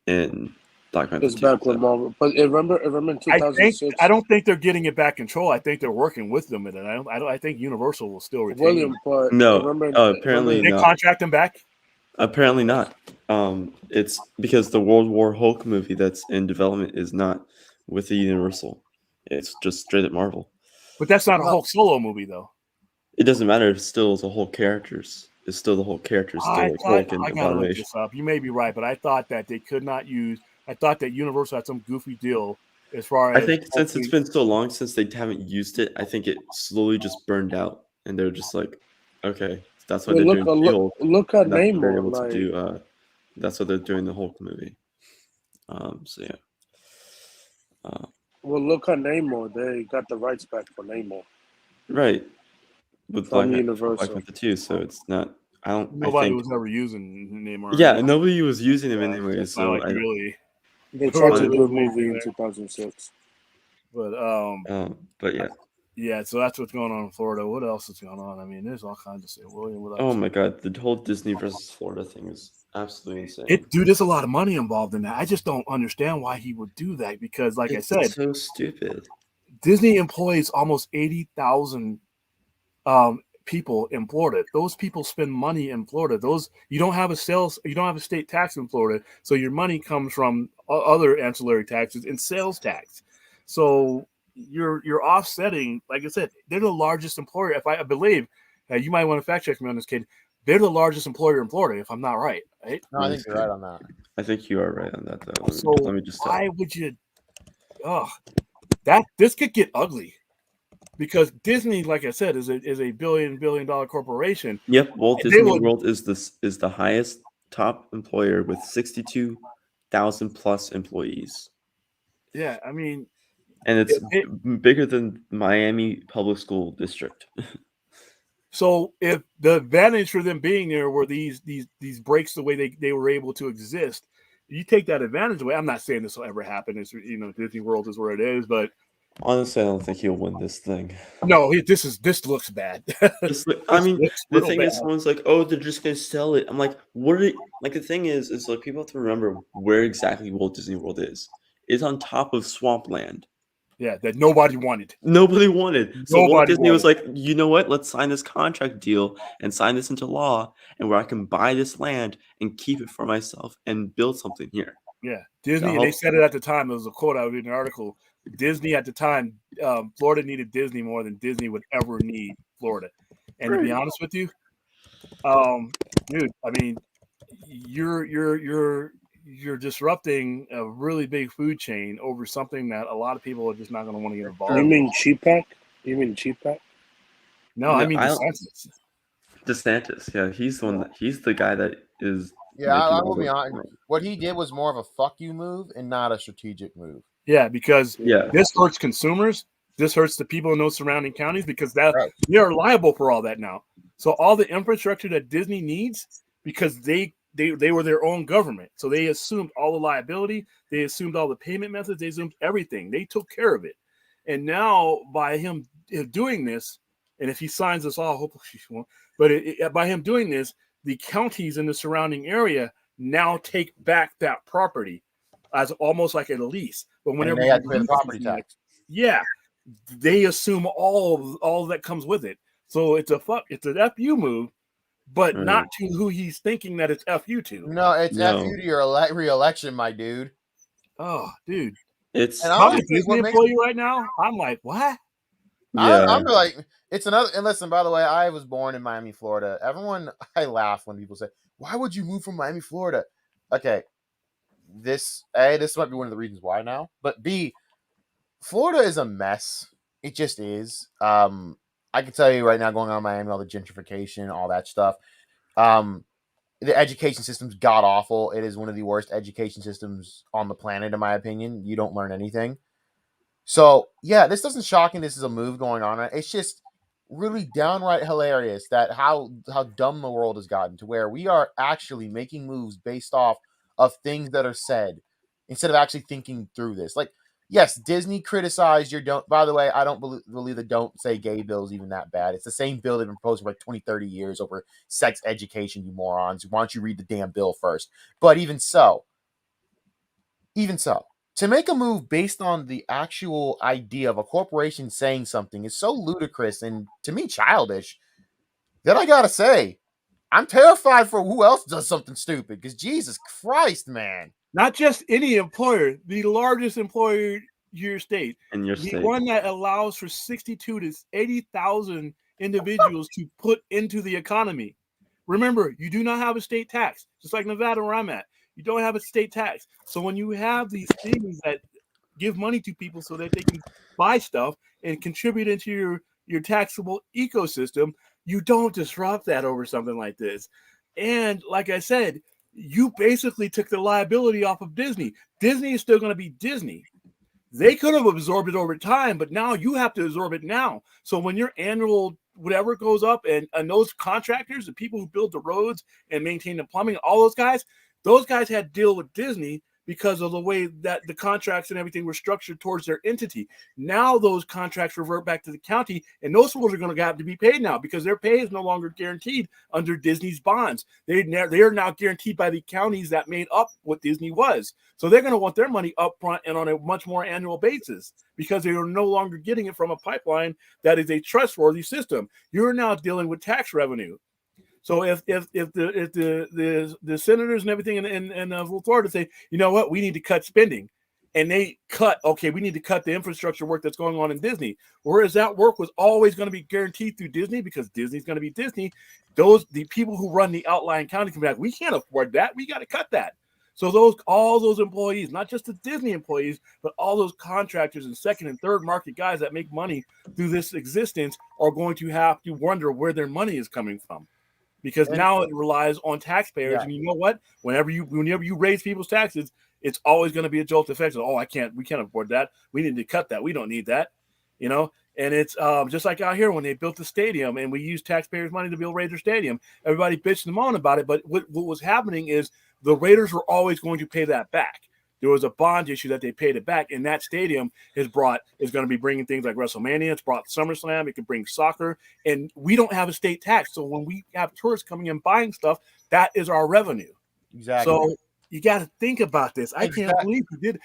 S5: in Black Panther.
S7: It's back with Marvel, but remember in 2006.
S17: I don't think they're getting it back control. I think they're working with them in it. I think Universal will still retain.
S5: Apparently
S17: they contract them back.
S5: Apparently not. It's because the World War Hulk movie that's in development is not with the Universal. It's just straight at Marvel.
S17: But that's not a Hulk solo movie, though.
S5: It doesn't matter. It's still the whole characters. It's still the whole characters. Still
S17: I gotta look this up. You may be right, but I thought that they could not use. I thought that Universal had some goofy deal as far as.
S5: I think since it's been so long since they haven't used it, I think it slowly just burned out, and they're just like, okay, that's what they're doing.
S7: Look at Namor.
S5: That's what they're doing the Hulk movie. So yeah.
S7: Well, look at Namor. They got the rights back for Namor.
S5: Right. With Black
S7: Universal
S5: Panther 2, so it's not.
S17: Nobody was ever using Namor.
S5: Yeah, nobody was using him anyway. So
S17: really.
S7: They tried to do a movie in 2006.
S17: But
S5: yeah.
S17: Yeah, so that's what's going on in Florida. What else is going on? I mean, there's all kinds of stuff. William, what
S5: Oh
S17: else?
S5: my god, the whole Disney versus Florida thing is absolutely insane.
S17: Dude, there's a lot of money involved in that. I just don't understand why he would do that because, like I said,
S5: it's so stupid.
S17: Disney employs almost 80,000 people in Florida. Those people spend money in Florida. You don't have a state tax in Florida, so your money comes from other ancillary taxes and sales tax. So you're offsetting. Like I said, they're the largest employer. If I believe, you might want to fact check me on this, kid. They're the largest employer in Florida, if I'm not right.
S13: No, I think you're right on that.
S5: I think you are right on that, though.
S17: So
S5: let me just tell
S17: why would you? Oh, this could get ugly. Because Disney, like I said, is a billion dollar corporation.
S5: Yep, Walt Disney World is the highest top employer with 62,000 plus employees.
S17: Yeah, I mean,
S5: and it's bigger than Miami Public School District.
S17: So if the advantage for them being there were these breaks the way they were able to exist, you take that advantage away. I'm not saying this will ever happen. It's Disney World is where it is, but
S5: honestly, I don't think he'll win this thing.
S17: No, this looks bad.
S5: I mean, the thing is, someone's like, "Oh, they're just gonna sell it." I'm like, "What are like?" The thing is like people have to remember where exactly Walt Disney World is. It's on top of swampland.
S17: Yeah, that nobody wanted.
S5: Nobody wanted. So Walt Disney was like, "You know what? Let's sign this contract deal and sign this into law, and where I can buy this land and keep it for myself and build something here."
S17: Yeah, Disney. They said it at the time. There was a quote I read in an article. Disney at the time, Florida needed Disney more than Disney would ever need Florida. And to be honest with you, dude, I mean, you're disrupting a really big food chain over something that a lot of people are just not going to want to get involved.
S7: You mean Cheapak? You mean Cheapak?
S17: No, I mean DeSantis.
S5: DeSantis, yeah, he's the one. He's the guy that is.
S13: Yeah, I will be honest. What he did was more of a fuck you move and not a strategic move.
S17: Yeah, because this hurts consumers. This hurts the people in those surrounding counties because they are liable for all that now. So all the infrastructure that Disney needs, because they were their own government, so they assumed all the liability, they assumed all the payment methods, they assumed everything. They took care of it, and now by him doing this, and if he signs this all, hopefully he won't. But by him doing this, the counties in the surrounding area now take back that property as almost like a lease. But whenever
S13: they had to pay the property tax,
S17: they assume all that comes with it. So it's an FU move, but not to who he's thinking that it's FU to.
S13: No, it's FU to your re-election, my dude.
S17: Oh, dude,
S5: it's
S17: I'm a Disney employee right now. I'm like, what?
S13: I'm like, it's another. And listen, by the way, I was born in Miami, Florida. I laugh when people say, "Why would you move from Miami, Florida?" Okay. This might be one of the reasons why now, but B, Florida is a mess. It just is. I can tell you right now, going on in Miami, all the gentrification, all that stuff. The education system's god awful. It is one of the worst education systems on the planet, in my opinion. You don't learn anything. So yeah, this doesn't shock me. This is a move going on. It's just really downright hilarious that how dumb the world has gotten to where we are actually making moves based off of things that are said instead of actually thinking through this. Like, yes, Disney criticized your don't. By the way, I don't believe the don't say gay bill is even that bad. It's the same bill they've been proposed for like 20, 30 years over sex education, you morons. Why don't you read the damn bill first? But even so, to make a move based on the actual idea of a corporation saying something is so ludicrous and, to me, childish that I gotta say, I'm terrified for who else does something stupid, because Jesus Christ, man.
S17: Not just any employer, the largest employer in your state. The one that allows for 62 to 80,000 individuals to put into the economy. Remember, you do not have a state tax, just like Nevada where I'm at. You don't have a state tax. So when you have these things that give money to people so that they can buy stuff and contribute into your taxable ecosystem, you don't disrupt that over something like this. And like I said, you basically took the liability off of Disney. Disney is still going to be Disney. They could have absorbed it over time, but now you have to absorb it now. So when your annual whatever goes up, and those contractors, the people who build the roads and maintain the plumbing, all those guys had to deal with Disney because of the way that the contracts and everything were structured towards their entity. Now those contracts revert back to the county, and those fools are going to have to be paid now because their pay is no longer guaranteed under Disney's bonds. They are now guaranteed by the counties that made up what Disney was. So they're going to want their money up front and on a much more annual basis because they are no longer getting it from a pipeline that is a trustworthy system. You're now dealing with tax revenue. So if the senators and everything in Florida say, you know what, we need to cut spending, and they cut, okay, we need to cut the infrastructure work that's going on in Disney, whereas that work was always going to be guaranteed through Disney because Disney's going to be Disney. The people who run the outlying county can be like, we can't afford that, we got to cut that. So all those employees, not just the Disney employees, but all those contractors and second and third market guys that make money through this existence are going to have to wonder where their money is coming from. Because now it relies on taxpayers, and you know what? Whenever you raise people's taxes, it's always going to be a jolt effect. Oh, we can't afford that. We need to cut that. We don't need that, you know. And it's just like out here when they built the stadium, and we used taxpayers' money to build Raider Stadium. Everybody bitched and moaned about it, but what was happening is the Raiders were always going to pay that back. There was a bond issue that they paid it back, and that stadium is going to be bringing things like WrestleMania. It's brought SummerSlam. It can bring soccer, and we don't have a state tax. So when we have tourists coming in buying stuff, that is our revenue.
S13: Exactly.
S17: So you got to think about this. I can't believe you did.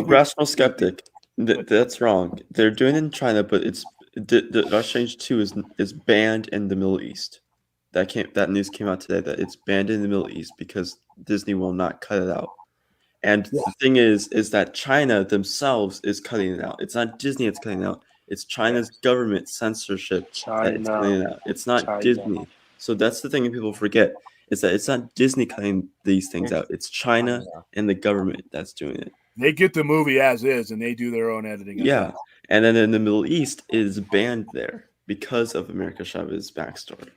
S5: Rational skeptic. That's wrong. They're doing it in China, but it's the Exchange 2 is banned in the Middle East. That news came out today that it's banned in the Middle East because Disney will not cut it out. And the thing is that China themselves is cutting it out. It's not Disney that's cutting it out. It's China's government censorship that it's cutting it out. It's not Disney. So that's the thing that people forget, is that it's not Disney cutting these things out. It's China and the government that's doing it.
S17: They get the movie as is, and they do their own editing.
S5: Yeah. And then in the Middle East, it is banned there because of America Chavez's backstory.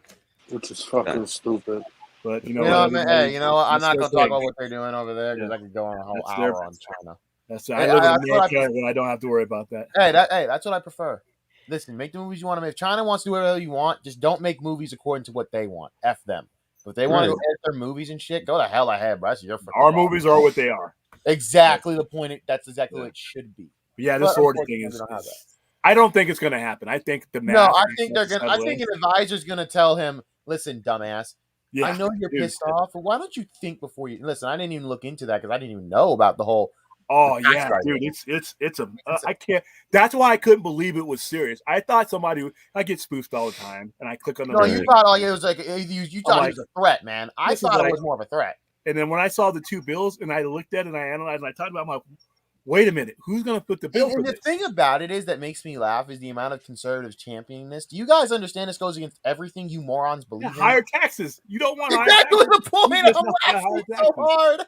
S7: Which is fucking stupid.
S17: But
S13: I'm not going to talk about what they're doing over there because I could go on a whole hour on China.
S17: I live in America, and I don't have to worry about that.
S13: That's what I prefer. Listen, make the movies you want to make. If China wants to do whatever you want, just don't make movies according to what they want. F them. If they want to edit their movies and shit, go the hell ahead, bro. That's your
S17: Our movies are what they are.
S13: Exactly the point. That's exactly what it should be.
S17: Yeah, this sort of thing is. I don't think it's going to happen. I think
S13: I think they're going. I think an advisor's going to tell him, "Listen, dumbass. Yeah, I know you're pissed off, but why don't you think before you listen?" I didn't even look into that because I didn't even know about the whole.
S17: Oh yeah, dude, it's a I can't. That's why I couldn't believe it was serious. I thought I get spoofed all the time, and I click on the.
S13: No, you thought it was like you thought it was a threat, man. I thought it was more of a threat.
S17: And then when I saw the two bills, and I looked at it, and I analyzed, and I talked about wait a minute, who's going to put the bill?
S13: And the thing about it is that makes me laugh is the amount of conservatives championing this. Do you guys understand this goes against everything you morons believe in?
S17: Higher taxes. You don't want
S13: exactly higher taxes. The point. I'm laughing so hard.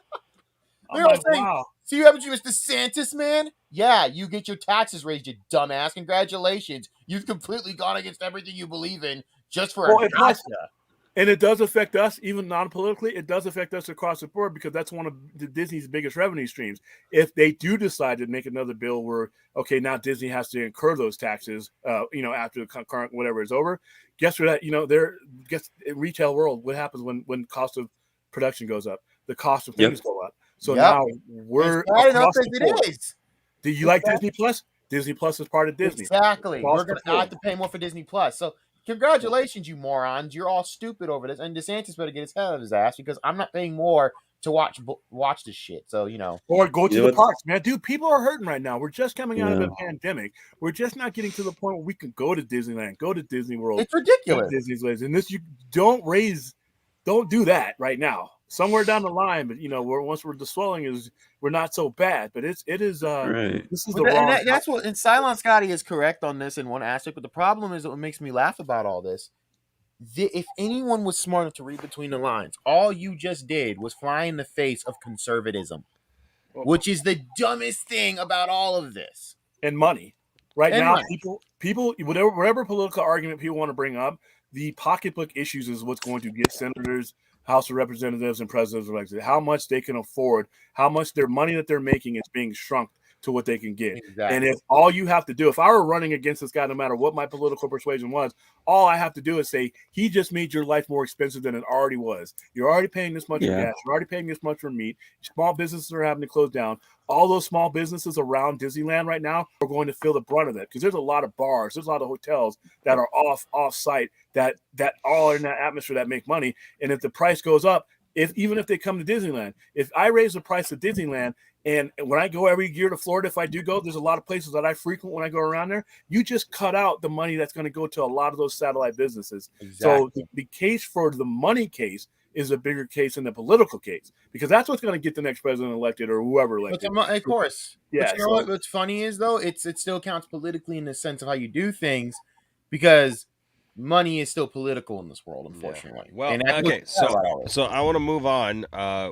S13: You know what I'm saying? Wow. So you haven't used DeSantis, man? Yeah, you get your taxes raised, you dumbass. Congratulations. You've completely gone against everything you believe in just for a gotcha.
S17: And it does affect us, even non-politically. It does affect us across the board because that's one of the Disney's biggest revenue streams. If they do decide to make another bill where, okay, now Disney has to incur those taxes, after the current whatever is over, guess what? In retail world, what happens when cost of production goes up? The cost of things go up. So now we're across the board. It is. Do you like Disney Plus? Disney Plus is part of Disney.
S13: Exactly. We're going to have to pay more for Disney Plus. So congratulations, you morons. You're all stupid over this. And DeSantis better get his head out of his ass because I'm not paying more to watch this shit. So,
S17: Or go to the parks, man. Dude, people are hurting right now. We're just coming out of a pandemic. We're just not getting to the point where we can go to Disneyland, go to Disney World.
S13: It's ridiculous.
S17: Disney's ways. And this, you don't do that right now. Somewhere down the line, but once the swelling we're not so bad. But it is
S5: right.
S13: This is the wrong. That's what. And Cylon Scotty is correct on this in one aspect, but the problem is what makes me laugh about all this. If anyone was smart enough to read between the lines, all you just did was fly in the face of conservatism, which is the dumbest thing about all of this.
S17: And money, now, people, whatever political argument people want to bring up, the pocketbook issues is what's going to get senators, House of Representatives, and presidents elected. How much they can afford, how much their money that they're making is being shrunk to what they can get.
S13: Exactly.
S17: And if all you have to do, if I were running against this guy, no matter what my political persuasion was, all I have to do is say, he just made your life more expensive than it already was. You're already paying this much for gas. You're already paying this much for meat. Small businesses are having to close down. All those small businesses around Disneyland right now are going to feel the brunt of that because there's a lot of bars, there's a lot of hotels that are off site that all are in that atmosphere that make money. And if the price goes up, even if they come to Disneyland, if I raise the price of Disneyland, and when I go every year to Florida, if I do go, there's a lot of places that I frequent when I go around there. You just cut out the money that's going to go to a lot of those satellite businesses.
S13: Exactly.
S17: So the case for the money case is a bigger case than the political case because that's what's going to get the next president elected or whoever elected.
S13: Of course.
S17: Yeah.
S13: But you know what's funny is though, it still counts politically in the sense of how you do things because money is still political in this world, unfortunately.
S1: Yeah. Well,
S13: and
S1: okay, so I want to move on.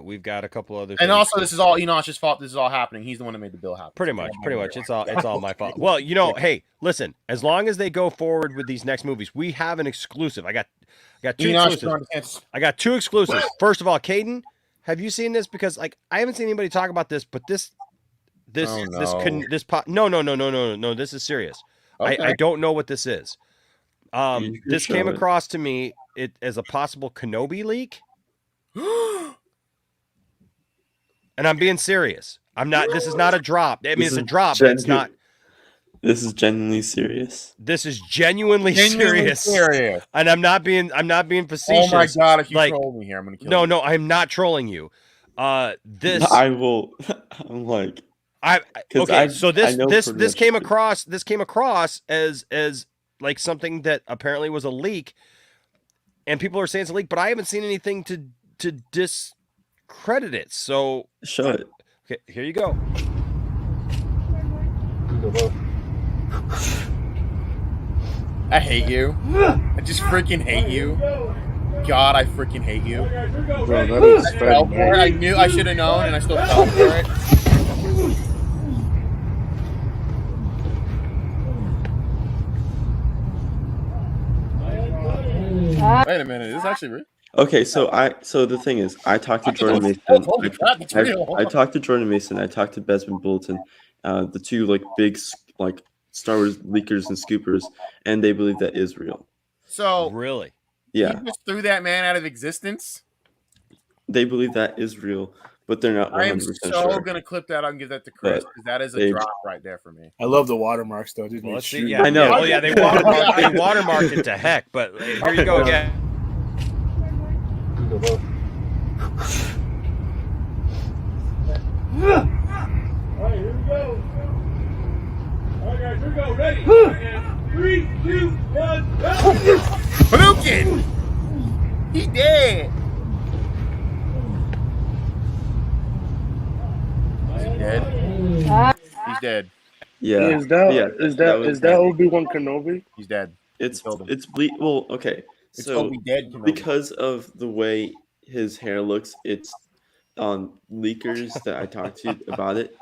S1: We've got a couple other things.
S13: And also, this is all Enosh's fault. This is all happening. He's the one that made the bill happen.
S1: Pretty much. It's all my fault. Well, hey, listen. As long as they go forward with these next movies, we have an exclusive. I got two exclusives. I got two exclusives. First of all, Caden, have you seen this? Because I haven't seen anybody talk about this, but this This is serious.
S13: Okay.
S1: I don't know what this is. This came across to me as a possible Kenobi leak. And I'm being serious. I'm not. This is not a drop. I mean, it's a drop, but it's not.
S5: This is genuinely serious.
S1: This is genuinely serious. And I'm not being facetious.
S13: Oh my god! If you troll me here, I'm gonna kill you.
S1: No, I'm not trolling you. This
S5: I will. I'm like.
S1: This came across as like something that apparently was a leak, and people are saying it's a leak, but I haven't seen anything to discredit it. So
S5: show it.
S1: Okay, here you go.
S13: I hate you. I just freaking hate you. God, I freaking hate you.
S7: Bro, that is
S13: I fell for it. I knew I should have known, and I still fell for it. Wait a minute, is this actually real?
S5: Okay, so the thing is, I talked to Jordan Mason. I talked to Jordan Mason. I talked to Besman Bulletin, the two big Star Wars leakers and scoopers, and they believe that is real.
S13: So
S1: really,
S5: yeah,
S13: you just threw that man out of existence.
S5: They believe that is real, but they're not 100%
S13: I am
S5: sure.
S13: so gonna clip that out and give that to Chris because that is a drop right there for me.
S17: I love the watermarks though. Well,
S1: let's see. Yeah, I know. Oh yeah, they watermarked it to heck. But here you go again.
S15: All right, here we go. All right, guys, here we go. Ready? And 3, 2, 1, go!
S13: Hadouken! He dead. Is he dead? He's dead.
S5: Yeah.
S7: Is that Obi-Wan Kenobi?
S13: He's dead.
S5: Well, okay. So
S13: Obi dead Kenobi.
S5: Because of the way his hair looks, it's on leakers that I talked to about it.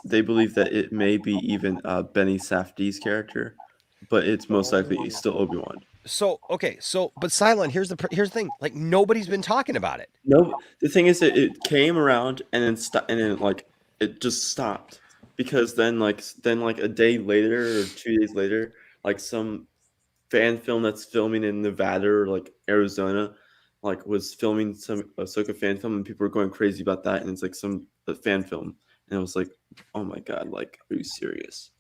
S5: They believe that it may be even Benny Safdie's character, but it's most likely still Obi-Wan.
S1: So but Cylon, here's the thing. Like nobody's been talking about it.
S5: No, the thing is that it came around and then it just stopped because then a day later or 2 days later, some fan film that's filming in Nevada or Arizona, was filming some Ahsoka fan film, and people were going crazy about that, and it's some fan film, and it was like, oh my god, are you serious?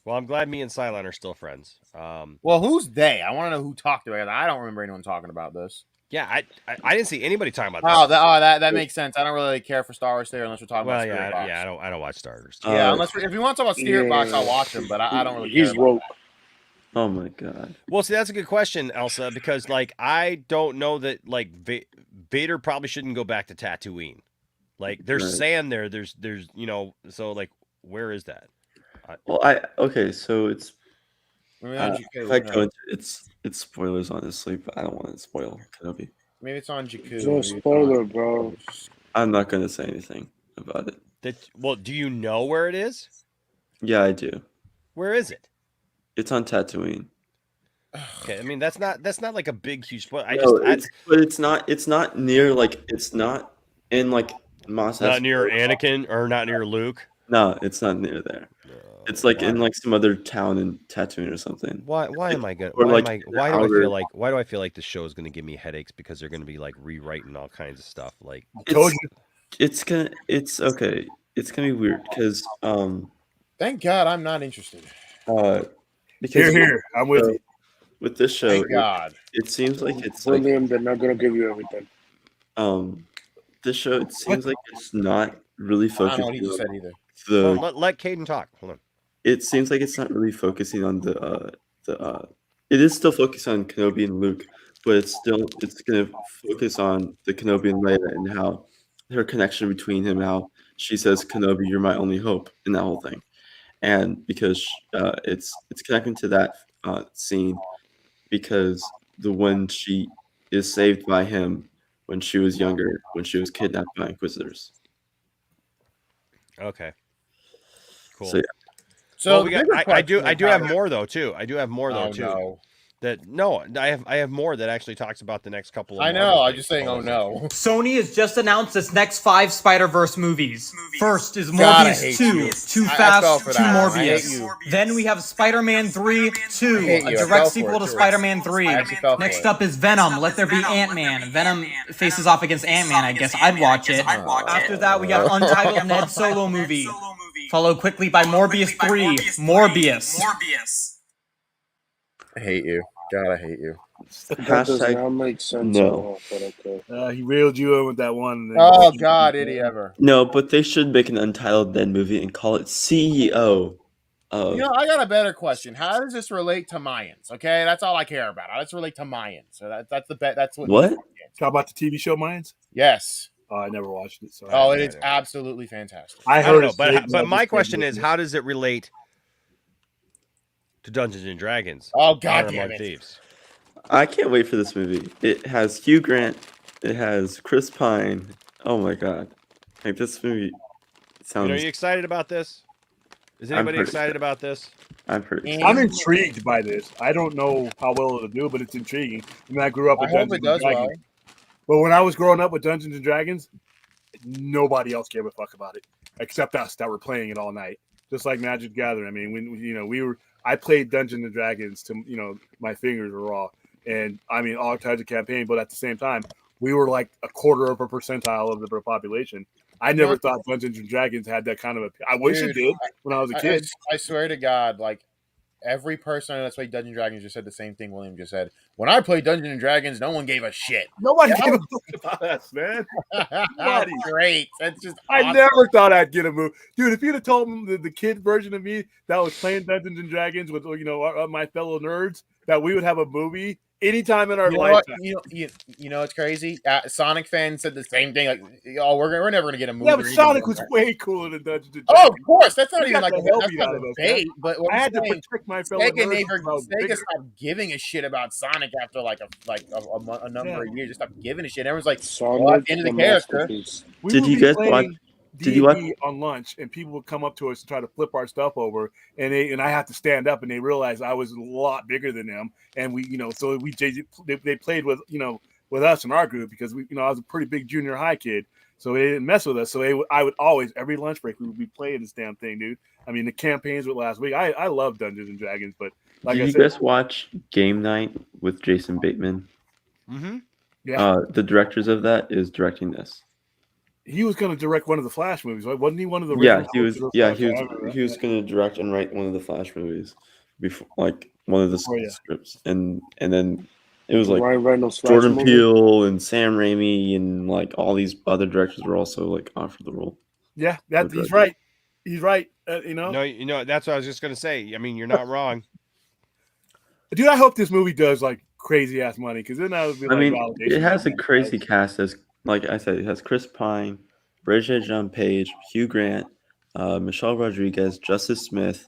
S1: Well, I'm glad me and Cylon are still friends.
S13: Well, who's they? I want to know who talked about it. I don't remember anyone talking about this.
S1: Yeah, I didn't see anybody talking about this.
S13: That makes sense. I don't really care for Star Wars there unless we're talking about Spirit Box.
S1: I don't watch Star Wars.
S13: Yeah, if you want to talk about Spirit Box, I'll watch them, but I don't really care.
S7: He's woke.
S5: Oh my god.
S1: Well, see, that's a good question, Elsa, because I don't know that Vader probably shouldn't go back to Tatooine. There's sand there. There's so where is that?
S5: Well, so it's. If I go into it's spoilers, honestly, but I don't want to spoil Kenobi.
S13: Maybe it's on Jakku.
S7: No spoiler, bro.
S5: I'm not going to say anything about it.
S1: Well, do you know where it is?
S5: Yeah, I do.
S1: Where is it?
S5: It's on Tatooine.
S1: Okay, I mean that's not a big huge spoiler.
S5: But it's not near it's not in Moss
S1: not near Anakin or not near Luke.
S5: No, it's not near there. It's like in like some other town in Tatooine or something.
S1: Why am I good?
S5: Or
S1: Why
S5: like
S1: am I? Why do I feel like this show is going to give me headaches because they're going to be like rewriting all kinds of stuff? Like
S5: it's okay. It's gonna be weird because
S13: Thank God I'm not interested.
S5: Because
S17: Here, I'm with you.
S5: With this show,
S13: Thank God.
S5: it seems like it's
S7: William, they're not gonna give you everything.
S5: This show, it seems like it's not really
S13: I don't
S5: focusing
S13: know what he just said
S5: on
S13: either.
S1: Let Caden talk. Hold on.
S5: It seems like it's not really focusing on the it is still focused on Kenobi and Luke, but it's gonna focus on the Kenobi and Leia and how her connection between him, how she says, Kenobi, you're my only hope, and that whole thing. And because it's connecting to that scene because when she is saved by him when she was younger, when she was kidnapped by Inquisitors.
S1: Okay. Cool.
S5: So, yeah.
S13: So
S1: we got. I do have more though too. I do have more though too.
S13: No.
S1: I have more that actually talks about the next couple of
S13: I know. I'm just saying, oh no.
S10: Sony has just announced its next 5 Spider-Verse movies. First is Morbius 2, Too Fast, 2 Morbius. Then we have Spider-Man 3, 2, a direct sequel to Spider-Man 3. Next up is Venom, Let There Be Ant-Man. Venom faces off against Ant-Man, I guess I'd watch it. After that, we got Untitled Ned Solo movie. Followed quickly by Morbius 3, Morbius.
S13: I hate you. God, I hate you.
S7: That does not make sense at all, but okay.
S17: He reeled you in with that one.
S13: Oh God, did he ever?
S5: No, but they should make an Untitled Ned movie and call it CEO.
S13: I got a better question. How does this relate to Mayans? Okay, that's all I care about. How does it relate to Mayans? So that's the bet. That's what.
S17: Talk about the TV show Mayans?
S13: Yes.
S17: Oh, I never watched it. So
S13: it is absolutely fantastic.
S1: I heard it, but my question is, how does it relate to Dungeons and Dragons?
S13: Oh God damn it!
S1: Thieves.
S5: I can't wait for this movie. It has Hugh Grant. It has Chris Pine. Oh my God! Like this movie sounds.
S1: Are you excited about this? Is anybody excited about this?
S5: I'm pretty excited.
S17: I'm intrigued by this. I don't know how well it'll do, but it's intriguing. I mean, I grew up with Dungeons and Dragons. But when I was growing up with Dungeons and Dragons, nobody else gave a fuck about it except us that were playing it all night. Just like Magic Gathering. I mean, I played Dungeons and Dragons to, my fingers were raw. And I mean, all types of campaign, but at the same time, we were like a quarter of a percentile of the population. I never thought Dungeons and Dragons had that kind of I wish it did when I was a kid.
S13: I swear to God, like every person that's played Dungeons and Dragons just said the same thing William just said. When I played Dungeons and Dragons, no one gave a shit.
S17: Nobody gave a fuck about us, man.
S13: That's great. That's just
S17: I never thought I'd get a move. Dude, if you'd have told me the kid version of me that was playing Dungeons and Dragons with my fellow nerds, that we would have a movie anytime in our lifetime.
S13: It's crazy. Sonic fans said the same thing. Like, we're never gonna get a movie.
S17: Yeah, but Sonic was way cooler than Dungeons and
S13: Oh,
S17: Dragons.
S13: of course. That's not even like
S17: that's
S13: not a debate. But
S17: I had to protect my fellow nerds.
S13: Sega stopped giving a shit about Sonic after a number of years. Just stopped giving a shit. Everyone's like,
S7: Sonic
S13: into the character.
S5: Did you guys watch? Did you watch
S17: on lunch? And people would come up to us and try to flip our stuff over, and I have to stand up, and they realized I was a lot bigger than them, and they played with with us in our group because I was a pretty big junior high kid, so they didn't mess with us. So I would always every lunch break we would be playing this damn thing, dude. I mean the campaigns with last week. I love Dungeons and Dragons, but like
S5: did you guys watch Game Night with Jason Bateman?
S1: Mm-hmm.
S17: Yeah.
S5: The directors of that is directing this.
S17: He was going to direct one of the Flash movies, right? Wasn't he one of the?
S5: Yeah, he was. Yeah, he was going to direct and write one of the Flash movies, before like one of the scripts, and then it was like Jordan Peele and Sam Raimi and like all these other directors were also like offered the role.
S17: Yeah, he's right. He's right.
S1: No, that's what I was just going to say. I mean, you're not wrong.
S17: Dude, I hope this movie does like crazy ass money because then that would be.
S5: I mean, it has a crazy cast as. Like I said, it has Chris Pine, Bridget Jean Page, Hugh Grant, Michelle Rodriguez, Justice Smith.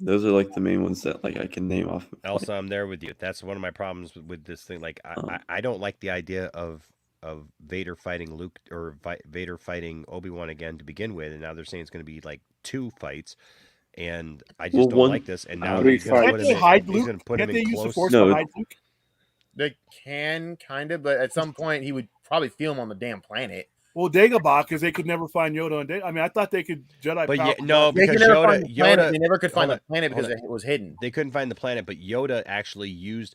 S5: Those are like the main ones that like I can name off.
S1: Elsa, I'm there with you. That's one of my problems with this thing. Like I don't like the idea of Vader fighting Luke or Vader fighting Obi-Wan again to begin with, and now they're saying it's going to be like 2 fights. And I just don't like this. And now he's going to put him in close.
S13: They can kind of, but at some point he would probably feel him on the damn planet.
S17: Well, Dagobah, because they could never find Yoda on Dagobah. I mean, I thought they could Jedi.
S1: But
S17: power
S1: no,
S13: They
S1: because
S13: could never find
S1: Yoda,
S13: the planet. They never could
S1: hold
S13: find
S1: on,
S13: the planet because
S1: hold
S13: it was hidden.
S1: They couldn't find the planet, but Yoda actually used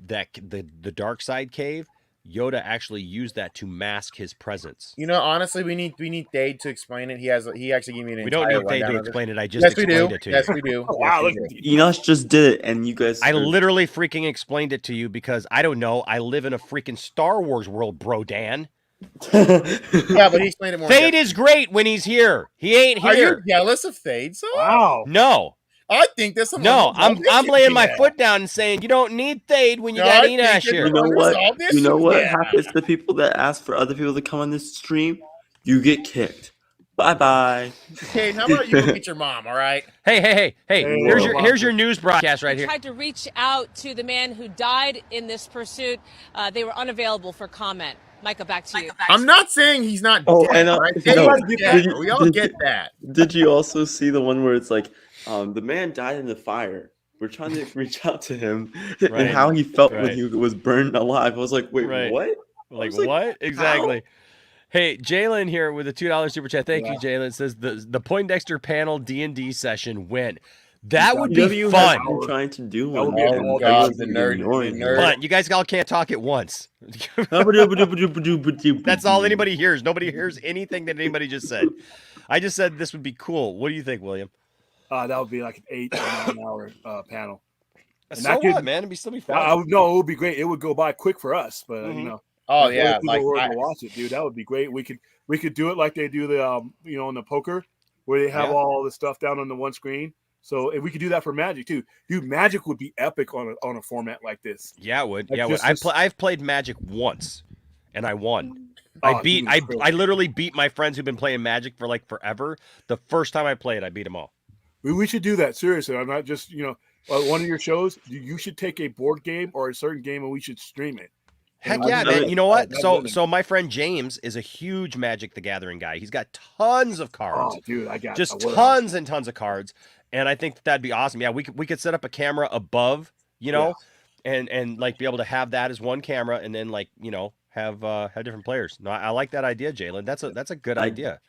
S1: that the dark side cave. Yoda actually used that to mask his presence.
S13: You know, honestly, we need Dade to explain it. He actually gave me an
S1: We don't
S13: entire
S1: need Dade to
S13: rundown of
S1: explain it. I just
S13: Yes, we
S1: explained
S13: do.
S1: it to
S13: Yes,
S1: you.
S13: we do.
S17: Wow,
S13: Yes,
S17: look
S13: we
S17: at
S13: do.
S5: Enosh just did it, and you guys.
S1: I literally freaking explained it to you because I don't know. I live in a freaking Star Wars world, bro, Dan.
S13: Yeah, but he explained it more.
S1: Thade is great when he's here. He ain't here.
S13: Are you jealous of Thade? So
S17: wow.
S1: No.
S13: I think that's some
S1: No, I'm laying my
S13: yeah.
S1: foot down and saying you don't need Thade when you got Enosh here.
S5: You know what? You know what happens to people that ask for other people to come on this stream? You get kicked. Bye bye.
S13: Hey, how about you go get your mom? All right.
S1: Hey! Here's your news broadcast right here.
S14: Tried to reach out to the man who died in this pursuit. They were unavailable for comment. Micah, back to you.
S13: I'm not saying he's not
S5: Oh,
S13: dead.
S5: and
S13: Right?
S5: no,
S13: We all get that.
S5: Did you also see the one where it's like, the man died in the fire? We're trying to reach out to him
S1: Right.
S5: and how he felt
S1: Right.
S5: when he was burned alive. I was like, wait,
S1: Right.
S5: what?
S1: Like,
S5: was like,
S1: what? Exactly. Hey, Jalen here with a $2 super chat. Thank you, Jalen. Says the Poindexter panel D&D session went. That would be
S5: CW
S1: fun.
S5: has been trying to do
S17: That would
S5: one.
S17: be
S5: and
S17: all
S5: that was
S13: the
S5: getting
S13: nerd-
S5: annoying.
S13: the nerd-
S1: But you guys all can't talk at once. That's all anybody hears. Nobody hears anything that anybody just said. I just said this would be cool. What do you think, William?
S17: That would be like an 8 or 9 hour panel. And
S1: So what, man? It'd still be fun.
S17: No, it would be great. It would go by quick for us, but you know.
S13: Oh
S17: if
S13: yeah,
S17: other people were to watch it, dude. That would be great. We could do it like they do the you know, in the poker, where they have all the stuff down on the one screen. So if we could do that for Magic too, dude, Magic would be epic on a format like this.
S1: Yeah, it would.
S17: Like
S1: Yeah, it would. I've played Magic once, and I won.
S17: Oh,
S1: I literally beat my friends who've been playing Magic for like forever. The first time I played, I beat them all.
S17: We should do that seriously. I'm not just one of your shows. You should take a board game or a certain game and we should stream it.
S1: Heck yeah, man. You know what? So my friend James is a huge Magic the Gathering guy. He's got tons of cards.
S17: Oh, dude, I got
S1: just tons and tons of cards. And I think that'd be awesome. Yeah, we could set up a camera above, and like be able to have that as one camera, and then like have different players. No, I like that idea, Jalen. That's a good idea.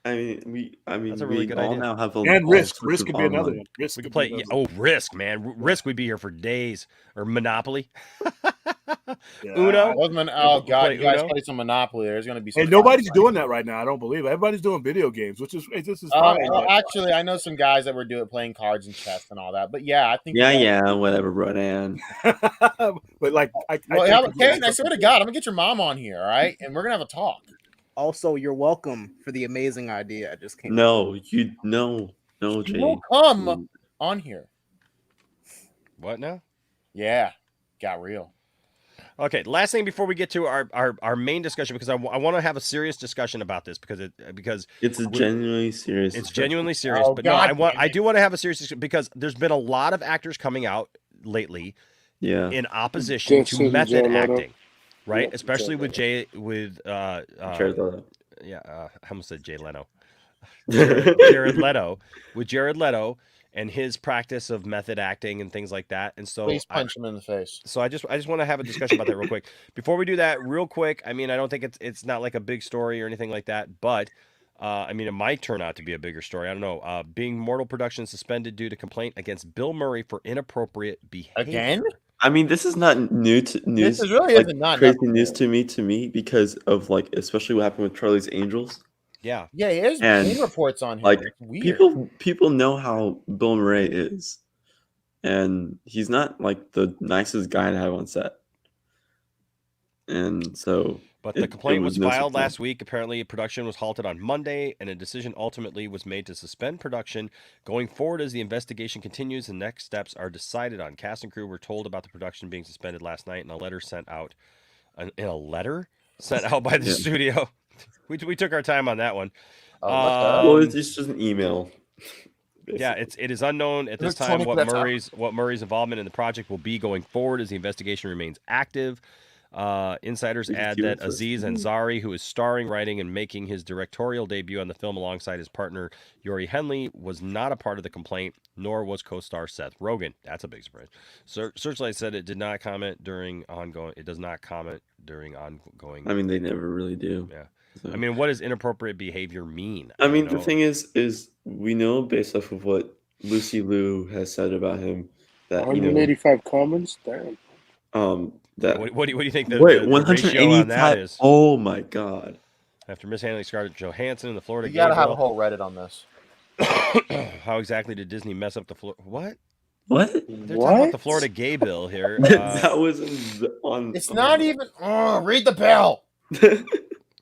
S5: I mean,
S1: That's a really good
S5: all
S1: idea.
S5: now have
S17: And Risk could be another one.
S1: We could play. Risk, man. Risk. We'd be here for days. Or Monopoly. Uno.
S13: Oh God, you guys
S1: Uno?
S13: play some Monopoly. There's going to be some.
S17: And nobody's doing that right now. I don't believe it. Everybody's doing video games, which is this is fine.
S13: Well, actually, I know some guys that were playing cards and chess and all that. But yeah, I think.
S5: Yeah, whatever, Rodan.
S17: But like,
S13: Kate, I swear to God, I'm gonna get your mom on here, all right, and we're gonna have a talk.
S22: Also, you're welcome for the amazing idea I just came.
S5: No, Jay.
S13: You'll come on here.
S1: What now?
S13: Yeah, got real.
S1: Okay, last thing before we get to our main discussion, because I want to have a serious discussion about this because
S5: it's a genuinely serious.
S1: It's genuinely serious,
S13: Oh,
S1: but
S13: God,
S1: no, I do want to have a serious discussion because there's been a lot of actors coming out lately, in opposition to method acting, right?
S7: Yep,
S1: Especially with
S5: Jared Leto.
S1: I almost said Jay Leno. Jared Leto, with Jared Leto and his practice of method acting and things like that. And so
S13: Please punch him in the face.
S1: So I just want to have a discussion about that real quick. Before we do that, real quick, I mean, I don't think it's not like a big story or anything like that, but I mean, it might turn out to be a bigger story. I don't know. Being Mortal Productions suspended due to complaint against Bill Murray for inappropriate behavior.
S13: Again?
S5: I mean, this is not news.
S13: This is really
S5: like,
S13: isn't not
S5: crazy
S13: nothing
S5: news to me because of like especially what happened with Charlie's Angels.
S1: Yeah.
S13: Yeah, there's
S5: And,
S13: game reports on here.
S5: Like
S13: It's weird.
S5: people know how Bill Murray is, and he's not like the nicest guy to have on set. And so,
S1: But the complaint was
S5: no
S1: filed
S5: surprise.
S1: last week. Apparently, production was halted on Monday, and a decision ultimately was made to suspend production. Going forward, as the investigation continues, the next steps are decided on. Cast and crew were told about the production being suspended last night in a letter sent out. In a letter sent out by the
S5: Yeah.
S1: studio. We took our time on that one.
S5: Well, it's just an email.
S1: Yeah, it is unknown at this
S13: There's
S1: time
S13: 20
S1: what
S13: minutes
S1: Murray's involvement in the project will be going forward as the investigation remains active. Insiders add that Aziz Ansari, who is starring, writing, and making his directorial debut on the film alongside his partner Yuri Henley, was not a part of the complaint, nor was co-star Seth Rogen. That's a big surprise. Searchlight said it did not comment during ongoing. It does not comment during ongoing.
S5: I mean, they never really do.
S1: Yeah.
S5: So.
S1: I mean, what does inappropriate behavior mean?
S5: I mean, the thing is we know based off of what Lucy Liu has said about him that
S7: 185 comments. Damn.
S5: That
S1: what do you think the
S5: 185
S1: ratio on that is?
S5: Oh my god!
S1: After mishandling Scarlett Johansson in the Florida
S13: You gotta
S1: Gay
S13: have
S1: Bill,
S13: a whole Reddit on this.
S1: How exactly did Disney mess up the What?
S5: What?
S1: They're talking about the Florida Gay Bill here.
S5: That was on.
S13: It's not even. Read the bill.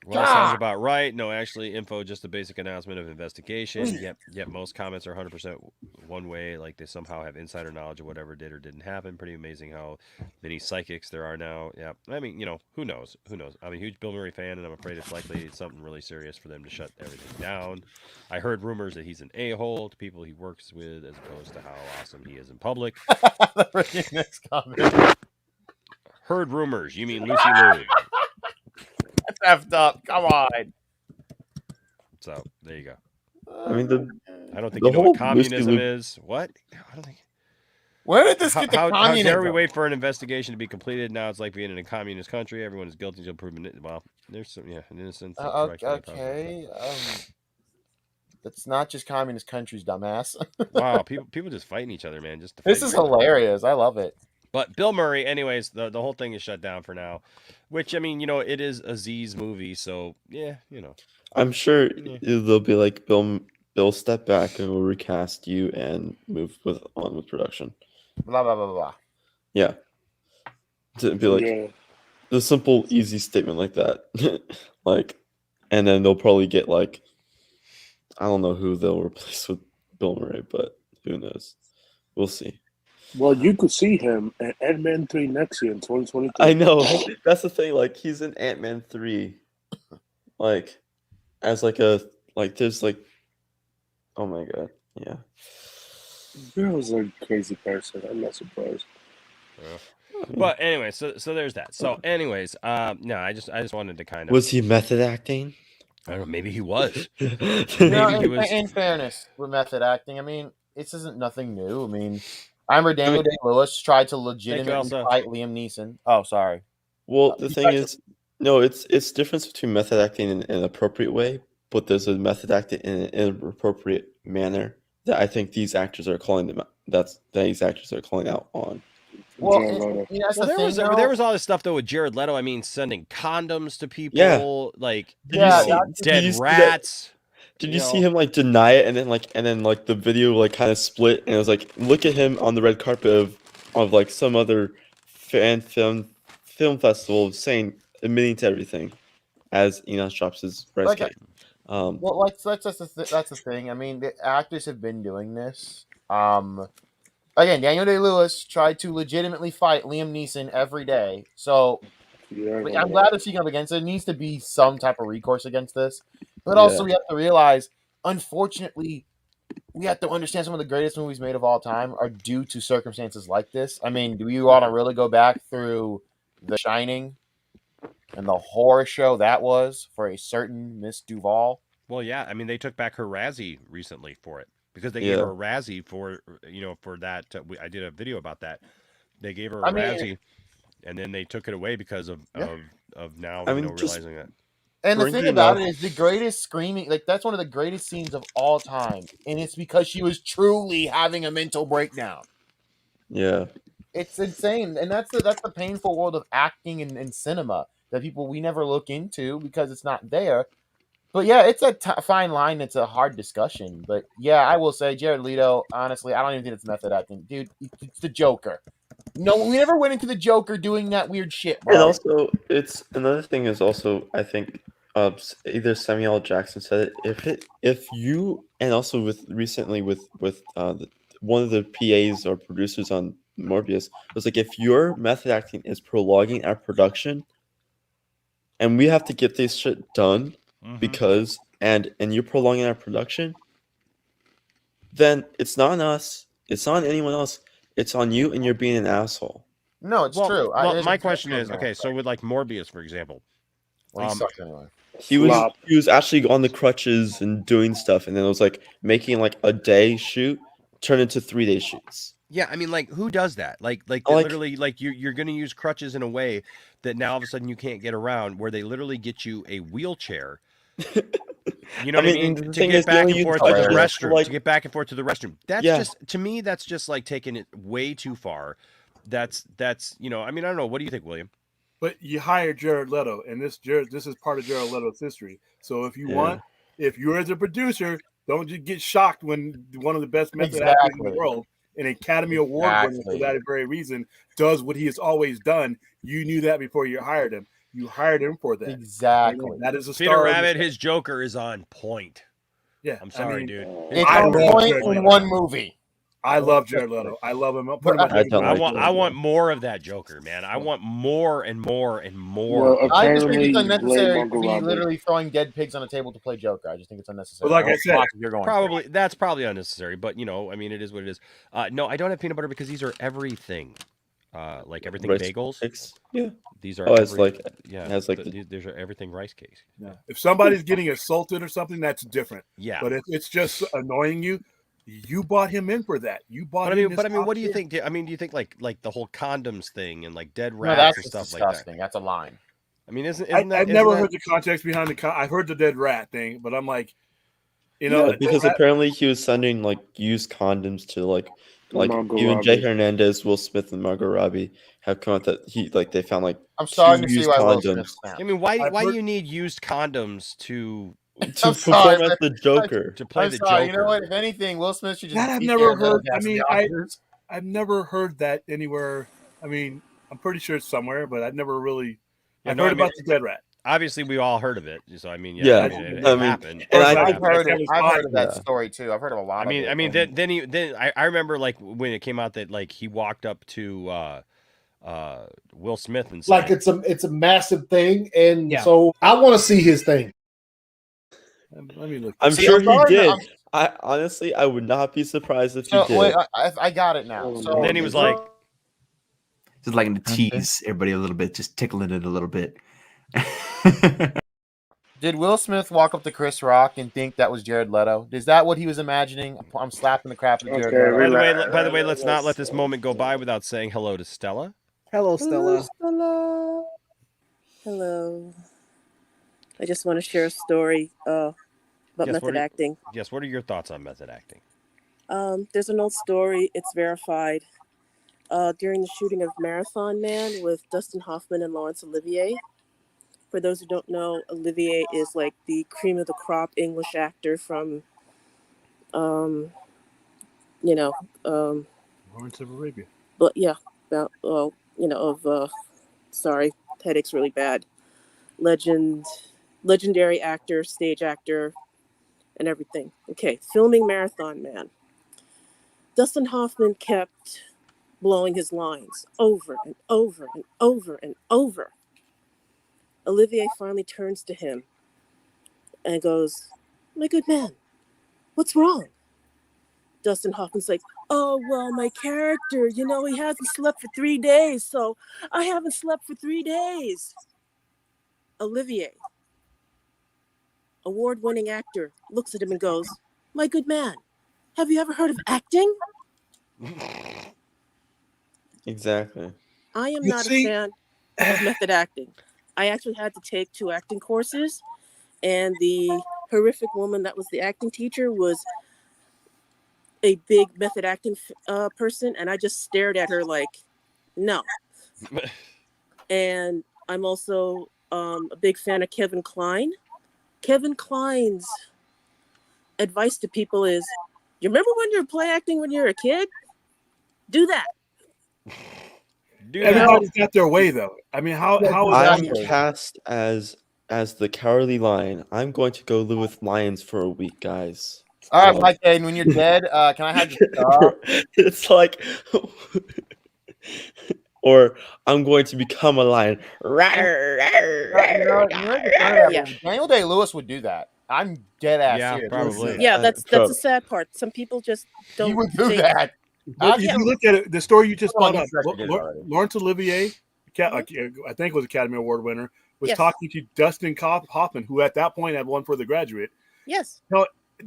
S1: Well, sounds about right. No, actually, info, just a basic announcement of investigation. Yep, most comments are 100% one way, like they somehow have insider knowledge of whatever did or didn't happen. Pretty amazing how many psychics there are now. Yeah, I mean, who knows? Who knows? I'm a huge Bill Murray fan, and I'm afraid it's likely something really serious for them to shut everything down. I heard rumors that he's an a-hole to people he works with, as opposed to how awesome he is in public.
S13: Next comment.
S1: Heard rumors. You mean Lucy Liu?
S13: That's effed up. Come on.
S1: So there you go.
S5: I mean,
S1: I don't think you know what communism is. What? I don't think.
S13: Where did this get to
S1: How
S13: communism?
S1: dare we wait for an investigation to be completed? Now it's like being in a communist country. Everyone is guilty until proven it. Well, there's some innocent.
S13: Okay. That's not just communist countries, dumbass.
S1: Wow, people just fighting each other, man.
S13: This is hilarious. I love it.
S1: But Bill Murray, anyways, the whole thing is shut down for now. Which, I mean, it is a Z's movie, so yeah,
S5: I'm sure they'll be like, Bill, step back and we'll recast you and move on with production.
S13: Blah blah blah blah.
S5: Yeah. To be like a simple, easy statement like that. And then they'll probably get I don't know who they'll replace with Bill Murray, but who knows? We'll see.
S7: Well, you could see him at Ant-Man 3 next year in 2022.
S5: I know. That's the thing. He's in Ant-Man 3. As there's oh my god. Yeah.
S7: Bill's a crazy person. I'm not surprised.
S1: But anyway, so there's that. So anyways, no, I just wanted to kind of.
S5: Was he method acting?
S1: I don't know. Maybe he was.
S13: In fairness, with method acting, I mean, this isn't nothing new. I mean, I remember Daniel Day-Lewis tried to legitimately fight Liam Neeson. Oh, sorry.
S5: Well, the thing is, no, it's difference between method acting in an appropriate way, but there's a method acting in an inappropriate manner that I think these actors are calling them. These actors are calling out on.
S13: Well,
S1: there was all this stuff though with Jared Leto. I mean, sending condoms to people, dead rats.
S5: Did you see him deny it and then the video kind of split and it was look at him on the red carpet of some other fan film festival admitting to everything as Enosh drops his rice cake.
S13: Well, that's the thing. I mean, the actors have been doing this. Again, Daniel Day-Lewis tried to legitimately fight Liam Neeson every day. So I'm glad they're speaking up against it. There needs to be some type of recourse against this. But also we have to realize, unfortunately, we have to understand some of the greatest movies made of all time are due to circumstances like this. I mean, do you want to really go back through The Shining and the horror show that was for a certain Miss Duvall?
S1: Well, yeah. I mean, they took back her Razzie recently for it. Because they gave her a Razzie for that. I did a video about that. They gave her a Razzie, and then they took it away because of now realizing that.
S13: And the thing about it is the greatest screaming, that's one of the greatest scenes of all time. And it's because she was truly having a mental breakdown.
S5: Yeah.
S13: It's insane. And that's the painful world of acting and cinema that we never look into because it's not there. But yeah, it's a fine line. It's a hard discussion. But yeah, I will say Jared Leto, honestly, I don't even think it's method acting. Dude, it's the Joker. No, we never went into the Joker doing that weird shit, bro.
S5: And also, it's another thing is also, I think, either Samuel L. Jackson said it. If you, and also recently with one of the PAs or producers on Morbius, was if your method acting is prolonging our production, and we have to get this shit done, because and you're prolonging our production, then it's not on us, it's not on anyone else, it's on you, and you're being an asshole.
S13: No, it's true.
S1: Well, my question is, okay, so with Morbius, for example,
S13: he sucks anyway.
S5: He was actually on the crutches and doing stuff, and then it was making a day shoot turn into 3 day shoots.
S1: Yeah, I mean, who does that? Literally, you're going to use crutches in a way that now all of a sudden you can't get around, where they literally get you a wheelchair. You know what I mean?
S5: The
S1: To
S5: thing
S1: get
S5: is,
S1: back
S5: they
S1: and
S5: only
S1: forth
S5: use
S1: to the
S5: touches
S1: restroom.
S5: like-
S1: To get back and forth to the restroom. That's
S5: Yeah.
S1: just, to me, that's just like taking it way too far. That's I mean, I don't know. What do you think, William?
S17: But you hired Jared Leto, and this is part of Jared Leto's history. So if you want, if you're as a producer, don't just get shocked when one of the best method actors in the world, an Academy Award winner for that very reason, does what he has always done. You knew that before you hired him. You hired him for that.
S13: Exactly.
S17: That is a
S1: Peter
S17: star.
S1: Rabbit, his Joker is on point.
S17: Yeah,
S1: I'm sorry, dude.
S13: It's on point in one movie.
S17: I love Jared Leto. I love him.
S1: I want more of that Joker, man. I want more and more and more.
S13: Well, I just think it's unnecessary to be literally throwing dead pigs on a table to play Joker. I just think it's unnecessary.
S1: Well, like I said,
S13: you're going
S1: that's probably unnecessary, but I mean, it is what it is. No, I don't have peanut butter because these are everything. Like everything
S5: Rice
S1: bagels.
S5: cakes? Yeah.
S1: These are
S5: it's like
S1: these are everything rice cakes.
S17: Yeah. If somebody's getting assaulted or something, that's different.
S1: Yeah.
S17: But if it's just annoying you, you bought him in for that. You bought.
S1: But I mean, what do you think? I mean, do you think like the whole condoms thing and like dead rats
S13: that's
S1: and stuff
S13: disgusting.
S1: like that?
S13: That's a line.
S1: I mean,
S17: I've never heard the context behind the. I've heard the dead rat thing, but I'm like,
S5: because apparently he was sending like used condoms to like even Jay Hernandez, Will Smith, and Margot Robbie have come out that they found like
S13: I'm starting to see
S5: used
S13: why Will
S5: condoms
S13: Smith's snapped.
S1: I mean, why do you need used condoms to
S5: perform as the Joker?
S1: To play
S13: I'm
S1: the
S13: sorry,
S1: Joker.
S13: You know what? If anything, Will Smith should just.
S17: That I've never heard. I mean, I've never heard that anywhere. I mean, I'm pretty sure it's somewhere, but I've never really. I've heard about the dead rat.
S1: Obviously, we all heard of it. So I mean, it happened.
S5: And
S13: I've heard of that story too. I've heard of a lot.
S1: I mean, then I remember like when it came out that like he walked up to Will Smith and said,
S3: like it's a massive thing, and so I want to see his thing.
S17: Let me look.
S5: I'm sure he did. I honestly, I would not be surprised if he did.
S13: Wait, I got it now. So
S1: and then he was like,
S16: just liking to tease everybody a little bit, just tickling it a little bit.
S13: Did Will Smith walk up to Chris Rock and think that was Jared Leto? Is that what he was imagining? I'm slapping the crap out of Jared Leto.
S1: By the way, let's not let this moment go by without saying hello to Stella.
S22: Hello, Stella.
S23: Hello. I just want to share a story about method acting.
S1: Yes, what are your thoughts on method acting?
S23: There's an old story, it's verified. During the shooting of Marathon Man with Dustin Hoffman and Laurence Olivier. For those who don't know, Olivier is like the cream of the crop English actor from,
S17: Lawrence of Arabia.
S23: But yeah, sorry, headache's really bad. Legendary actor, stage actor, and everything. Okay, filming Marathon Man. Dustin Hoffman kept blowing his lines over and over and over and over. Olivier finally turns to him and goes, "My good man, what's wrong?" Dustin Hoffman's like, "Oh, well, my character, he hasn't slept for 3 days, so I haven't slept for 3 days." Olivier, award-winning actor, looks at him and goes, "My good man, have you ever heard of acting?"
S5: Exactly.
S23: I am not a fan of method acting. I actually had to take 2 acting courses, and the horrific woman that was the acting teacher was a big method acting person, and I just stared at her like, no. And I'm also a big fan of Kevin Kline. Kevin Kline's advice to people is, you remember when you were play acting when you were a kid? Do that.
S17: Everybody's got their way, though. I mean, how is
S5: I'm
S17: that?
S5: cast as the cowardly lion. I'm going to go live with lions for a week, guys.
S13: All right, Mike Aiden, when you're dead, can I have your star?
S5: It's like, or I'm going to become a lion.
S13: Daniel Day-Lewis would do that. I'm dead ass serious.
S1: Probably.
S23: Yeah, that's the sad part. Some people just don't.
S13: He would do that.
S17: But if you look at it, the story you just brought up,
S13: Did already.
S17: Laurence Olivier, I think was Academy Award winner, was talking to Dustin Hoffman, who at that point had won for The Graduate.
S23: Yes.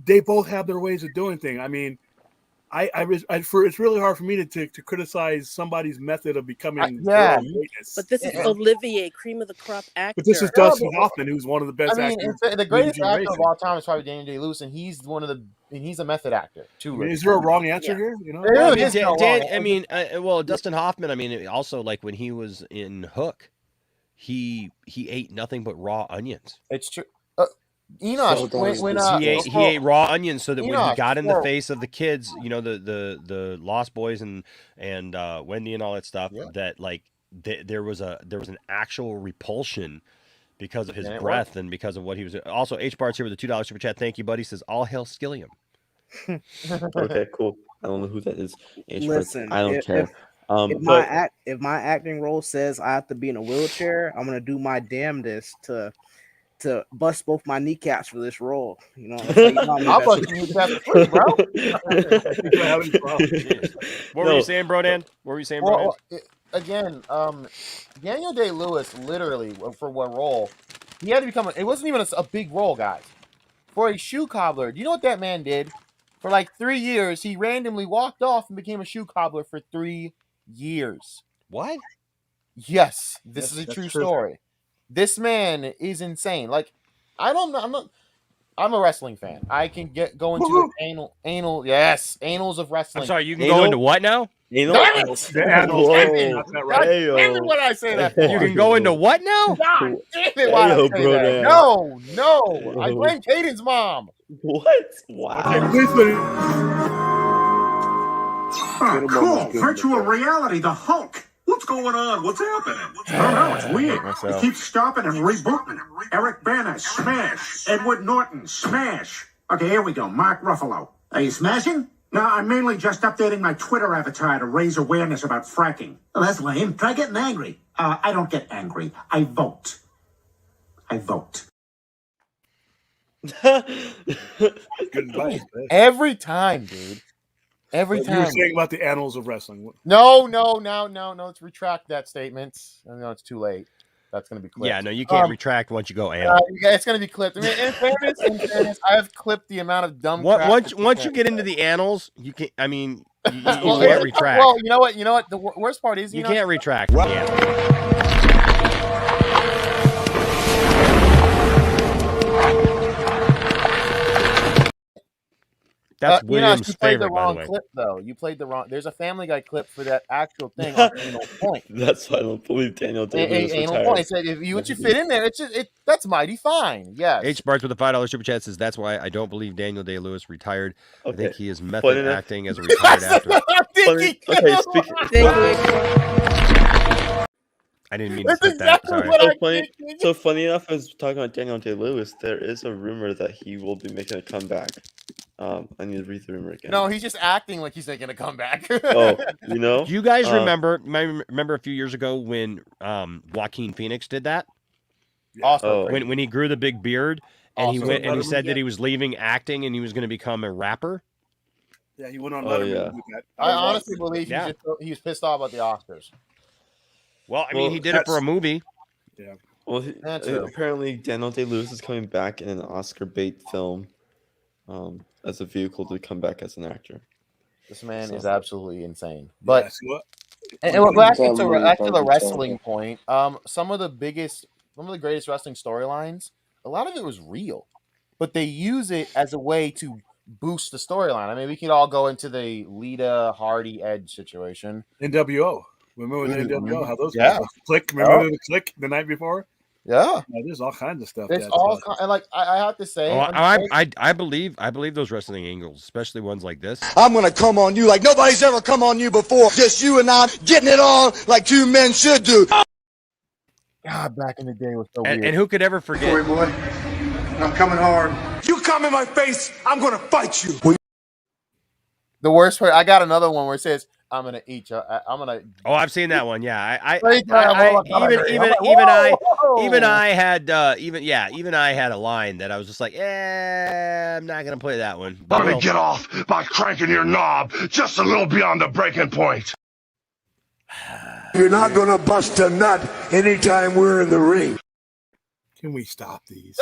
S17: They both have their ways of doing things. I mean, it's really hard for me to criticize somebody's method of becoming greatness.
S23: But this is Olivier, cream of the crop actor.
S17: But this is Dustin Hoffman, who's one of the best actors.
S13: The greatest actor of all time is probably Daniel Day-Lewis, and he's he's a method actor too.
S17: Is there a wrong answer here? You know,
S1: Dustin Hoffman. I mean, also like when he was in Hook, he ate nothing but raw onions.
S13: It's true. Enosh,
S1: he ate raw onions so that when he got in the face of the kids, you know, the Lost Boys and Wendy and all that stuff, that like there was an actual repulsion because of his breath and because of what he was. Also, H Bart's here with a $2 super chat. Thank you, buddy. Says all hail Skilliam.
S5: Okay, cool. I don't know who that is.
S22: Listen,
S5: I don't care.
S22: If my acting role says I have to be in a wheelchair, I'm gonna do my damnedest to bust both my kneecaps for this role. You know,
S13: I'll bust your kneecaps too, bro.
S1: What were you saying, Brodan?
S13: Again, Daniel Day-Lewis, literally, for what role? He had to become. It wasn't even a big role, guys. For a shoe cobbler, do you know what that man did? For like 3 years, he randomly walked off and became a shoe cobbler for 3 years.
S1: What?
S13: Yes, this is a true story. This man is insane. Like, I'm a wrestling fan. I can go into the anals of wrestling.
S1: I'm sorry, you can go into what now?
S13: Damn it! Damn it, what I say that for?
S1: You can go into what now?
S13: God damn it, why I say that? No. I blame Caden's mom.
S5: What? Wow.
S18: Cool. Virtual reality, the Hulk. What's going on? What's happening? I don't know. It's weird. He keeps stopping and rebooting. Eric Bana, smash. Edward Norton, smash. Okay, here we go. Mark Ruffalo. Are you smashing? No, I'm mainly just updating my Twitter avatar to raise awareness about fracking. Well, that's lame. Try getting angry. I don't get angry. I vote.
S17: Good advice.
S13: Every time, dude. Every time.
S17: You were saying about the annals of wrestling.
S13: No. Let's retract that statement. I know it's too late. That's going to be clipped.
S1: Yeah, no, you can't retract once you go anal.
S13: It's going to be clipped. I mean, in fairness, I have clipped the amount of dumb crap.
S1: Once you get into the annals, you can. I mean, you can't retract.
S13: Well, you know what? The worst part is
S1: you can't retract. That's William's favorite,
S13: by the way. Clip, though. You played the wrong. There's a Family Guy clip for that actual thing on Anal Point.
S5: That's why I don't believe Daniel Day-Lewis
S13: Anal Point. It said if you fit in there, that's mighty fine. Yes.
S1: H Barts with a $5 super chat says that's why I don't believe Daniel Day-Lewis retired. Okay. I think he is method acting as a retired actor. I didn't mean to say that. Sorry.
S5: So funny enough, as talking about Daniel Day-Lewis, there is a rumor that he will be making a comeback. I need to read the rumor again.
S13: No, he's just acting like he's making a comeback.
S5: Oh, you know?
S1: Do you guys remember a few years ago when Joaquin Phoenix did that?
S13: Awesome.
S1: When he grew the big beard and he went and he said that he was leaving acting and he was going to become a rapper.
S17: Yeah, he went on.
S5: That.
S13: I honestly believe he was pissed off about the Oscars.
S1: Well, I mean, he did it for a movie.
S17: Yeah.
S5: Well, apparently Daniel Day-Lewis is coming back in an Oscar bait film. As a vehicle to come back as an actor.
S13: This man is absolutely insane. But back to the wrestling point, some of the greatest wrestling storylines, a lot of it was real, but they use it as a way to boost the storyline. I mean, we could all go into the Lita Hardy Edge situation.
S17: NWO. Remember the NWO? How those guys click? Remember the click the night before?
S13: Yeah,
S17: there's all kinds of stuff.
S13: There's all and like I have to say,
S1: I believe those wrestling angles, especially ones like this.
S19: I'm gonna come on you like nobody's ever come on you before. Just you and I getting it on like two men should do.
S13: God, back in the day was so weird.
S1: And who could ever forget?
S19: Sorry, boy, I'm coming hard. You come in my face, I'm gonna fight you.
S13: The worst part, I got another one where it says, I'm gonna eat you. I'm gonna.
S1: Oh, I've seen that one. Yeah, even I had a line that I was just like, I'm not gonna play that one.
S19: I'm gonna get off by cranking your knob just a little beyond the breaking point. You're not gonna bust a nut anytime we're in the ring.
S17: Can we stop these?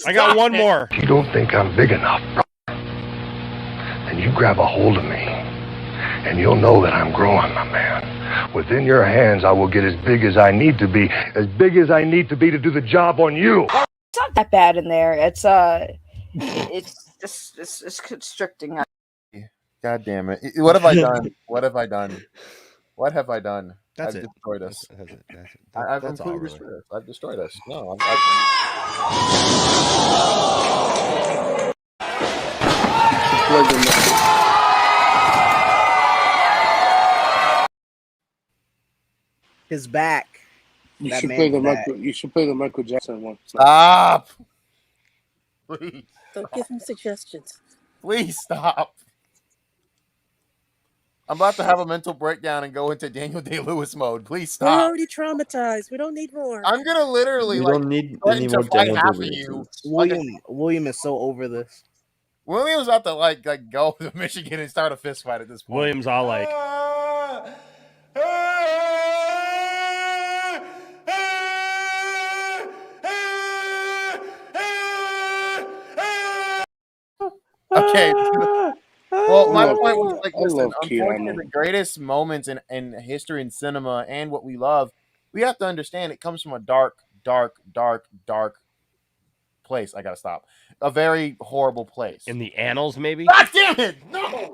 S1: I got one more.
S19: You don't think I'm big enough, and you grab a hold of me, and you'll know that I'm growing, my man. Within your hands, I will get as big as I need to be to do the job on you.
S11: It's not that bad in there. It's just it's constricting.
S13: God damn it! What have I done? What have I done? What have I done?
S1: That's
S13: I've
S1: it.
S13: destroyed us.
S1: That's it.
S13: I've
S1: That's all,
S13: completely
S1: really.
S13: destroyed us. I've destroyed us. No,
S22: His back.
S7: You
S22: That
S7: should
S22: man's
S7: play the
S22: back.
S7: Michael. You should play the Michael Jackson one.
S13: Stop. Please.
S23: Don't give him suggestions.
S13: Please stop. I'm about to have a mental breakdown and go into Daniel Day-Lewis mode. Please
S23: We're
S13: stop.
S23: already traumatized. We don't need more.
S13: I'm gonna literally
S5: We
S13: like
S5: don't need
S13: threaten
S5: any
S13: to
S5: more
S13: fight
S5: Daniel
S13: half of
S5: Day-Lewis.
S13: you.
S22: William is so over this.
S13: William's about to like go to Michigan and start a fist fight at this point.
S1: William's all like,
S13: okay. Well, my point was like,
S7: I
S13: listen,
S7: love
S13: unfortunately,
S7: Keanu.
S13: the greatest moments in history and cinema and what we love, we have to understand it comes from a dark place. I gotta stop. A very horrible place.
S1: in the annals, maybe?
S13: God damn it! No!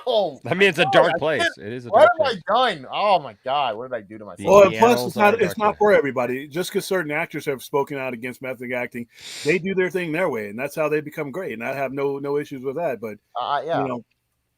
S13: No!
S1: I mean, it's a dark place. It is a
S13: What
S1: dark
S13: have
S1: place.
S13: I done? Oh my god, what did I do to myself?
S17: Well,
S1: The
S17: and plus
S1: annals
S17: it's
S1: are
S17: not
S1: a
S17: it's
S1: dark
S17: not for everybody. Just because certain actors have spoken out against method acting, they do their thing their way, and that's how they become great. And I have no issues with that. But
S13: yeah.
S17: you know,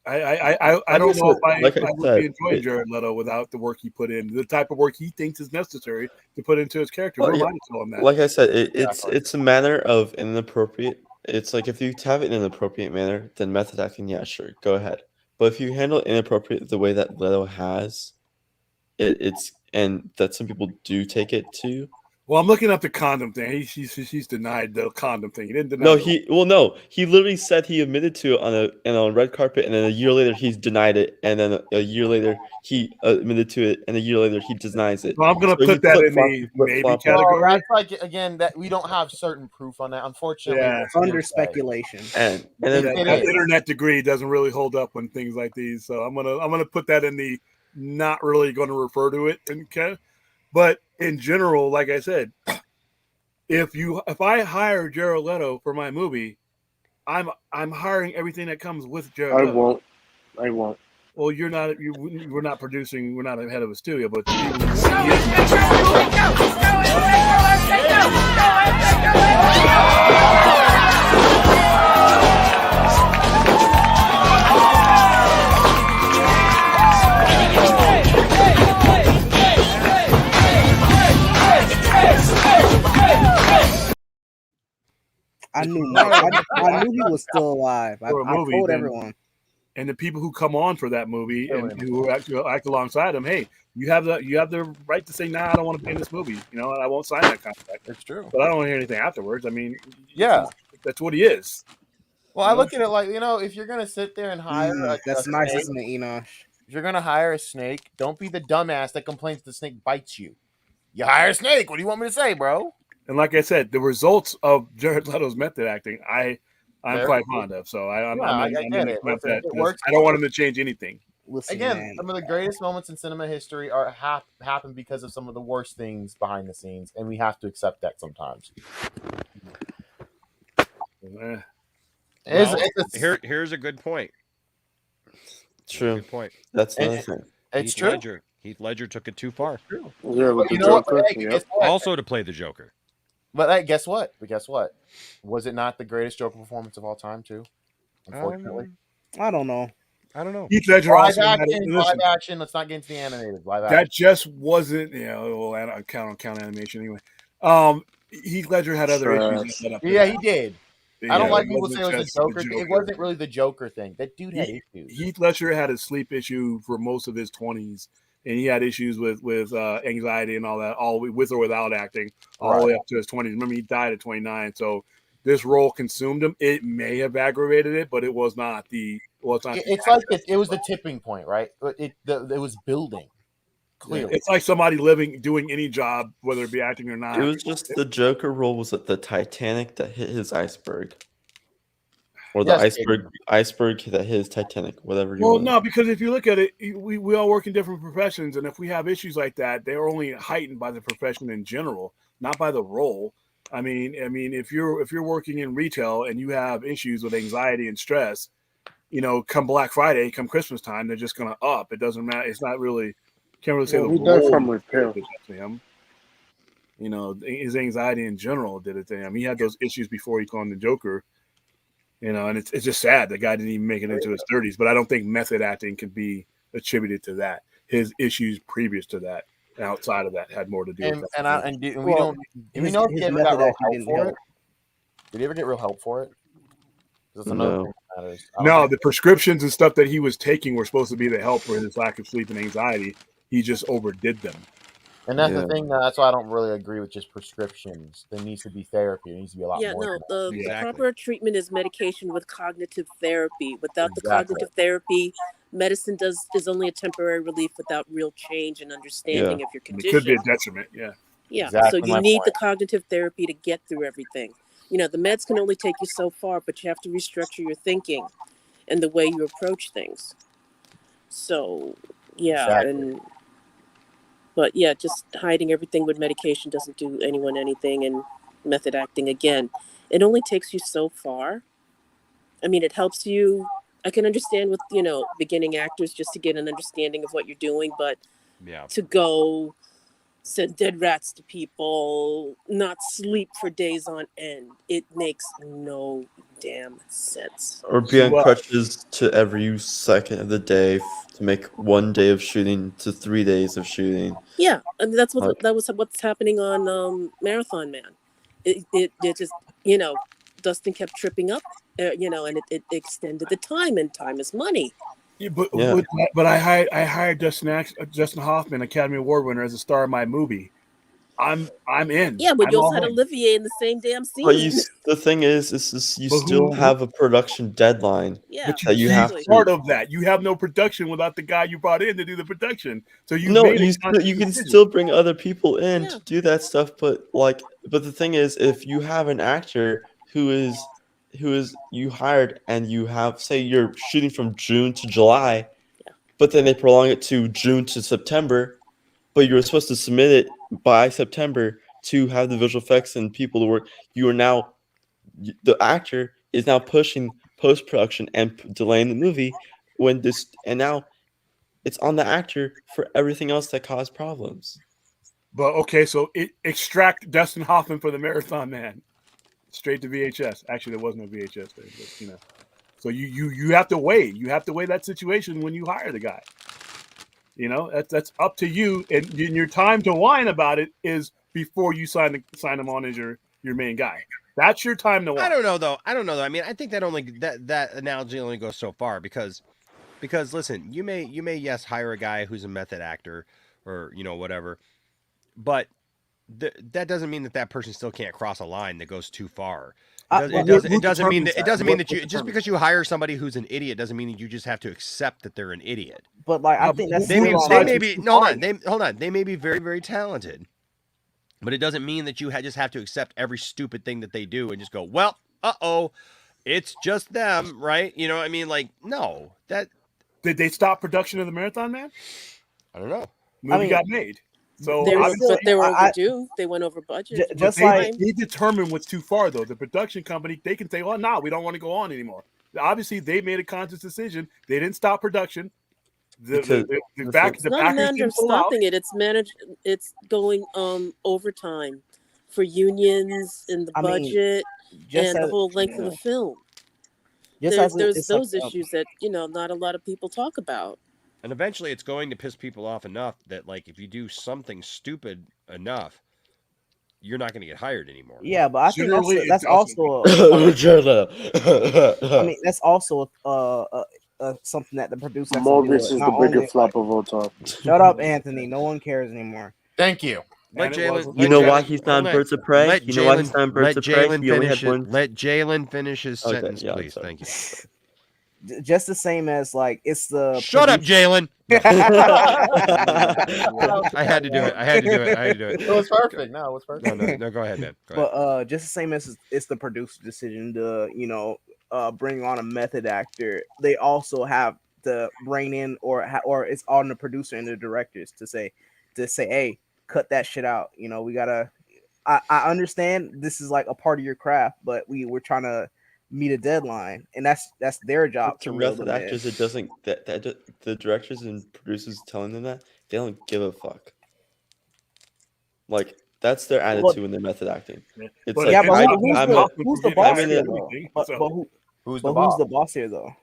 S17: I don't know if I would be enjoying Jared Leto without the work he put in, the type of work he thinks is necessary to put into his character.
S5: Well,
S17: Who am
S5: yeah,
S17: I to tell him that?
S5: like I said, it's a manner of inappropriate. It's like if you have it in an appropriate manner, then method acting, yeah, sure, go ahead. But if you handle it inappropriate the way that Leto has, it's and that some people do take it to.
S17: Well, I'm looking up the condom thing. He's denied the condom thing. He didn't deny.
S5: No, he literally said he admitted to it on a red carpet, and then a year later he's denied it, and then a year later he admitted to it, and a year later he denies it.
S17: Well, I'm gonna
S5: So
S17: put
S5: he
S17: that in
S5: flip-flop-
S17: the
S5: flip-flop
S17: maybe
S5: it.
S17: category.
S13: Well, that's like again that we don't have certain proof on that. Unfortunately,
S17: Yeah,
S13: it's
S22: under
S13: hearsay.
S22: speculation.
S5: And then
S17: that internet degree doesn't really hold up on things like these. So I'm gonna put that in the not really going to refer to it. But in general, like I said, if I hire Jared Leto for my movie, I'm hiring everything that comes with Jared Leto.
S7: I won't.
S17: Well, we're not producing. We're not head of a studio, but
S22: I knew he was still alive. I told everyone.
S17: And the people who come on for that movie and who act alongside him, hey, you have the right to say, nah, I don't want to be in this movie. You know, I won't sign that contract.
S13: It's true.
S17: But I don't want to hear anything afterwards. I mean,
S13: yeah,
S17: that's what he is.
S13: Well, I look at it like, if you're gonna sit there and hire
S22: that's
S13: a
S22: nice,
S13: snake,
S22: isn't it, Enosh?
S13: if you're gonna hire a snake, don't be the dumbass that complains the snake bites you. You hire a snake. What do you want me to say, bro?
S17: And like I said, the results of Jared Leto's method acting, I'm quite fond of. So I get it. It works. I don't want him to change anything.
S22: Listen,
S13: again,
S22: man.
S13: some of the greatest moments in cinema history happen because of some of the worst things behind the scenes, and we have to accept that sometimes.
S1: Here's a good point.
S5: True.
S1: Good point.
S5: That's another thing.
S13: It's true.
S1: Heath Ledger took it too far.
S7: Yeah, with the Joker.
S1: Also to play the Joker.
S13: But guess what? Was it not the greatest Joker performance of all time, too? Unfortunately.
S22: I don't know.
S17: Heath Ledger
S13: live
S17: also
S13: action. Let's not get into the animated. Live action.
S17: That just wasn't, well, I don't count animation anyway. Heath Ledger had other issues.
S13: Yeah, he did.
S17: Yeah,
S13: I don't like people say it was the Joker. It wasn't really the Joker thing. That dude had issues.
S17: Heath Ledger had a sleep issue for most of his 20s, and he had issues with anxiety and all that, all with or without acting, all the way up to his 20s. Remember, he died at 29, so this role consumed him. It may have aggravated it, but it was not the.
S13: It's like it was the tipping point, right? It was building. Clearly,
S17: it's like somebody doing any job, whether it be acting or not.
S5: It was just the Joker role was at the Titanic that hit his iceberg. Or the iceberg that hits Titanic, whatever you want.
S17: Well, no, because if you look at it, we all work in different professions, and if we have issues like that, they're only heightened by the profession in general, not by the role. I mean, if you're working in retail and you have issues with anxiety and stress, come Black Friday, come Christmas time, they're just going to up. It doesn't matter. It's not really can't really say the
S7: died
S17: role
S7: from repair.
S17: to him. His anxiety in general did it to him. He had those issues before he called him the Joker. And it's just sad the guy didn't even make it into his 30s. But I don't think method acting can be attributed to that. His issues previous to that, and outside of that, had more to do with that.
S13: Do we know if he ever got real help for it? Did he ever get real help for it? That's another thing that matters.
S17: No, the prescriptions and stuff that he was taking were supposed to be the help for his lack of sleep and anxiety. He just overdid them.
S13: And that's the thing. That's why I don't really agree with just prescriptions. There needs to be therapy. There needs to be a lot more.
S23: The proper treatment is medication with cognitive therapy. Without the cognitive therapy, medicine is only a temporary relief without real change and understanding of your condition.
S17: It could be a detriment. Yeah.
S23: Yeah. Exactly, so you need the cognitive therapy to get through everything. The meds can only take you so far, but you have to restructure your thinking and the way you approach things. So, But just hiding everything with medication doesn't do anyone anything. And method acting, again, it only takes you so far. I mean, it helps you. I can understand with, beginning actors just to get an understanding of what you're doing. But to go send dead rats to people, not sleep for days on end, it makes no damn sense.
S5: Or be on crutches to every second of the day to make 1 day of shooting to 3 days of shooting.
S23: Yeah, and that was what's happening on Marathon Man. It just Dustin kept tripping up, and it extended the time, and time is money.
S17: Yeah, but I hired Justin Hoffman, Academy Award winner, as a star of my movie. I'm in.
S23: Yeah, but you also had Olivier in the same damn scene.
S5: But the thing is you still have a production deadline.
S23: Yeah,
S17: but
S5: you have to.
S17: Part of that. You have no production without the guy you brought in to do the production. So you
S5: can still bring other people in to do that stuff. But the thing is, if you have an actor who is you hired and you have, say, you're shooting from June to July, but then they prolong it to June to September, but you were supposed to submit it by September to have the visual effects and people to work. The actor is now pushing post-production and delaying the movie and now it's on the actor for everything else that caused problems.
S17: But okay, so extract Dustin Hoffman for the Marathon Man. Straight to VHS. Actually, there wasn't a VHS there, but So you have to weigh. You have to weigh that situation when you hire the guy. That's up to you, and your time to whine about it is before you sign him on as your main guy. That's your time to whine.
S1: I don't know though. I mean, I think that analogy only goes so far because listen, you may hire a guy who's a method actor or whatever, but that doesn't mean that person still can't cross a line that goes too far. It doesn't mean that you just because you hire somebody who's an idiot doesn't mean that you just have to accept that they're an idiot.
S22: But I think that's
S1: they may be hold on. They may be very, very talented, but it doesn't mean that you just have to accept every stupid thing that they do and just go, well, it's just them, right? I mean, no.
S17: Did they stop production of the Marathon Man?
S1: I don't know.
S17: Movie got made. So
S23: they were overdue. They went over budget.
S17: They determine what's too far, though. The production company, they can say, "Oh, no, we don't want to go on anymore." Obviously, they made a conscious decision. They didn't stop production.
S23: It's not a matter of stopping it. It's managed. It's going overtime for unions and the budget and the whole length of the film. There's those issues that not a lot of people talk about.
S1: And eventually it's going to piss people off enough that, if you do something stupid enough, you're not going to get hired anymore.
S22: Yeah, but I think that's also that's also something that the producer has to do.
S7: This is the biggest flop of all time.
S22: Shut up, Anthony. No one cares anymore.
S13: Thank you.
S1: Let Jalen.
S5: You know why he's not Birds of Prey?
S1: Let Jalen finish his sentence, please.
S5: Sorry.
S1: Thank you.
S22: Just the same as it's the.
S1: Shut up, Jalen. I had to do it.
S13: It was perfect.
S1: No, go ahead, man.
S22: But just the same as it's the producer decision to bring on a method actor, they also have to bring in or it's on the producer and the directors to say, hey, cut that shit out. You know, we gotta. I understand this is like a part of your craft, but we're trying to meet a deadline, and that's their job to reel
S5: method
S22: them
S5: actors.
S22: in.
S5: It doesn't the directors and producers telling them that they don't give a fuck. Like that's their attitude when they're method acting. It's
S22: But
S5: like
S22: who's the boss here though? But who's the boss here though?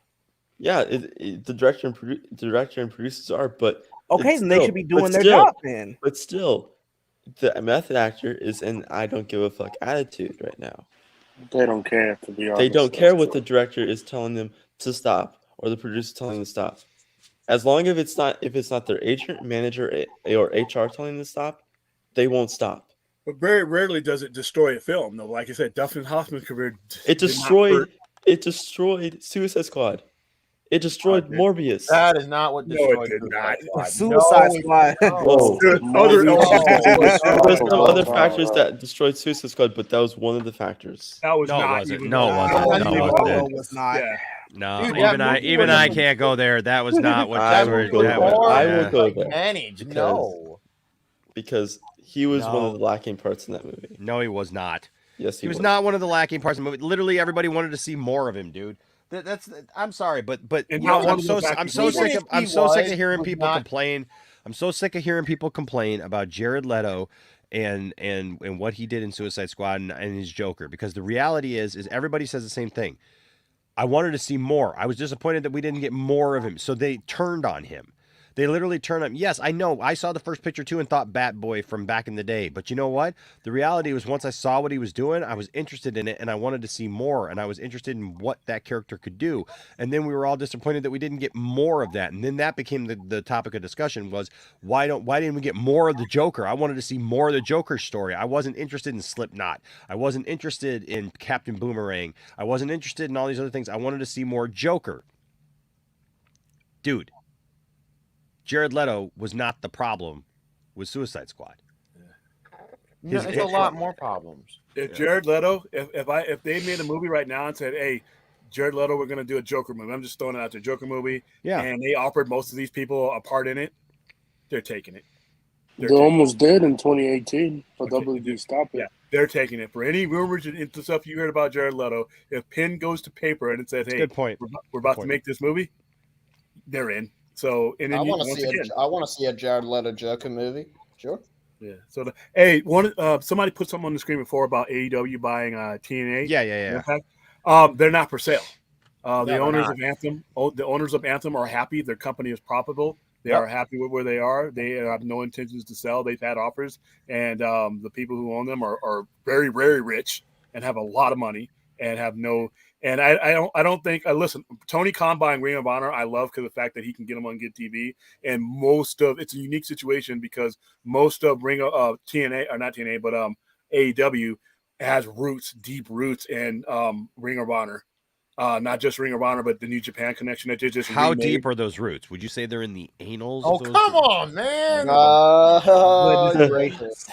S5: Yeah, the director and producers are, but
S22: okay, then they should be doing their job then.
S5: But still, the method actor is an I don't give a fuck attitude right now.
S7: They don't care, to be honest.
S5: They don't care what the director is telling them to stop or the producer telling them to stop. As long as it's not their agent, manager, or HR telling them to stop, they won't stop.
S17: But very rarely does it destroy a film, though. Like I said, Dustin Hoffman's career.
S5: It destroyed Suicide Squad. It destroyed Morbius.
S13: That is not what destroyed
S22: Suicide Squad.
S5: There was some other factors that destroyed Suicide Squad, but that was one of the factors.
S17: That was
S1: No,
S17: not.
S1: it wasn't.
S17: Even
S1: No, it wasn't. No, it
S22: was not.
S17: Yeah.
S1: No,
S13: Dude,
S1: even I can't go there. That was not what
S5: I will go there.
S13: Managed. No.
S5: Because he was one of the lacking parts in that movie.
S1: No, he was not.
S5: Yes,
S1: he was not one of the lacking parts in the movie. Literally, everybody wanted to see more of him, dude. I'm sorry, but you know, I'm so sick of hearing people complain. I'm so sick of hearing people complain about Jared Leto and what he did in Suicide Squad and his Joker, because the reality is everybody says the same thing. I wanted to see more. I was disappointed that we didn't get more of him, so they turned on him. They literally turned on him. Yes, I know. I saw the first picture too and thought Bat Boy from back in the day. But you know what? The reality was once I saw what he was doing, I was interested in it and I wanted to see more. And I was interested in what that character could do. And then we were all disappointed that we didn't get more of that. And then that became the topic of discussion was why didn't we get more of the Joker? I wanted to see more of the Joker story. I wasn't interested in Slipknot. I wasn't interested in Captain Boomerang. I wasn't interested in all these other things. I wanted to see more Joker. Dude. Jared Leto was not the problem with Suicide Squad.
S13: No, it's a lot more problems.
S17: If Jared Leto, if they made a movie right now and said, "Hey, Jared Leto, we're going to do a Joker movie," I'm just throwing it out there, Joker movie, and they offered most of these people a part in it, they're taking it.
S7: They almost did in 2018 for WB Stop It.
S17: Yeah, they're taking it. For any rumors and stuff you heard about Jared Leto, if pen goes to paper and it says, "Hey,
S1: good point.
S17: We're about to make this movie," they're in. So, and then
S9: I want to see a Jared Leto Joker movie. Sure.
S17: Yeah. So, somebody put something on the screen before about AEW buying TNA.
S1: Yeah.
S17: They're not for sale. The owners of Anthem are happy. Their company is profitable. They are happy with where they are. They have no intentions to sell. They've had offers, and the people who own them are very, very rich and have a lot of money and have no. And I don't think listen, Tony Khan buying Ring of Honor, I love because the fact that he can get them on Good TV, and it's a unique situation because most of TNA or not TNA, but AEW has deep roots in Ring of Honor. Not just Ring of Honor, but the New Japan connection that they just
S1: How deep are those roots? Would you say they're in the anals?
S13: Oh, come on, man.
S22: Goodness gracious.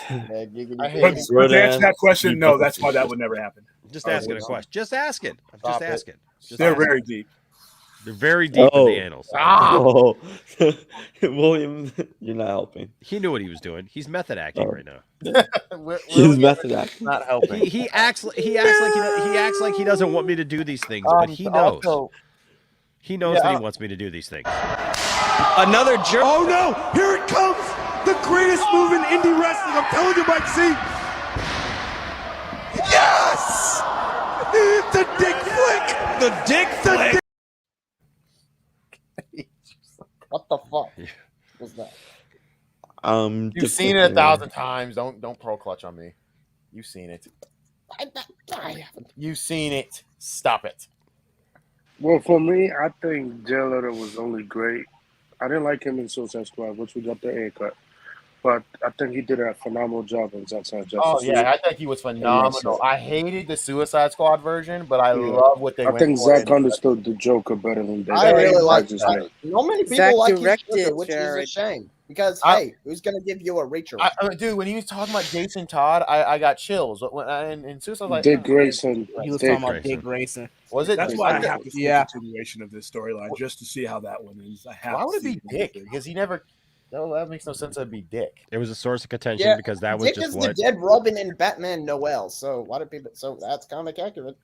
S17: But to answer that question, no, that's why that would never happen.
S1: Just asking a question. Just asking. I'm just asking.
S17: They're very deep.
S1: They're very deep in the anals.
S5: Oh. William, you're not helping.
S1: He knew what he was doing. He's method acting right now.
S5: He's method acting.
S13: Not helping.
S1: He acts like he doesn't want me to do these things, but he knows. He knows that he wants me to do these things.
S12: Another jerk. Oh no! Here it comes! The greatest move in indie wrestling. I'm telling you, Mike C. Yes! The dick flick. The dick flick.
S9: What the fuck was that?
S13: You've seen it 1,000 times. Don't pro clutch on me. You've seen it.
S9: I haven't.
S13: You've seen it. Stop it.
S7: Well, for me, I think Jared Leto was only great. I didn't like him in Suicide Squad, which we got the A cut. But I think he did a phenomenal job in Zack Snyder's Justice League.
S13: Oh, yeah, I think he was phenomenal. I hated the Suicide Squad version, but I love what they went for.
S7: I think Zack understood the Joker better than they did.
S9: I really like that. Not many people like his Joker, which is a shame. Because hey, who's gonna give you a reach around?
S13: Dude, when he was talking about Jason Todd, I got chills. And Suicide was like,
S7: Dick Grayson.
S22: He was talking about Dick Grayson.
S13: Was it?
S17: That's why I have to see
S22: Yeah.
S17: a continuation of this storyline just to see how that one ends. I have
S13: Why
S17: to
S13: would it
S17: see
S13: be Dick? Because he never. No, that makes no sense. It'd be Dick.
S1: It was a source of contention because that was
S9: Dick
S1: just
S9: is
S1: what.
S9: the dead Robin in Batman Noel. So why do people? So that's comic accurate.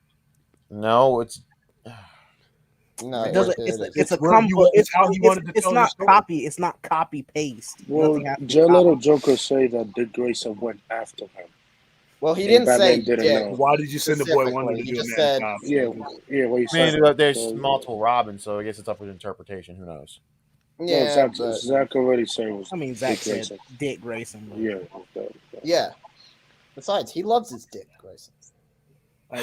S13: No, it's.
S9: No,
S22: It doesn't, it's a
S17: where
S22: combo.
S17: you- it's how he wanted to
S22: It's
S17: tell
S22: not
S17: the story.
S22: copy. It's not copy paste.
S7: Well,
S22: Nothing has to be
S7: Jared
S22: copied.
S7: Leto Joker say that Dick Grayson went after him.
S9: Well, he
S7: And
S9: didn't
S7: Batman
S9: say
S7: didn't
S9: Dick.
S7: know.
S17: Why did you send the boy one
S9: Specifically,
S17: to
S9: he
S17: do
S9: just
S17: a
S9: said-
S17: man cop?
S7: Yeah, well, he
S13: I
S7: said.
S13: mean, there's
S7: so,
S13: multiple Robins, so I guess it's up for interpretation. Who knows?
S9: Yeah,
S7: no, Zach already said it was.
S22: I mean, Zach
S7: Dick
S22: said
S7: Grayson.
S22: Dick Grayson. but-
S7: Yeah.
S9: Yeah. Besides, he loves his Dick Grayson.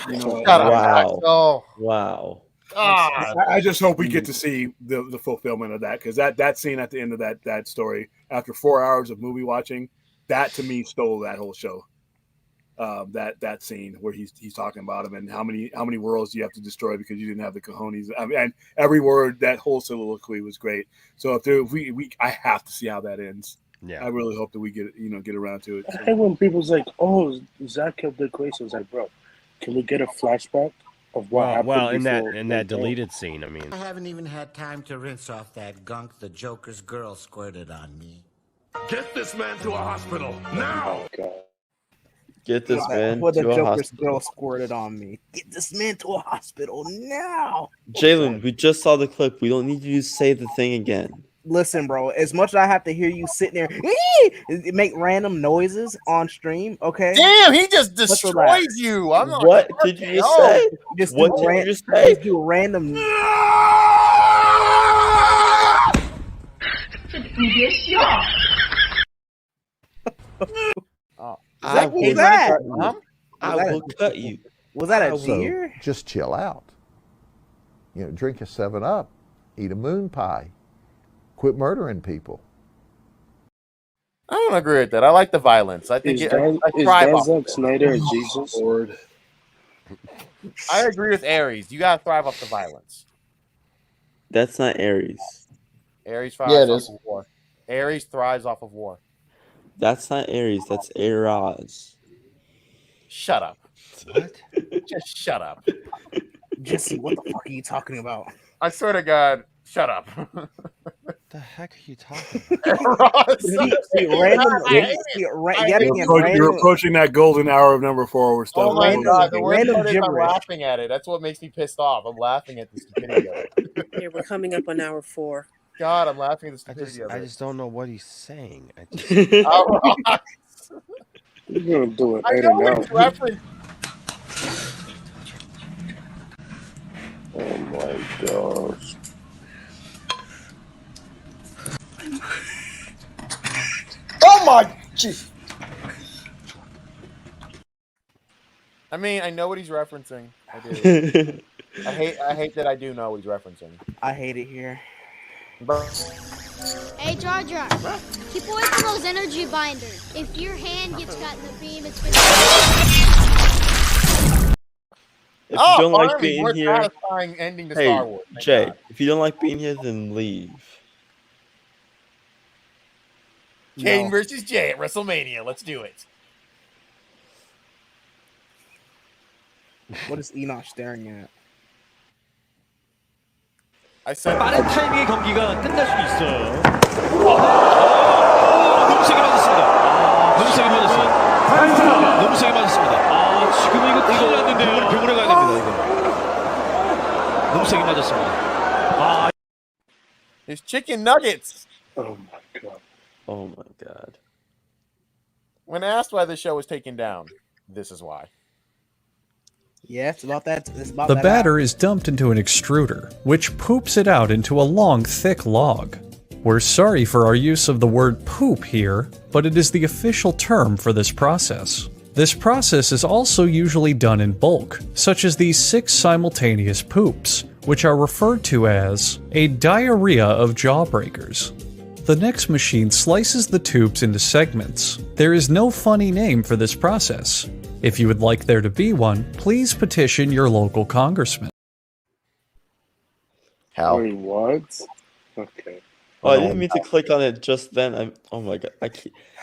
S17: You know,
S5: Wow. Wow.
S17: I just hope we get to see the fulfillment of that, because that scene at the end of that story, after 4 hours of movie watching, that to me stole that whole show. That scene where he's talking about him and how many worlds do you have to destroy because you didn't have the cojones. I mean, and every word, that whole soliloquy was great. So if we I have to see how that ends.
S1: Yeah,
S17: I really hope that we get around to it.
S7: I hate when people's like, "Oh, Zach killed Dick Grayson." It's like, bro, can we get a flashback of what happened?
S1: Well, in
S7: before
S1: that deleted scene, I mean,
S4: I haven't even had time to rinse off that gunk the Joker's girl squirted on me.
S19: Get this man to a hospital now!
S5: Get this man
S22: What the
S5: to a
S22: Joker's
S5: hospital.
S22: girl squirted on me. Get this man to a hospital now.
S5: Jalen, we just saw the clip. We don't need you to say the thing again.
S22: Listen, bro. As much as I have to hear you sitting there make random noises on stream, okay?
S13: Damn, he just
S22: Let's
S13: destroyed
S22: relax.
S13: you. I'm not.
S5: What did you just say?
S22: Just
S5: What
S22: do
S5: did
S22: ran-
S5: you just say?
S22: Just do random.
S15: 你别笑。
S5: I
S22: What was
S5: will
S22: that?
S5: cut you. I will cut you.
S22: Was that a
S20: So
S22: deer?
S20: just chill out. You know, drink a 7-Up, eat a moon pie, quit murdering people.
S13: I don't agree with that. I like the violence. I think
S7: Is
S13: I
S7: that
S13: thrive off
S7: Zack
S13: of it.
S7: Snyder a Jesus?
S13: I agree with Ares. You gotta thrive off the violence.
S5: That's not Aries.
S13: Ares
S9: Yeah,
S13: thrives
S9: it
S13: off
S9: is.
S13: of war. Ares thrives off of war.
S5: That's not Aries. That's Eras.
S13: Shut up.
S1: What?
S13: Just shut up.
S22: Jesse, what the fuck are you talking about?
S13: I swear to God, shut up.
S1: What the heck are you talking
S17: You're approaching that golden hour of number 4. We're still.
S13: Oh my God! The worst part is I'm
S22: gibberish.
S13: laughing at it. That's what makes me pissed off. I'm laughing at the stupidity of it.
S23: Yeah, we're coming up on hour 4.
S13: God, I'm laughing at the
S1: I
S13: stupidity of it.
S1: I just don't know what he's saying. I just,
S13: All right.
S7: You're gonna do it.
S13: I know what it's reference.
S7: Oh my gosh.
S9: Oh my jeez.
S13: I mean, I know what he's referencing. I do. I hate that I do know what he's referencing.
S22: I hate it here.
S21: Hey, Jar Jar, keep away from those energy binders. If your hand gets caught in the beam, it's gonna.
S5: If you don't like
S13: finally,
S5: being
S13: more
S5: here,
S13: satisfying ending to
S5: hey,
S13: Star Wars. Thank
S5: Jay,
S13: God.
S5: if you don't like being here, then leave.
S13: Kane versus Jay at WrestleMania. Let's do it.
S22: What is Enoch staring at?
S13: I said
S15: 빠른 타이밍의 경기가 끝날 수 있어요. 너무 세게 맞았습니다. 너무 세게 맞았어요. 너무 세게 맞았습니다. 지금 이거 큰일 났는데요. 병원에 가야 됩니다. 이거. 너무 세게 맞았습니다.
S13: There's chicken nuggets.
S7: Oh my God.
S5: Oh my God.
S13: When asked why the show was taken down, this is why.
S22: Yeah, it's about that. It's about
S24: The
S22: that
S24: batter is dumped into an extruder, which poops it out into a long, thick log. We're sorry for our use of the word poop here, but it is the official term for this process. This process is also usually done in bulk, such as these 6 simultaneous poops, which are referred to as a diarrhea of jawbreakers. The next machine slices the tubes into segments. There is no funny name for this process. If you would like there to be one, please petition your local congressman.
S13: Hell.
S7: Wait, what? Okay.
S5: Oh, I didn't mean to click on it just then. Oh my god.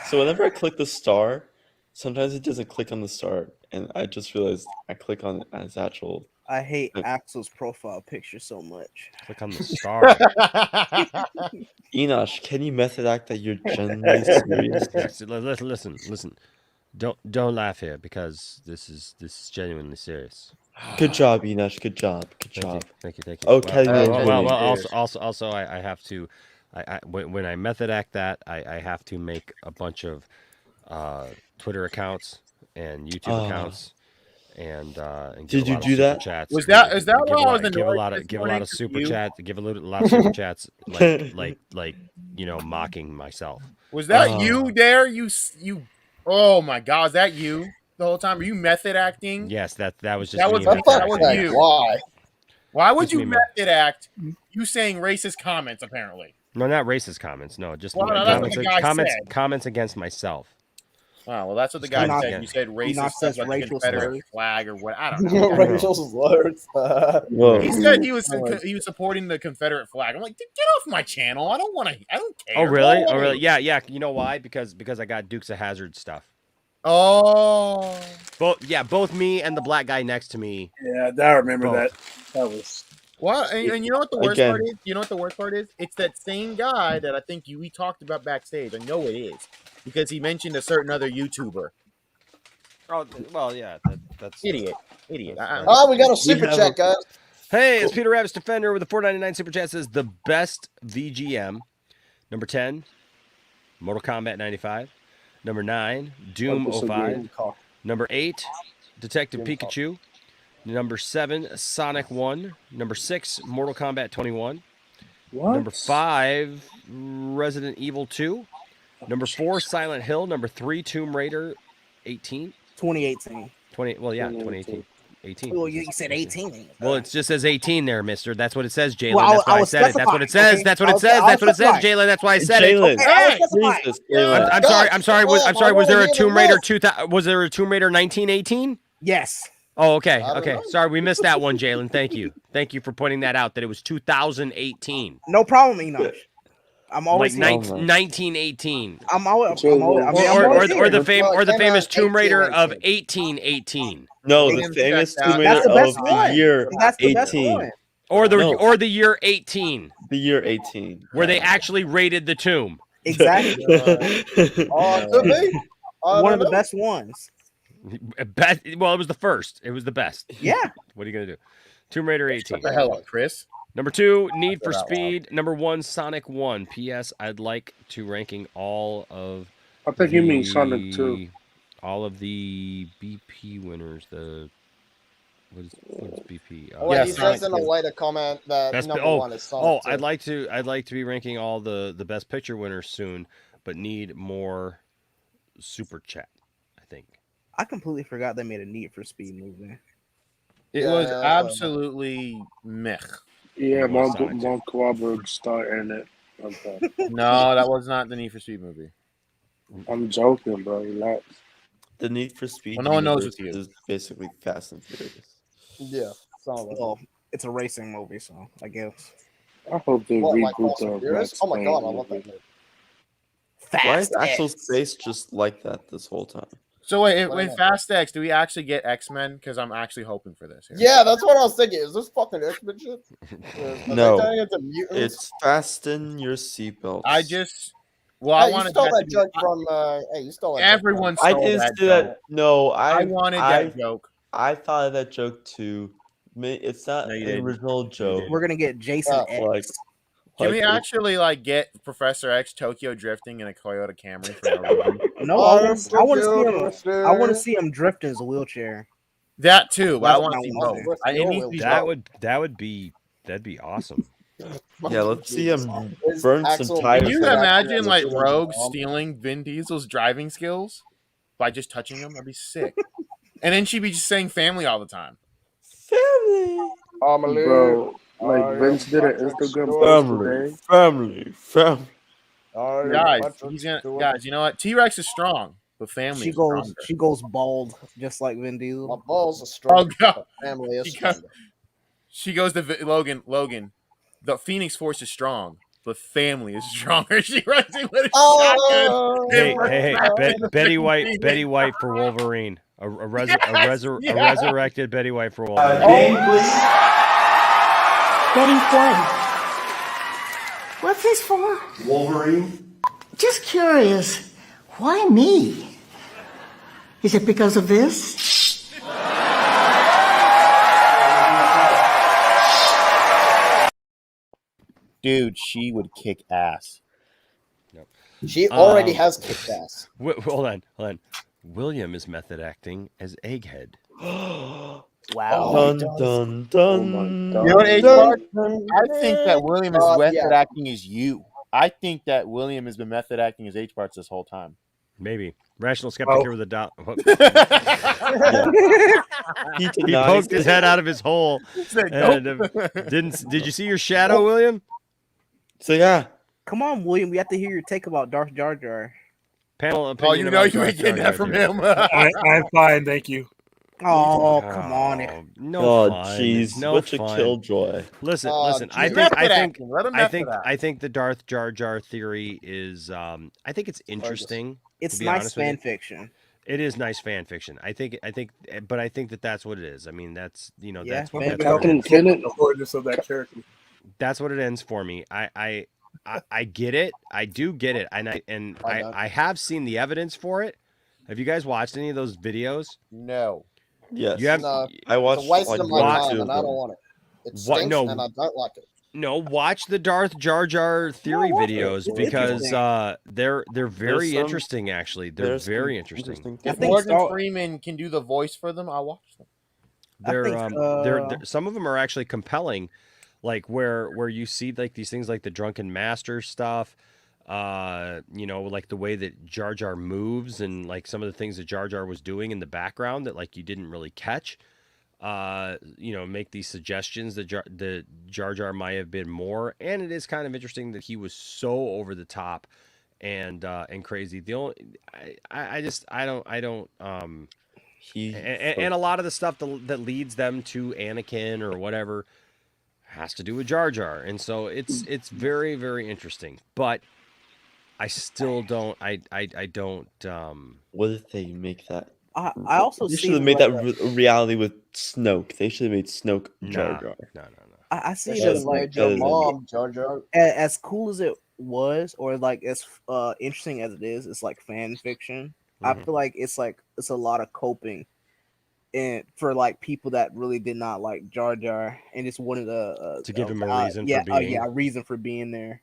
S5: So whenever I click the star, sometimes it doesn't click on the star, and I just realized I click on it as actual.
S22: I hate Axel's profile picture so much.
S1: Click on the star.
S5: Enosh, can you method act that you're genuinely serious?
S1: Yes, listen. Don't laugh here because this is genuinely serious.
S5: Good job, Enosh. Good job.
S1: Thank you.
S5: Oh, Kelly.
S1: Well, also, I have to. When I method act that, I have to make a bunch of Twitter accounts and YouTube accounts. And
S5: did you do that?
S1: Chats.
S13: Is that why I was
S1: give a lot of super chats. Give a lot of super chats, like mocking myself.
S13: Was that you there? You. Oh my God, is that you the whole time? Were you method acting?
S1: Yes, that was just
S13: that
S1: me.
S13: was you.
S3: Why?
S13: Why would
S1: Just
S13: you
S1: me,
S13: method act? You saying racist comments apparently.
S1: No, not racist comments. No, just comments against myself.
S13: Oh, well, that's what the guy said. You said racist stuff like the Confederate flag or what? I don't know.
S3: Racial slurs.
S13: He said he was supporting the Confederate flag. I'm like, get off my channel. I don't care.
S1: Oh, really? Oh, really? Yeah. You know why? Because I got Dukes of Hazzard stuff.
S13: Oh.
S1: Both me and the black guy next to me.
S3: Yeah, I remember that. That was.
S13: Well, and you know what the worst part is? You know what the worst part is? It's that same guy that I think we talked about backstage. I know it is. Because he mentioned a certain other YouTuber.
S1: Oh, well, yeah, that's
S13: idiot.
S9: We got a super chat, guys.
S1: Hey, it's Peter Rabbit's Defender with a $4.99 super chat. Says the best VGM. Number 10, Mortal Kombat 95. Number 9, Doom 05. Number 8, Detective Pikachu. Number 7, Sonic 1. Number 6, Mortal Kombat 21.
S7: What?
S1: Number 5, Resident Evil 2. Number 4, Silent Hill. Number 3, Tomb Raider
S22: 2018.
S1: 2018. 18.
S22: Well, you said 18.
S1: Well, it just says 18 there, mister. That's what it says, Jalen.
S22: Well,
S1: that's why I said it. That's what it says.
S22: Okay.
S1: That's what it says. That's what it says, Jalen. That's why I said it. I'm sorry. Was there a Tomb Raider 2000? Was there a Tomb Raider 1918?
S22: Yes.
S1: Oh, okay. Okay. Sorry, we missed that one, Jalen. Thank you. Thank you for pointing that out. That it was 2018.
S22: No problem, Enosh. I'm always
S1: like 1918.
S22: I'm always or
S1: the famous Tomb Raider of 1818.
S5: No, the famous Tomb Raider of the year 18.
S1: Or the year 18.
S5: The year 18.
S1: Where they actually raided the tomb.
S22: Exactly. One of the best ones.
S1: Well, it was the first. It was the best.
S22: Yeah.
S1: What are you gonna do? Tomb Raider 18.
S13: Shut the hell up, Chris.
S1: Number 2, Need for Speed. Number 1, Sonic 1. P.S. I'd like to ranking all of.
S7: I think you mean Sonic 2.
S1: All of the BP winners. What is BP?
S9: He says in a later comment that number 1 is Sonic 2.
S1: I'd like to be ranking all the best picture winners soon, but need more super chat. I think.
S22: I completely forgot they made a Need for Speed movie.
S13: It was absolutely meh.
S7: Yeah, Mark Wahlberg starring it. Okay.
S13: No, that was not the Need for Speed movie.
S7: I'm joking, bro. Relax.
S5: The Need for Speed.
S13: Well, no one knows with you.
S5: Is basically Fast and Furious.
S9: Yeah.
S22: Well, it's a racing movie, so I guess.
S7: I hope they reboot the.
S9: Oh my god, I love that movie.
S5: Why is Axel's face just like that this whole time?
S13: So wait, with Fast X, do we actually get X-Men? Because I'm actually hoping for this.
S9: Yeah, that's what I was thinking. Is this fucking X-Men shit?
S5: No, it's fasten your seatbelts.
S13: I
S9: wanted stole that joke from. You stole that.
S13: Everyone
S5: stole that. I didn't do that. No,
S13: I wanted that joke.
S5: I thought of that joke too. It's not an original joke.
S22: We're gonna get Jason X.
S13: Can we actually get Professor X Tokyo drifting in a Toyota Camry for no reason?
S22: No, I want to see him drift in his wheelchair.
S13: That too, but I want to see both.
S1: That'd be awesome.
S5: Yeah, let's see him burn some tires.
S13: Can you imagine Rogue stealing Vin Diesel's driving skills by just touching him? That'd be sick. And then she'd be just saying family all the time.
S5: Family.
S7: Bro, Vince did an Instagram post
S5: family.
S13: Guys, you know what? T-Rex is strong, but family.
S22: She goes bald, just like Vin Diesel.
S9: My balls are strong.
S13: Oh god,
S9: family is strong.
S13: She goes to Logan. The Phoenix Force is strong. but family is stronger. She runs in with a shotgun.
S1: Hey, Betty White for Wolverine. A resurrected Betty White for Wolverine.
S18: Name, please.
S2: Betty White. What's this for?
S18: Wolverine.
S2: Just curious. Why me? Is it because of this?
S13: Dude, she would kick ass.
S1: Nope.
S9: She already has kicked ass.
S1: Hold on. William is method acting as Egghead.
S22: Wow.
S5: Dun.
S13: You know what, H-Bar? I think that William is method acting as you. I think that William has been method acting as H-Barts this whole time.
S1: Maybe. Rational skeptic here with a dot. He poked his head out of his hole. Did you see your shadow, William?
S5: So yeah.
S22: Come on, William. We have to hear your take about Darth Jar Jar.
S1: Panel opinion.
S22: Oh, you know you ain't getting that from him.
S17: I'm fine, thank you.
S22: Oh, come on.
S1: No
S5: Oh, jeez.
S1: No
S5: Such
S1: fun.
S5: a killjoy.
S1: Listen. I think the Darth Jar Jar theory is I think it's interesting.
S22: It's nice fan fiction.
S1: It is nice fan fiction. I think that's what it is. I mean, that's that's what
S17: Captain
S1: Kenneth.
S17: The gorgeous of that character.
S1: That's what it ends for me. I get it. I do get it. And I have seen the evidence for it. Have you guys watched any of those videos?
S13: No.
S5: Yes.
S1: You have.
S5: I watched
S9: It's a waste of my time, and I
S5: them.
S9: don't want it. It stinks, and I don't like it.
S1: No, watch the Darth Jar Jar theory videos because they're very interesting. Actually, they're very interesting.
S13: If Morgan Freeman can do the voice for them, I'll watch them.
S1: They're some of them are actually compelling, like where you see like these things like the Drunken Master stuff. Like the way that Jar Jar moves and like some of the things that Jar Jar was doing in the background that like you didn't really catch. Make these suggestions that Jar Jar might have been more, and it is kind of interesting that he was so over the top and crazy. The only I don't and a lot of the stuff that leads them to Anakin or whatever has to do with Jar Jar, and so it's very, very interesting, but I still don't. I don't.
S5: What if they make that?
S22: I also
S5: they should have made that reality with Snoke. They should have made Snoke Jar Jar.
S1: No.
S22: I see it as like
S9: your mom, Jar Jar.
S22: As cool as it was, or like as interesting as it is, it's like fan fiction. I feel like it's a lot of coping, and for like people that really did not like Jar Jar and just wanted
S1: to give him a reason for being.
S22: A reason for being there.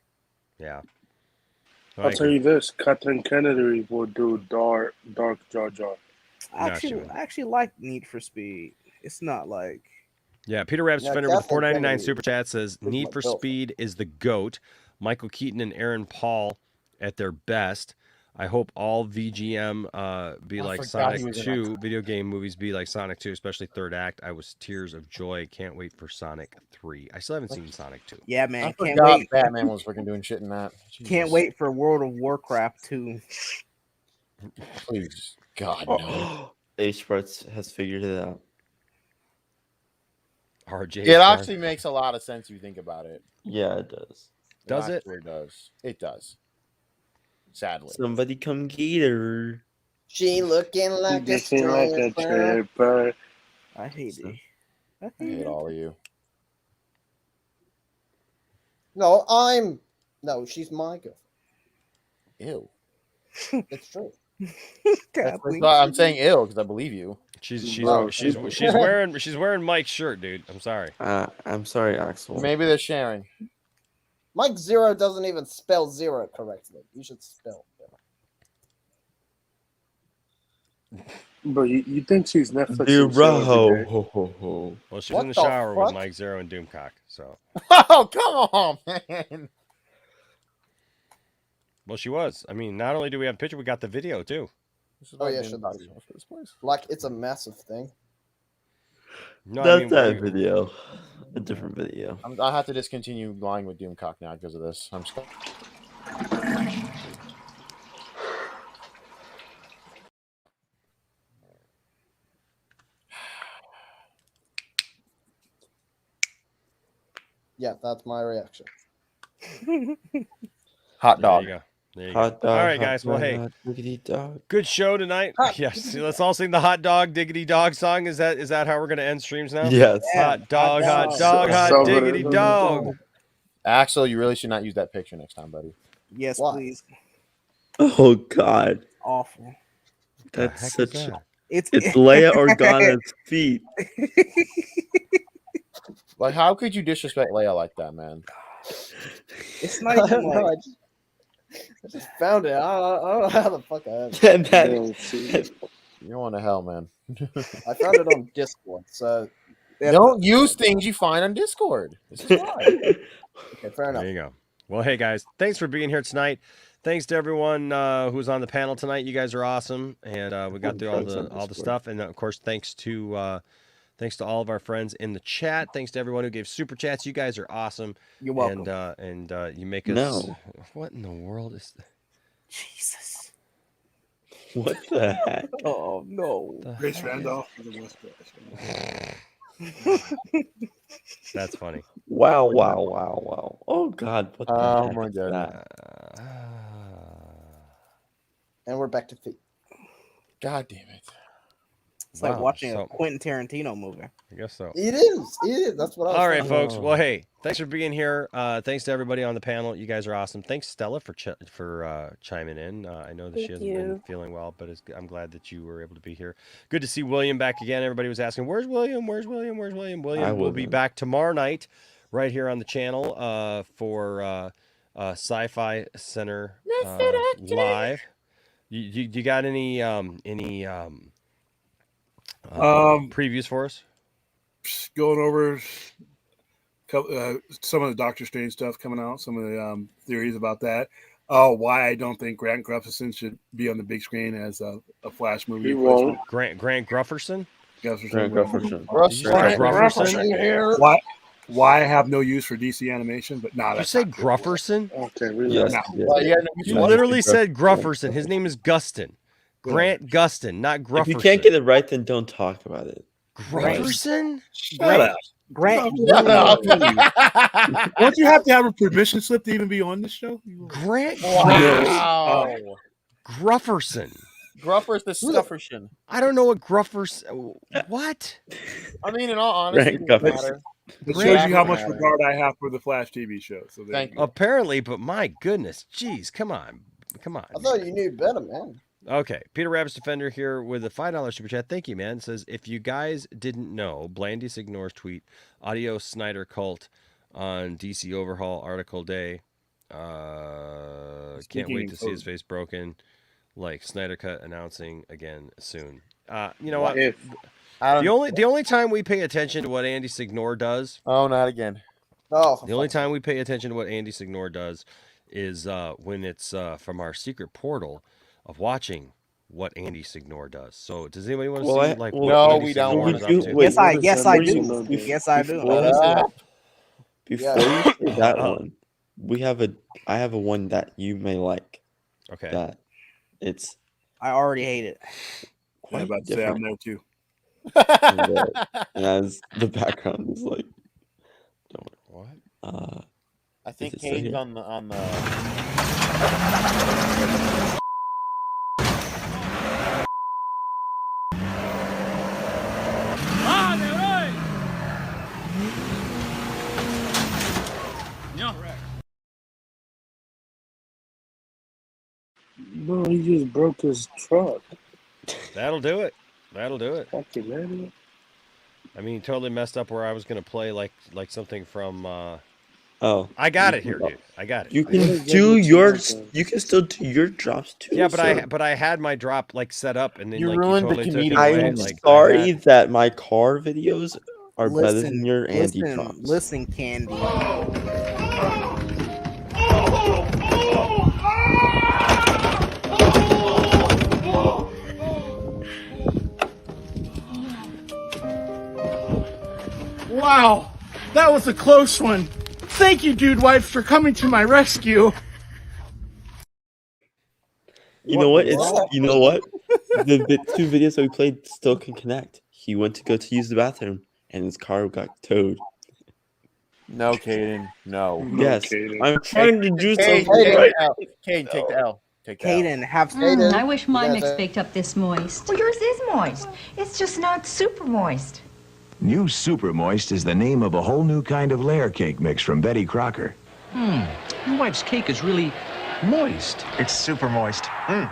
S1: Yeah.
S7: I'll tell you this: Kathleen Kennedy will do dark Jar Jar.
S22: I actually like Need for Speed. It's not like.
S1: Yeah, Peter Rabb's Fender with $4.99 super chat says Need for Speed is the GOAT. Michael Keaton and Aaron Paul at their best. I hope all VGM be like Sonic 2. Video game movies be like Sonic 2, especially third act. I was tears of joy. Can't wait for Sonic 3. I still haven't seen Sonic 2.
S22: Yeah, man.
S13: I can't wait. Batman was freaking doing shit in that. Jesus.
S22: Can't wait for World of Warcraft 2.
S13: Please, God, no.
S5: H-Parts has figured it out.
S1: RJ.
S13: It actually makes a lot of sense if you think about it.
S5: Yeah, it does.
S1: Does it?
S13: It does. It does. Sadly.
S5: Somebody come get her.
S9: She looking like a
S7: stripper.
S22: I hate it.
S13: I hate all of you.
S9: No, she's my girl.
S13: Ew.
S9: It's true.
S13: I'm saying ew because I believe you.
S1: She's wearing Mike's shirt, dude. I'm sorry.
S5: I'm sorry, Axel.
S13: Maybe they're sharing.
S9: Mike Zero doesn't even spell zero correctly. You should spell zero.
S7: But you think she's Netflix?
S5: Zero.
S1: Well, she's in the shower with Mike Zero and Doomcock. So.
S13: Oh, come on, man.
S1: Well, she was. I mean, not only do we have a picture, we got the video too.
S9: Oh yeah, like it's a massive thing.
S1: No,
S5: That's that video. A different video.
S13: I'll have to discontinue lying with Doomcock now because of this. I'm just.
S9: Yeah, that's my reaction.
S13: Hot dog.
S1: There you go. There you
S5: Hot
S1: go.
S5: dog.
S1: All right,
S5: hot
S1: guys. Well,
S5: dog,
S1: hey,
S5: hot diggity dog.
S1: good show tonight. Yes, let's all sing the hot dog diggity dog song. Is that how we're gonna end streams now?
S5: Yes.
S1: Hot dog, hot
S22: dog.
S1: dog, hot
S7: Somebody-
S1: diggity dog.
S13: Axel, you really should not use that picture next time, buddy.
S22: Yes,
S9: Why?
S22: please.
S5: Oh God,
S22: Awful.
S5: that's
S1: heck is
S5: such.
S1: that?
S22: It's
S5: Leia Organa's feet.
S13: Like, how could you disrespect Leia like that, man?
S22: It's not
S9: I
S22: even
S9: don't know.
S22: like.
S9: I just found it. I don't know how the fuck I have it.
S5: And that-
S13: You're going to hell, man.
S9: I found it on Discord. So
S13: Don't use things you find on Discord. This is why.
S9: okay, fair enough.
S1: There you go. Well, hey guys, thanks for being here tonight. Thanks to everyone who was on the panel tonight. You guys are awesome, and we got through all the stuff. And of course, thanks to all of our friends in the chat. Thanks to everyone who gave super chats. You guys are awesome.
S22: You're welcome.
S1: And you make us.
S5: No.
S1: What in the world is?
S22: Jesus.
S5: What the heck?
S22: Oh no.
S17: Grace Randolph for the West Coast.
S1: That's funny.
S5: Wow! Wow! Wow! Wow! Oh God! What the
S13: Oh
S5: heck
S13: my
S5: is
S13: God.
S5: that?
S9: And we're back to feet.
S13: God damn it.
S22: It's like
S1: Wow,
S22: watching
S1: so-
S22: a Quentin Tarantino movie.
S1: I guess so.
S9: It is. It is. That's what I was
S1: All right,
S9: saying.
S1: folks. Well, hey, thanks for being here. Thanks to everybody on the panel. You guys are awesome. Thanks, Stella, for chiming in. I know that she
S23: Thank
S1: hasn't been
S23: you.
S1: feeling well, but I'm glad that you were able to be here. Good to see William back again. Everybody was asking, "Where's William? Where's William? Where's William?" William will be
S5: wasn't.
S1: back tomorrow night, right here on the channel for Sci-Fi Center live. You got any previews for us?
S17: Going over some of the Doctor Strange stuff coming out, some of the theories about that. Why I don't think Grant Gufferson should be on the big screen as a Flash movie.
S7: He won't.
S1: Grant Grufferson?
S5: Grant Gufferson.
S1: Grufferson
S7: here.
S17: Why I have no use for DC animation, but nah,
S1: You
S17: that's
S1: say
S17: not true.
S1: Grufferson?
S7: Okay, relax.
S5: Yes.
S17: No.
S5: yes.
S1: You literally said Grufferson. His name is Gustin. Grant Gustin, not Grufferson.
S5: If you can't get it right, then don't talk about it.
S1: Grufferson?
S17: Shut up.
S22: Grant.
S17: Don't you have to have a permission slip to even be on this show?
S1: Grant
S13: Wow.
S1: Grufferson.
S13: Gruffer's the Stufferson.
S1: I don't know what Grufferson. What?
S13: I mean, in all honesty, it
S5: Grant
S13: doesn't
S5: Gufferson.
S13: matter.
S17: It shows you how much regard I have for the Flash TV show. So there
S13: Thank
S17: you
S13: you.
S17: go.
S1: Apparently, but my goodness, jeez, come on.
S9: I thought you knew better, man.
S1: Okay, Peter Rabbit's Defender here with a $5 super chat. Thank you, man. It says, if you guys didn't know, Blandis ignores tweet, Adios Snyder cult on DC Overhaul article day. Can't
S17: Speaking
S1: wait to
S17: of
S1: see his
S17: code.
S1: face broken. Like Snyder Cut announcing again soon. You know what?
S7: If
S1: The only time we pay attention to what Andy Signore does,
S13: Oh, not again.
S9: Oh,
S1: the only time we pay attention to what Andy Signore does is when it's from our secret portal of watching what Andy Signore does. So does anybody want to
S5: Well,
S1: see
S5: I-
S1: like
S5: well,
S1: what
S13: no,
S1: Andy
S13: we don't
S1: Signore
S13: want
S1: is
S13: to.
S1: up to?
S5: Wait,
S22: Yes, I do.
S7: Before-
S22: Yes, I do.
S5: Before you say that
S1: Uh-oh.
S5: one, I have a one that you may like.
S1: Okay.
S5: That it's
S22: I already hate it.
S17: I'm
S5: quite
S17: about to say I'm
S5: different.
S17: there too.
S5: And as the background is like,
S1: What?
S13: I think
S5: Is it still
S13: Kane's
S5: here?
S13: on the.
S7: no, he just broke his truck.
S1: That'll do it. That'll do it.
S7: Fucking man.
S1: I mean, he totally messed up where I was gonna play like something from.
S5: oh,
S1: I got it here, dude. I got it.
S5: you
S1: I
S5: can
S1: got
S7: is
S5: do
S7: that
S5: your,
S7: looking like?
S5: you can still do your drops too.
S1: Yeah, but
S5: sir.
S1: I had my drop like set up, and then
S13: You
S1: like
S13: ruined the
S1: totally took it
S13: comedic
S1: away.
S5: I'm
S1: Like,
S5: sorry that my car videos are better
S22: Listen,
S5: than your Andy
S22: listen,
S5: drops.
S22: listen, Candy.
S12: Wow, that was a close one. Thank you, Dude Wife, for coming to my rescue.
S5: You know what? You know what? The two videos that we played still can connect. He went to go to use the bathroom, and his car got towed.
S13: No, Caden. No.
S5: Yes,
S7: Caden.
S5: I'm trying to do something
S13: Caden,
S5: right.
S13: Caden, take the L. Take the L.
S22: Caden, have
S6: I wish my mix baked up this moist. Well, yours is moist. It's just not super moist.
S8: New Super Moist is the name of a whole new kind of layer cake mix from Betty Crocker.
S15: Your wife's cake is really moist.
S8: It's super moist.
S15: Huh?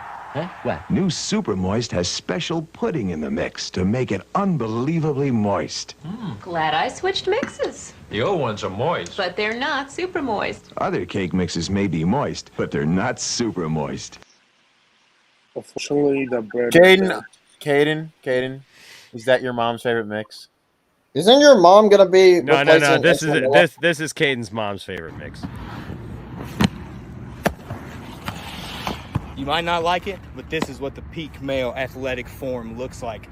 S15: What?
S8: New Super Moist has special pudding in the mix to make it unbelievably moist.
S6: Glad I switched mixes.
S15: The old ones are moist.
S6: But they're not super moist.
S8: Other cake mixes may be moist, but they're not super moist.
S7: Unfortunately, the bread.
S13: Caden, is that your mom's favorite mix?
S9: Isn't your mom gonna be?
S1: No. This is Caden's mom's favorite mix.
S10: You might not like it, but this is what the peak male athletic form looks like.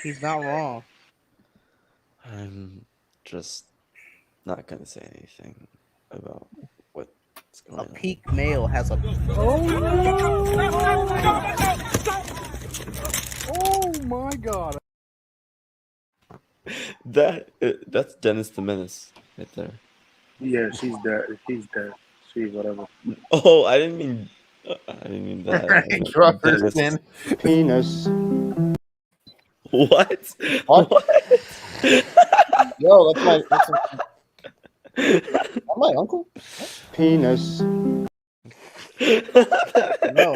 S22: He's not wrong.
S5: I'm just not gonna say anything about what's going on.
S22: A peak male has a.
S17: Oh my god.
S5: That's Dennis the Menace right there.
S7: Yeah, she's dead. He's dead. She whatever.
S5: Oh, I didn't mean that.
S13: Jefferson.
S9: Penis.
S5: What?
S9: Yo, that's my uncle. Penis.
S22: No,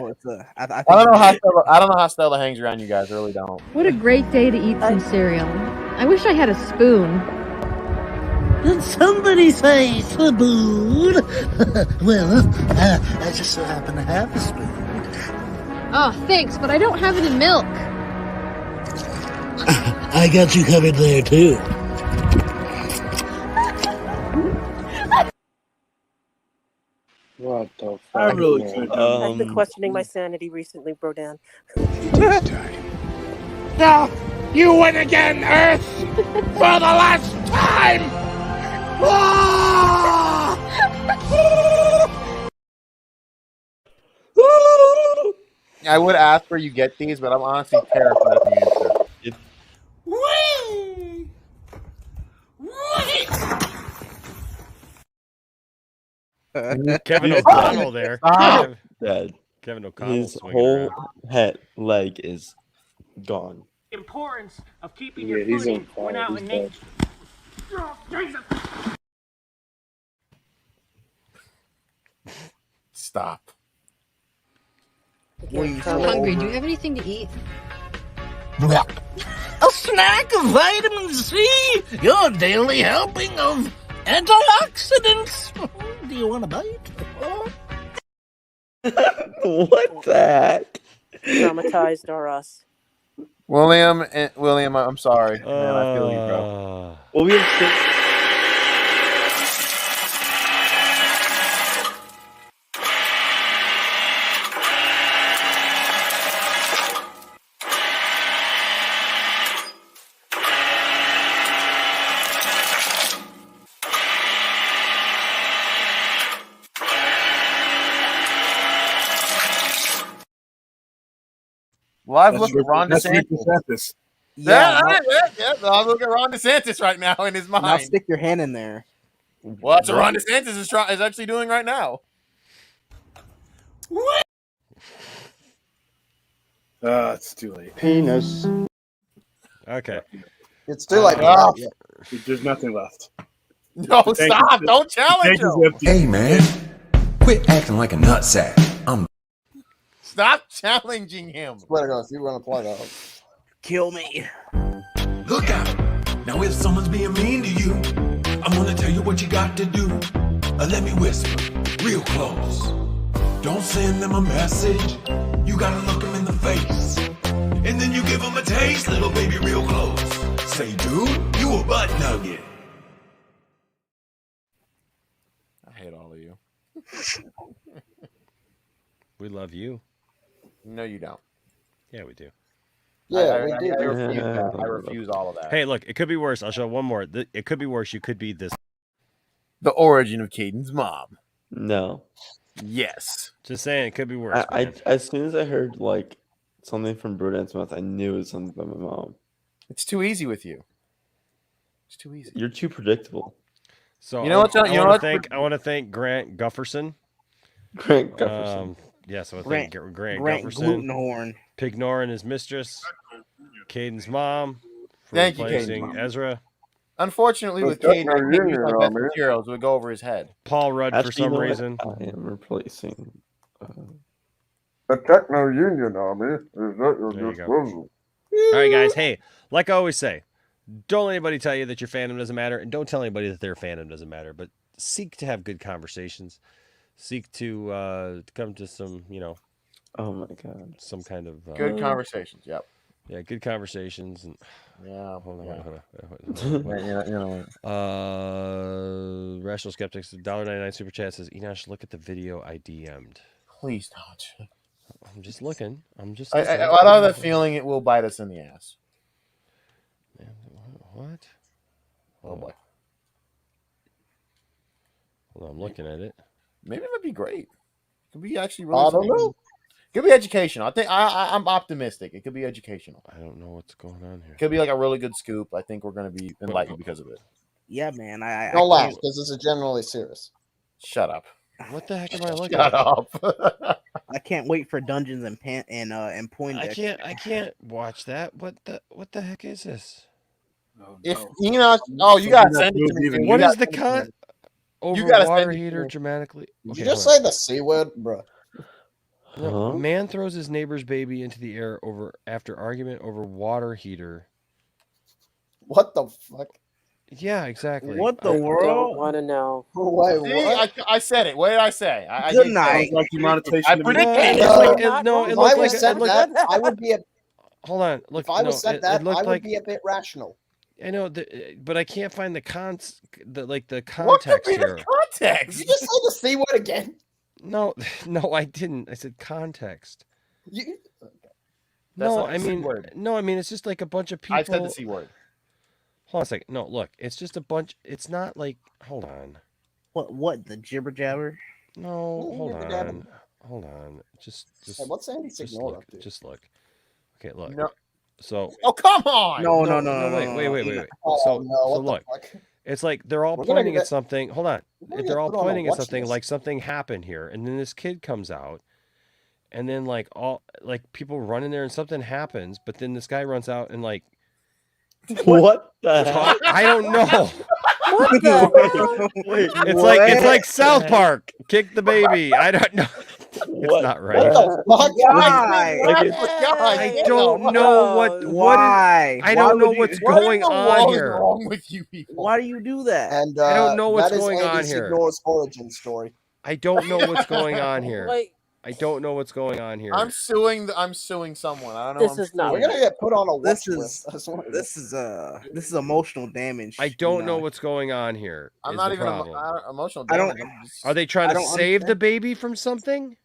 S22: it's a. I
S13: don't know how Stella hangs around you guys. I really don't.
S14: What a great day to eat some cereal. I wish I had a spoon.
S2: Did somebody say spoon? Well, I just so happen to have a spoon.
S14: Oh, thanks, but I don't have any milk.
S2: I got you covered there, too.
S7: What the fuck?
S17: I really could.
S23: I've been questioning my sanity recently, Brodan.
S12: No! You win again, Earth! For the last time!
S13: I would ask where you get these, but I'm honestly terrified of the answer.
S1: Kevin O'Connell there.
S5: Dad.
S1: Kevin O'Connell.
S5: His whole leg is gone.
S25: Importance of keeping
S7: Yeah,
S25: your
S7: he's
S25: footing
S7: on
S25: when
S7: fire.
S25: out
S7: He's
S25: in
S7: dead.
S25: nature.
S13: Stop.
S14: I'm hungry. Do you have anything to eat?
S2: A snack of vitamin C, your daily helping of antioxidants. Do you want a bite?
S5: What the heck?
S23: Traumatized are us.
S13: William, I'm sorry. Man, I feel you, bro.
S5: Well, we have six.
S13: Live look at Ron DeSantis.
S22: Yeah.
S13: Live look at Ron DeSantis right now in his mind.
S22: Now stick your hand in there.
S13: Well, that's what Ron DeSantis is actually doing right now.
S17: It's too late.
S9: Penis.
S1: Okay.
S9: It's too late.
S17: There's nothing left.
S13: No, stop! Don't challenge him.
S16: Hey, man. Quit acting like a nutsack.
S13: Stop challenging him.
S9: Swear to God, if you want to play that,
S22: kill me.
S16: Look out. Now, if someone's being mean to you, I'm going to tell you what you got to do. Let me whisper real close. Don't send them a message. You got to look them in the face. And then you give them a taste, little baby, real close. Say, dude, you a butt nugget.
S13: I hate all of you.
S1: We love you.
S13: No, you don't.
S1: Yeah, we do.
S9: Yeah,
S13: I refuse that. I refuse all of that.
S1: Hey, look, it could be worse. I'll show one more. It could be worse. You could be this.
S13: The origin of Caden's mom.
S5: No.
S13: Yes.
S1: Just saying, it could be worse.
S5: I as soon as I heard like something from Brodan's mouth, I knew it was something from my mom.
S13: It's too easy with you. It's too easy.
S5: You're too predictable.
S1: So
S13: you know what?
S1: I want to thank Grant Gufferson.
S5: Grant Gufferson.
S1: Yes, I want to thank Grant Gufferson.
S22: Glutenhorn.
S1: Pignor and his mistress. Caden's mom. For
S13: Thank you,
S1: replacing
S13: Caden's mom.
S1: Ezra.
S13: Unfortunately, with Caden, I can't use my best materials. It would go over his head.
S1: Paul Rudd,
S5: Actually,
S1: for some reason.
S5: I am replacing.
S4: The Techno Union Army is at your
S1: There you go.
S4: disposal.
S1: All right, guys. Hey, like I always say, don't let anybody tell you that your fandom doesn't matter, and don't tell anybody that their fandom doesn't matter. But seek to have good conversations. Seek to come to some,
S5: Oh my God.
S1: some kind of
S13: Good conversations. Yep.
S1: Yeah, good conversations. And
S13: Yeah.
S1: hold on.
S13: Yeah.
S1: Rational Skeptics, $1.99 super chat says, Enosh, look at the video I DM'd.
S13: Please don't.
S1: I'm just looking.
S13: I have the feeling it will bite us in the ass.
S1: What?
S13: Oh boy.
S1: Hold on, I'm looking at it.
S13: Maybe it would be great. It could be actually really.
S9: I don't know.
S13: It could be educational. I think I'm optimistic. It could be educational.
S1: I don't know what's going on here.
S13: It could be like a really good scoop. I think we're going to be enlightened because of it.
S22: Yeah, man.
S9: Don't laugh because this is generally serious.
S13: Shut up.
S1: What the heck am I looking
S13: Shut
S1: at?
S13: up.
S22: I can't wait for Dungeons and Poindexter.
S1: I can't watch that. What the heck is this?
S13: If you gotta send it to me.
S1: What is the con? Over water heater dramatically.
S9: Did you just say the C word, bro?
S1: No, man throws his neighbor's baby into the air after argument over water heater.
S9: What the fuck?
S1: Yeah, exactly.
S22: What the
S23: I don't
S22: world?
S23: want to know.
S9: Wait,
S13: See,
S9: what?
S13: I said it. What did I say?
S22: Good night.
S17: Like demonetization.
S13: I predicted.
S9: If I was said that, I would be a.
S1: Hold on. Look,
S9: If I was said that,
S1: looked
S9: I would
S1: like,
S9: be a bit rational.
S1: I know, but I can't find the context
S13: What could be
S1: here.
S13: the context?
S9: Did you just say the C word again?
S1: No, I didn't. I said context.
S9: You...
S1: No,
S13: not the C word.
S1: it's just like a bunch of people.
S13: I said the C word.
S1: Hold on a second. No, look, it's just a bunch. It's not like. Hold on.
S22: What the jibber jabber?
S1: No, hold on. Just
S9: Hey, what's Andy
S1: just
S9: Signor
S1: look.
S9: up to?
S1: Just look. Okay, look.
S13: No.
S1: So.
S13: Oh, come on.
S22: No.
S1: Wait.
S9: Oh,
S1: So
S9: no, what the
S1: look.
S9: fuck?
S1: It's like they're all
S9: We're gonna
S1: pointing
S9: get-
S1: at something. Hold on.
S9: We're gonna
S1: They're
S9: get
S1: all
S9: put on a
S1: pointing at
S9: watch
S1: something
S9: list.
S1: like something happened here, and then this kid comes out, and then people run in there and something happens, but then this guy runs out and like.
S5: What the heck?
S1: I don't know.
S23: What the hell?
S5: Wait,
S1: It's like South Park. Kick the baby. I don't know. It's not right.
S9: What the fuck?
S22: Why?
S1: I don't know what.
S22: Why?
S1: I don't know what's going on here.
S13: Wrong with you people?
S22: Why do you do that?
S9: And
S1: I don't know what's
S9: that is
S1: going
S9: Andy
S1: on here.
S9: Signor's origin story.
S1: I don't know what's going on here.
S23: Wait,
S1: I don't know what's going on here.
S13: I'm suing someone. I don't know.
S23: this is not.
S9: We're gonna get put on a watch
S22: This
S9: list.
S22: this is emotional damage.
S1: I don't know what's going on here.
S13: I'm
S1: is
S13: not
S1: the
S13: even
S1: problem.
S13: emotional.
S22: I don't-
S13: damage. I'm just-
S1: Are they trying
S22: I
S1: to
S22: don't
S1: save the
S22: understand.
S1: baby from something?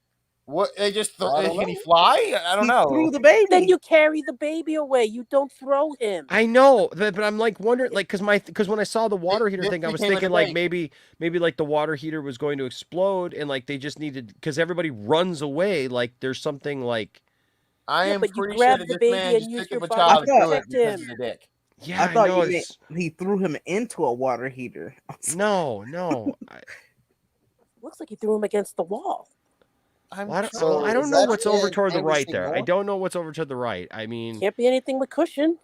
S13: What? They just
S9: I don't
S13: can he
S9: know.
S13: fly? I don't know.
S22: Threw the baby.
S23: Then you carry the baby away. You don't throw him.
S1: I know, but I'm like wondering, like, because when I saw the water heater
S13: it
S1: thing, I was
S13: became a
S1: thinking like
S13: debate.
S1: maybe like the water heater was going to explode, and like they just needed because everybody runs away, like there's something like.
S13: I
S23: Yeah,
S13: am
S23: but you
S13: pretty sure
S23: grab
S13: that
S23: the
S13: this
S23: baby
S13: man
S23: and
S13: just
S23: use
S13: picked
S23: your
S13: up a
S23: body
S13: child
S23: to
S13: and threw it
S23: protect
S13: because
S23: him.
S13: he's a dick.
S1: Yeah,
S22: I thought
S1: know.
S22: you meant he threw him into a water heater.
S1: No.
S23: Looks like you threw him against the wall.
S13: I'm
S1: Well, I don't,
S9: So
S1: well, I don't
S9: is
S1: know
S9: that
S1: what's over
S9: in
S1: toward the
S9: Andy
S1: right there. I
S9: Signor?
S1: don't know what's over to the right. I mean,
S23: Can't be anything with cushion.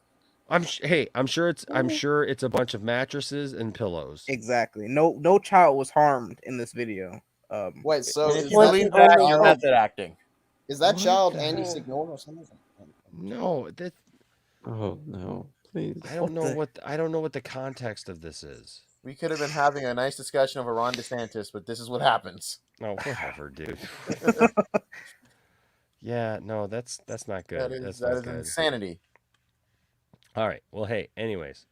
S1: I'm sure it's a bunch of mattresses and pillows.
S22: Exactly. No child was harmed in this video.
S9: Wait, so
S13: And
S9: is
S13: if you
S23: What
S13: believe
S23: the
S13: that,
S23: only
S13: you're
S23: hope?
S13: method acting.
S9: that
S1: What
S9: child
S1: the
S9: Andy
S1: hell?
S9: Signor or something?
S1: No, that
S5: Oh no, please.
S1: I don't know what the context of this is.
S13: We could have been having a nice discussion over Ron DeSantis, but this is what happens.
S1: No, whatever, dude. Yeah, no, that's not good.
S13: That is
S1: That's
S13: that
S1: not
S13: is
S1: good.
S13: insanity.
S1: All right. Well, hey, anyways,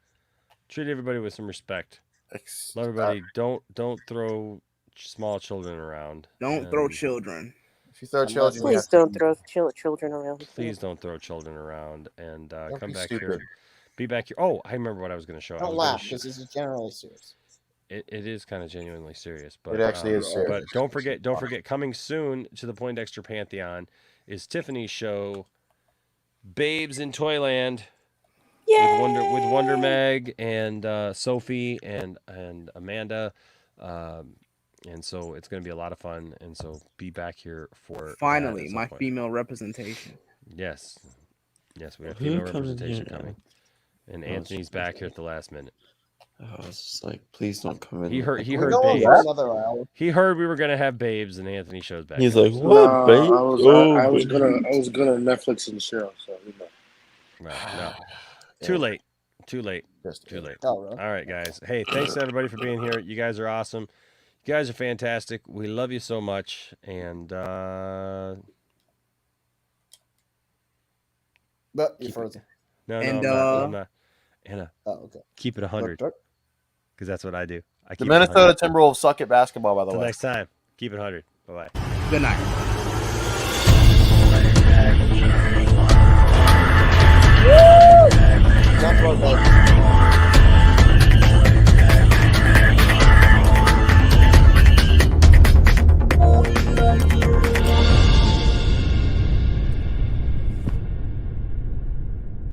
S1: treat everybody with some respect.
S13: Ex-
S1: Let everybody don't throw small children around.
S22: Don't throw
S1: and
S22: children.
S13: If you throw children, you
S23: Please
S13: have to
S23: don't
S13: be-
S23: throw children around.
S1: Please don't throw children around and
S13: Don't
S1: come
S13: be
S1: back
S13: stupid.
S1: here. Be back here. Oh, I remember what I was going to show. I
S9: Don't
S1: was gonna
S9: laugh because this is generally serious.
S1: It is kind of genuinely serious, but
S13: It actually is serious.
S1: But don't forget, coming soon to the Poindexter Pantheon is Tiffany's show, Babes in Toyland. with Wonder Meg and Sophie and Amanda. And so it's going to be a lot of fun. And so be back here for
S22: finally my
S1: point.
S22: female representation.
S1: Yes, we have female representation coming. And Anthony's back here at the last minute.
S5: I was just like, please don't come in.
S1: He heard
S9: babes.
S1: He heard we were gonna have babes, and Anthony shows back.
S5: He's
S1: up.
S5: like, what, babe?
S7: I was gonna Netflix and chill. So you know.
S1: No. Too late.
S9: Oh, really?
S1: All right, guys. Hey, thanks to everybody for being here. You guys are awesome. You guys are fantastic. We love you so much. And
S9: but you're frozen.
S1: No,
S22: And,
S1: I'm not. Anna,
S9: okay.
S1: Keep it 100. Because that's what I do. I
S11: The
S1: keep
S11: Minnesota Timberwolves suck at basketball, by the
S1: Till
S11: way.
S1: next time. Keep it 100. Bye-bye.
S22: Good night.
S9: Woo!